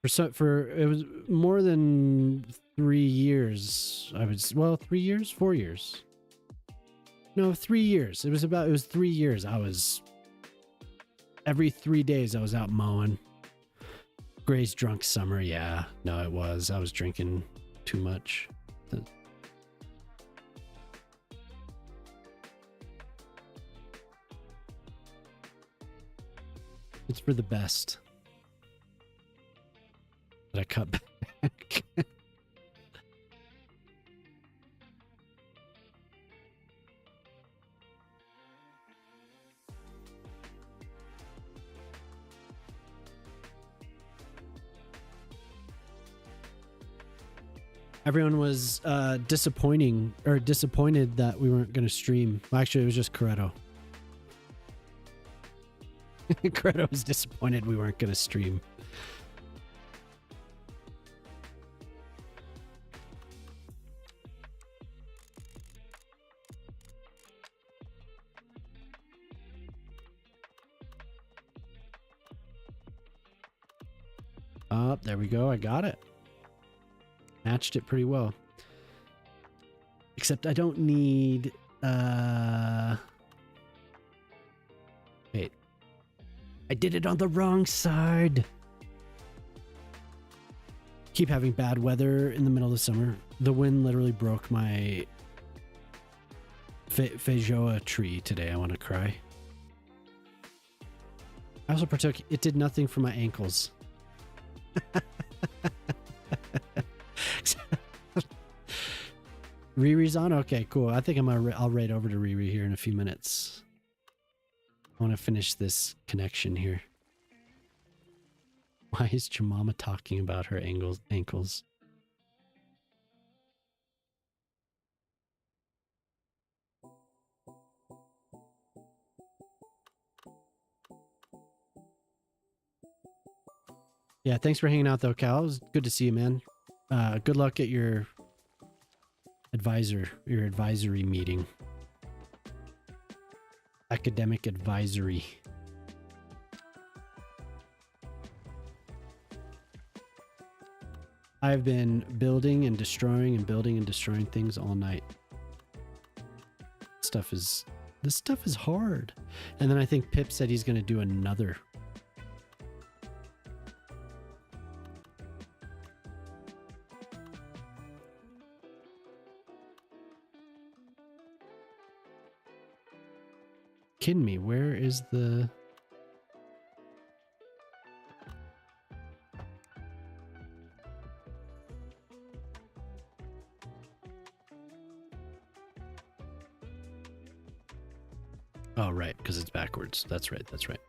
It was more than 3 years. 3 years, 4 years. No, 3 years. It was 3 years. Every 3 days I was out mowing. Gray's drunk summer, yeah. No, it was. I was drinking too much. It's for the best that I cut back. Everyone was disappointed that we weren't going to stream. Well, actually, it was just Coretto. Coretto was disappointed we weren't going to stream. There we go. I got it. Matched it pretty well. Except I don't need... Wait. I did it on the wrong side. Keep having bad weather in the middle of the summer. The wind literally broke my feijoa tree today. I want to cry. I also partook. It did nothing for my ankles. Riri's on? Okay, cool. I think I'll raid over to Riri here in a few minutes. I want to finish this connection here. Why is Jemima talking about her ankles? Yeah, thanks for hanging out though, Cal. It was good to see you, man. Good luck at your advisory meeting. Academic advisory. I've been building and destroying things all night. This stuff is hard. And then I think Pip said he's going to do another. Kidding me, where is the... Oh, right, because it's backwards. That's right, that's right.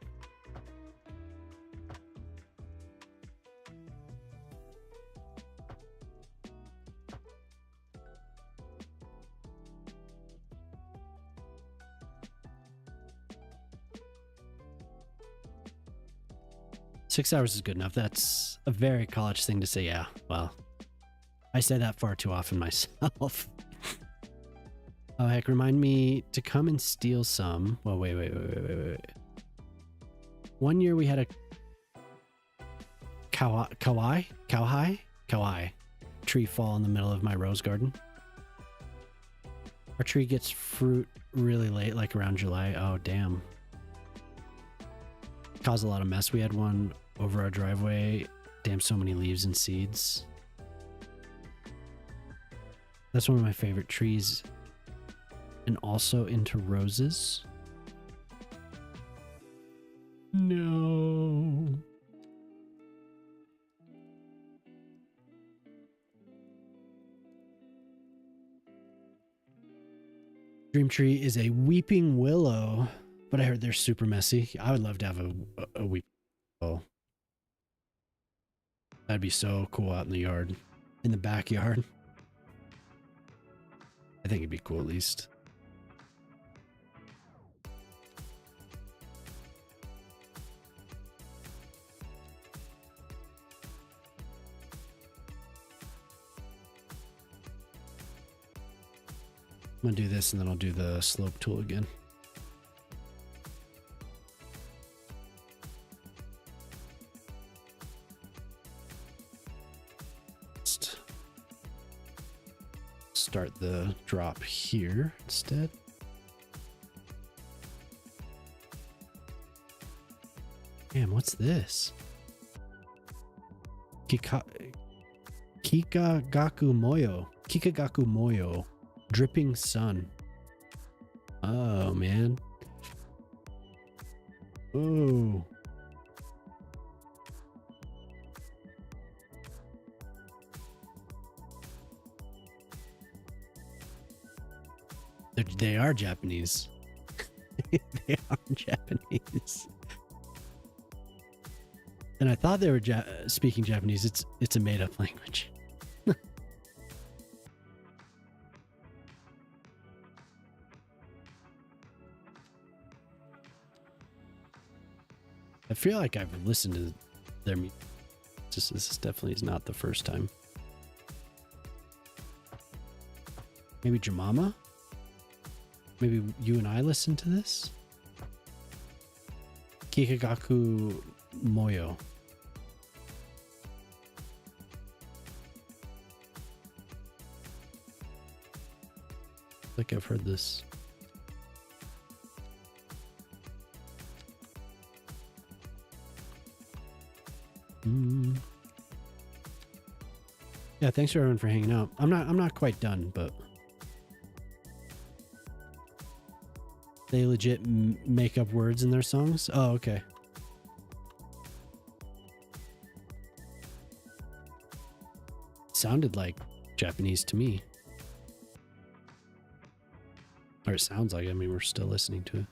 Six hours is good enough. That's a very college thing to say. Yeah, well, I say that far too often myself. Oh, heck, remind me to come and steal some. Well, wait. One year we had a Kauai tree fall in the middle of my rose garden. Our tree gets fruit really late, like around July. Oh, damn. Caused a lot of mess. We had one over our driveway. Damn, so many leaves and seeds. That's one of my favorite trees. And also into roses. No. Dream tree is a weeping willow, but I heard they're super messy. I would love to have a weeping willow. That'd be so cool out in the yard, in the backyard. I think it'd be cool at least. I'm gonna do this and then I'll do the slope tool again. Let's start the drop here instead. Damn, what's this? Kikagaku Moyo. Dripping sun. Oh, man. Ooh. They are Japanese. They are Japanese. And I thought they were speaking Japanese. It's a made-up language. I feel like I've listened to their music. This definitely is not the first time. Maybe Jemama? Maybe you and I listened to this? Kikagaku Moyo. I think I've heard this. Yeah, thanks for everyone for hanging out. I'm not quite done, but they legit make up words in their songs. Oh, okay. Sounded like Japanese to me. Or it sounds like it. I mean, we're still listening to it.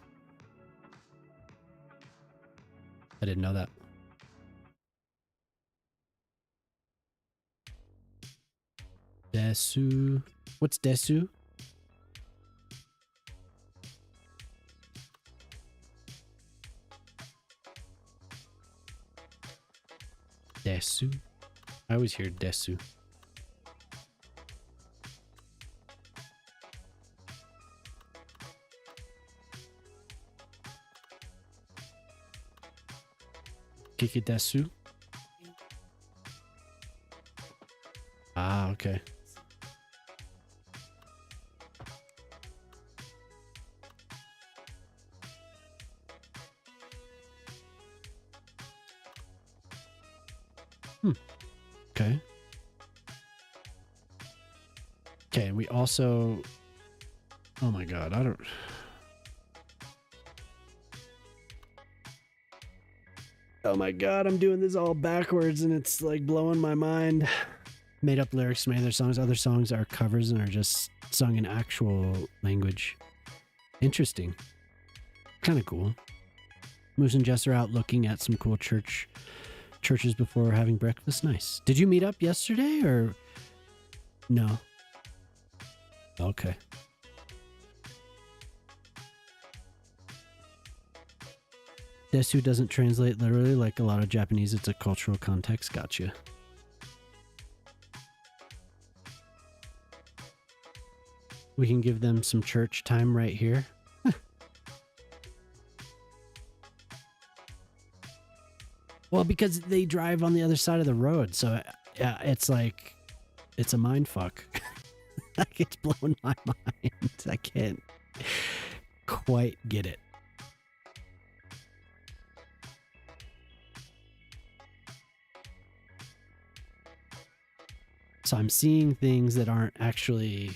I didn't know that. Desu. What's Desu? Desu. I always hear Desu. Kikidesu. Ah, okay. Okay. Okay, we also... Oh my god, I don't... Oh my god, I'm doing this all backwards and it's like blowing my mind. Made up lyrics to many of their songs. Other songs are covers and are just sung in actual language. Interesting. Kind of cool. Moose and Jess are out looking at some cool churches before having breakfast. Nice. Did you meet up yesterday or no? Okay. Desu doesn't translate literally like a lot of Japanese. It's a cultural context. Gotcha. We can give them some church time right here. Well, because they drive on the other side of the road. So yeah, it's like, it's a mind fuck. Like it's blowing my mind. I can't quite get it. So I'm seeing things that aren't actually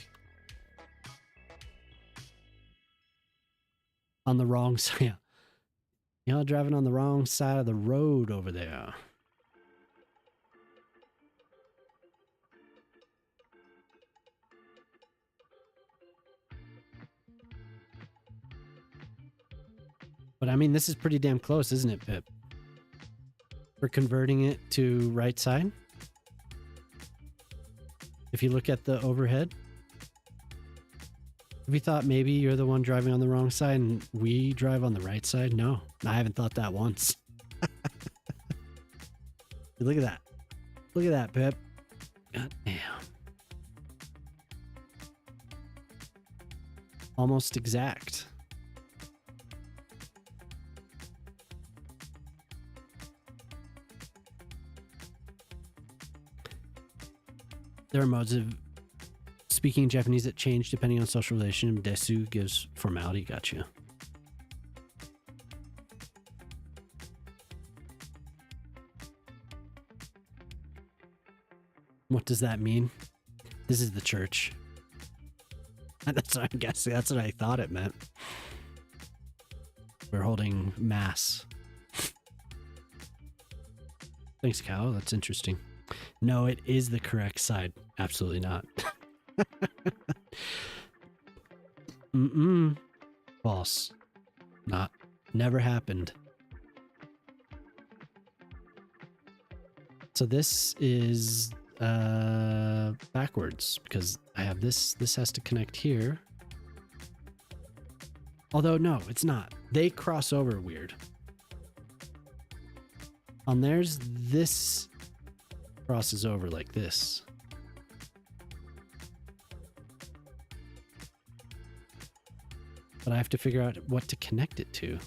on the wrong side. Y'all driving on the wrong side of the road over there. But I mean, this is pretty damn close, isn't it, Pip? We're converting it to right side. If you look at the overhead. Have you thought maybe you're the one driving on the wrong side and we drive on the right side? No, I haven't thought that once. Look at that. Look at that, Pip. God damn. Almost exact. There are modes of speaking Japanese that change depending on social relation. Desu gives formality. Gotcha. What does that mean? This is the church. That's what I'm guessing. That's what I thought it meant. We're holding mass. Thanks, Cal. That's interesting. No, it is the correct side. Absolutely not. Mm-mm. False. Not. Never happened. So this is backwards because I have this. This has to connect here. Although, no, it's not. They cross over weird. On theirs, this crosses over like this. But I have to figure out what to connect it to.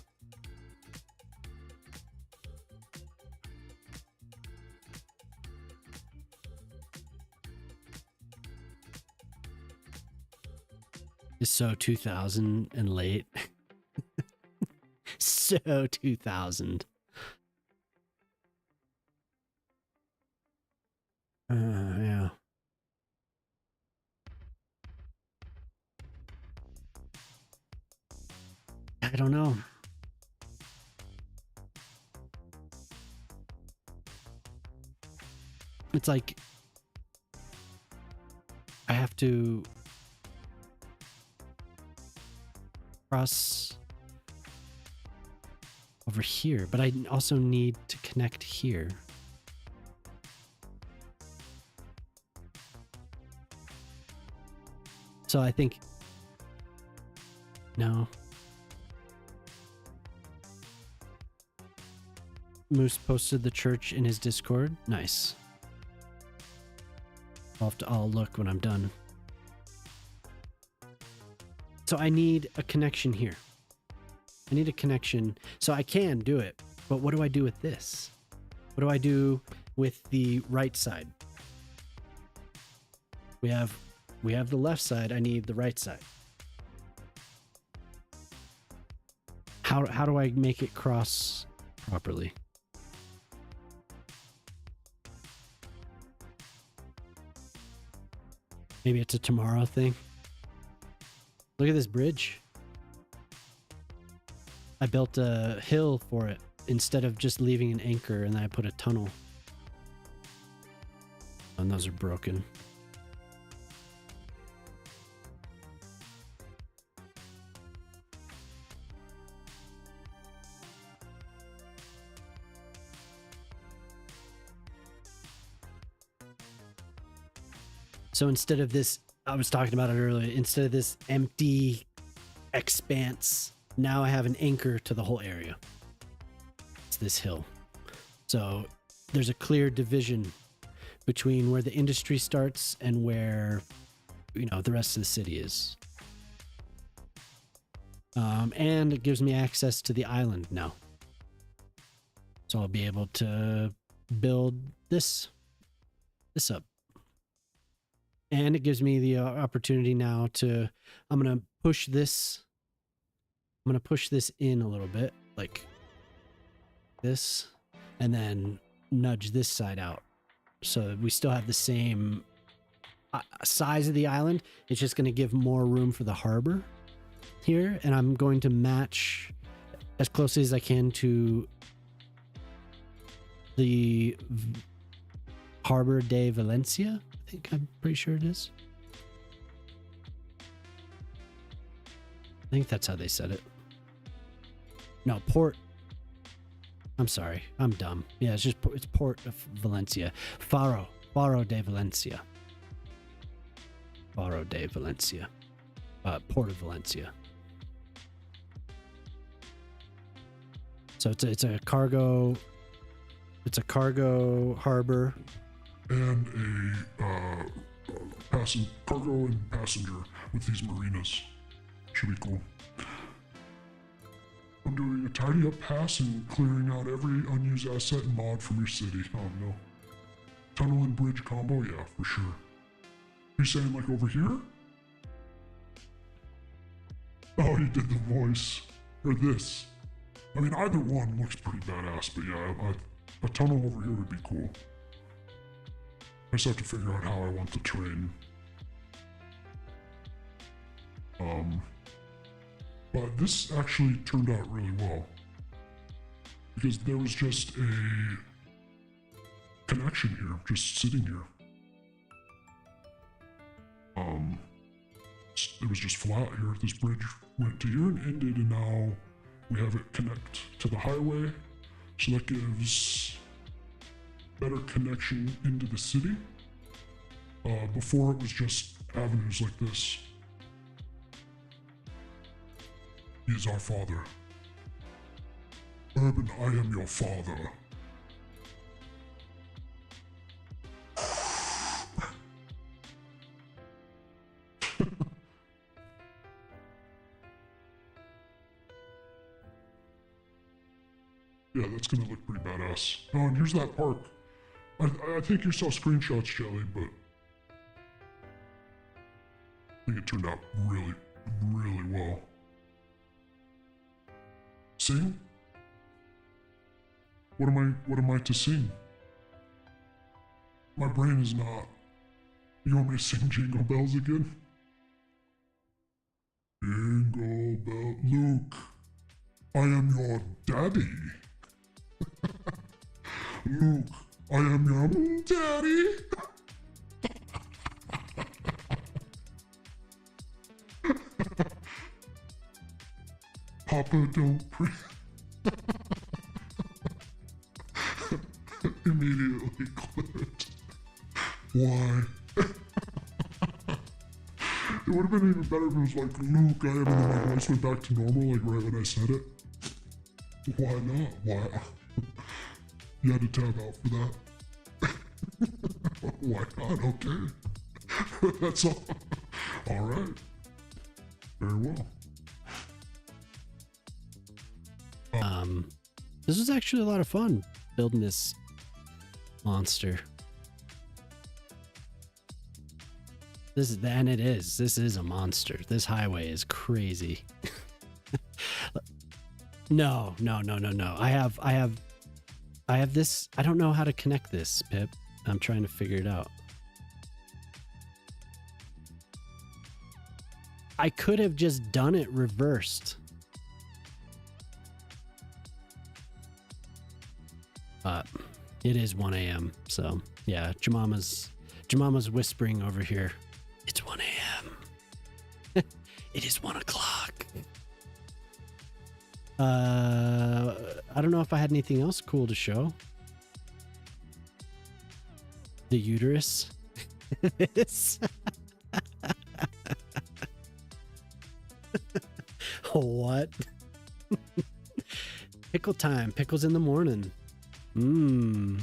It's so 2000 and late. So 2000. Yeah. I don't know. It's like I have to cross over here, but I also need to connect here. So I think no. Moose posted the church in his Discord. Nice. I'll look when I'm done. So I need a connection here. I need a connection. So I can do it, but what do I do with this? What do I do with the right side? We have the left side. I need the right side. How do I make it cross properly? Maybe it's a tomorrow thing. Look at this bridge. I built a hill for it instead of just leaving an anchor, and then I put a tunnel. And those are broken. So instead of this, I was talking about it earlier, instead of this empty expanse, now I have an anchor to the whole area. It's this hill. So there's a clear division between where the industry starts and where, the rest of the city is. And it gives me access to the island now. So I'll be able to build this up. And it gives me the opportunity now I'm going to push this in a little bit, like this, and then nudge this side out. So we still have the same size of the island. It's just going to give more room for the harbor here. And I'm going to match as closely as I can to the Harbor de Valencia. I'm pretty sure it is. I think that's how they said it. No, Port. I'm sorry. I'm dumb. Yeah, it's Port of Valencia. Faro de Valencia. Faro de Valencia. Port of Valencia. So it's a cargo harbor. And a cargo and passenger with these marinas. Should be cool. I'm doing a tidy up pass and clearing out every unused asset and mod from your city. Oh no. Tunnel and bridge combo? Yeah, for sure. You're saying like over here? Oh, you did the voice. Or this. I mean, either one looks pretty badass, but yeah, a tunnel over here would be cool. I just have to figure out how I want the terrain. But this actually turned out really well. Because there was just a connection here, just sitting here. It was just flat here. This bridge went to here and ended, and now we have it connect to the highway. So that gives better connection into the city. Before it was just avenues like this. He is our father. Urban, I am your father. Yeah, that's gonna look pretty badass. Oh, and here's that park. I think you saw screenshots, Jelly, but I think it turned out really, really well. Sing? What am I to sing? My brain is not. You want me to sing Jingle Bells again? Jingle Bell, Luke, I am your daddy. Luke, I am your daddy. Papa, don't pre. Immediately quit. Why? It would have been even better if it was like, Luke, I am, and then my voice went back to normal, like right when I said it. Why not? Why? You had to tab out for that. Why not? Okay. That's all. All right. Very well. This was actually a lot of fun building this monster. This is a monster. This highway is crazy. No. I have this. I don't know how to connect this, Pip. I'm trying to figure it out. I could have just done it reversed. But it is 1 a.m. So yeah, Jemama's whispering over here. It's 1 a.m. It is 1 o'clock. I don't know if I had anything else cool to show. The uterus. This. What? Pickle time. Pickles in the morning. Mmm.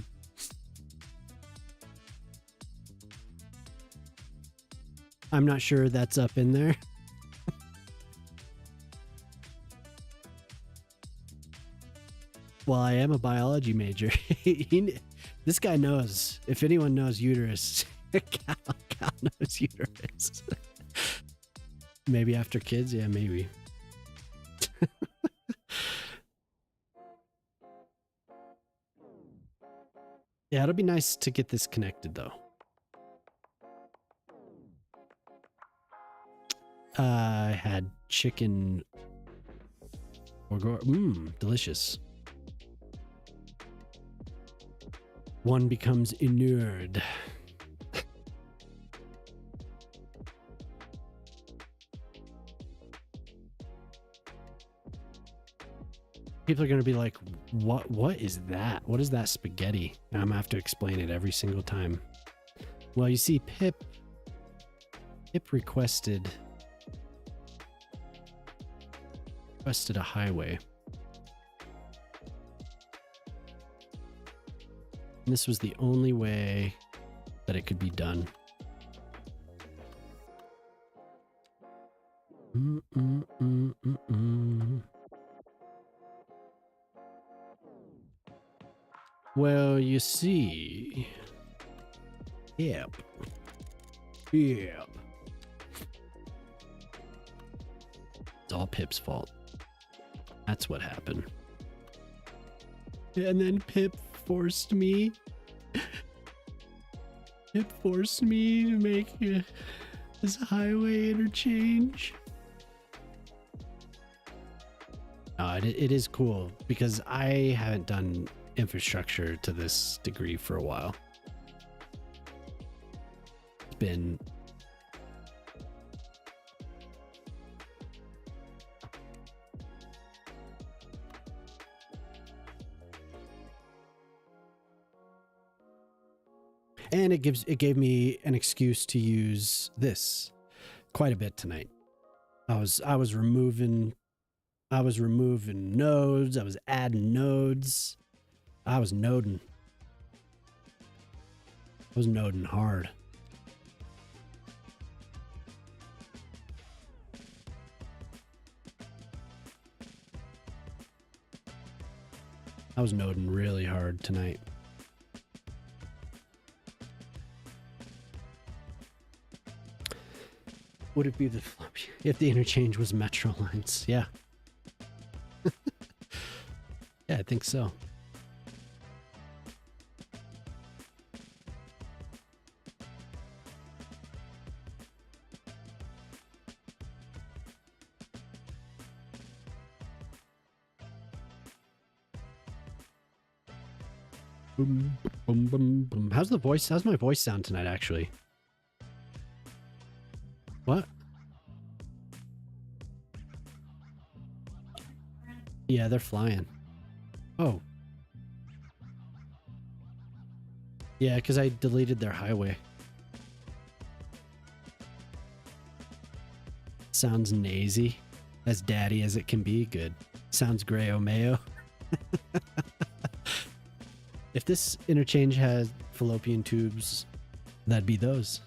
I'm not sure that's up in there. Well, I am a biology major. This guy knows. If anyone knows uterus, Cal knows uterus. Maybe after kids? Yeah, maybe. Yeah, it'll be nice to get this connected, though. I had chicken delicious. One becomes inured. People are going to be like, what is that? What is that spaghetti? And I'm going to have to explain it every single time. Well, you see, Pip requested a highway. And this was the only way that it could be done. Well, you see. Yep. It's all Pip's fault. That's what happened. And then Pip forced me. Pip forced me to make this highway interchange. It is cool because I haven't done infrastructure to this degree for a while. It's been and it gave me an excuse to use this quite a bit tonight. I was removing nodes, I was adding nodes. I was noding hard. I was noding really hard tonight. Would it be if the interchange was Metro lines? Yeah. Yeah, I think so. Boom, boom, boom, boom. How's my voice sound tonight, actually? What? Yeah, they're flying. Oh. Yeah, because I deleted their highway. Sounds nazy. As daddy as it can be. Good. Sounds gray o mayo. If this interchange had fallopian tubes, that'd be those.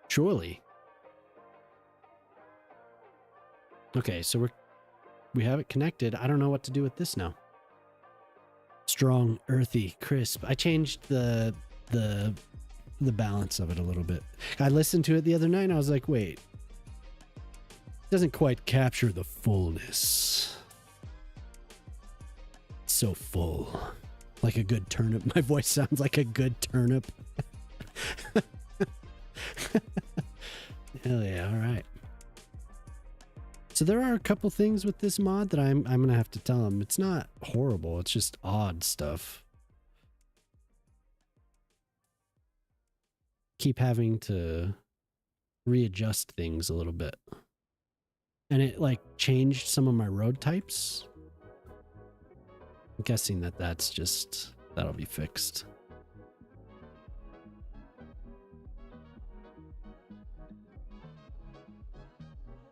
Surely. Okay, so we have it connected. I don't know what to do with this now. Strong, earthy, crisp. I changed the balance of it a little bit. I listened to it the other night and I was like, wait. It doesn't quite capture the fullness. It's so full. Like a good turnip. My voice sounds like a good turnip. Hell yeah, all right. So there are a couple things with this mod that I'm gonna have to tell him. It's not horrible, it's just odd stuff. Keep having to readjust things a little bit. And it like changed some of my road types. I'm guessing that'll be fixed.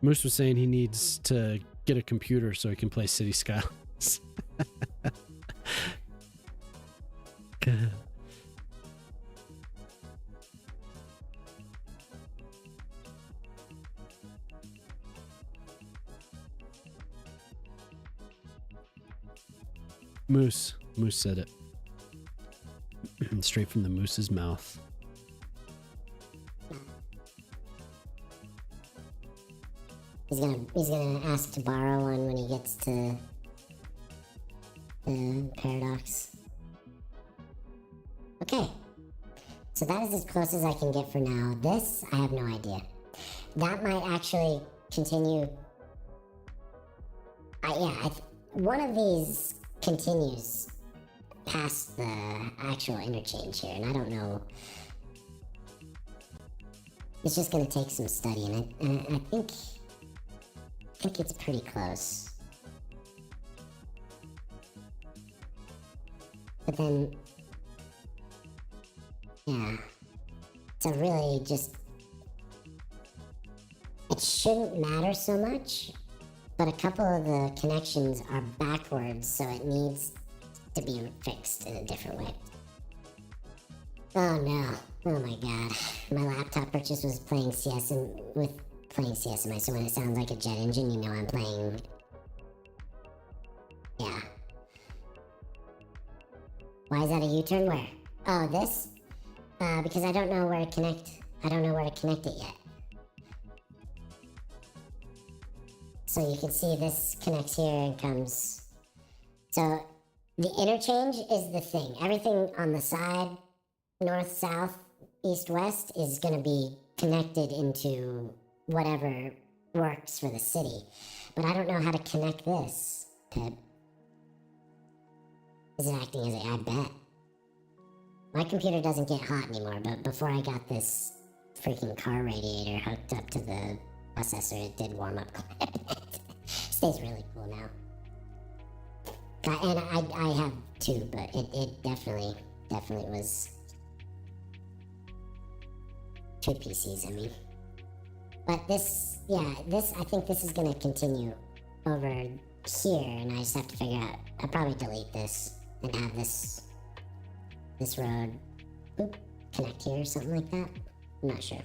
Moose was saying he needs to get a computer so he can play City Skylines. Moose said it. Straight from the moose's mouth. He's gonna ask to borrow one when he gets to the Paradox. Okay. So that is as close as I can get for now. This, I have no idea. That might actually continue. One of these continues past the actual interchange here, and I don't know. It's just gonna take some studying. I think it's pretty close. But then, yeah. So really just, it shouldn't matter so much, but a couple of the connections are backwards, so it needs to be fixed in a different way. Oh no. Oh my god. My laptop purchase was playing CSMI, so when it sounds like a jet engine, you know I'm playing. Yeah. Why is that a U-turn? Where? Oh, this? Because I don't know where to connect. I don't know where to connect it yet. So you can see this connects here and comes. So the interchange is the thing. Everything on the side, north, south, east, west, is going to be connected into whatever works for the city. But I don't know how to connect this, Pip. Is it acting as I bet. My computer doesn't get hot anymore, but before I got this freaking car radiator hooked up to the processor, it did warm up quite a bit. Stays really cool now. And I have two, but it definitely was two PCs, I mean. But this, I think this is gonna continue over here, and I just have to figure out, I'll probably delete this and have this road connect here or something like that. I'm not sure.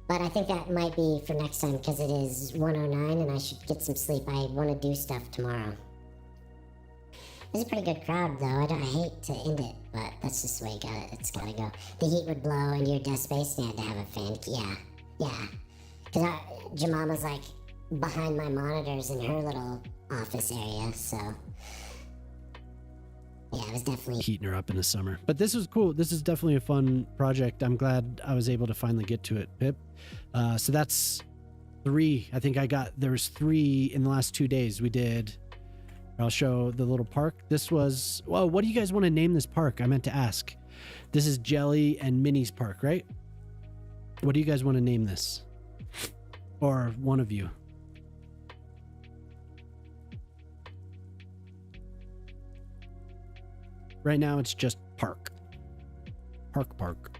But I think that might be for next time, because it is 1:09 and I should get some sleep. I want to do stuff tomorrow. It's a pretty good crowd, though. I hate to end it, but that's just the way it's gotta go. The heat would blow into your desk space, and you had to have a fan. Yeah. Because Jemama's like behind my monitors in her little office area, so. Yeah, it was definitely heating her up in the summer. But this was cool. This is definitely a fun project. I'm glad I was able to finally get to it, Pip. So that's 3. I think there was 3 in the last 2 days. We did. I'll show the little park. This was, well, what do you guys want to name this park? I meant to ask. This is Jelly and Minnie's park, right? What do you guys want to name this? Or one of you? Right now it's just park. Park.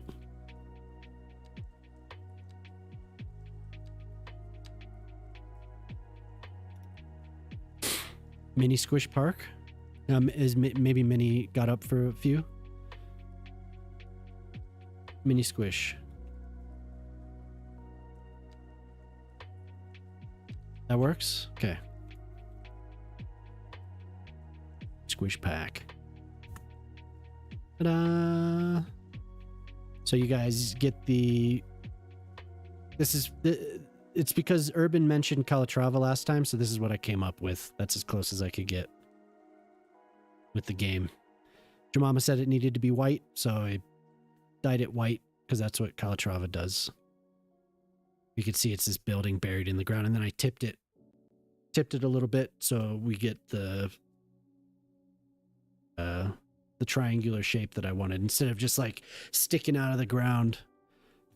Mini Squish Park. Maybe Mini got up for a few. Mini Squish. That works? Okay. Squish pack. Ta-da! So you guys get the... This is... It's because Urban mentioned Calatrava last time, so this is what I came up with. That's as close as I could get with the game. Jemima said it needed to be white, so I dyed it white because that's what Calatrava does. You can see it's this building buried in the ground, and then I tipped it a little bit so we get the triangular shape that I wanted instead of just like sticking out of the ground.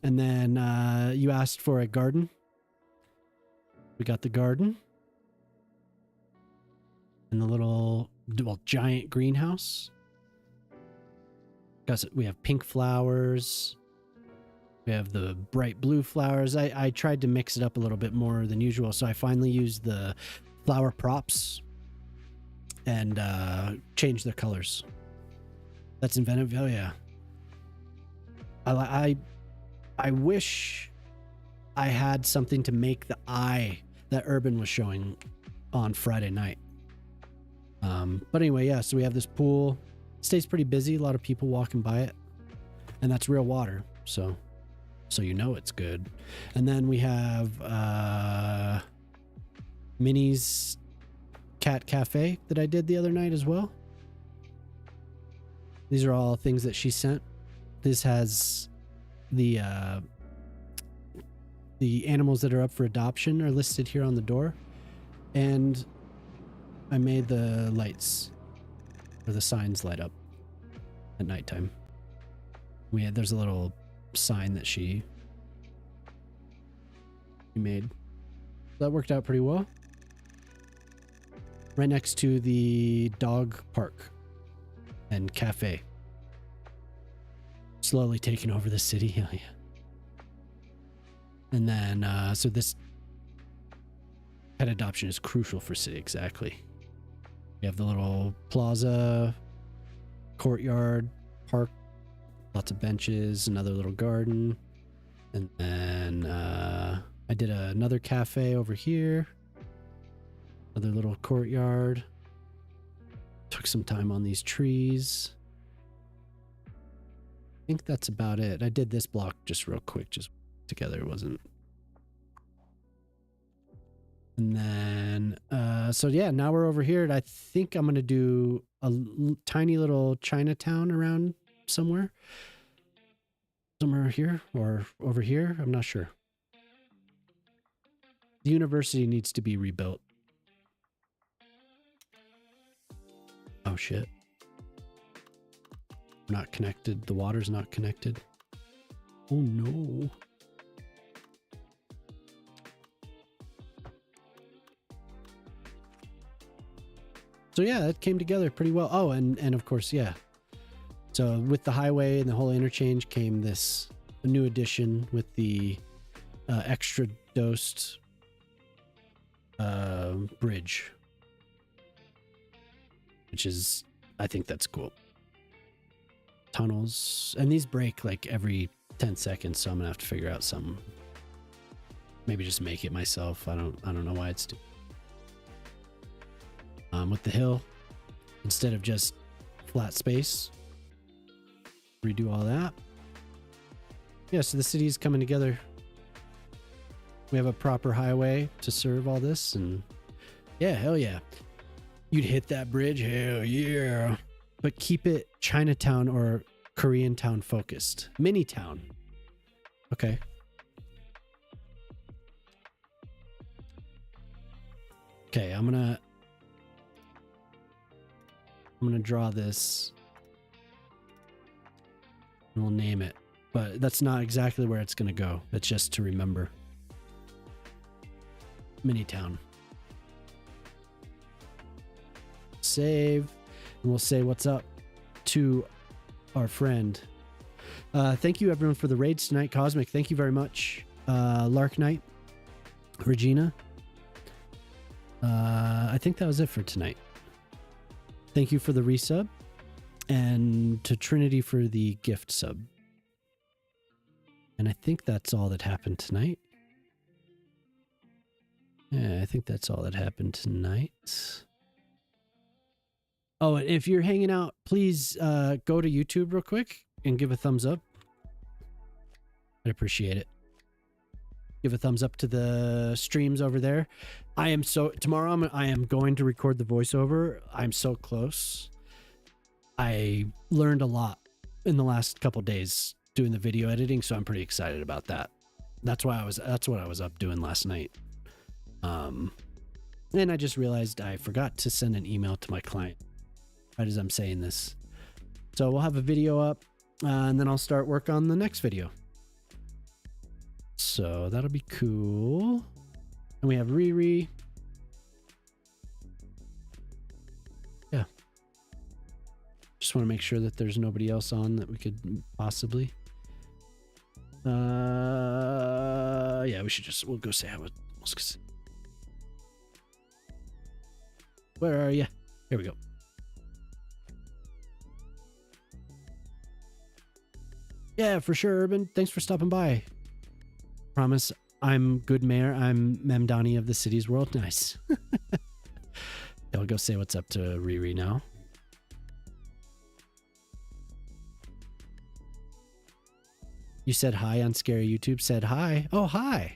And then you asked for a garden. We got the garden and the little, well, giant greenhouse. We have pink flowers. We have the bright blue flowers. I tried to mix it up a little bit more than usual, so I finally used the flower props and changed their colors. That's inventive. Oh yeah. I wish I had something to make the eye that Urban was showing on Friday night. But anyway, yeah, so we have this pool. It stays pretty busy. A lot of people walking by it. And that's real water. So you know it's good. And then we have Minnie's Cat Cafe that I did the other night as well. These are all things that she sent. This has the animals that are up for adoption are listed here on the door. And I made the lights or the signs light up at nighttime. There's a little sign that she made. That worked out pretty well. Right next to the dog park and cafe. Slowly taking over the city. Hell yeah. And then, so this pet adoption is crucial for city. Exactly. We have the little plaza, courtyard, park, lots of benches, another little garden. And then I did another cafe over here. Another little courtyard. Took some time on these trees. I think that's about it. I did this block just real quick, just together. It wasn't. And then, so yeah, now we're over here. And I think I'm going to do a tiny little Chinatown around somewhere. Somewhere here or over here. I'm not sure. The university needs to be rebuilt. Oh shit. Not connected. The water's not connected. Oh no. So yeah, that came together pretty well. Oh, and of course, yeah. So with the highway and the whole interchange came this a new addition with the extra dosed bridge, which is, I think that's cool. Tunnels, and these break like every 10 seconds, so I'm gonna have to figure out something. Maybe just make it myself. I don't know why it's with the hill, instead of just flat space, redo all that. Yeah, so the city's coming together. We have a proper highway to serve all this, and yeah, hell yeah. You'd hit that bridge, hell yeah. But keep it Chinatown or Korean town focused. Mini town. Okay. Okay, I'm gonna draw this. And we'll name it. But that's not exactly where it's gonna go. It's just to remember. Mini town. Save. And we'll say what's up to our friend. Thank you everyone for the raids tonight. Cosmic, thank you very much. Lark Knight, Regina. I think that was it for tonight. thank you for the resub. And to Trinity for the gift sub. And I think that's all that happened tonight. Yeah, I think that's all that happened tonight. Oh, and if you're hanging out, please go to YouTube real quick and give a thumbs up. I'd appreciate it. Give a thumbs up to the streams over there. Tomorrow I am going to record the voiceover. I'm so close. I learned a lot in the last couple days doing the video editing, so I'm pretty excited about that. That's what I was up doing last night. And I just realized I forgot to send an email to my client right as I'm saying this. So we'll have a video up, and then I'll start work on the next video. So that'll be cool. And we have Riri. Yeah. Just want to make sure that there's nobody else on that we could possibly. Yeah, we'll go say hi with. Where are you? Here we go. Yeah, for sure, Urban. Thanks for stopping by. Promise I'm good mayor. I'm Memdani of the city's world. Nice. I'll go say what's up to Riri now. You said hi on Scary YouTube. Said hi. Oh, hi.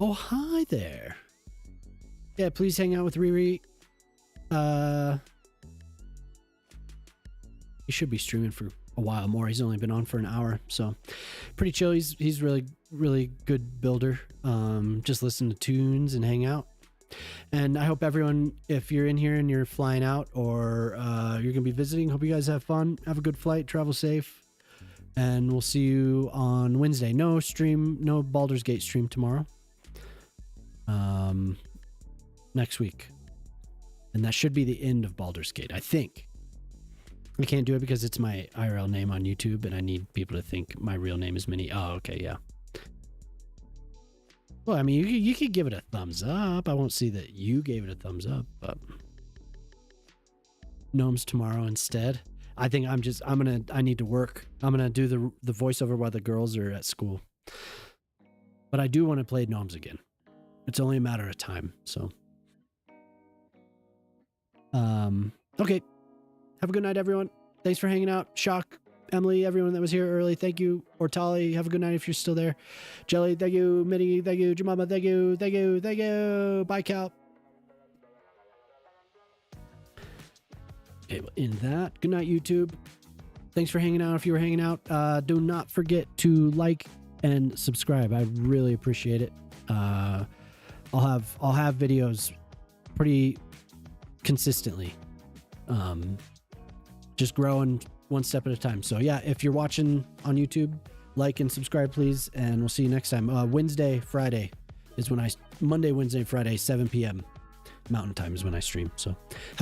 Oh, hi there. Yeah, please hang out with Riri. He should be streaming for a while more. He's only been on for an hour, so pretty chill. He's really good builder. Just listen to tunes and hang out. And I hope everyone, if you're in here and you're flying out or you're gonna be visiting, hope you guys have fun. Have a good flight. Travel safe. And we'll see you on Wednesday. No Baldur's Gate stream tomorrow. Next week. And that should be the end of Baldur's Gate, I think. I can't do it because it's my IRL name on YouTube and I need people to think my real name is Minnie. Oh, okay, yeah. Well, I mean, you could give it a thumbs up. I won't see that you gave it a thumbs up, but Gnomes tomorrow instead. I think I need to work. I'm gonna do the voiceover while the girls are at school. But I do want to play Gnomes again. It's only a matter of time, so. Okay. Have a good night, everyone. Thanks for hanging out. Shock, Emily, everyone that was here early, thank you. Ortali, have a good night if you're still there. Jelly, thank you. Minnie, thank you. Jemima, thank you. Thank you. Thank you. Bye, Cal. Okay, well, in that, good night, YouTube. Thanks for hanging out if you were hanging out. Do not forget to like and subscribe. I really appreciate it. I'll have videos pretty consistently. Just growing one step at a time. So yeah, if you're watching on YouTube, like and subscribe, please. And we'll see you next time. Wednesday, Friday is when Monday, Wednesday, Friday, 7 p.m. Mountain Time is when I stream. So